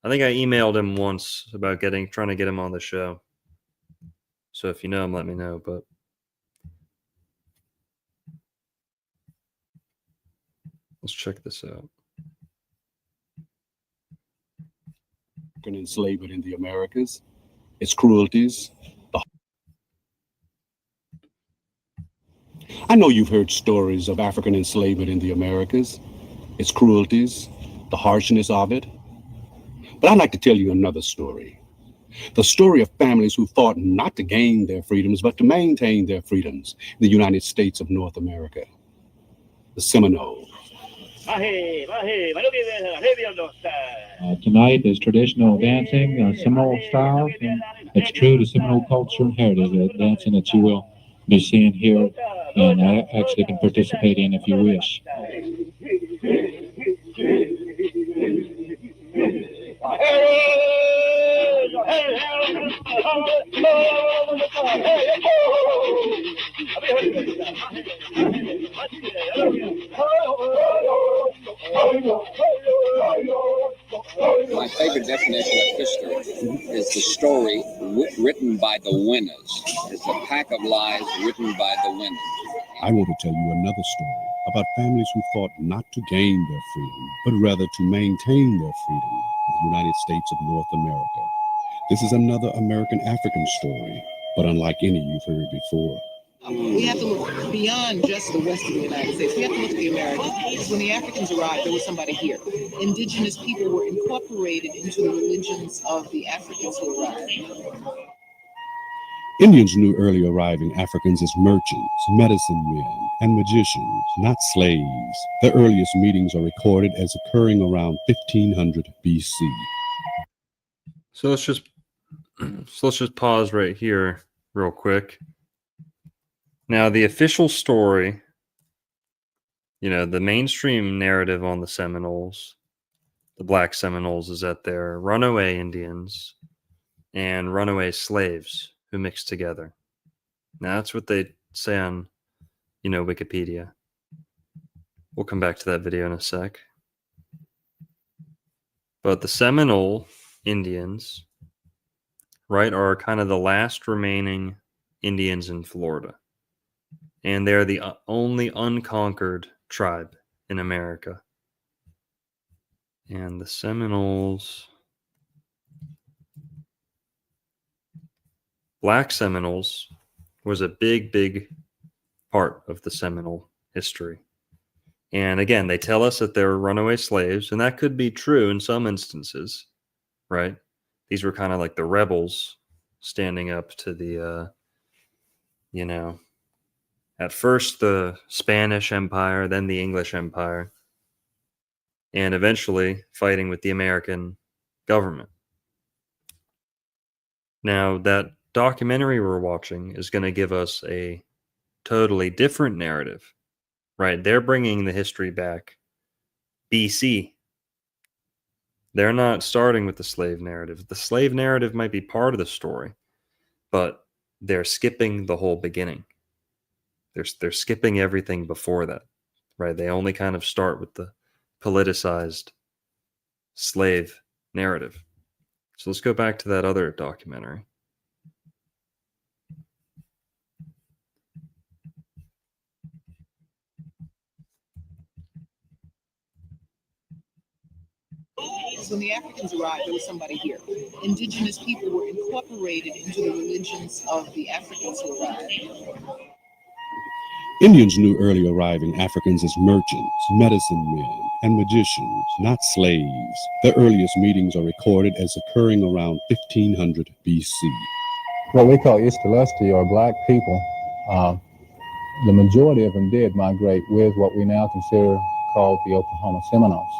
I think I emailed him once about trying to get him on the show. So if you know him, let me know, but let's check this out. Enslavement in the Americas, its cruelties. I know you've heard stories of African enslavement in the Americas, its cruelties, the harshness of it. But I'd like to tell you another story. The story of families who fought not to gain their freedoms, but to maintain their freedoms in the United States of North America. The Seminoles. Tonight is traditional dancing, Seminole style. It's true to Seminole culture and heritage, dancing that you will be seeing here and actually can participate in if you wish. my favorite definition of history is the story written by the winners. It's a pack of lies written by the winners. I want to tell you another story about families who fought not to gain their freedom, but rather to maintain their freedom in the United States of North America. This is another American African story, but unlike any you've heard before. We have to look beyond just the West of the United States. We have to look at the Americas. When the Africans arrived, there was somebody here. Indigenous people were incorporated into the religions of the Africans who arrived. Indians knew early arriving Africans as merchants, medicine men, and magicians, not slaves. Their earliest meetings are recorded as occurring around 1500 BC. So let's just pause right here real quick. Now, the official story, the mainstream narrative on the Seminoles, the Black Seminoles, is that they're runaway Indians and runaway slaves who mixed together. Now, that's what they say on, Wikipedia. We'll come back to that video in a sec. But the Seminole Indians, right, are kind of the last remaining Indians in Florida. And they're the only unconquered tribe in America. And the Seminoles, Black Seminoles, was a big, big part of the Seminole history. And again, they tell us that they were runaway slaves, and that could be true in some instances, right? These were kind of like the rebels standing up to the, at first the Spanish Empire, then the English Empire, and eventually fighting with the American government. Now, that documentary we're watching is going to give us a totally different narrative, right? They're bringing the history back BC. They're not starting with the slave narrative. The slave narrative might be part of the story, but they're skipping the whole beginning. They're skipping everything before that, right? They only kind of start with the politicized slave narrative. So let's go back to that other documentary. When the Africans arrived, there was somebody here. Indigenous people were incorporated into the religions of the Africans who arrived. Indians knew early arriving Africans as merchants, medicine men, and magicians, not slaves. Their earliest meetings are recorded as occurring around 1500 BC. What we call Istellesti, or black people, the majority of them did migrate with what we now consider called the Oklahoma Seminoles.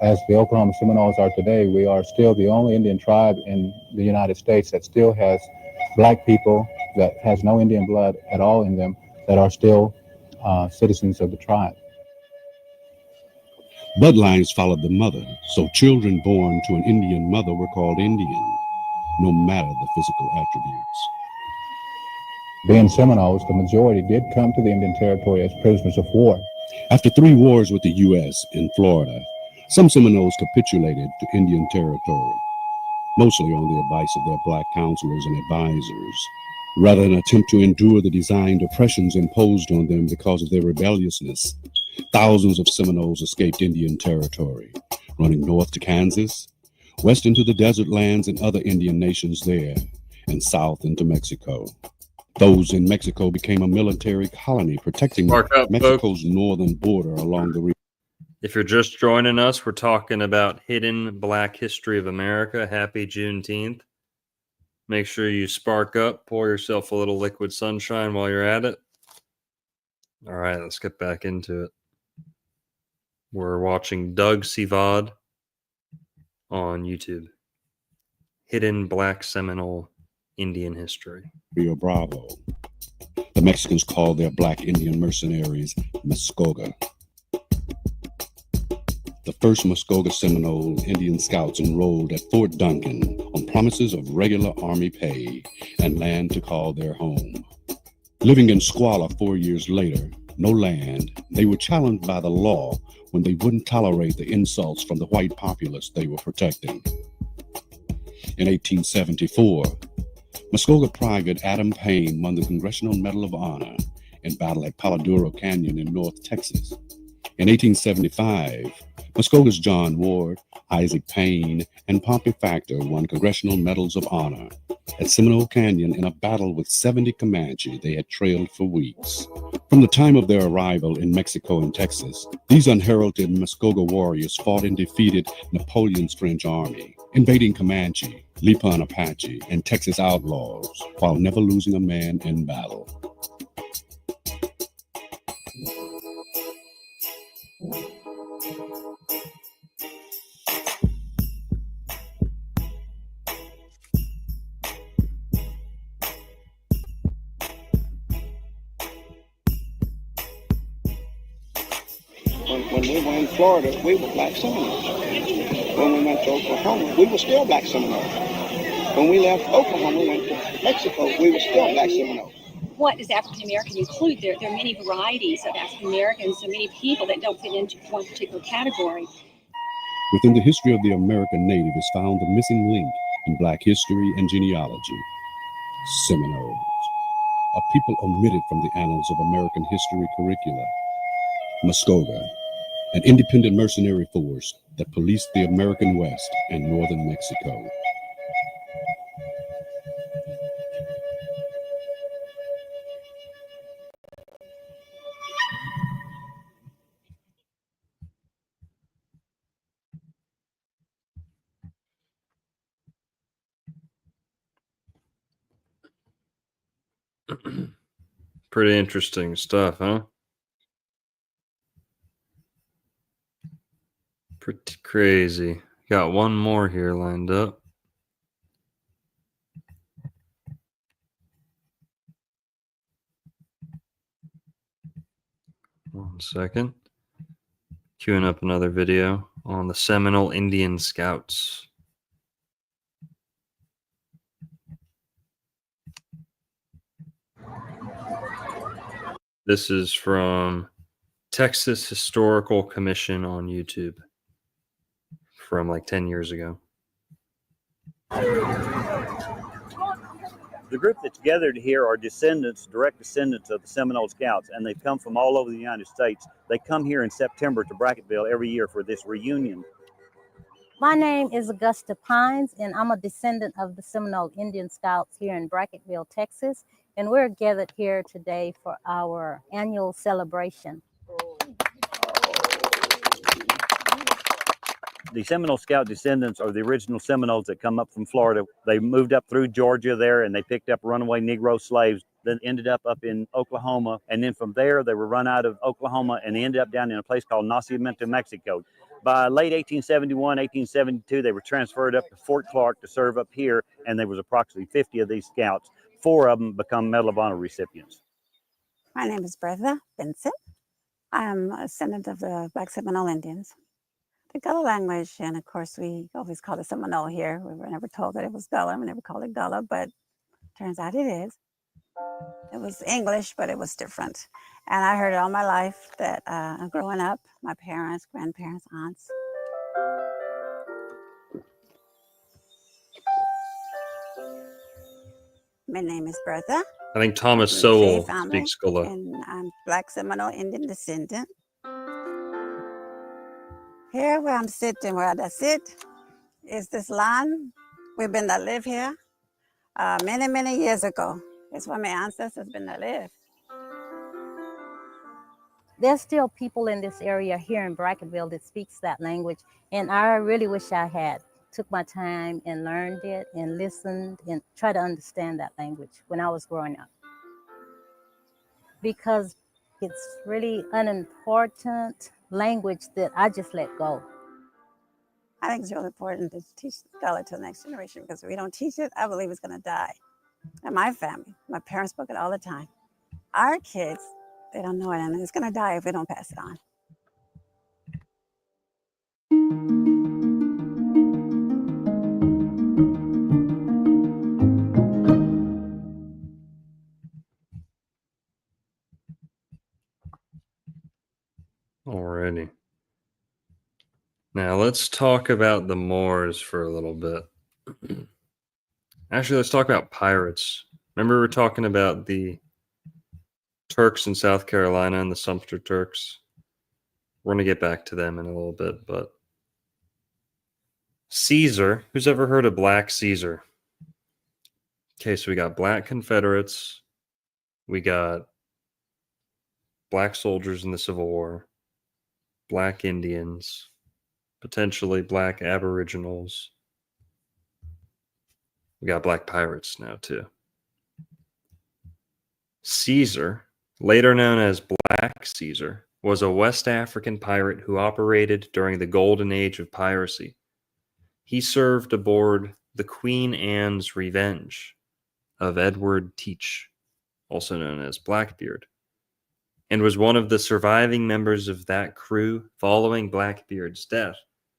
As the Oklahoma Seminoles are today, we are still the only Indian tribe in the United States that still has black people, that has no Indian blood at all in them, that are still citizens of the tribe. Bloodlines followed the mother, so children born to an Indian mother were called Indian, no matter the physical attributes. Being Seminoles, the majority did come to the Indian Territory as prisoners of war. After 3 wars with the U.S. in Florida, some Seminoles capitulated to Indian Territory, mostly on the advice of their black counselors and advisors, rather than attempt to endure the designed oppressions imposed on them because of their rebelliousness. Thousands of Seminoles escaped Indian Territory, running north to Kansas, west into the desert lands and other Indian nations there, and south into Mexico. Those in Mexico became a military colony protecting Mexico's northern border along the region. If you're just joining us, we're talking about hidden black history of America. Happy Juneteenth. Make sure you spark up, pour yourself a little liquid sunshine while you're at it. All right, let's get back into it. We're watching Doug Sivad on YouTube. Hidden Black Seminole Indian History. Rio Bravo. The Mexicans called their black Indian mercenaries Muskoga. The first Muskoga Seminole Indian scouts enrolled at Fort Duncan on promises of regular army pay and land to call their home. Living in squalor 4 years later, no land. They were challenged by the law when they wouldn't tolerate the insults from the white populace they were protecting. In 1874, Muskogee Private Adam Payne won the Congressional Medal of Honor in battle at Paladuro Canyon in North Texas. In 1875, Muskogee's John Ward, Isaac Payne, and Pompey Factor won Congressional Medals of Honor at Seminole Canyon in a battle with 70 Comanche they had trailed for weeks. From the time of their arrival in Mexico and Texas, these unheralded Muskogee warriors fought and defeated Napoleon's French army, invading Comanche, Lipan Apache, and Texas outlaws, while never losing a man in battle. When we were in Florida, we were black Seminoles. When we went to Oklahoma, we were still black Seminoles. When we left Oklahoma, we went to Mexico, we were still black Seminoles. What does African American include? There are many varieties of African Americans, so many people that don't fit into one particular category. Within the history of the American native is found the missing link in black history and genealogy: Seminoles, a people omitted from the annals of American history curricula. Muskogee, an independent mercenary force that policed the American West and northern Mexico. Pretty interesting stuff, huh? Pretty crazy. Got one more here lined up. One second. Queuing up another video on the Seminole Indian Scouts. This is from Texas Historical Commission on YouTube from like 10 years ago. The group that's gathered here are descendants, direct descendants of the Seminole Scouts, and they've come from all over the United States. They come here in September to Brackettville every year for this reunion. My name is Augusta Pines, and I'm a descendant of the Seminole Indian Scouts here in Brackettville, Texas, and we're gathered here today for our annual celebration. The Seminole Scout descendants are the original Seminoles that come up from Florida. They moved up through Georgia there, and they picked up runaway Negro slaves, then ended up in Oklahoma. And then from there, they were run out of Oklahoma, and they ended up down in a place called Nacimiento, Mexico. By late 1871, 1872, they were transferred up to Fort Clark to serve up here, and there was approximately 50 of these scouts. 4 of them become Medal of Honor recipients. My name is Bertha Benson. I'm a descendant of the Black Seminole Indians. The Gullah language, and of course we always call it Seminole here. We were never told that it was Gullah. We never called it Gullah, but turns out it is. It was English, but it was different. And I heard it all my life that growing up, my parents, grandparents, aunts. My name is Bertha. I think Thomas Sowell speaks Gullah. And I'm Black Seminole Indian descendant. Here where I'm sitting, where I sit, is this land. We've been to live here many, many years ago. It's where my ancestors been to live. There's still people in this area here in Brackettville that speaks that language, and I really wish I had took my time and learned it and listened and tried to understand that language when I was growing up. Because it's really an important language that I just let go. I think it's really important to teach Gullah to the next generation, because if we don't teach it, I believe it's going to die. And my family, my parents spoke it all the time. Our kids, they don't know it, and it's going to die if we don't pass it on. Now let's talk about the Moors for a little bit. Actually, let's talk about pirates. Remember we were talking about the Turks in South Carolina and the Sumpter Turks? We're going to get back to them in a little bit, but Caesar, who's ever heard of Black Caesar? Okay, so we got Black Confederates, we got Black soldiers in the Civil War, Black Indians, potentially Black Aboriginals. We got Black pirates now too. Caesar, later known as Black Caesar, was a West African pirate who operated during the Golden Age of piracy. He served aboard the Queen Anne's Revenge of Edward Teach, also known as Blackbeard, and was one of the surviving members of that crew following Blackbeard's death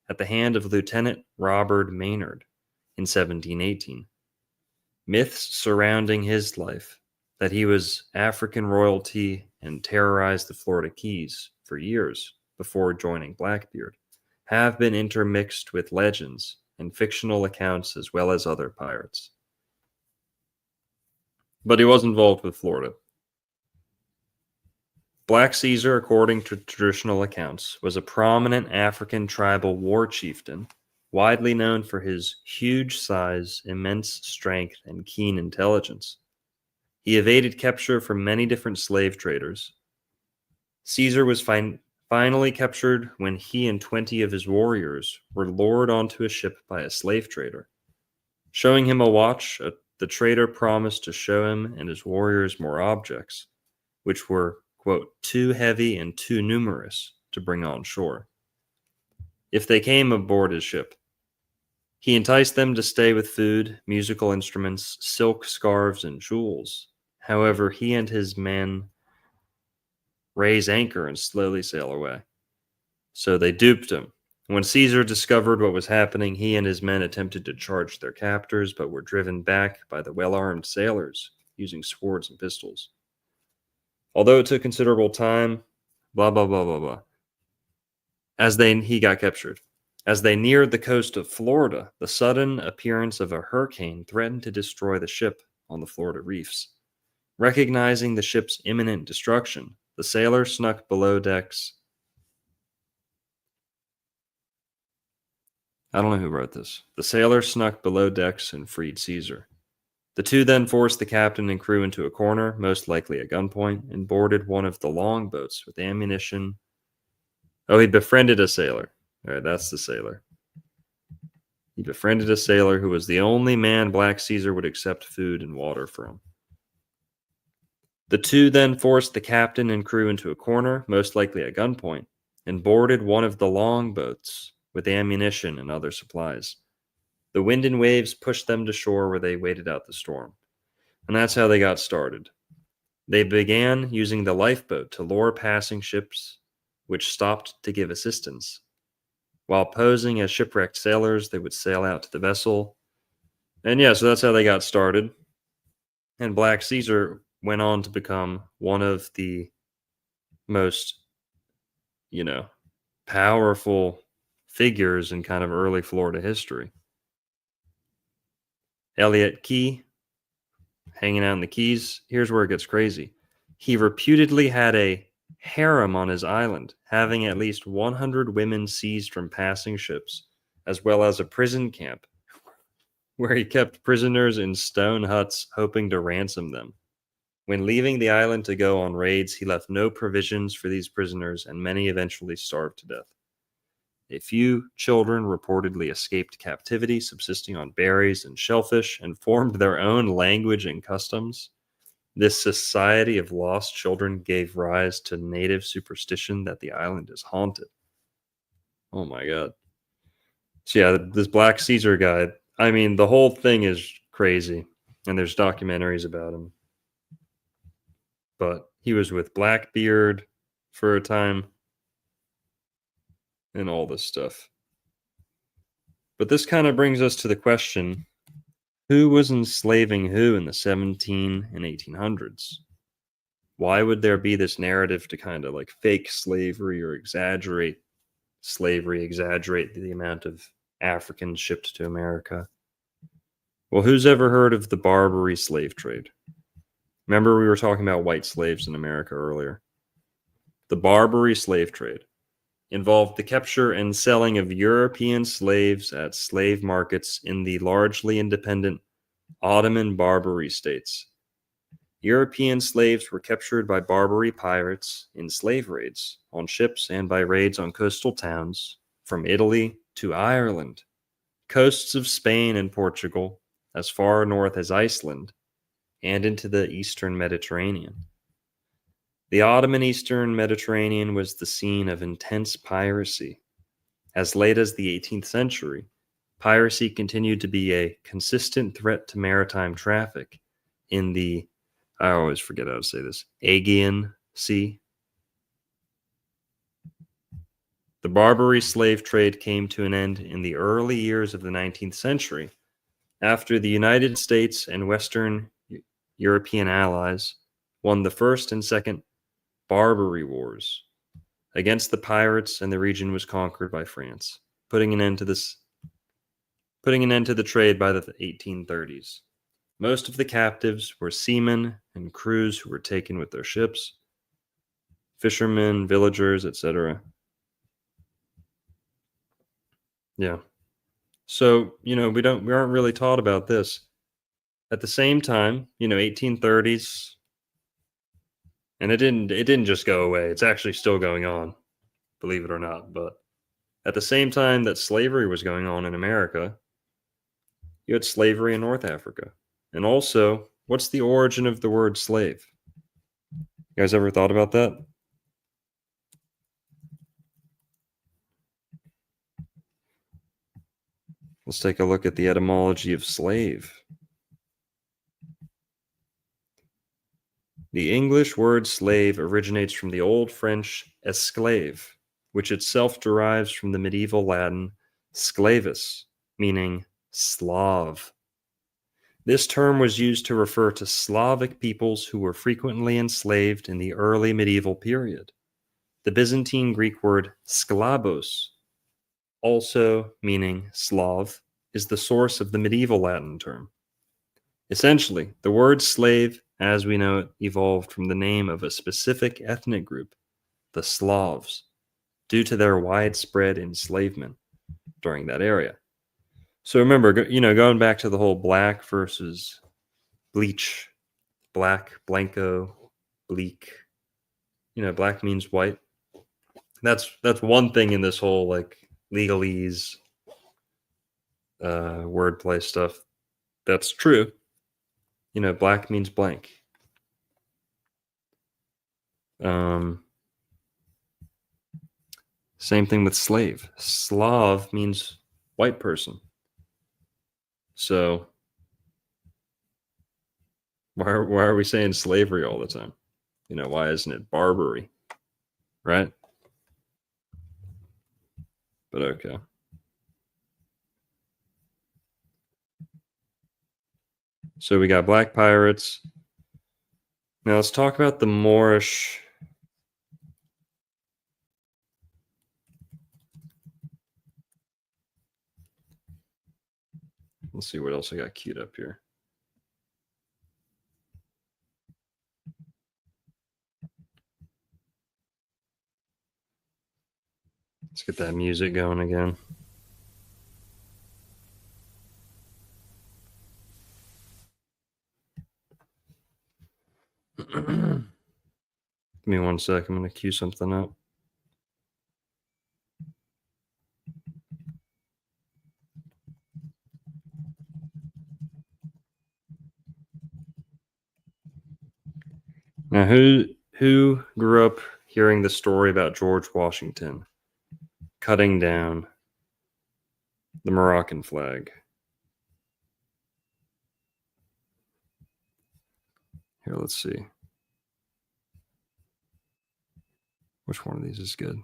at the hand of Lieutenant Robert Maynard in 1718. Myths surrounding his life, that he was African royalty and terrorized the Florida Keys for years before joining Blackbeard, have been intermixed with legends and fictional accounts as well as other pirates. But he was involved with Florida. Black Caesar, according to traditional accounts, was a prominent African tribal war chieftain, widely known for his huge size, immense strength, and keen intelligence. He evaded capture from many different slave traders. Caesar was finally captured when he and 20 of his warriors were lured onto a ship by a slave trader. Showing him a watch, the trader promised to show him and his warriors more objects, which were, quote, too heavy and too numerous to bring on shore, if they came aboard his ship. He enticed them to stay with food, musical instruments, silk scarves, and jewels. However, he and his men raise anchor and slowly sail away. So they duped him. When Caesar discovered what was happening, he and his men attempted to charge their captors, but were driven back by the well-armed sailors using swords and pistols. Although it took considerable time, blah, blah, blah, blah, blah. He got captured. As they neared the coast of Florida, the sudden appearance of a hurricane threatened to destroy the ship on the Florida reefs. Recognizing the ship's imminent destruction, the sailor snuck below decks. I don't know who wrote this. The sailor snuck below decks and freed Caesar. The two then forced the captain and crew into a corner, most likely at gunpoint, and boarded one of the longboats with ammunition. Oh, he befriended a sailor. All right, that's the sailor. He befriended a sailor who was the only man Black Caesar would accept food and water from. The two then forced the captain and crew into a corner, most likely at gunpoint, and boarded one of the longboats with ammunition and other supplies. The wind and waves pushed them to shore where they waited out the storm. And that's how they got started. They began using the lifeboat to lure passing ships, which stopped to give assistance. While posing as shipwrecked sailors, they would sail out to the vessel. And yeah, so that's how they got started. And Black Caesar went on to become one of the most, powerful figures in kind of early Florida history. Elliott Key, hanging out in the Keys. Here's where it gets crazy. He reputedly had a harem on his island, having at least 100 women seized from passing ships, as well as a prison camp where he kept prisoners in stone huts hoping to ransom them. When leaving the island to go on raids, he left no provisions for these prisoners, and many eventually starved to death. A few children reportedly escaped captivity, subsisting on berries and shellfish, and formed their own language and customs. This society of lost children gave rise to native superstition that the island is haunted. Oh my God. So yeah, this Black Caesar guy, I mean, the whole thing is crazy, and there's documentaries about him. But he was with Blackbeard for a time, and all this stuff. But this kind of brings us to the question, who was enslaving who in the 17 and 1800s? Why would there be this narrative to kind of like fake slavery or exaggerate slavery exaggerate the amount of Africans shipped to America. Well, who's ever heard of the Barbary slave trade? Remember we were talking about white slaves in America earlier. The Barbary slave trade involved the capture and selling of European slaves at slave markets in the largely independent Ottoman Barbary states. European slaves were captured by Barbary pirates in slave raids on ships and by raids on coastal towns from Italy to Ireland, coasts of Spain and Portugal, as far north as Iceland, and into the eastern Mediterranean. The Ottoman Eastern Mediterranean was the scene of intense piracy. As late as the 18th century, piracy continued to be a consistent threat to maritime traffic in the, I always forget how to say this, Aegean Sea. The Barbary slave trade came to an end in the early years of the 19th century after the United States and Western European allies won the First and Second Barbary Wars against the pirates, and the region was conquered by France, putting an end to the trade by the 1830s. Most of the captives were seamen and crews who were taken with their ships, fishermen, villagers, etc. Yeah. So, we aren't really taught about this. At the same time, 1830s, and it didn't just go away. It's actually still going on, believe it or not. But at the same time that slavery was going on in America, you had slavery in North Africa. And also, what's the origin of the word slave? You guys ever thought about that? Let's take a look at the etymology of slave. The English word slave originates from the Old French esclave, which itself derives from the medieval Latin sclavus, meaning Slav. This term was used to refer to Slavic peoples who were frequently enslaved in the early medieval period. The Byzantine Greek word sklavos, also meaning Slav, is the source of the medieval Latin term. Essentially, the word slave, as we know it, evolved from the name of a specific ethnic group, the Slavs, due to their widespread enslavement during that area. So remember, going back to the whole black versus bleach, black, blanco, bleak, black means white. That's one thing in this whole legalese wordplay stuff. That's true. Black means blank. Same thing with slave. Slav means white person. So why are we saying slavery all the time? Why isn't it Barbary? Right? But okay. So we got black pirates. Now let's talk about the Moorish. Let's see what else I got queued up here. Let's get that music going again. Give me 1 sec. I'm going to queue something up. Now, who grew up hearing the story about George Washington cutting down the Moroccan flag? Here, let's see. Which one of these is good?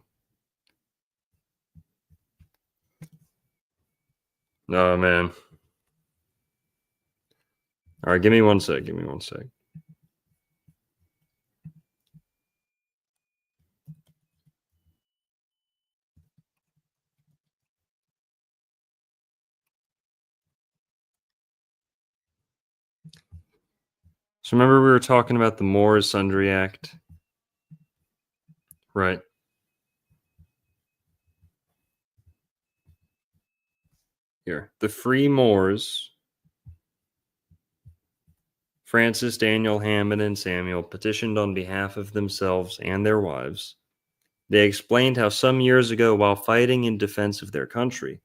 Oh, man. All right, give me 1 sec. Give me 1 sec. So remember we were talking about the Moors Sundry Act? Right. Here. The free Moors, Francis, Daniel, Hammond, and Samuel, petitioned on behalf of themselves and their wives. They explained how some years ago, while fighting in defense of their country,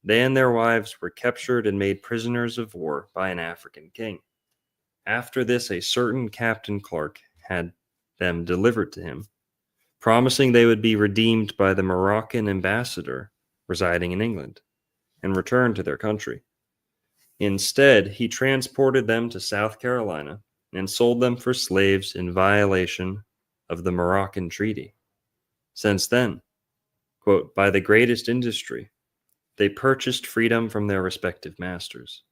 they and their wives were captured and made prisoners of war by an African king. After this, a certain Captain Clark had them delivered to him, promising they would be redeemed by the Moroccan ambassador residing in England and returned to their country. Instead, he transported them to South Carolina and sold them for slaves in violation of the Moroccan treaty. Since then, quote, by the greatest industry, they purchased freedom from their respective masters.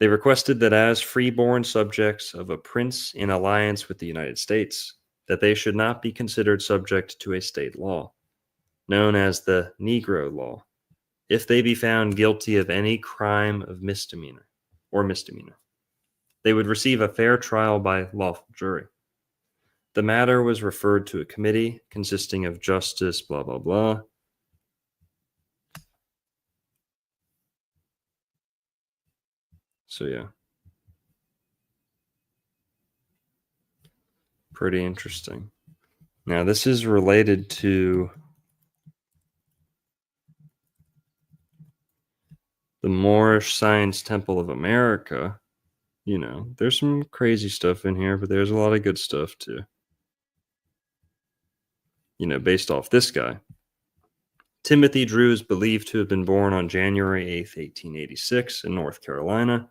They requested that as freeborn subjects of a prince in alliance with the United States, that they should not be considered subject to a state law, known as the Negro Law, if they be found guilty of any crime of misdemeanor. They would receive a fair trial by lawful jury. The matter was referred to a committee consisting of Justice blah blah blah. So yeah. Pretty interesting. Now this is related to the Moorish Science Temple of America. You know, there's some crazy stuff in here, but there's a lot of good stuff too. You know, based off this guy. Timothy Drew is believed to have been born on January 8th, 1886 in North Carolina.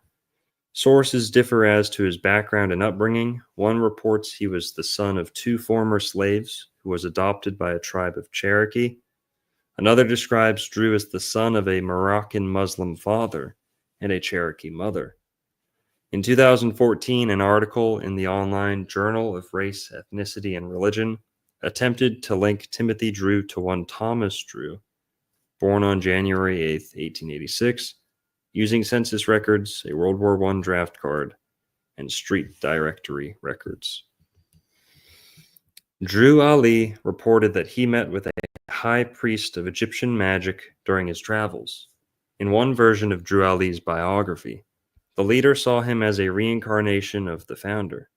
Sources differ as to his background and upbringing. One reports he was the son of 2 former slaves who was adopted by a tribe of Cherokee. Another describes Drew as the son of a Moroccan Muslim father and a Cherokee mother. In 2014, an article in the online Journal of Race, Ethnicity, and Religion attempted to link Timothy Drew to one Thomas Drew, born on January 8th, 1886, using census records, a World War I draft card, and street directory records. Drew Ali reported that he met with a high priest of Egyptian magic during his travels. In one version of Drew Ali's biography, the leader saw him as a reincarnation of the founder.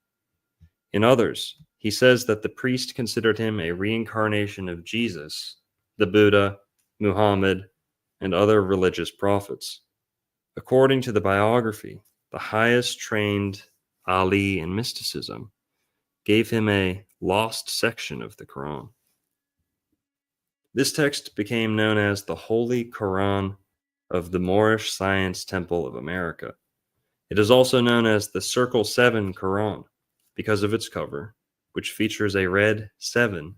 In others, he says that the priest considered him a reincarnation of Jesus, the Buddha, Muhammad, and other religious prophets. According to the biography, the highest trained Ali in mysticism gave him a lost section of the Quran. This text became known as the Holy Quran of the Moorish Science Temple of America. It is also known as the Circle 7 Quran because of its cover, which features a red 7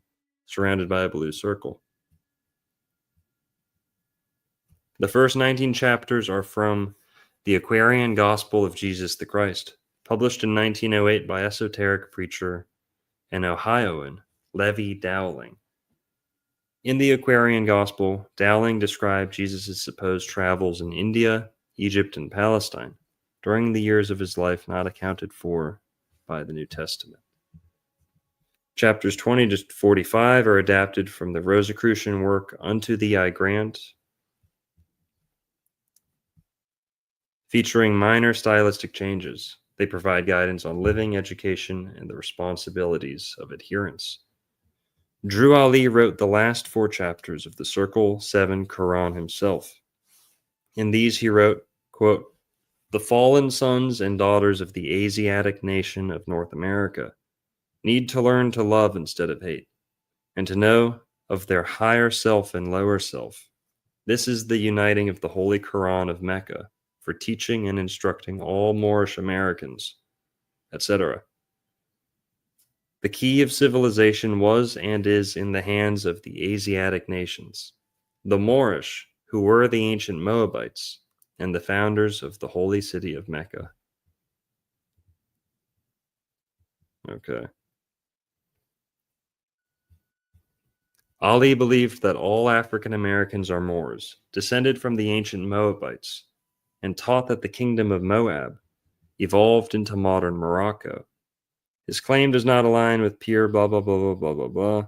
surrounded by a blue circle. The first 19 chapters are from the Aquarian Gospel of Jesus the Christ, published in 1908 by esoteric preacher and Ohioan Levi Dowling. In the Aquarian Gospel, Dowling described Jesus' supposed travels in India, Egypt, and Palestine during the years of his life not accounted for by the New Testament. Chapters 20 to 45 are adapted from the Rosicrucian work Unto Thee I Grant, featuring minor stylistic changes. They provide guidance on living, education, and the responsibilities of adherence. Drew Ali wrote the last 4 chapters of the Circle 7 Quran himself. In these he wrote, quote, "The fallen sons and daughters of the Asiatic nation of North America need to learn to love instead of hate, and to know of their higher self and lower self. This is the uniting of the Holy Quran of Mecca for teaching and instructing all Moorish Americans, etc. The key of civilization was and is in the hands of the Asiatic nations, the Moorish, who were the ancient Moabites and the founders of the holy city of Mecca." Okay. Ali believed that all African Americans are Moors, descended from the ancient Moabites, and taught that the kingdom of Moab evolved into modern Morocco. His claim does not align with pure blah, blah, blah, blah, blah, blah, blah.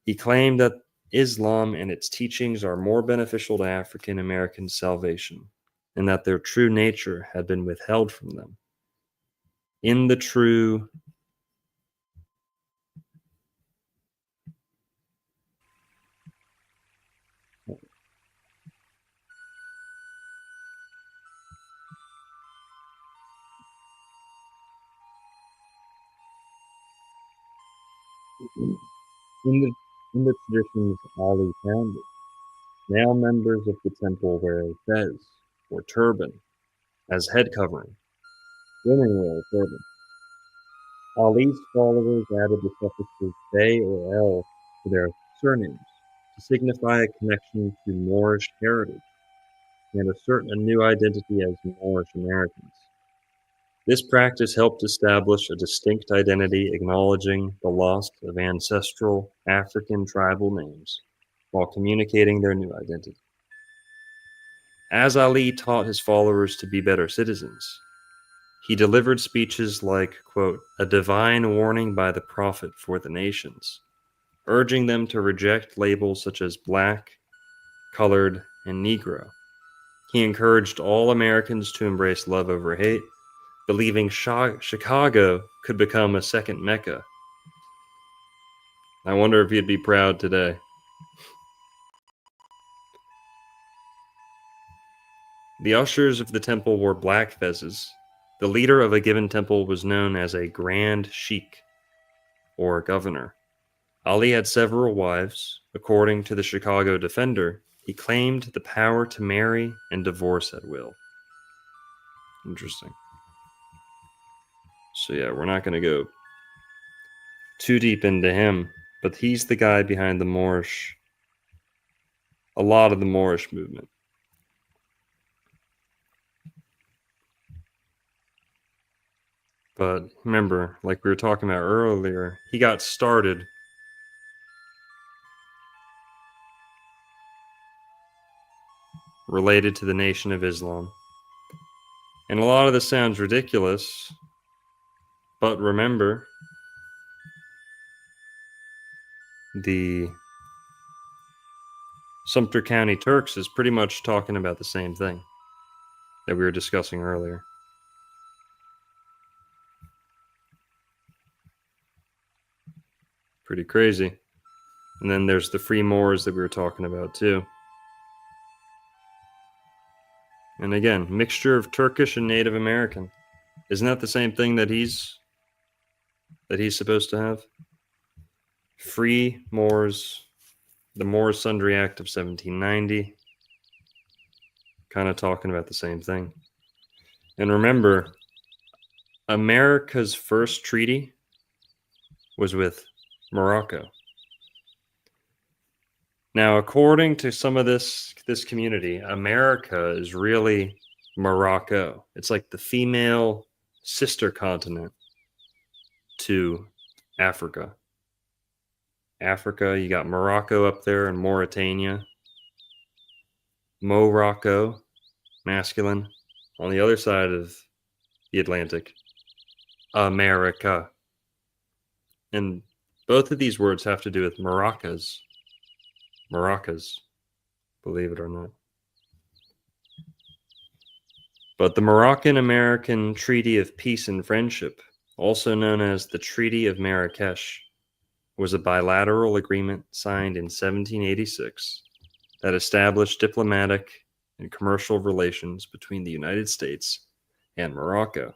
He claimed that Islam and its teachings are more beneficial to African Americans' salvation, and that their true nature had been withheld from them. In the true in the traditions Ali founded, male members of the temple wear a fez or turban as head covering. Women wear a turban. Ali's followers added the suffixes Bey or El to their surnames to signify a connection to Moorish heritage and assert a new identity as Moorish Americans. This practice helped establish a distinct identity acknowledging the loss of ancestral African tribal names while communicating their new identity. As Ali taught his followers to be better citizens, he delivered speeches like, quote, a divine warning by the prophet for the nations, urging them to reject labels such as black, colored, and Negro. He encouraged all Americans to embrace love over hate, believing Chicago could become a second Mecca. I wonder if he'd be proud today. The ushers of the temple wore black fezes. The leader of a given temple was known as a Grand Sheik, or governor. Ali had several wives. According to the Chicago Defender, he claimed the power to marry and divorce at will. Interesting. So yeah, we're not going to go too deep into him, but he's the guy behind the Moorish, a lot of the Moorish movement. But remember, like we were talking about earlier, he got started related to the Nation of Islam. And a lot of this sounds ridiculous, but remember, the Sumpter County Turks is pretty much talking about the same thing that we were discussing earlier. Pretty crazy. And then there's the free Moors that we were talking about too. And again, mixture of Turkish and Native American. Isn't that the same thing that he's supposed to have? Free Moors, the Moors Sundry Act of 1790. Kind of talking about the same thing. And remember, America's first treaty was with Morocco. Now, according to some of this community, America is really Morocco. It's like the female sister continent to Africa. Africa, you got Morocco up there and Mauritania. Morocco, masculine. On the other side of the Atlantic, America. And both of these words have to do with maracas. Maracas, believe it or not. But the Moroccan-American Treaty of Peace and Friendship, also known as the Treaty of Marrakesh, was a bilateral agreement signed in 1786 that established diplomatic and commercial relations between the United States and Morocco.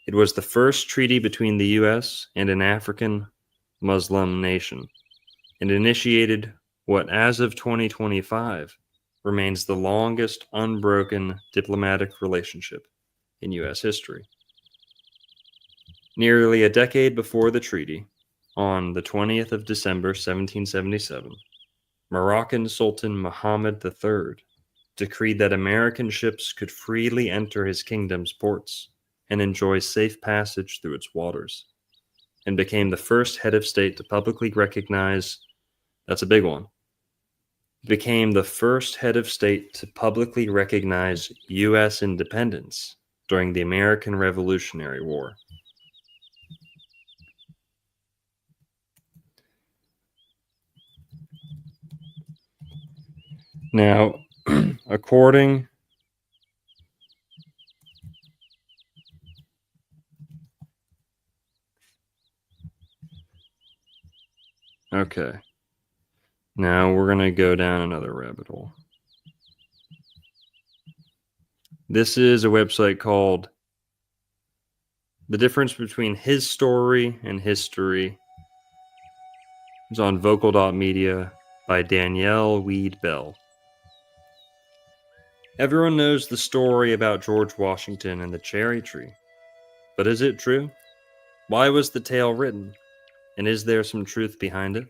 It was the first treaty between the U.S. and an African Muslim nation, and initiated what, as of 2025, remains the longest unbroken diplomatic relationship in U.S. history. Nearly a decade before the treaty, on the 20th of December 1777, Moroccan Sultan Muhammad III decreed that American ships could freely enter his kingdom's ports and enjoy safe passage through its waters, and became the first head of state to publicly recognize, that's a big one, became the first head of state to publicly recognize U.S. independence during the American Revolutionary War. Now, according Okay. Now we're going to go down another rabbit hole. This is a website called The Difference Between His Story and History. It's on vocal.media by Danielle Weed Bell. Everyone knows the story about George Washington and the cherry tree. But is it true? Why was the tale written? And is there some truth behind it?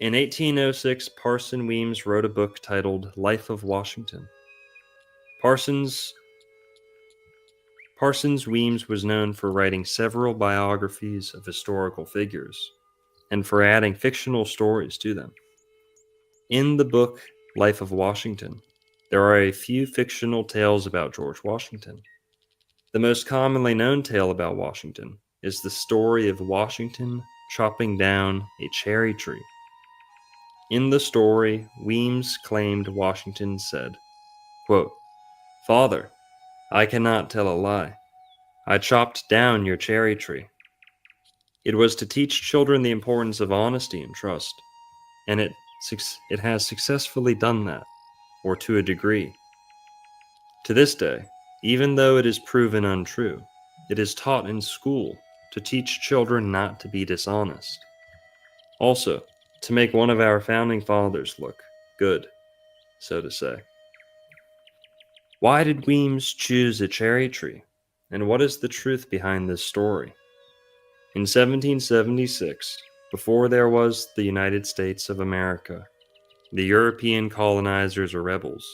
In 1806, Parson Weems wrote a book titled Life of Washington. Parsons Weems was known for writing several biographies of historical figures and for adding fictional stories to them. In the book Life of Washington, there are a few fictional tales about George Washington. The most commonly known tale about Washington is the story of Washington chopping down a cherry tree. In the story, Weems claimed Washington said, quote, "Father, I cannot tell a lie. I chopped down your cherry tree." It was to teach children the importance of honesty and trust, and it has successfully done that, or to a degree. To this day, even though it is proven untrue, it is taught in school to teach children not to be dishonest. Also, to make one of our founding fathers look good, so to say. Why did Weems choose a cherry tree, and what is the truth behind this story? In 1776, before there was the United States of America, the European colonizers or rebels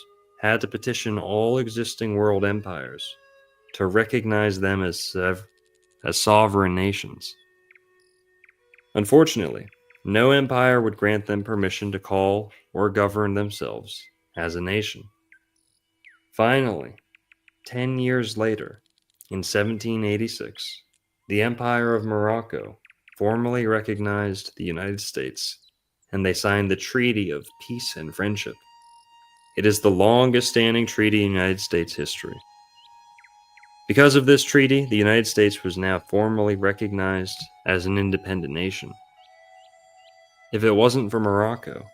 had to petition all existing world empires to recognize them as sovereign nations. Unfortunately, no empire would grant them permission to call or govern themselves as a nation. Finally, 10 years later, in 1786, the Empire of Morocco formally recognized the United States, and they signed the Treaty of Peace and Friendship. It is the longest-standing treaty in United States history. Because of this treaty, the United States was now formally recognized as an independent nation. If it wasn't for Morocco,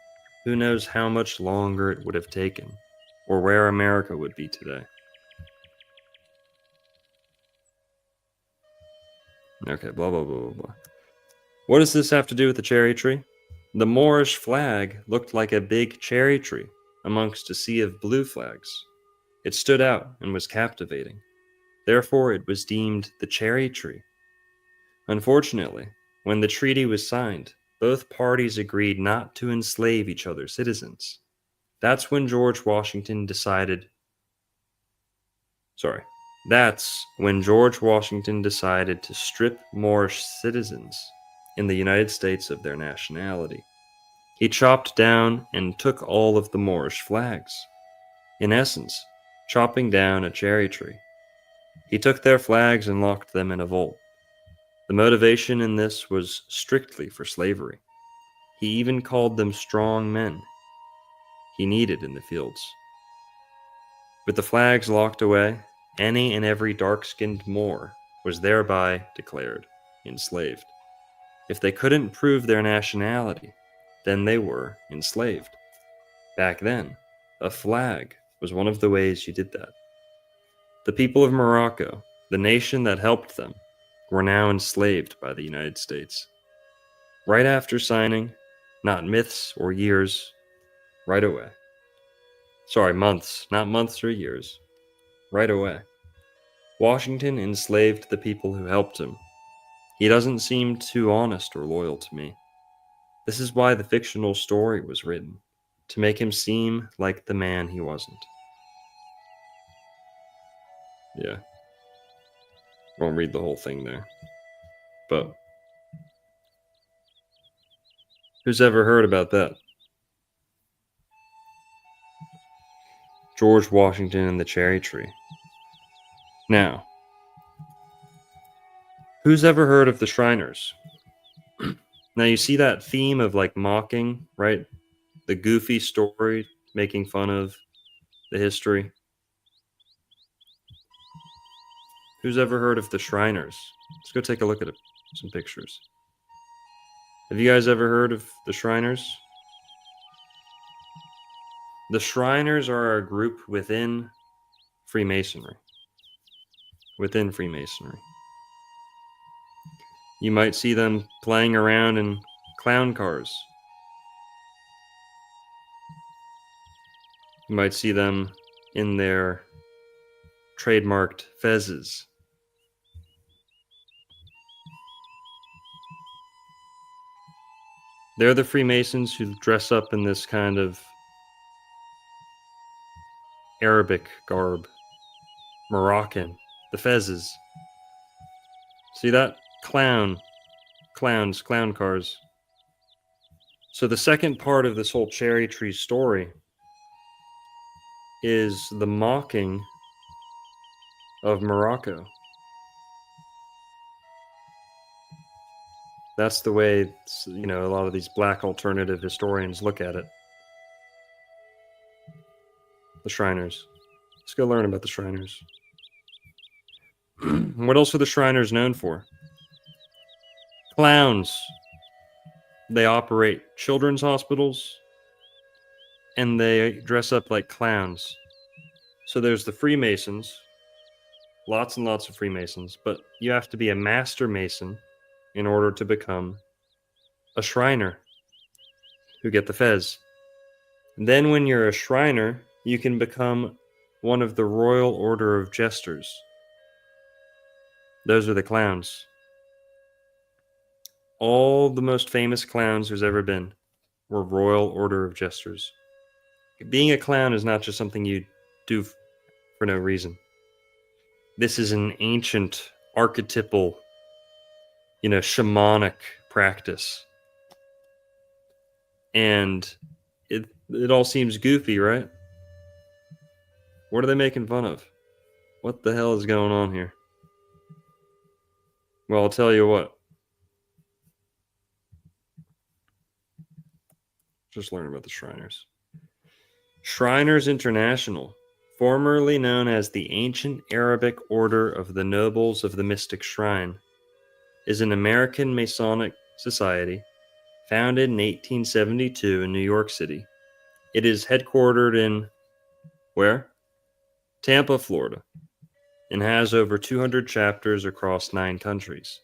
who knows how much longer it would have taken, or where America would be today. Okay, blah, blah, blah, blah, blah. What does this have to do with the cherry tree? The Moorish flag looked like a big cherry tree amongst a sea of blue flags. It stood out and was captivating. Therefore, it was deemed the cherry tree. Unfortunately, when the treaty was signed, both parties agreed not to enslave each other's citizens. That's when George Washington decided to strip Moorish citizens in the United States of their nationality. He chopped down and took all of the Moorish flags. In essence, chopping down a cherry tree. He took their flags and locked them in a vault. The motivation in this was strictly for slavery. He even called them strong men he needed in the fields. With the flags locked away, any and every dark-skinned Moor was thereby declared enslaved. If they couldn't prove their nationality, then they were enslaved. Back then, a flag was one of the ways you did that. The people of Morocco, the nation that helped them, were now enslaved by the United States. Right after signing, not myths or years, right away. Sorry, months, not months or years. Right away. Washington enslaved the people who helped him. He doesn't seem too honest or loyal to me. This is why the fictional story was written, to make him seem like the man he wasn't. Yeah. Won't read the whole thing there. But who's ever heard about that? George Washington and the cherry tree. Now, who's ever heard of the Shriners? Now, you see that theme of like mocking, right? The goofy story, making fun of the history. Who's ever heard of the Shriners? Let's go take a look at some pictures. Have you guys ever heard of the Shriners? The Shriners are a group within Freemasonry. Within Freemasonry. You might see them playing around in clown cars. You might see them in their trademarked fezzes. They're the Freemasons who dress up in this kind of Arabic garb. Moroccan. The fezzes. See that? Clown cars. So the second part of this whole cherry tree story is the mocking of Morocco. That's the way, you know, a lot of these black alternative historians look at it. The Shriners. Let's go learn about the Shriners. What else are the Shriners known for? Clowns. They operate children's hospitals and they dress up like clowns. So there's the Freemasons, lots and lots of Freemasons, but you have to be a master Mason in order to become a Shriner who get the fez. And then when you're a Shriner, you can become one of the Royal Order of Jesters. Those are the clowns. All the most famous clowns there's ever been were Royal Order of Jesters. Being a clown is not just something you do for no reason. This is an ancient, archetypal, shamanic practice. And it all seems goofy, right? What are they making fun of? What the hell is going on here? Well, I'll tell you what. Just learn about the Shriners. Shriners International, formerly known as the Ancient Arabic Order of the Nobles of the Mystic Shrine, is an American Masonic society founded in 1872 in New York City. It is headquartered in, where? Tampa, Florida, and has over 200 chapters across 9 countries,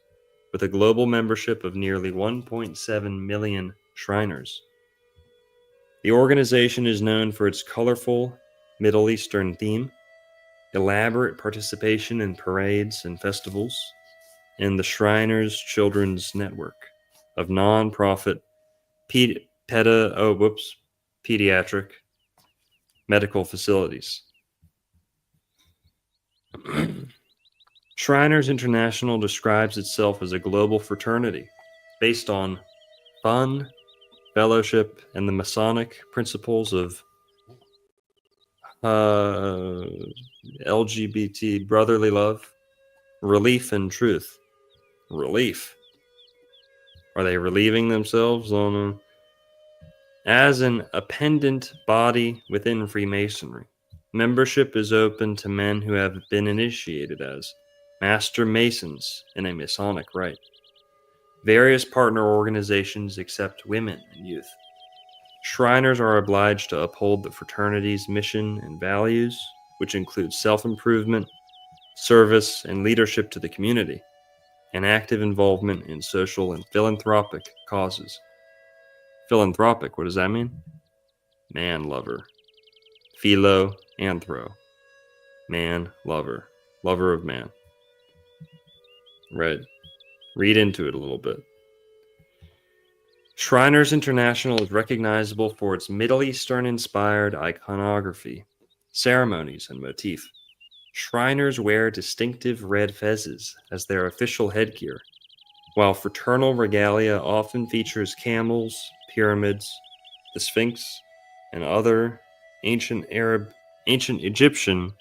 with a global membership of nearly 1.7 million Shriners. The organization is known for its colorful Middle Eastern theme, elaborate participation in parades and festivals, and the Shriners Children's Network of non-profit pediatric medical facilities. Shriners International describes itself as a global fraternity based on fun, fellowship, and the Masonic principles of LGBT brotherly love, relief, and truth. Relief. Are they relieving themselves on as an appendant body within Freemasonry? Membership is open to men who have been initiated as Master Masons in a Masonic rite. Various partner organizations accept women and youth. Shriners are obliged to uphold the fraternity's mission and values, which include self-improvement, service, and leadership to the community, and active involvement in social and philanthropic causes. Philanthropic, what does that mean? Man lover. Philo, anthro. Man lover. Lover of man. Right. Read into it a little bit. Shriners International is recognizable for its Middle Eastern-inspired iconography, ceremonies, and motif. Shriners wear distinctive red fezzes as their official headgear, while fraternal regalia often features camels, pyramids, the Sphinx, and other ancient Arab, ancient Egyptian,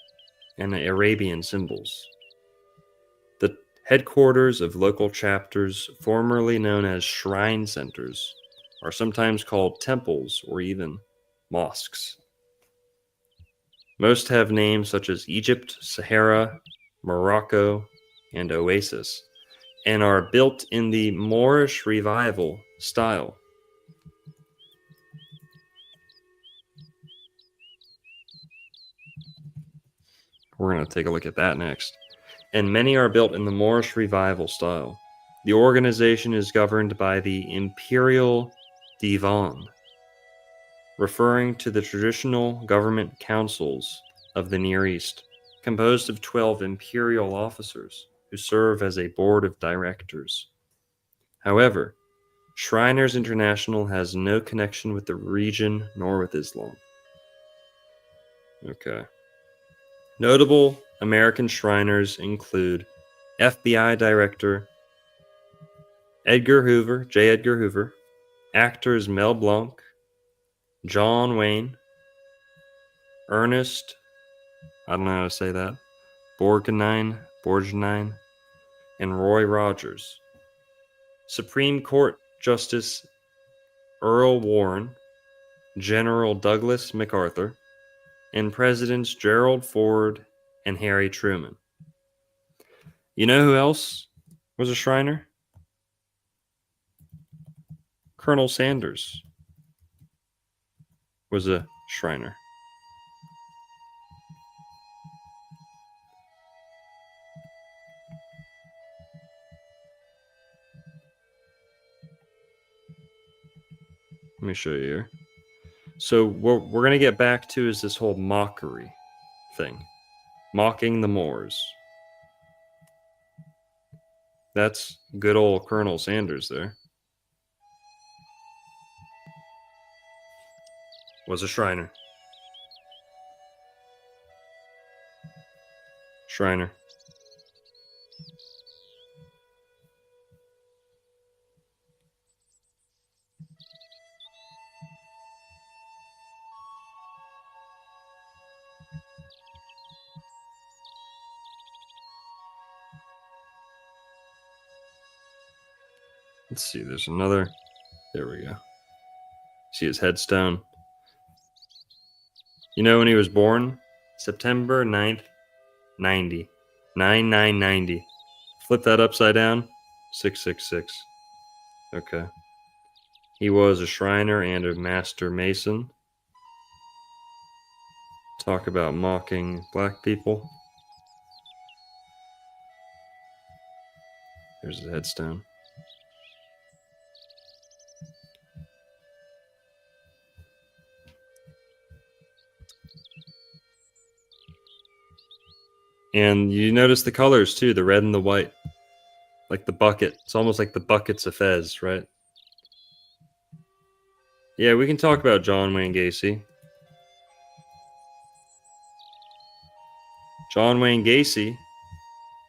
and Arabian symbols. Headquarters of local chapters, formerly known as shrine centers, are sometimes called temples or even mosques. Most have names such as Egypt, Sahara, Morocco, and Oasis, and are built in the Moorish revival style. We're going to take a look at that next. And many are built in the Moorish revival style. The organization is governed by the Imperial Divan, referring to the traditional government councils of the Near East, composed of 12 imperial officers who serve as a board of directors. However, Shriners International has no connection with the region nor with Islam. Okay. Notable American Shriners include FBI Director Edgar Hoover, J. Edgar Hoover, actors Mel Blanc, John Wayne, Ernest, I don't know how to say that, Borgnine, and Roy Rogers. Supreme Court Justice Earl Warren, General Douglas MacArthur, and Presidents Gerald Ford and Harry Truman. You know who else was a Shriner? Colonel Sanders was a Shriner. Let me show you here. So what we're going to get back to is this whole mockery thing. Mocking the Moors. That's good old Colonel Sanders there. Was a Shriner. Shriner. Let's see, there's another. There we go. See his headstone. You know when he was born? September 9th, 90. 9990. Flip that upside down. 666. Okay. He was a Shriner and a Master Mason. Talk about mocking black people. Here's his headstone. And you notice the colors too, the red and the white. Like the bucket. It's almost like the buckets of Fez, right? Yeah, we can talk about John Wayne Gacy. John Wayne Gacy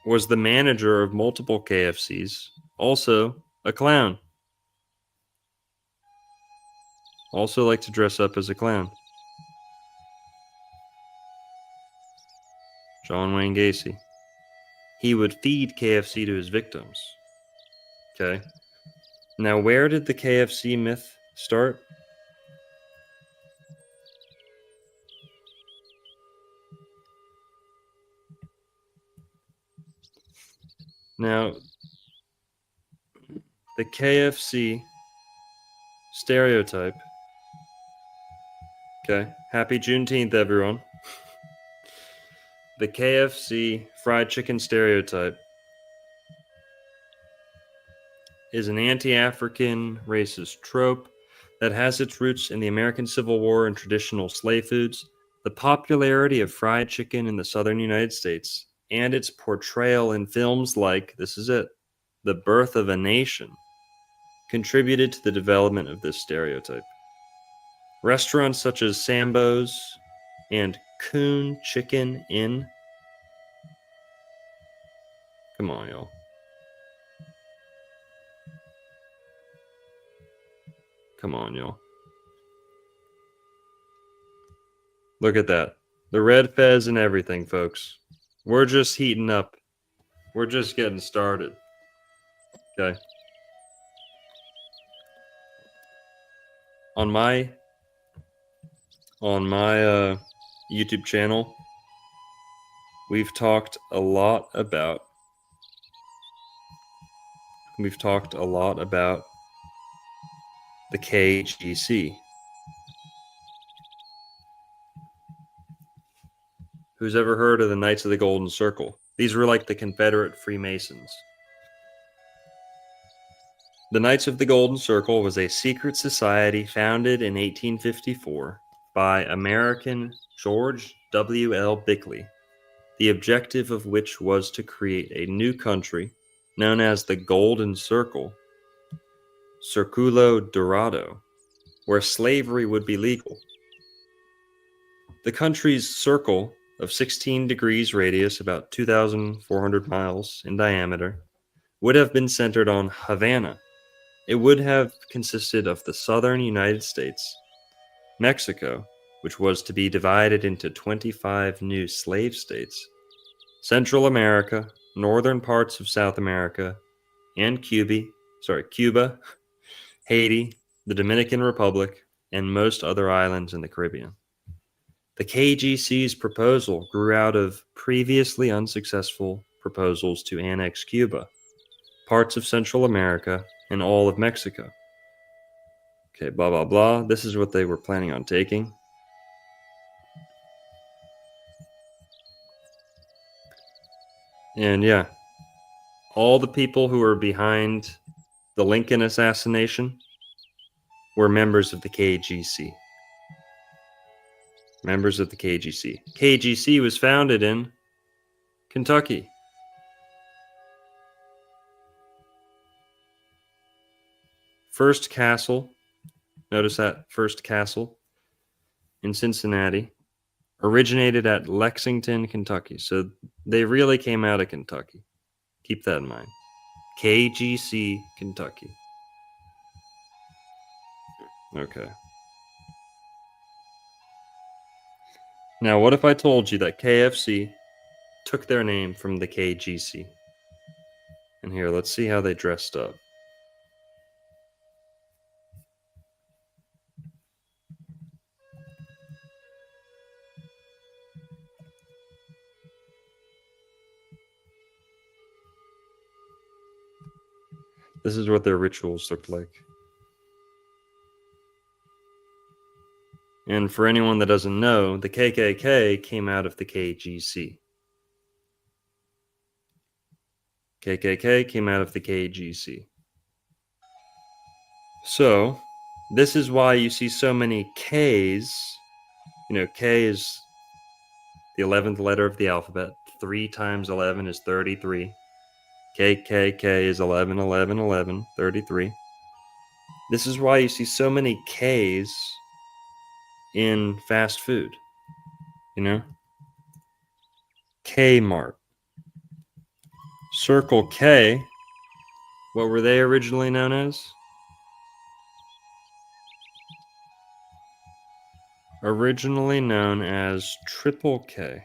was the manager of multiple KFCs, also a clown. Also like to dress up as a clown. John Wayne Gacy. He would feed KFC to his victims. Okay. Now, where did the KFC myth start? Now, the KFC stereotype. Okay. Happy Juneteenth, everyone. The KFC fried chicken stereotype is an anti-African racist trope that has its roots in the American Civil War and traditional slave foods, the popularity of fried chicken in the southern United States, and its portrayal in films like, this is it, The Birth of a Nation, contributed to the development of this stereotype. Restaurants such as Sambo's and Coon Chicken Inn. Come on, y'all. Come on, y'all. Look at that. The red fez and everything, folks. We're just heating up We're just getting started. Okay. On my YouTube channel, we've talked a lot about the KGC. Who's ever heard of the Knights of the Golden Circle? These were like the Confederate Freemasons. The Knights of the Golden Circle was a secret society founded in 1854 by American George W. L. Bickley, the objective of which was to create a new country known as the Golden Circle, Circulo Dorado, where slavery would be legal. The country's circle of 16 degrees radius, about 2,400 miles in diameter, would have been centered on Havana. It would have consisted of the southern United States, Mexico, which was to be divided into 25 new slave states, Central America, northern parts of South America, and Cuba, Haiti, the Dominican Republic, and most other islands in the Caribbean. The KGC's proposal grew out of previously unsuccessful proposals to annex Cuba, parts of Central America, and all of Mexico. Okay, blah, blah, blah. This is what they were planning on taking. And yeah, all the people who were behind the Lincoln assassination were members of the KGC. Members of the KGC. KGC was founded in Kentucky. First castle, notice that first castle in Cincinnati, originated at Lexington, Kentucky. So they really came out of Kentucky. Keep that in mind. KGC, Kentucky. Okay. Now, what if I told you that KFC took their name from the KGC? And here, let's see how they dressed up. This is what their rituals looked like. And for anyone that doesn't know, the KKK came out of the KGC. KKK came out of the KGC. So, this is why you see so many Ks. You know, K is the 11th letter of the alphabet. 3 times 11 is 33. KKK is 11, 11, 11, 33. This is why you see so many Ks in fast food. You know? Kmart. Circle K. What were they originally known as? Originally known as Triple K.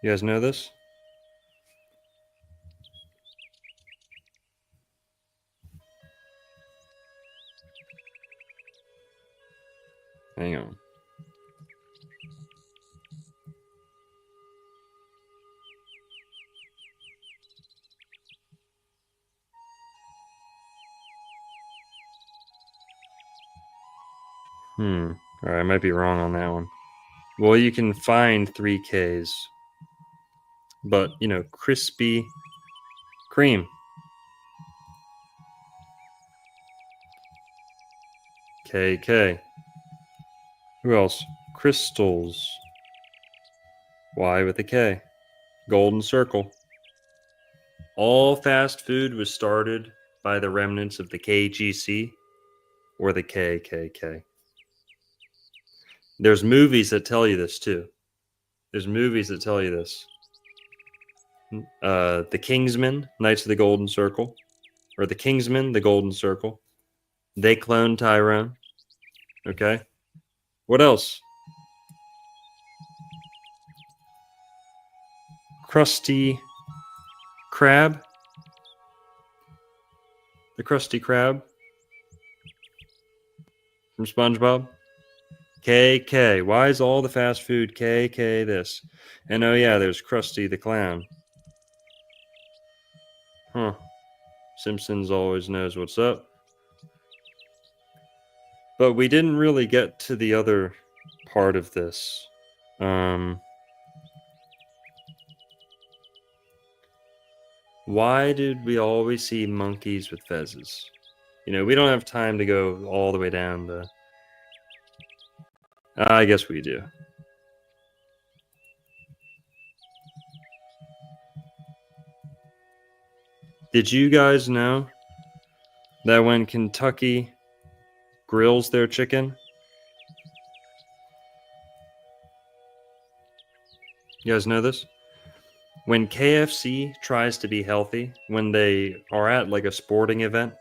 You guys know this? Hang on. All right, I might be wrong on that one. Well, you can find 3Ks. But, you know, Krispy Kreme. KK. Who else? Crystals. Y with a K. Golden Circle. All fast food was started by the remnants of the KGC or the KKK. There's movies that tell you this too. There's movies that tell you this. The Kingsmen, Knights of the Golden Circle, or the Kingsmen, the Golden Circle. They cloned Tyrone. Okay. What else? Krusty Krab. The Krusty Krab from SpongeBob. KK. Why is all the fast food KK this? And oh yeah, there's Krusty the Clown. Huh. Simpsons always knows what's up. But we didn't really get to the other part of this. Why did we always see monkeys with fezzes? You know, we don't have time to go all the way down the... I guess we do. Did you guys know that when Kentucky grills their chicken, you guys know this? When KFC tries to be healthy, when they are at like a sporting event,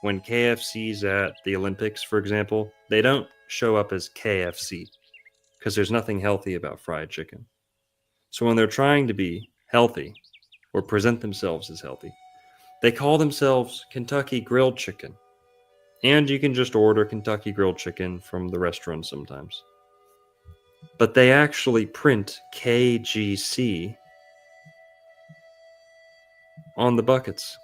when KFC's at the Olympics, for example, they don't show up as KFC because there's nothing healthy about fried chicken. So when they're trying to be healthy or present themselves as healthy, they call themselves Kentucky Grilled Chicken. And you can just order Kentucky Grilled Chicken from the restaurant sometimes. But they actually print KGC on the buckets.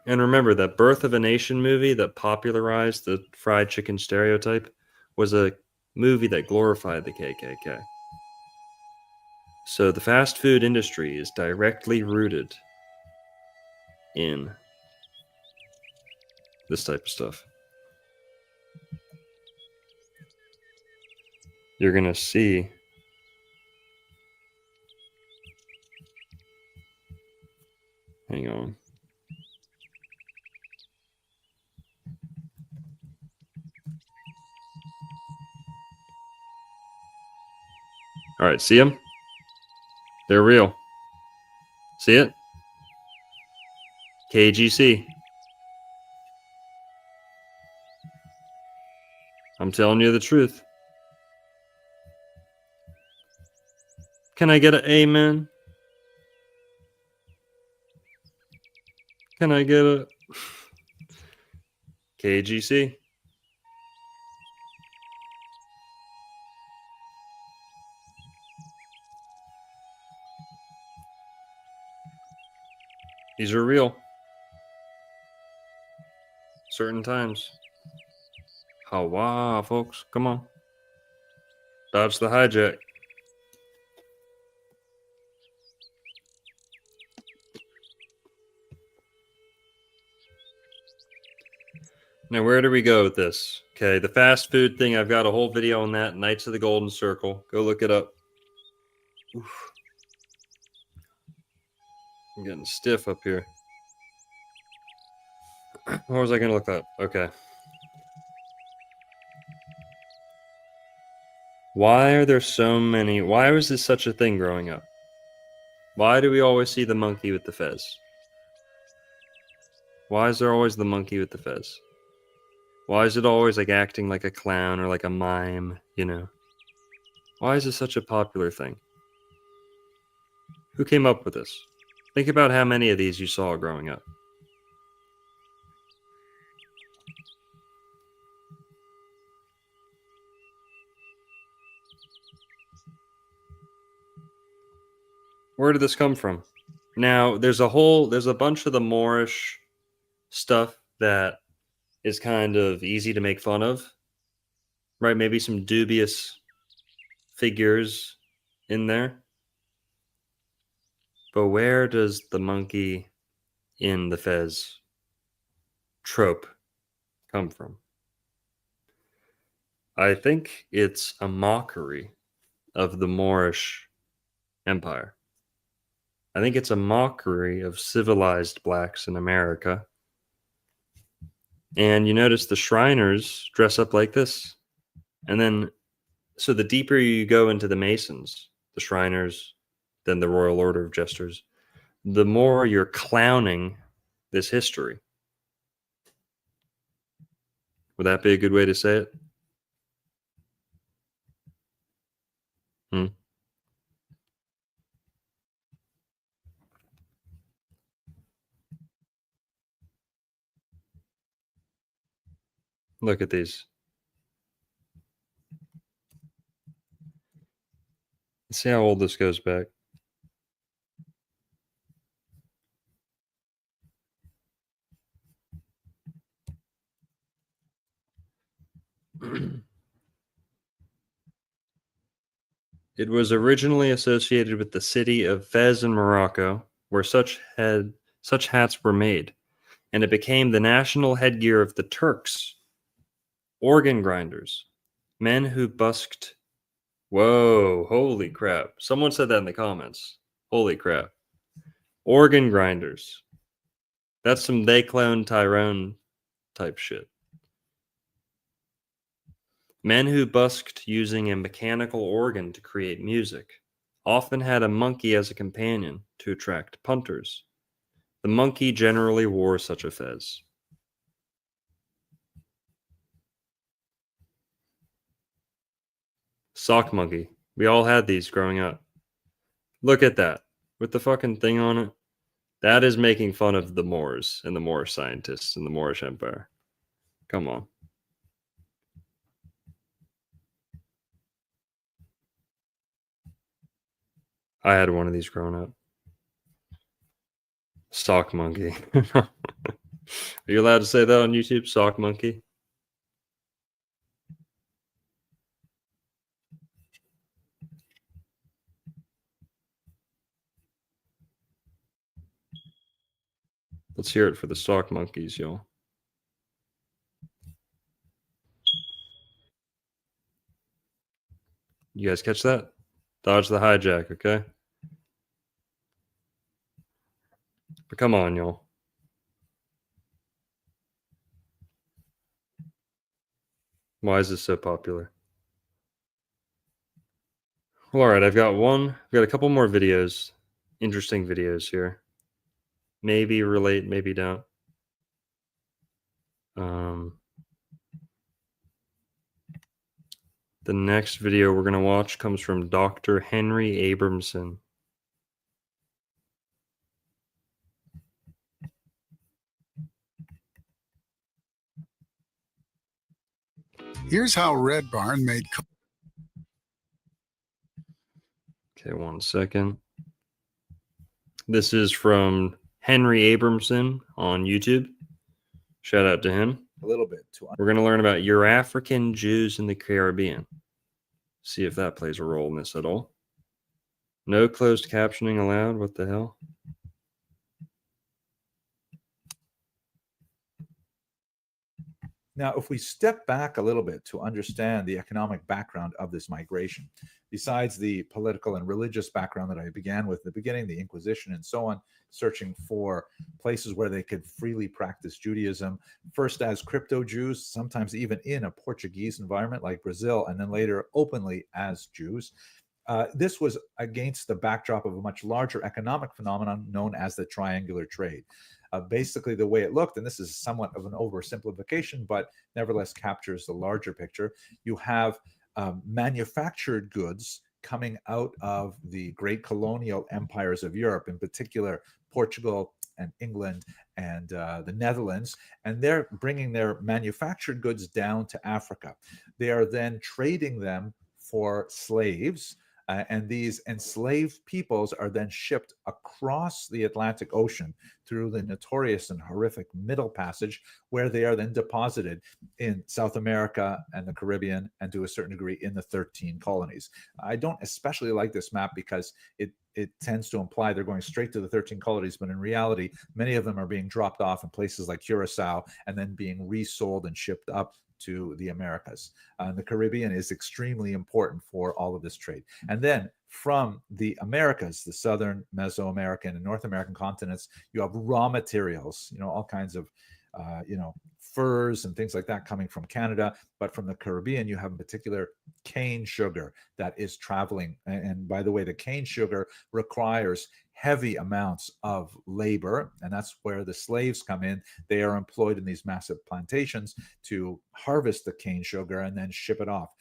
And remember, that Birth of a Nation movie that popularized the fried chicken stereotype was a movie that glorified the KKK. So the fast food industry is directly rooted in this type of stuff. You're going to see hang on. All right, see them? They're real. See it? KGC. I'm telling you the truth. Can I get an amen? Can I get a KGC? These are real. Certain times. Hawa, folks. Come on. Dodge the hijack. Now, where do we go with this? Okay, the fast food thing, I've got a whole video on that. Knights of the Golden Circle. Go look it up. Oof. I'm getting stiff up here. What was I going to look up? Okay. Why are there so many? Why was this such a thing growing up? Why do we always see the monkey with the fez? Why is there always the monkey with the fez? Why is it always like acting like a clown or like a mime, you know? Why is this such a popular thing? Who came up with this? Think about how many of these you saw growing up. Where did this come from? Now, there's a bunch of the Moorish stuff that is kind of easy to make fun of, right? Maybe some dubious figures in there. But where does the monkey in the fez trope come from? I think it's a mockery of the Moorish Empire. I think it's a mockery of civilized blacks in America. And you notice the Shriners dress up like this. And then, so the deeper you go into the Masons, the Shriners, then the Royal Order of Jesters, the more you're clowning this history. Would that be a good way to say it? Look at these. Let's see how old this goes back. It was originally associated with the city of Fez in Morocco, where such hats were made, and it became the national headgear of the Turks. Organ grinders, men who busked. Whoa, holy crap. Someone said that in the comments. Holy crap. Organ grinders. That's some they clone Tyrone type shit. Men who busked using a mechanical organ to create music often had a monkey as a companion to attract punters. The monkey generally wore such a fez. Sock monkey. We all had these growing up. Look at that. With the fucking thing on it. That is making fun of the Moors and the Moorish scientists in the Moorish Empire. Come on. I had one of these growing up. Sock monkey. Are you allowed to say that on YouTube? Sock monkey? Let's hear it for the sock monkeys, y'all. You guys catch that? Dodge the hijack, okay? But come on, y'all. Why is this so popular? Well, all right, I've got a couple more videos, interesting videos here. Maybe relate, maybe don't. The next video we're going to watch comes from Dr. Henry Abramson. Here's how Red Barn made. Okay, 1 second. This is from Henry Abramson on YouTube. Shout out to him. A little bit. We're going to learn about Eurafrican Jews in the Caribbean. See if that plays a role in this at all. No closed captioning allowed. What the hell? Now, if we step back a little bit to understand the economic background of this migration, besides the political and religious background that I began with at the beginning, the Inquisition and so on, searching for places where they could freely practice Judaism, first as crypto Jews, sometimes even in a Portuguese environment like Brazil, and then later openly as Jews. This was against the backdrop of a much larger economic phenomenon known as the triangular trade. Basically, the way it looked, and this is somewhat of an oversimplification, but nevertheless captures the larger picture, you have manufactured goods coming out of the great colonial empires of Europe, in particular Portugal and England and the Netherlands, and they're bringing their manufactured goods down to Africa. They are then trading them for slaves, and these enslaved peoples are then shipped across the Atlantic Ocean through the notorious and horrific Middle Passage, where they are then deposited in South America and the Caribbean, and to a certain degree in the 13 colonies. I don't especially like this map because it tends to imply they're going straight to the 13 colonies, but in reality, many of them are being dropped off in places like Curacao and then being resold and shipped up to the Americas. The Caribbean is extremely important for all of this trade. And then from the Americas, the Southern, Mesoamerican, and North American continents, you have raw materials, all kinds of, furs and things like that coming from Canada. But from the Caribbean, you have in particular cane sugar that is traveling. And by the way, the cane sugar requires heavy amounts of labor, and that's where the slaves come in. They are employed in these massive plantations to harvest the cane sugar and then ship it off.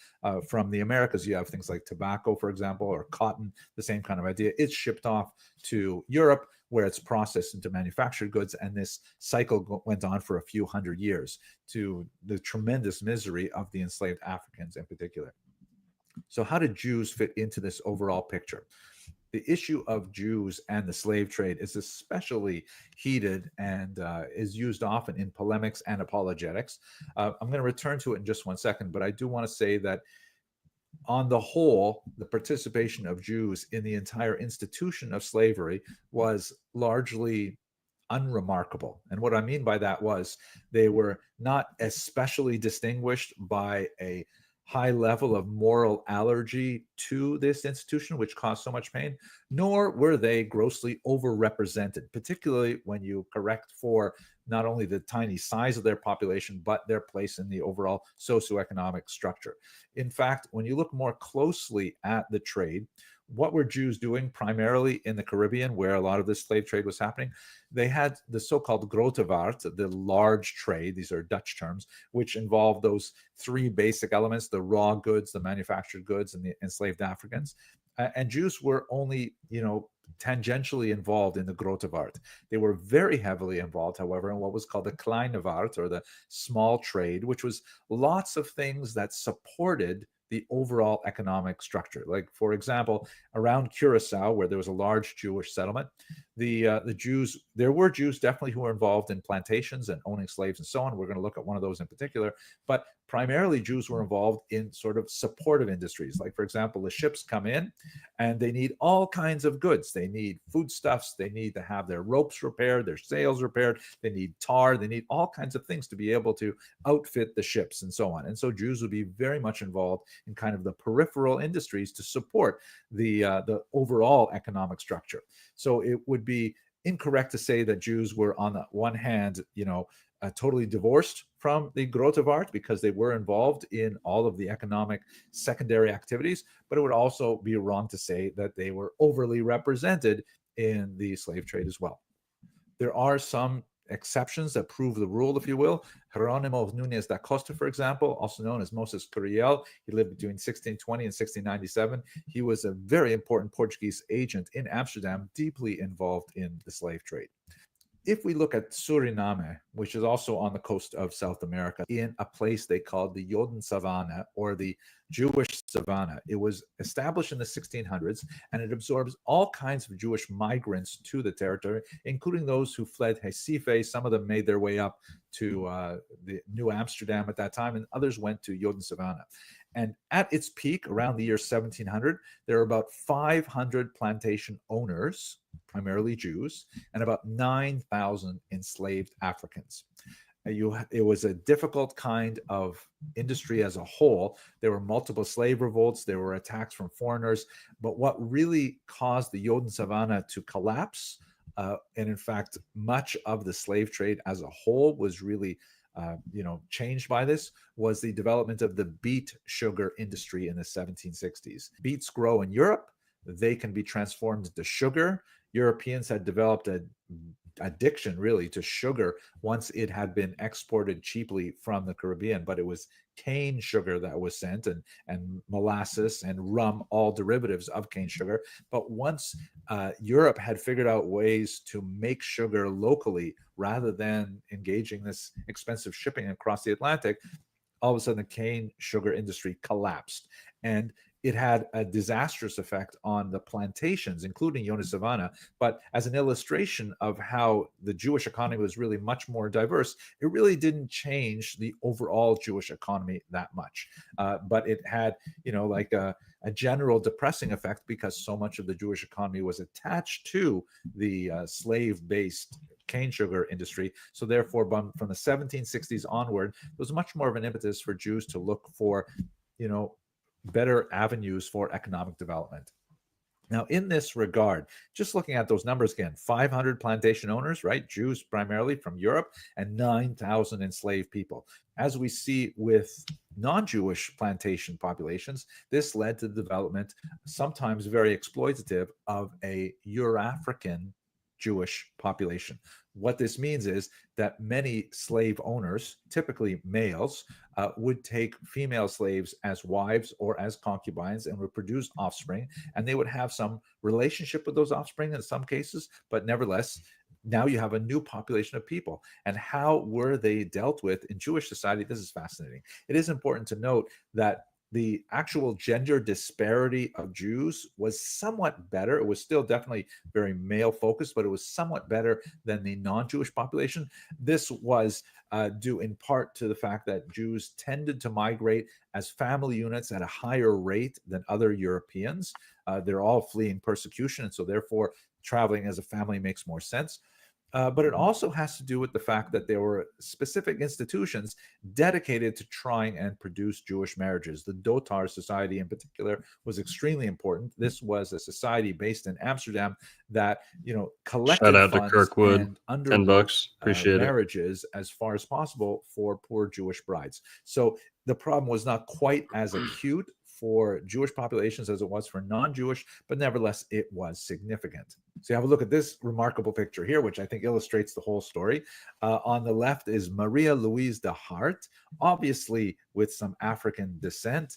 From the Americas, you have things like tobacco, for example, or cotton, the same kind of idea. It's shipped off to Europe, where it's processed into manufactured goods, and this cycle went on for a few hundred years, to the tremendous misery of the enslaved Africans in particular. So how did Jews fit into this overall picture? The issue of Jews and the slave trade is especially heated and is used often in polemics and apologetics. I'm going to return to it in just one second, but I do want to say that on the whole, the participation of Jews in the entire institution of slavery was largely unremarkable. And what I mean by that was they were not especially distinguished by a high level of moral allergy to this institution, which caused so much pain, nor were they grossly overrepresented, particularly when you correct for not only the tiny size of their population, but their place in the overall socioeconomic structure. In fact, when you look more closely at the trade, what were Jews doing primarily in the Caribbean, where a lot of this slave trade was happening? They had the so-called grote vaart, the large trade. These are Dutch terms, which involved those three basic elements: the raw goods, the manufactured goods, and the enslaved Africans. And Jews were only, tangentially involved in the grote vaart. They were very heavily involved, however, in what was called the kleine vaart, or the small trade, which was lots of things that supported the overall economic structure. Like, for example, around Curacao, where there was a large Jewish settlement, there were Jews definitely who were involved in plantations and owning slaves and so on. We're going to look at one of those in particular, but primarily Jews were involved in sort of supportive industries. Like, for example, the ships come in and they need all kinds of goods. They need foodstuffs. They need to have their ropes repaired, their sails repaired. They need tar. They need all kinds of things to be able to outfit the ships and so on. And so Jews would be very much involved in kind of the peripheral industries to support the overall economic structure. So it would be incorrect to say that Jews were, on the one hand, totally divorced from the grote vaart, because they were involved in all of the economic secondary activities, but it would also be wrong to say that they were overly represented in the slave trade as well. There are some exceptions that prove the rule, if you will. Jerónimo Núñez da Costa, for example, also known as Moses Curiel, he lived between 1620 and 1697. He was a very important Portuguese agent in Amsterdam, deeply involved in the slave trade. If we look at Suriname, which is also on the coast of South America, in a place they called the Joden Savannah, or the Jewish Savannah, it was established in the 1600s, and it absorbs all kinds of Jewish migrants to the territory, including those who fled Recife. Some of them made their way up to the New Amsterdam at that time, and others went to Joden Savannah. And at its peak, around the year 1700, there were about 500 plantation owners, primarily Jews, and about 9,000 enslaved Africans. It was a difficult kind of industry as a whole. There were multiple slave revolts. There were attacks from foreigners. But what really caused the Joden Savannah to collapse, and in fact, much of the slave trade as a whole was really changed by this, was the development of the beet sugar industry in the 1760s. Beets grow in Europe. They can be transformed into sugar. Europeans had developed an addiction really to sugar once it had been exported cheaply from the Caribbean, but it was cane sugar that was sent, and molasses and rum, all derivatives of cane sugar. But once Europe had figured out ways to make sugar locally rather than engaging this expensive shipping across the Atlantic, all of a sudden the cane sugar industry collapsed. And it had a disastrous effect on the plantations, including Joden Savannah. But as an illustration of how the Jewish economy was really much more diverse, it really didn't change the overall Jewish economy that much. But it had, like a general depressing effect, because so much of the Jewish economy was attached to the slave-based cane sugar industry. So therefore, from the 1760s onward, there was much more of an impetus for Jews to look for, better avenues for economic development. Now, in this regard, just looking at those numbers again, 500 plantation owners, right? Jews primarily from Europe, and 9,000 enslaved people. As we see with non-Jewish plantation populations, this led to the development, sometimes very exploitative, of a Euro-African Jewish population. What this means is that many slave owners, typically males, would take female slaves as wives or as concubines and would produce offspring, and they would have some relationship with those offspring in some cases, but nevertheless, now you have a new population of people. And how were they dealt with in Jewish society? This is fascinating. It is important to note that the actual gender disparity of Jews was somewhat better. It was still definitely very male focused, but it was somewhat better than the non-Jewish population. This was due in part to the fact that Jews tended to migrate as family units at a higher rate than other Europeans. They're all fleeing persecution, and so therefore traveling as a family makes more sense. But it also has to do with the fact that there were specific institutions dedicated to trying and produce Jewish marriages. The Dotar Society in particular was extremely important. This was a society based in Amsterdam that, collected Shout out to funds Kirkwood. and $10. Appreciate it. marriages as far as possible for poor Jewish brides. So the problem was not quite as acute for Jewish populations as it was for non-Jewish, but nevertheless, it was significant. So you have a look at this remarkable picture here, which I think illustrates the whole story. On the left is Maria Louise de Hart, obviously with some African descent,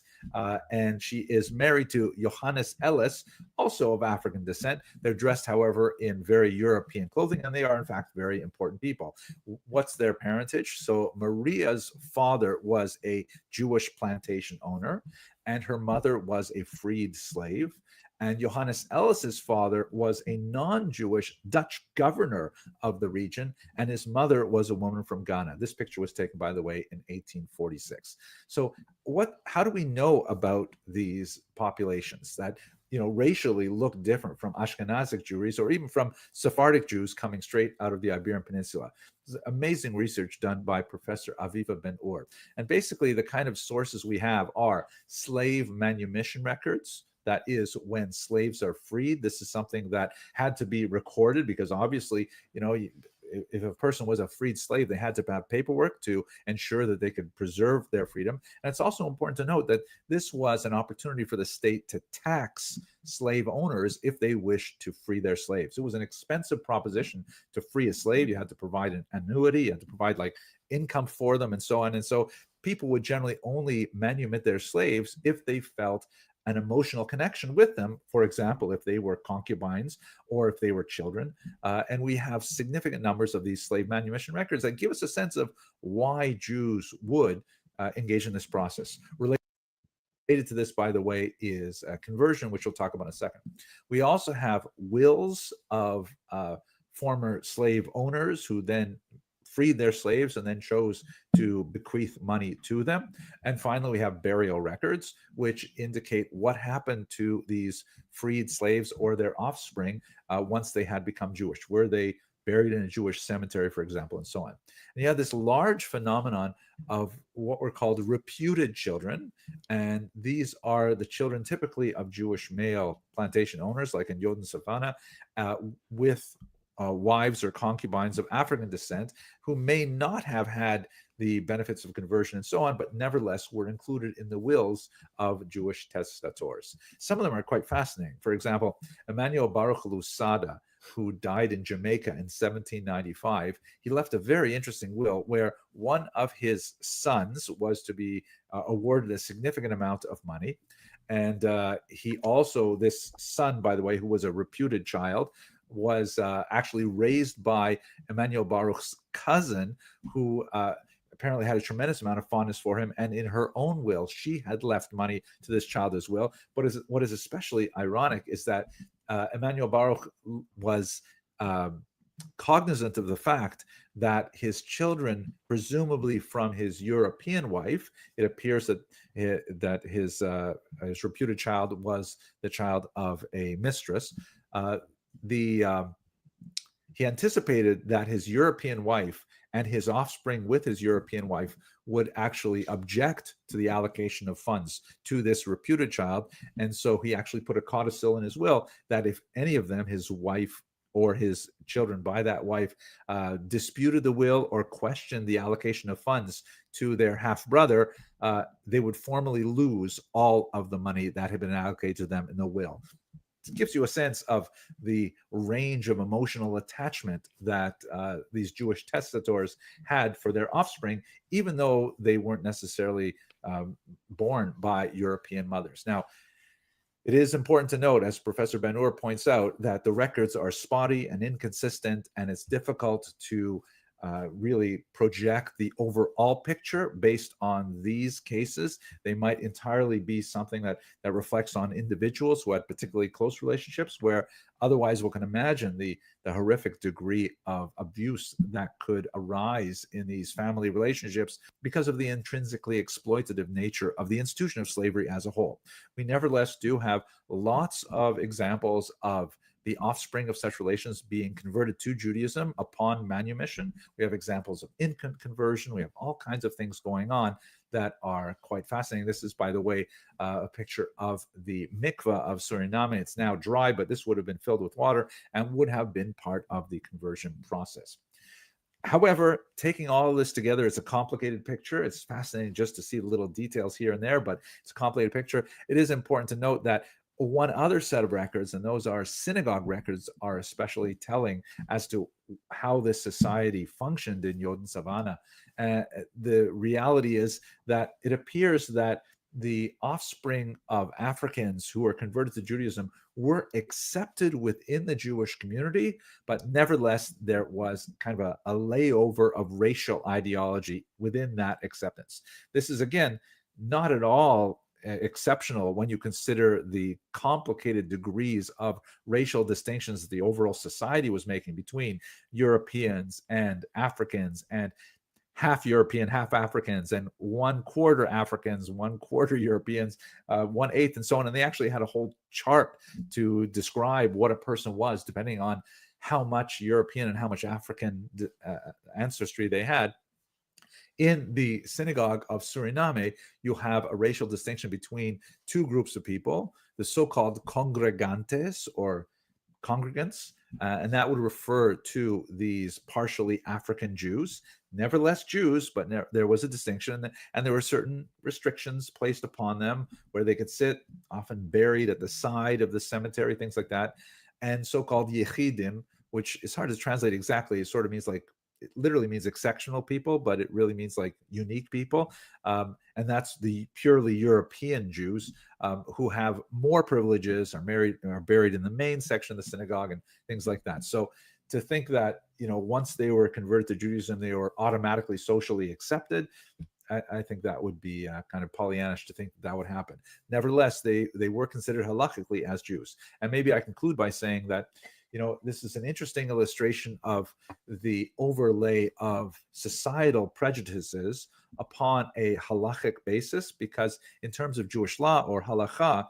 and she is married to Johannes Ellis, also of African descent. They're dressed, however, in very European clothing, and they are, in fact, very important people. What's their parentage? So Maria's father was a Jewish plantation owner, and her mother was a freed slave. And Johannes Ellis's father was a non-Jewish Dutch governor of the region, and his mother was a woman from Ghana. This picture was taken, by the way, in 1846. So how do we know about these populations that racially look different from Ashkenazic Jewries or even from Sephardic Jews coming straight out of the Iberian Peninsula? There's amazing research done by Professor Aviva Ben-Ur. And basically the kind of sources we have are slave manumission records. That is when slaves are freed. This is something that had to be recorded because obviously, if a person was a freed slave, they had to have paperwork to ensure that they could preserve their freedom. And it's also important to note that this was an opportunity for the state to tax slave owners if they wished to free their slaves. It was an expensive proposition to free a slave. You had to provide an annuity, you had to provide income for them and so on. And so people would generally only manumit their slaves if they felt an emotional connection with them, for example, if they were concubines or if they were children. And we have significant numbers of these slave manumission records that give us a sense of why Jews would engage in this process. Related to this, by the way, is conversion, which we'll talk about in a second. We also have wills of former slave owners who then freed their slaves and then chose to bequeath money to them. And finally, we have burial records, which indicate what happened to these freed slaves or their offspring once they had become Jewish. Were they buried in a Jewish cemetery, for example, and so on? And you have this large phenomenon of what were called reputed children. And these are the children typically of Jewish male plantation owners, like in Yoden Savannah, with wives or concubines of African descent who may not have had the benefits of conversion and so on, but nevertheless were included in the wills of Jewish testators. Some of them are quite fascinating. For example, Emmanuel Baruch Lusada, who died in Jamaica in 1795, he left a very interesting will where one of his sons was to be awarded a significant amount of money. And he also, this son, by the way, who was a reputed child, was actually raised by Emmanuel Baruch's cousin, who apparently had a tremendous amount of fondness for him. And in her own will, she had left money to this child as well. But what is especially ironic is that Emmanuel Baruch was cognizant of the fact that his children, presumably from his European wife, it appears that his reputed child was the child of a mistress. He anticipated that his European wife and his offspring with his European wife would actually object to the allocation of funds to this reputed child. And so he actually put a codicil in his will that if any of them, his wife or his children by that wife, disputed the will or questioned the allocation of funds to their half-brother, they would formally lose all of the money that had been allocated to them in the will. It gives you a sense of the range of emotional attachment that these Jewish testators had for their offspring, even though they weren't necessarily born by European mothers. Now, it is important to note, as Professor Ben-Ur points out, that the records are spotty and inconsistent, and it's difficult to really project the overall picture based on these cases. They might entirely be something that reflects on individuals who had particularly close relationships, where otherwise one can imagine the horrific degree of abuse that could arise in these family relationships because of the intrinsically exploitative nature of the institution of slavery as a whole. We nevertheless do have lots of examples of the offspring of such relations being converted to Judaism upon manumission. We have examples of infant conversion. We have all kinds of things going on that are quite fascinating. This is, by the way, a picture of the mikveh of Suriname. It's now dry, but this would have been filled with water and would have been part of the conversion process. However, taking all of this together, it's a complicated picture. It's fascinating just to see the little details here and there, but it's a complicated picture. It is important to note that one other set of records, and those are synagogue records, are especially telling as to how this society functioned in Yodin Savannah. The reality is that it appears that the offspring of Africans who were converted to Judaism were accepted within the Jewish community, but nevertheless, there was kind of a layover of racial ideology within that acceptance. This is, again, not at all exceptional when you consider the complicated degrees of racial distinctions that the overall society was making between Europeans and Africans, and half European, half Africans, and 1/4 Africans, 1/4 Europeans, 1/8, and so on. And they actually had a whole chart to describe what a person was, depending on how much European and how much African ancestry they had. In the synagogue of Suriname, you have a racial distinction between two groups of people, the so-called congregantes or congregants, and that would refer to these partially African Jews, nevertheless Jews, but there was a distinction, and there were certain restrictions placed upon them where they could sit, often buried at the side of the cemetery, things like that, and so-called yechidim, which is hard to translate exactly. It sort of means like, it literally means exceptional people, but it really means like unique people. And that's the purely European Jews who have more privileges, are buried in the main section of the synagogue and things like that. So to think that, once they were converted to Judaism, they were automatically socially accepted, I think that would be kind of Pollyannish to think that would happen. Nevertheless, they were considered halakhically as Jews. And maybe I conclude by saying that, this is an interesting illustration of the overlay of societal prejudices upon a halachic basis, because in terms of Jewish law or halakha,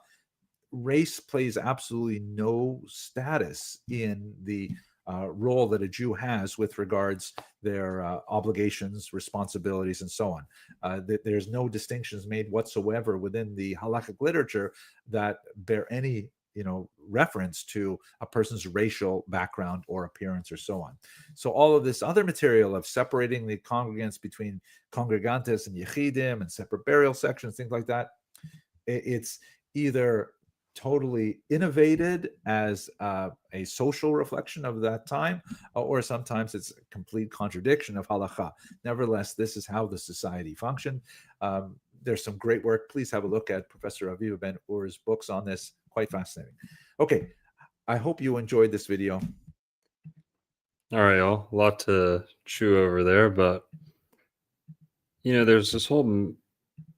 race plays absolutely no status in the role that a Jew has with regards their obligations, responsibilities, and so on. There's no distinctions made whatsoever within the halakhic literature that bear any reference to a person's racial background or appearance or so on. So all of this other material of separating the congregants between congregantes and yechidim and separate burial sections, things like that, it's either totally innovated as a social reflection of that time, or sometimes it's a complete contradiction of halakha. Nevertheless, this is how the society functioned. There's some great work. Please have a look at Professor Aviva Ben-Ur's books on this. Quite fascinating. Okay, I hope you enjoyed this video. All right, y'all. A lot to chew over there, but there's this whole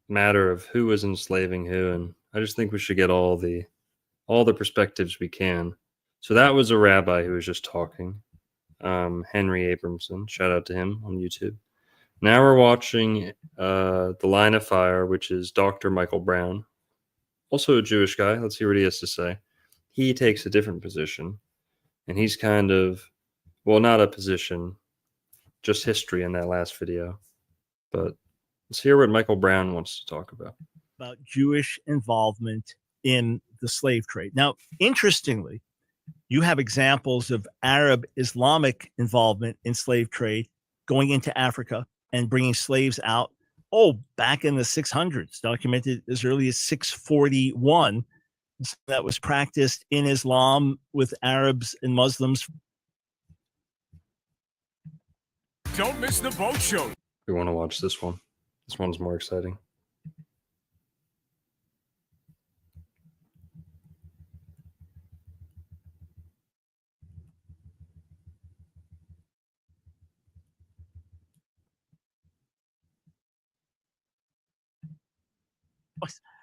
matter of who was enslaving who, and I just think we should get all the perspectives we can. So that was a rabbi who was just talking, Henry Abramson. Shout out to him on YouTube. Now we're watching The Line of Fire, which is Dr. Michael Brown, also a Jewish guy. Let's see what he has to say. He takes a different position, and he's kind of, well, not a position, just history in that last video. But let's hear what Michael Brown wants to talk about. About Jewish involvement in the slave trade. Now, interestingly, you have examples of Arab Islamic involvement in slave trade going into Africa and bringing slaves out back in the 600s, documented as early as 641. That was practiced in Islam with Arabs and Muslims. Don't miss the boat show. We want to watch this one. This one's more exciting.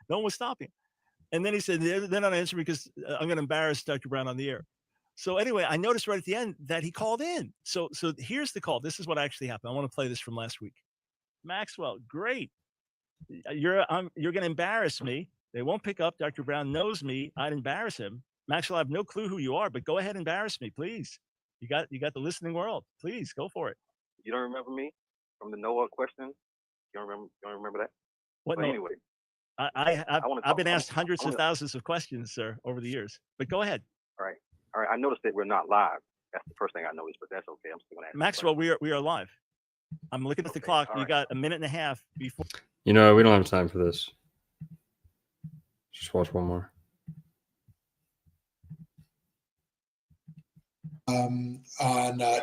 No one was stopping. And then he said, they're not answering because I'm going to embarrass Dr. Brown on the air. So anyway, I noticed right at the end that he called in. So here's the call. This is what actually happened. I want to play this from last week. Maxwell, great. You're going to embarrass me. They won't pick up. Dr. Brown knows me. I'd embarrass him. Maxwell, I have no clue who you are, but go ahead and embarrass me, please. You got the listening world. Please go for it. You don't remember me from the Noah question? You don't remember that? What? But No. anyway, I've been asked hundreds of thousands of questions, sir, over the years. But go ahead. All right. I noticed that we're not live. That's the first thing I noticed, but that's okay. I'm still going to ask. Maxwell, we are live. I'm looking at the clock. You got a minute and a half before. You know, we don't have time for this. Just watch one more. On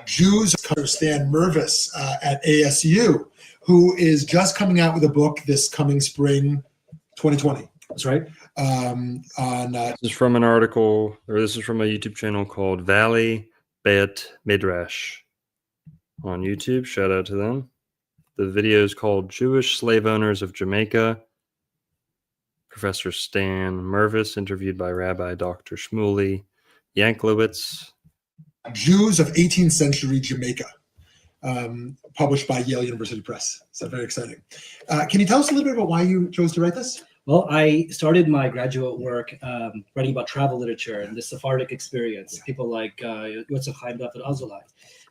Jews, Stan Mervis at ASU, who is just coming out with a book this coming spring, 2020. That's right. This is from an article, or this is from a YouTube channel called Valley Bet Midrash on YouTube. Shout out to them. The video is called Jewish Slave Owners of Jamaica. Professor Stan Mervis, interviewed by Rabbi Dr. Shmuley Yanklowitz. Jews of 18th century Jamaica, published by Yale University Press. So very exciting. Can you tell us a little bit about why you chose to write this? Well, I started my graduate work writing about travel literature and the Sephardic experience, people like Yotzef Chaim David Azulai.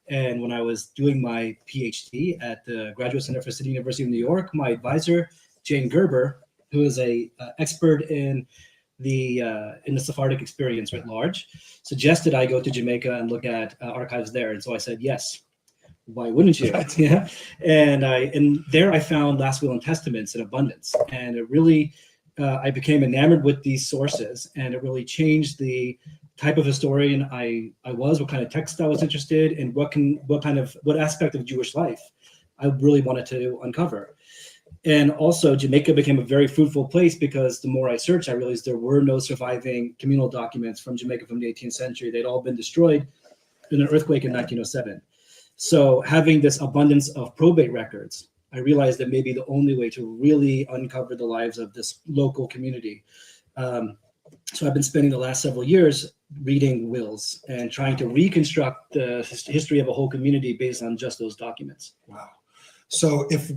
And when I was doing my PhD at the Graduate Center for City University of New York, my advisor, Jane Gerber, who is a expert in the Sephardic experience writ large, suggested I go to Jamaica and look at archives there. And so I said, yes. Why wouldn't you? Yeah. And there I found Last Will and Testaments in abundance. And it really, I became enamored with these sources, and it really changed the type of historian I was, what kind of text I was interested in, what aspect of Jewish life I really wanted to uncover. And also Jamaica became a very fruitful place because the more I searched, I realized there were no surviving communal documents from Jamaica from the 18th century. They'd all been destroyed in an earthquake in 1907. So having this abundance of probate records, I realized that maybe the only way to really uncover the lives of this local community. So I've been spending the last several years reading wills and trying to reconstruct the history of a whole community based on just those documents. Wow. So if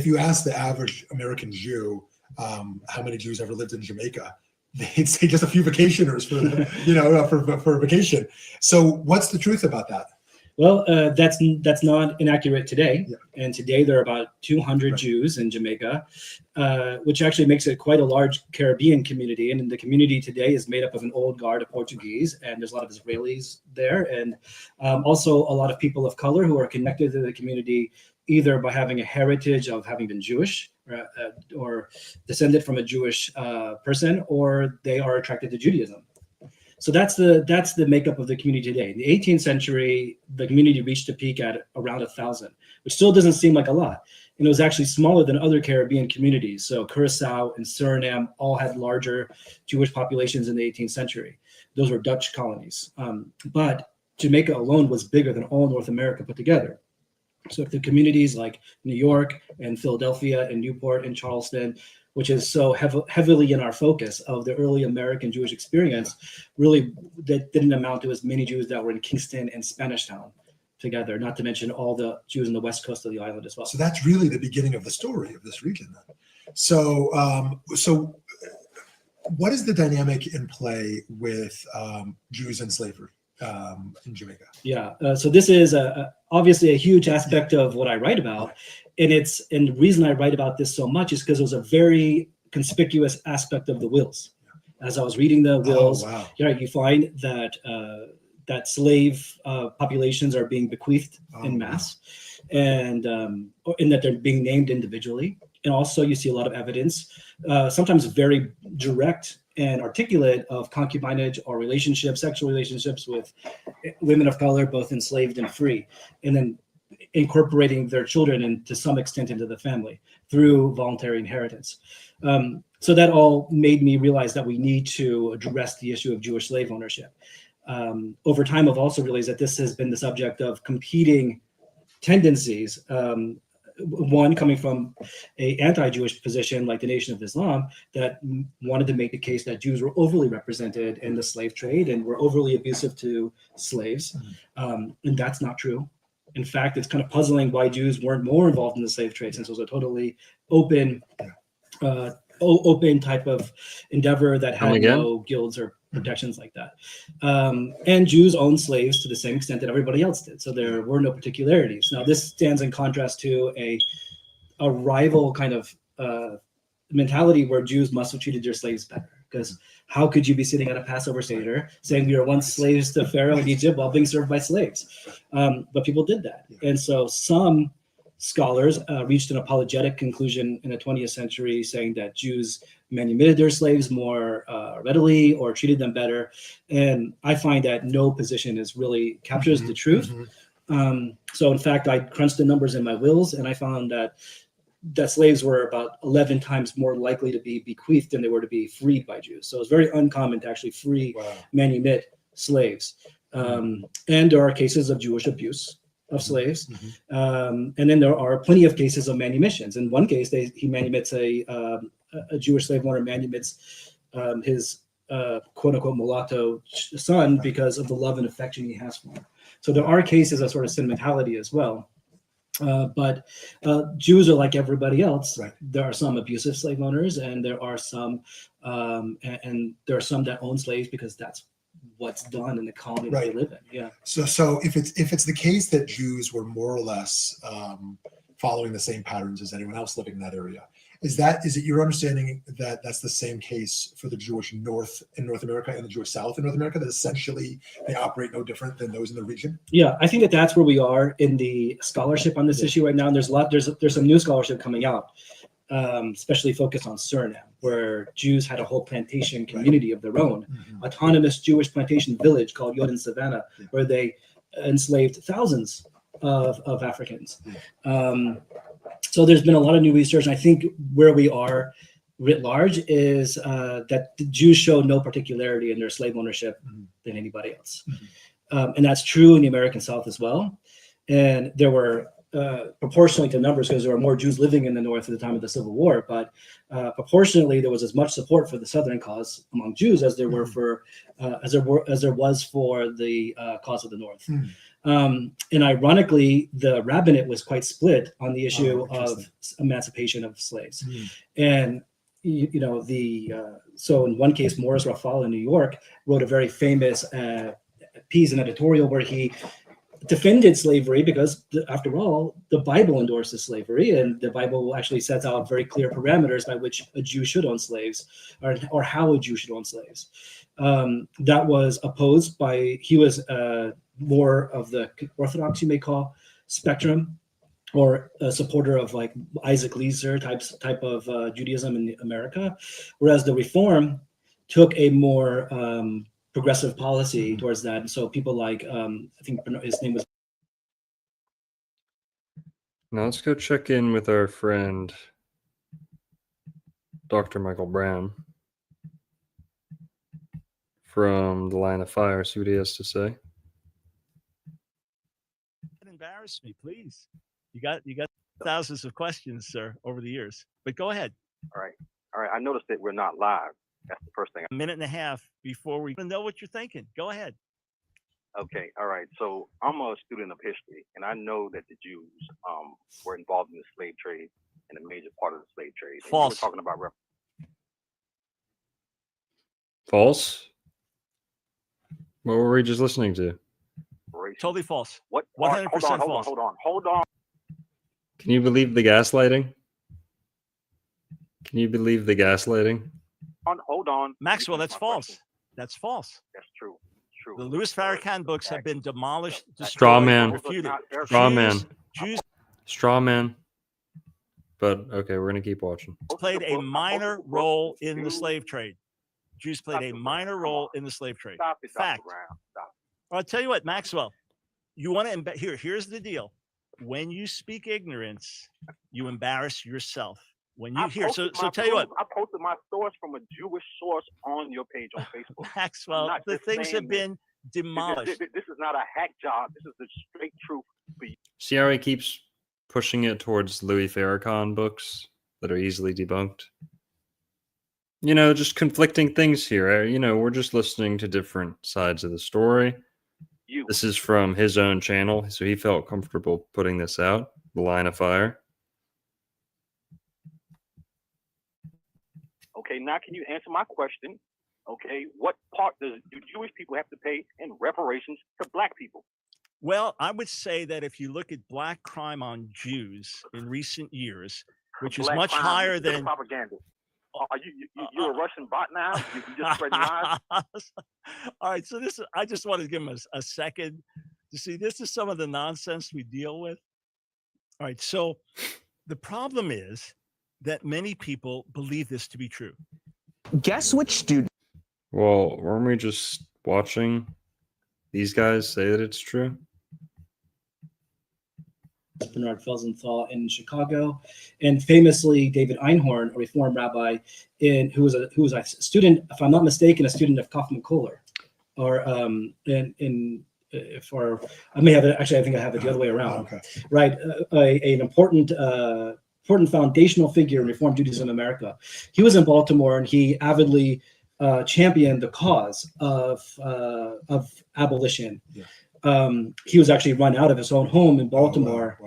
you ask the average American Jew how many Jews ever lived in Jamaica, they'd say just a few vacationers for vacation. So what's the truth about that? Well, that's not inaccurate today. Yeah. And today there are about 200 Jews in Jamaica, which actually makes it quite a large Caribbean community. And the community today is made up of an old guard of Portuguese, and there's a lot of Israelis there, and also a lot of people of color who are connected to the community either by having a heritage of having been Jewish or descended from a Jewish person, or they are attracted to Judaism. So that's the makeup of the community today. In the 18th century, the community reached a peak at around 1,000, which still doesn't seem like a lot. And it was actually smaller than other Caribbean communities. So Curacao and Suriname all had larger Jewish populations in the 18th century. Those were Dutch colonies. But Jamaica alone was bigger than all North America put together. So the communities like New York and Philadelphia and Newport and Charleston, which is so heavily in our focus of the early American Jewish experience, really that didn't amount to as many Jews that were in Kingston and Spanish Town together, not to mention all the Jews on the west coast of the island as well. So that's really the beginning of the story of this region then. So what is the dynamic in play with Jews and slavery in Jamaica? Yeah, so this is obviously a huge aspect of what I write about. And the reason I write about this so much is because it was a very conspicuous aspect of the wills. As I was reading the wills, you find that slave populations are being bequeathed en masse, and in that they're being named individually. And also you see a lot of evidence, sometimes very direct and articulate, of concubinage or relationships, sexual relationships with women of color, both enslaved and free, and then incorporating their children and to some extent into the family through voluntary inheritance. So that all made me realize that we need to address the issue of Jewish slave ownership. Over time, I've also realized that this has been the subject of competing tendencies. One coming from a anti-Jewish position like the Nation of Islam that wanted to make the case that Jews were overly represented in the slave trade and were overly abusive to slaves. And that's not true. In fact, it's kind of puzzling why Jews weren't more involved in the slave trade, since it was a totally open type of endeavor that had no guilds or protections like that. And Jews owned slaves to the same extent that everybody else did. So there were no particularities. Now, this stands in contrast to a rival kind of mentality where Jews must have treated their slaves better. Because how could you be sitting at a Passover Seder saying we were once slaves to Pharaoh in Egypt while being served by slaves? But people did that. And so some scholars reached an apologetic conclusion in the 20th century saying that Jews manumitted their slaves more readily or treated them better. And I find that no position is really captures the truth. So in fact, I crunched the numbers in my wills and I found that slaves were about 11 times more likely to be bequeathed than they were to be freed by Jews. So it's very uncommon to actually free manumit slaves. And there are cases of Jewish abuse of slaves. And then there are plenty of cases of manumissions. In one case, he manumits a Jewish slave owner manumits his quote unquote mulatto son because of the love and affection he has for him. So there are cases of sort of sentimentality as well. But Jews are like everybody else. There are some abusive slave owners, and there are some that own slaves because that's what's done in the colony that they live in. Yeah. So if it's the case that Jews were more or less following the same patterns as anyone else living in that area, is it your understanding that that's the same case for the Jewish North in North America and the Jewish South in North America, that essentially they operate no different than those in the region? Yeah, I think that's where we are in the scholarship on this issue right now. And there's some new scholarship coming out, especially focused on Suriname, where Jews had a whole plantation community of their own, autonomous Jewish plantation village called Yoden Savannah, where they enslaved thousands of Africans. So there's been a lot of new research, and I think where we are writ large is that the Jews showed no particularity in their slave ownership than anybody else. And that's true in the American South as well. And there were, proportionally to numbers, because there were more Jews living in the North at the time of the Civil War, but proportionally there was as much support for the Southern cause among Jews as there were for as there was for the cause of the North. And ironically, the rabbinate was quite split on the issue of emancipation of slaves. And so in one case, Morris Raphael in New York wrote a very famous piece, an editorial, where he defended slavery because, after all, the Bible endorses slavery, and the Bible actually sets out very clear parameters by which a Jew should own slaves, or how a Jew should own slaves. That was opposed by, he was more of the Orthodox, you may call, spectrum, or a supporter of like Isaac Leeser type of Judaism in America, whereas the Reform took a more progressive policy towards that. And so people like, I think his name was. Now let's go check in with our friend, Dr. Michael Brown, from the Line of Fire. See what he has to say. Embarrass me, please. You got thousands of questions, sir, over the years, but go ahead. All right. I noticed that we're not live. That's the first thing. A minute and a half before we know what you're thinking. Go ahead. Okay. All right. So I'm a student of history, and I know that the Jews were involved in the slave trade and a major part of the slave trade. And False. we're talking about False? What were we just listening to? Totally false. What? 100% false. Hold on. Can you believe the gaslighting? Can you believe the gaslighting? Hold on. Maxwell, that's false. That's false. That's true. True. The Louis Farrakhan books have been demolished, destroyed, Straw man. refuted. Straw man. Jews. Straw man. But okay, we're gonna keep watching. Played a minor role in the slave trade. Jews played a minor role in the slave trade. Fact. I'll tell you what, Maxwell, you want to here's the deal. When you speak ignorance, you embarrass yourself. When you hear, so tell you what, I posted my source from a Jewish source on your page on Facebook. Maxwell, the things have been demolished. This is not a hack job. This is the straight truth for you. See how he keeps pushing it towards Louis Farrakhan books that are easily debunked? You know, just conflicting things here. You know, we're just listening to different sides of the story. This is from his own channel, so he felt comfortable putting this out. The Line of Fire. Okay, now can you answer my question? Okay, what part do Jewish people have to pay in reparations to black people? Well, I would say that if you look at black crime on Jews in recent years, which is Black much crime, higher this is than propaganda. Are you a Russian bot now? You just spreading lies? All right, so I just want to give him a second to see. This is some of the nonsense we deal with. All right, so the problem is that many people believe this to be true. Guess which student? Well, weren't we just watching these guys say that it's true? Bernard Felsenthal in Chicago, and famously David Einhorn, a Reform rabbi, who was a student, if I'm not mistaken, a student of Kaufman Kohler, or I may have it. Actually, I think I have it the other way around. Okay. Right, an important foundational figure in Reform Judaism in America. He was in Baltimore, and he avidly championed the cause of abolition. Yeah. He was actually run out of his own home in Baltimore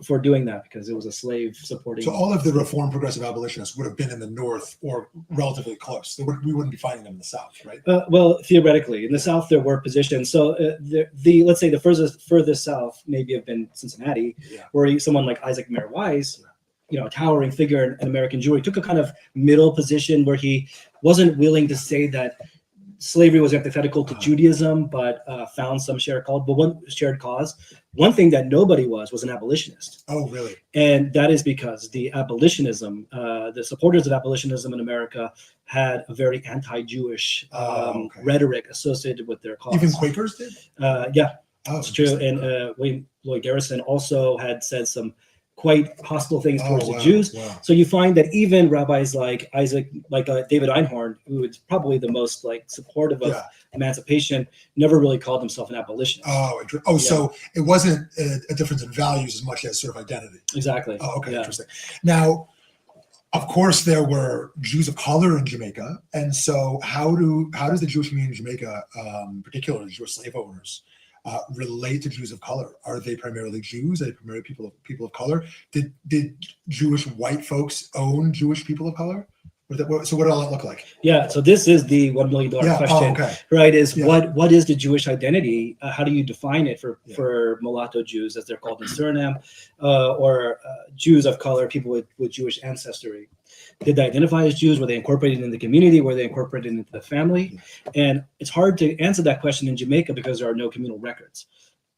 for doing that because it was a slave supporting. So all of the Reform Progressive Abolitionists would have been in the North or relatively close. We wouldn't be finding them in the South, right? Well, theoretically, in the South there were positions. So let's say the furthest south maybe have been Cincinnati, where someone like Isaac Mayer Wise, a towering figure in American Jewry, took a kind of middle position where he wasn't willing to say that slavery was antithetical to Judaism, but found some shared cause. One thing that nobody was an abolitionist. Oh, really? And that is because the abolitionism, the supporters of abolitionism in America had a very anti-Jewish rhetoric associated with their cause. Even Quakers did? Yeah, it's true. And William Lloyd Garrison also had said some quite hostile things towards the Jews. Wow. So you find that even rabbis like David Einhorn, who is probably the most supportive of emancipation, never really called himself an abolitionist. So it wasn't a difference in values as much as sort of identity. Exactly. Oh, okay, interesting. Now, of course, there were Jews of color in Jamaica, and so how does the Jewish community in Jamaica, particularly Jewish slave owners, relate to Jews of color? Are they primarily Jews? Are they primarily people of color? Did Jewish white folks own Jewish people of color? So what did all that look like? Yeah, so this is the $1 million question, right? What is the Jewish identity? How do you define it for mulatto Jews, as they're called in Suriname, or Jews of color, people with Jewish ancestry? Did they identify as Jews? Were they incorporated in the community? Were they incorporated into the family? And it's hard to answer that question in Jamaica because there are no communal records.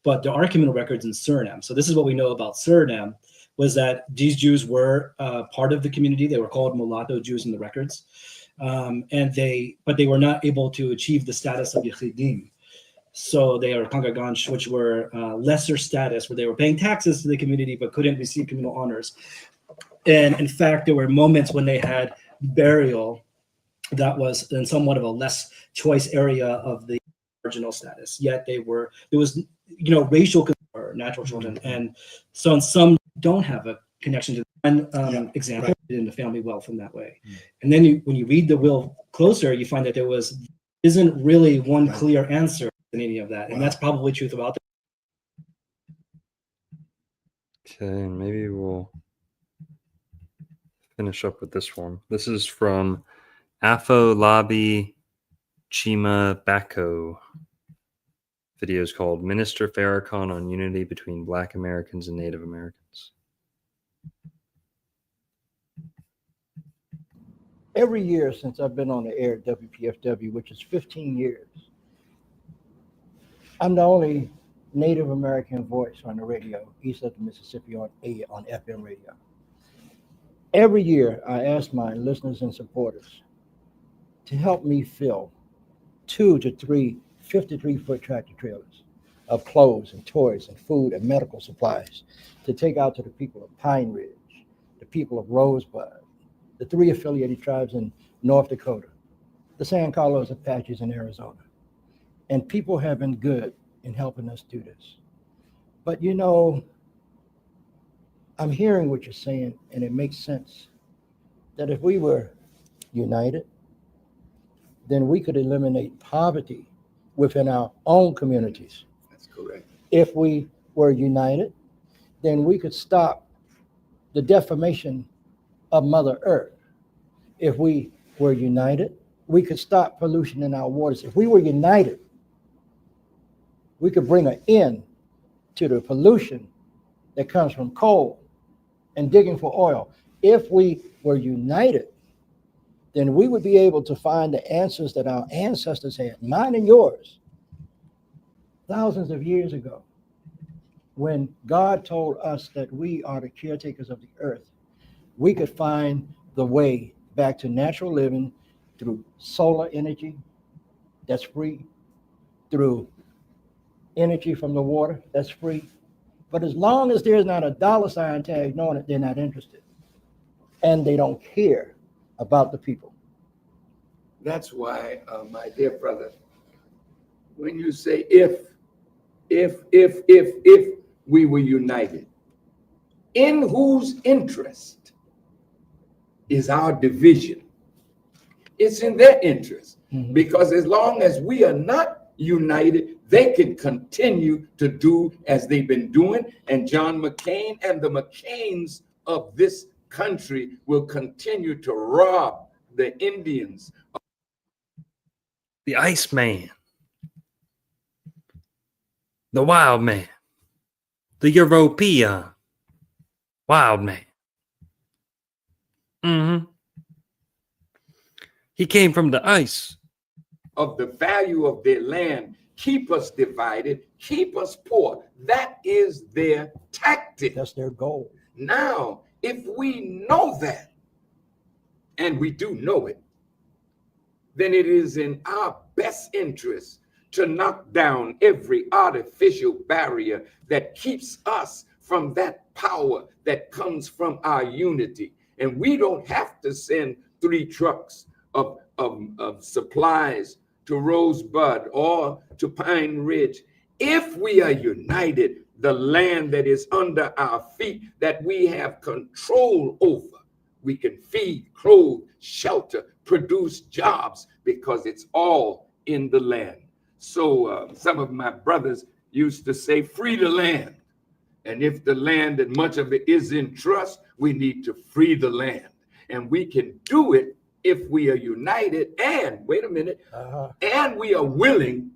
But there are communal records in Suriname. So this is what we know about Suriname, was that these Jews were part of the community. They were called mulatto Jews in the records. But they were not able to achieve the status of Yechidim. So they are Kangagansh, which were lesser status, where they were paying taxes to the community but couldn't receive communal honors. And in fact, there were moments when they had burial that was in somewhat of a less choice area of the marginal status. Yet there was racial or natural children, and so some don't have a connection to one example in the family wealth in that way. And then when you read the will closer, you find that there isn't really one clear answer in any of that, and that's probably true about the. Okay, maybe we'll finish up with this one. This is from Afolabi Chima Bako. Video is called Minister Farrakhan on Unity Between Black Americans and Native Americans. Every year since I've been on the air at WPFW, which is 15 years, I'm the only Native American voice on the radio east of the Mississippi on FM radio. Every year, I ask my listeners and supporters to help me fill 2 to 3 53-foot tractor trailers of clothes and toys and food and medical supplies to take out to the people of Pine Ridge, the people of Rosebud, the 3 affiliated tribes in North Dakota, the San Carlos Apaches in Arizona. And people have been good in helping us do this. But you know, I'm hearing what you're saying, and it makes sense that if we were united, then we could eliminate poverty within our own communities. That's correct. If we were united, then we could stop the defamation of Mother Earth. If we were united, we could stop pollution in our waters. If we were united, we could bring an end to the pollution that comes from coal and digging for oil. If we were united, then we would be able to find the answers that our ancestors had, mine and yours, thousands of years ago, when God told us that we are the caretakers of the earth. We could find the way back to natural living through solar energy that's free, through energy from the water that's free. But as long as there's not a $ tag knowing it, they're not interested. And they don't care about the people. That's why, my dear brother, when you say if we were united, in whose interest is our division? It's in their interest, because as long as we are not united, they can continue to do as they've been doing, and John McCain and the McCains of this country will continue to rob the Indians. The Iceman, the Wild Man, the European Wild Man. He came from the ice. Of the value of their land, keep us divided, keep us poor. That is their tactic. That's their goal. Now, if we know that, and we do know it, then it is in our best interest to knock down every artificial barrier that keeps us from that power that comes from our unity. And we don't have to send 3 trucks of supplies to Rosebud or to Pine Ridge. If we are united, the land that is under our feet that we have control over, we can feed, clothe, shelter, produce jobs, because it's all in the land. So some of my brothers used to say, free the land. And if the land and much of it is in trust, we need to free the land. And we can do it if we are united and, wait a minute, and we are willing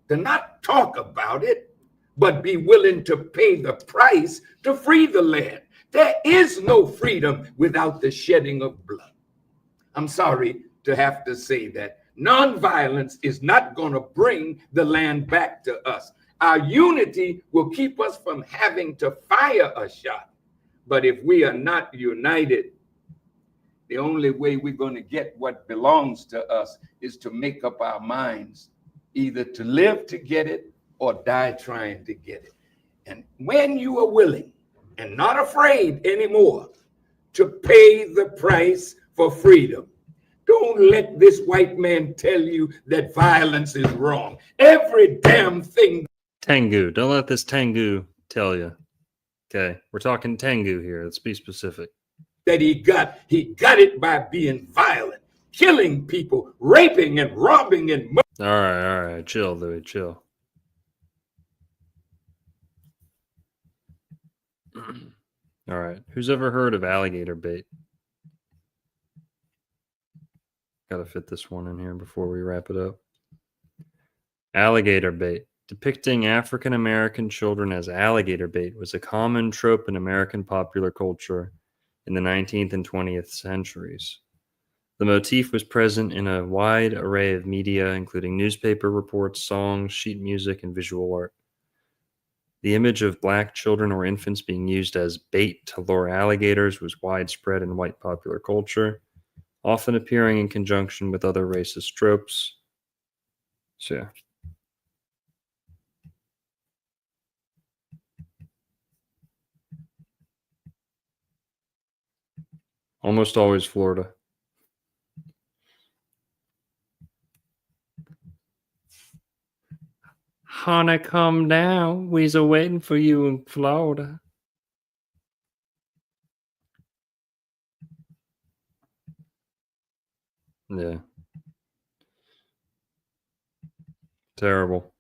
to not talk about it, but be willing to pay the price to free the land. There is no freedom without the shedding of blood. I'm sorry to have to say that. Nonviolence is not going to bring the land back to us. Our unity will keep us from having to fire a shot. But if we are not united, the only way we're going to get what belongs to us is to make up our minds, either to live to get it or die trying to get it. And when you are willing and not afraid anymore to pay the price for freedom, don't let this white man tell you that violence is wrong. Every damn thing. Tengu. Don't let this Tengu tell you. Okay. We're talking Tengu here. Let's be specific. That he got it by being violent, killing people, raping and robbing and murdering. All right. Chill, Louis, chill. All right. Who's ever heard of alligator bait? Got to fit this one in here before we wrap it up. Alligator bait. Depicting African American children as alligator bait was a common trope in American popular culture in the 19th and 20th centuries. The motif was present in a wide array of media, including newspaper reports, songs, sheet music, and visual art. The image of black children or infants being used as bait to lure alligators was widespread in white popular culture, often appearing in conjunction with other racist tropes. So, yeah. Almost always Florida. Honey, come down. We's a waiting for you in Florida. Yeah. Terrible.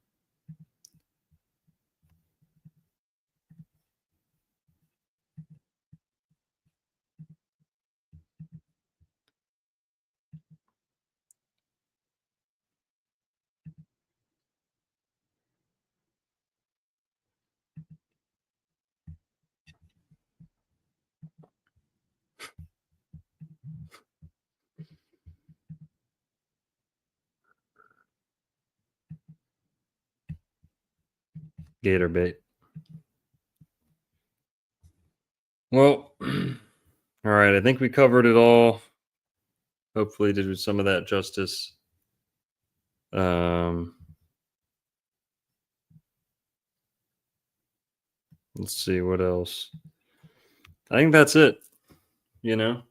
Gator bait. Well, all right. I think we covered it all. Hopefully, did some of that justice. Let's see what else. I think that's it. You know,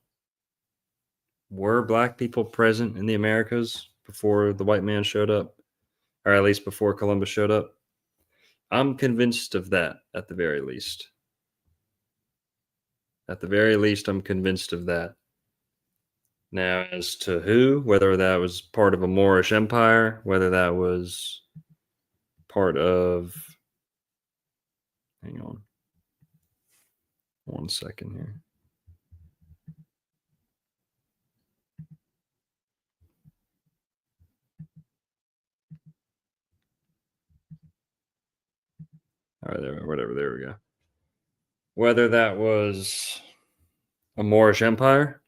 were black people present in the Americas before the white man showed up, or at least before Columbus showed up? I'm convinced of that, at the very least. At the very least, I'm convinced of that. Now, as to who, whether that was part of a Moorish empire, whether that was part of... Hang on. 1 second here. All right, there we go. Whether that was a Moorish empire,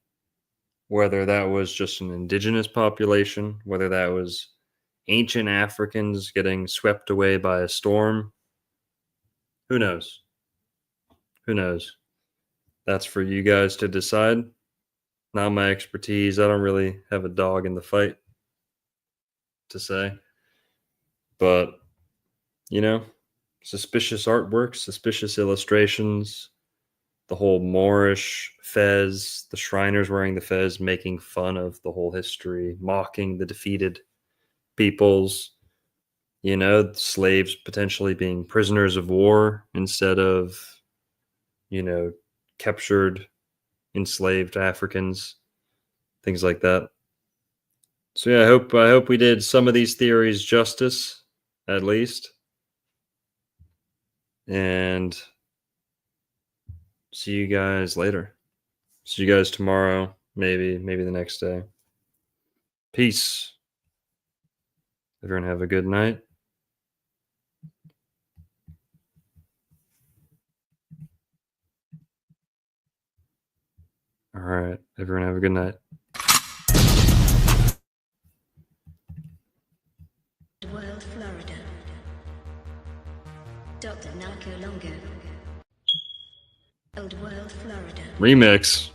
whether that was just an indigenous population, whether that was ancient Africans getting swept away by a storm, who knows? Who knows? That's for you guys to decide. Not my expertise. I don't really have a dog in the fight to say. But, you know, suspicious artwork, suspicious illustrations, the whole Moorish fez, the Shriners wearing the fez, making fun of the whole history, mocking the defeated peoples, you know, slaves potentially being prisoners of war instead of, you know, captured, enslaved Africans, things like that. So yeah, I hope we did some of these theories justice, at least. And see you guys later. See you guys tomorrow, maybe the next day. Peace. Everyone have a good night. All right, everyone have a good night. World, Florida. Dr. Narco Longo. Old World, Florida. Remix.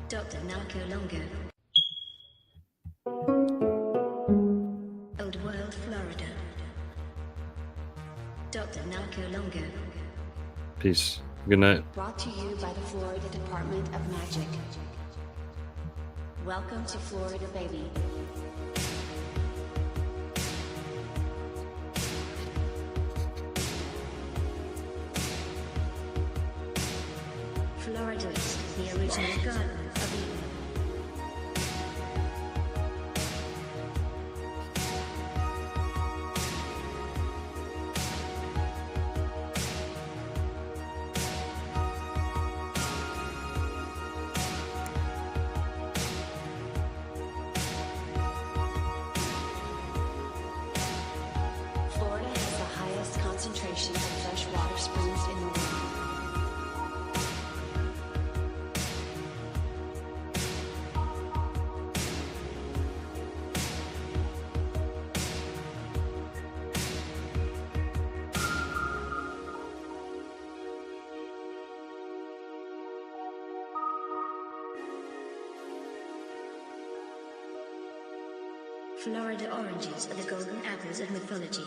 Dr. Narco Longo. Old World, Florida. Dr. Narco Longo. Peace. Good night. Brought to you by the Florida Department of Magic. Welcome to Florida, baby. Florida's the original garden of Eden. Florida has the highest concentration of freshwater springs in the world. Florida oranges are the golden apples of mythology.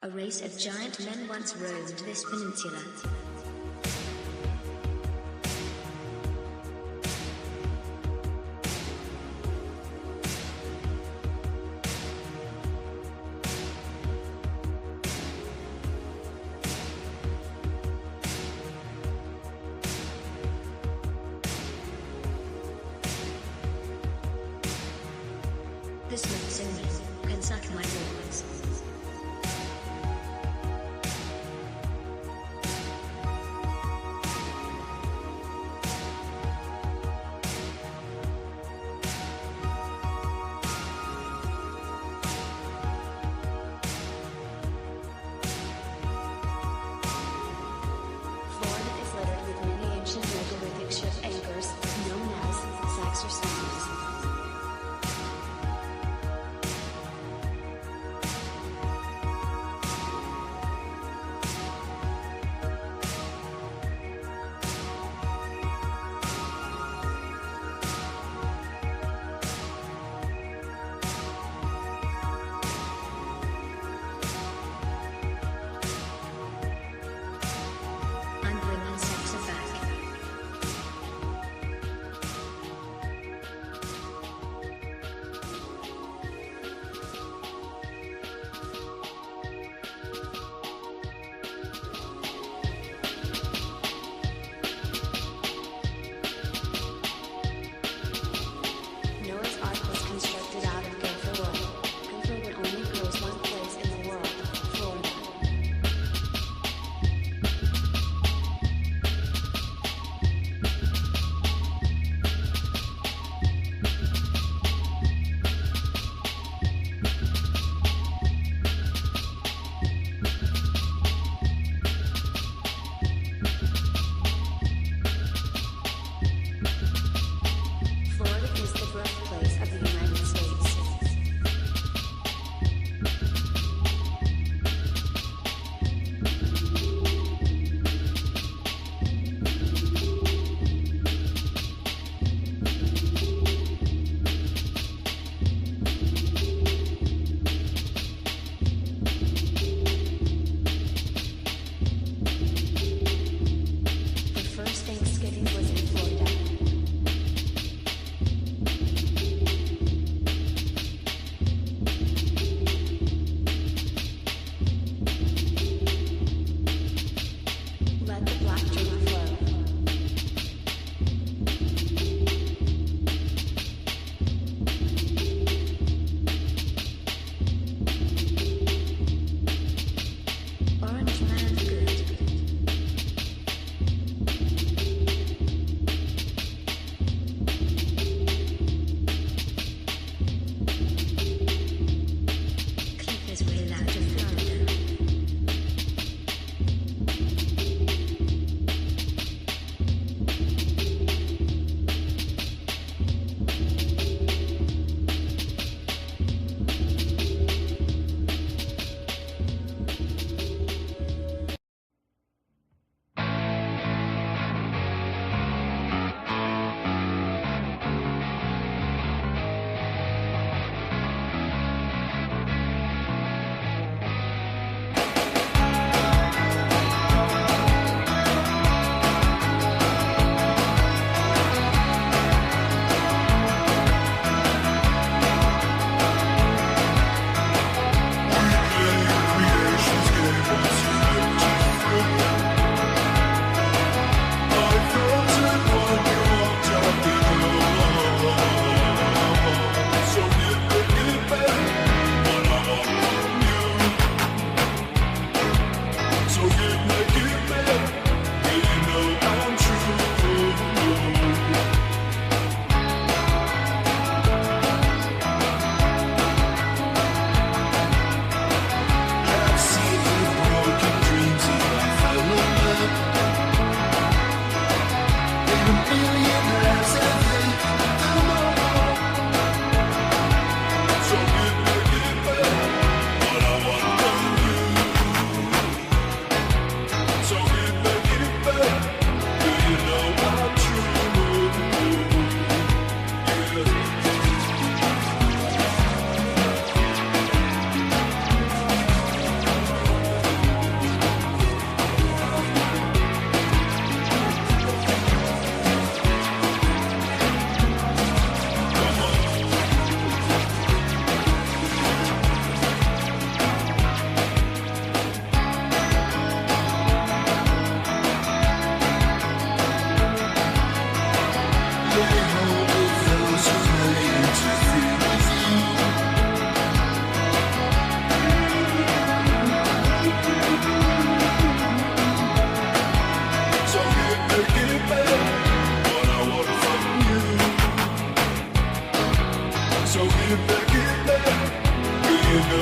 A race of giant men once roamed this peninsula. This looks in me, can suck my balls.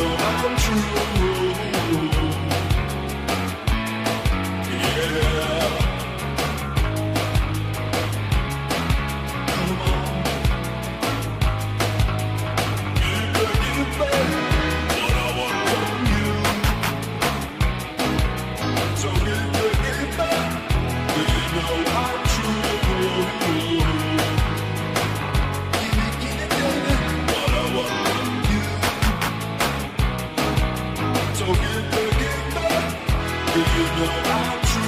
know I'm true. Yeah. Come on. Get it back. What I want from you. So get it back. You know I'm true. What I want from you. So get back. You know I'm true.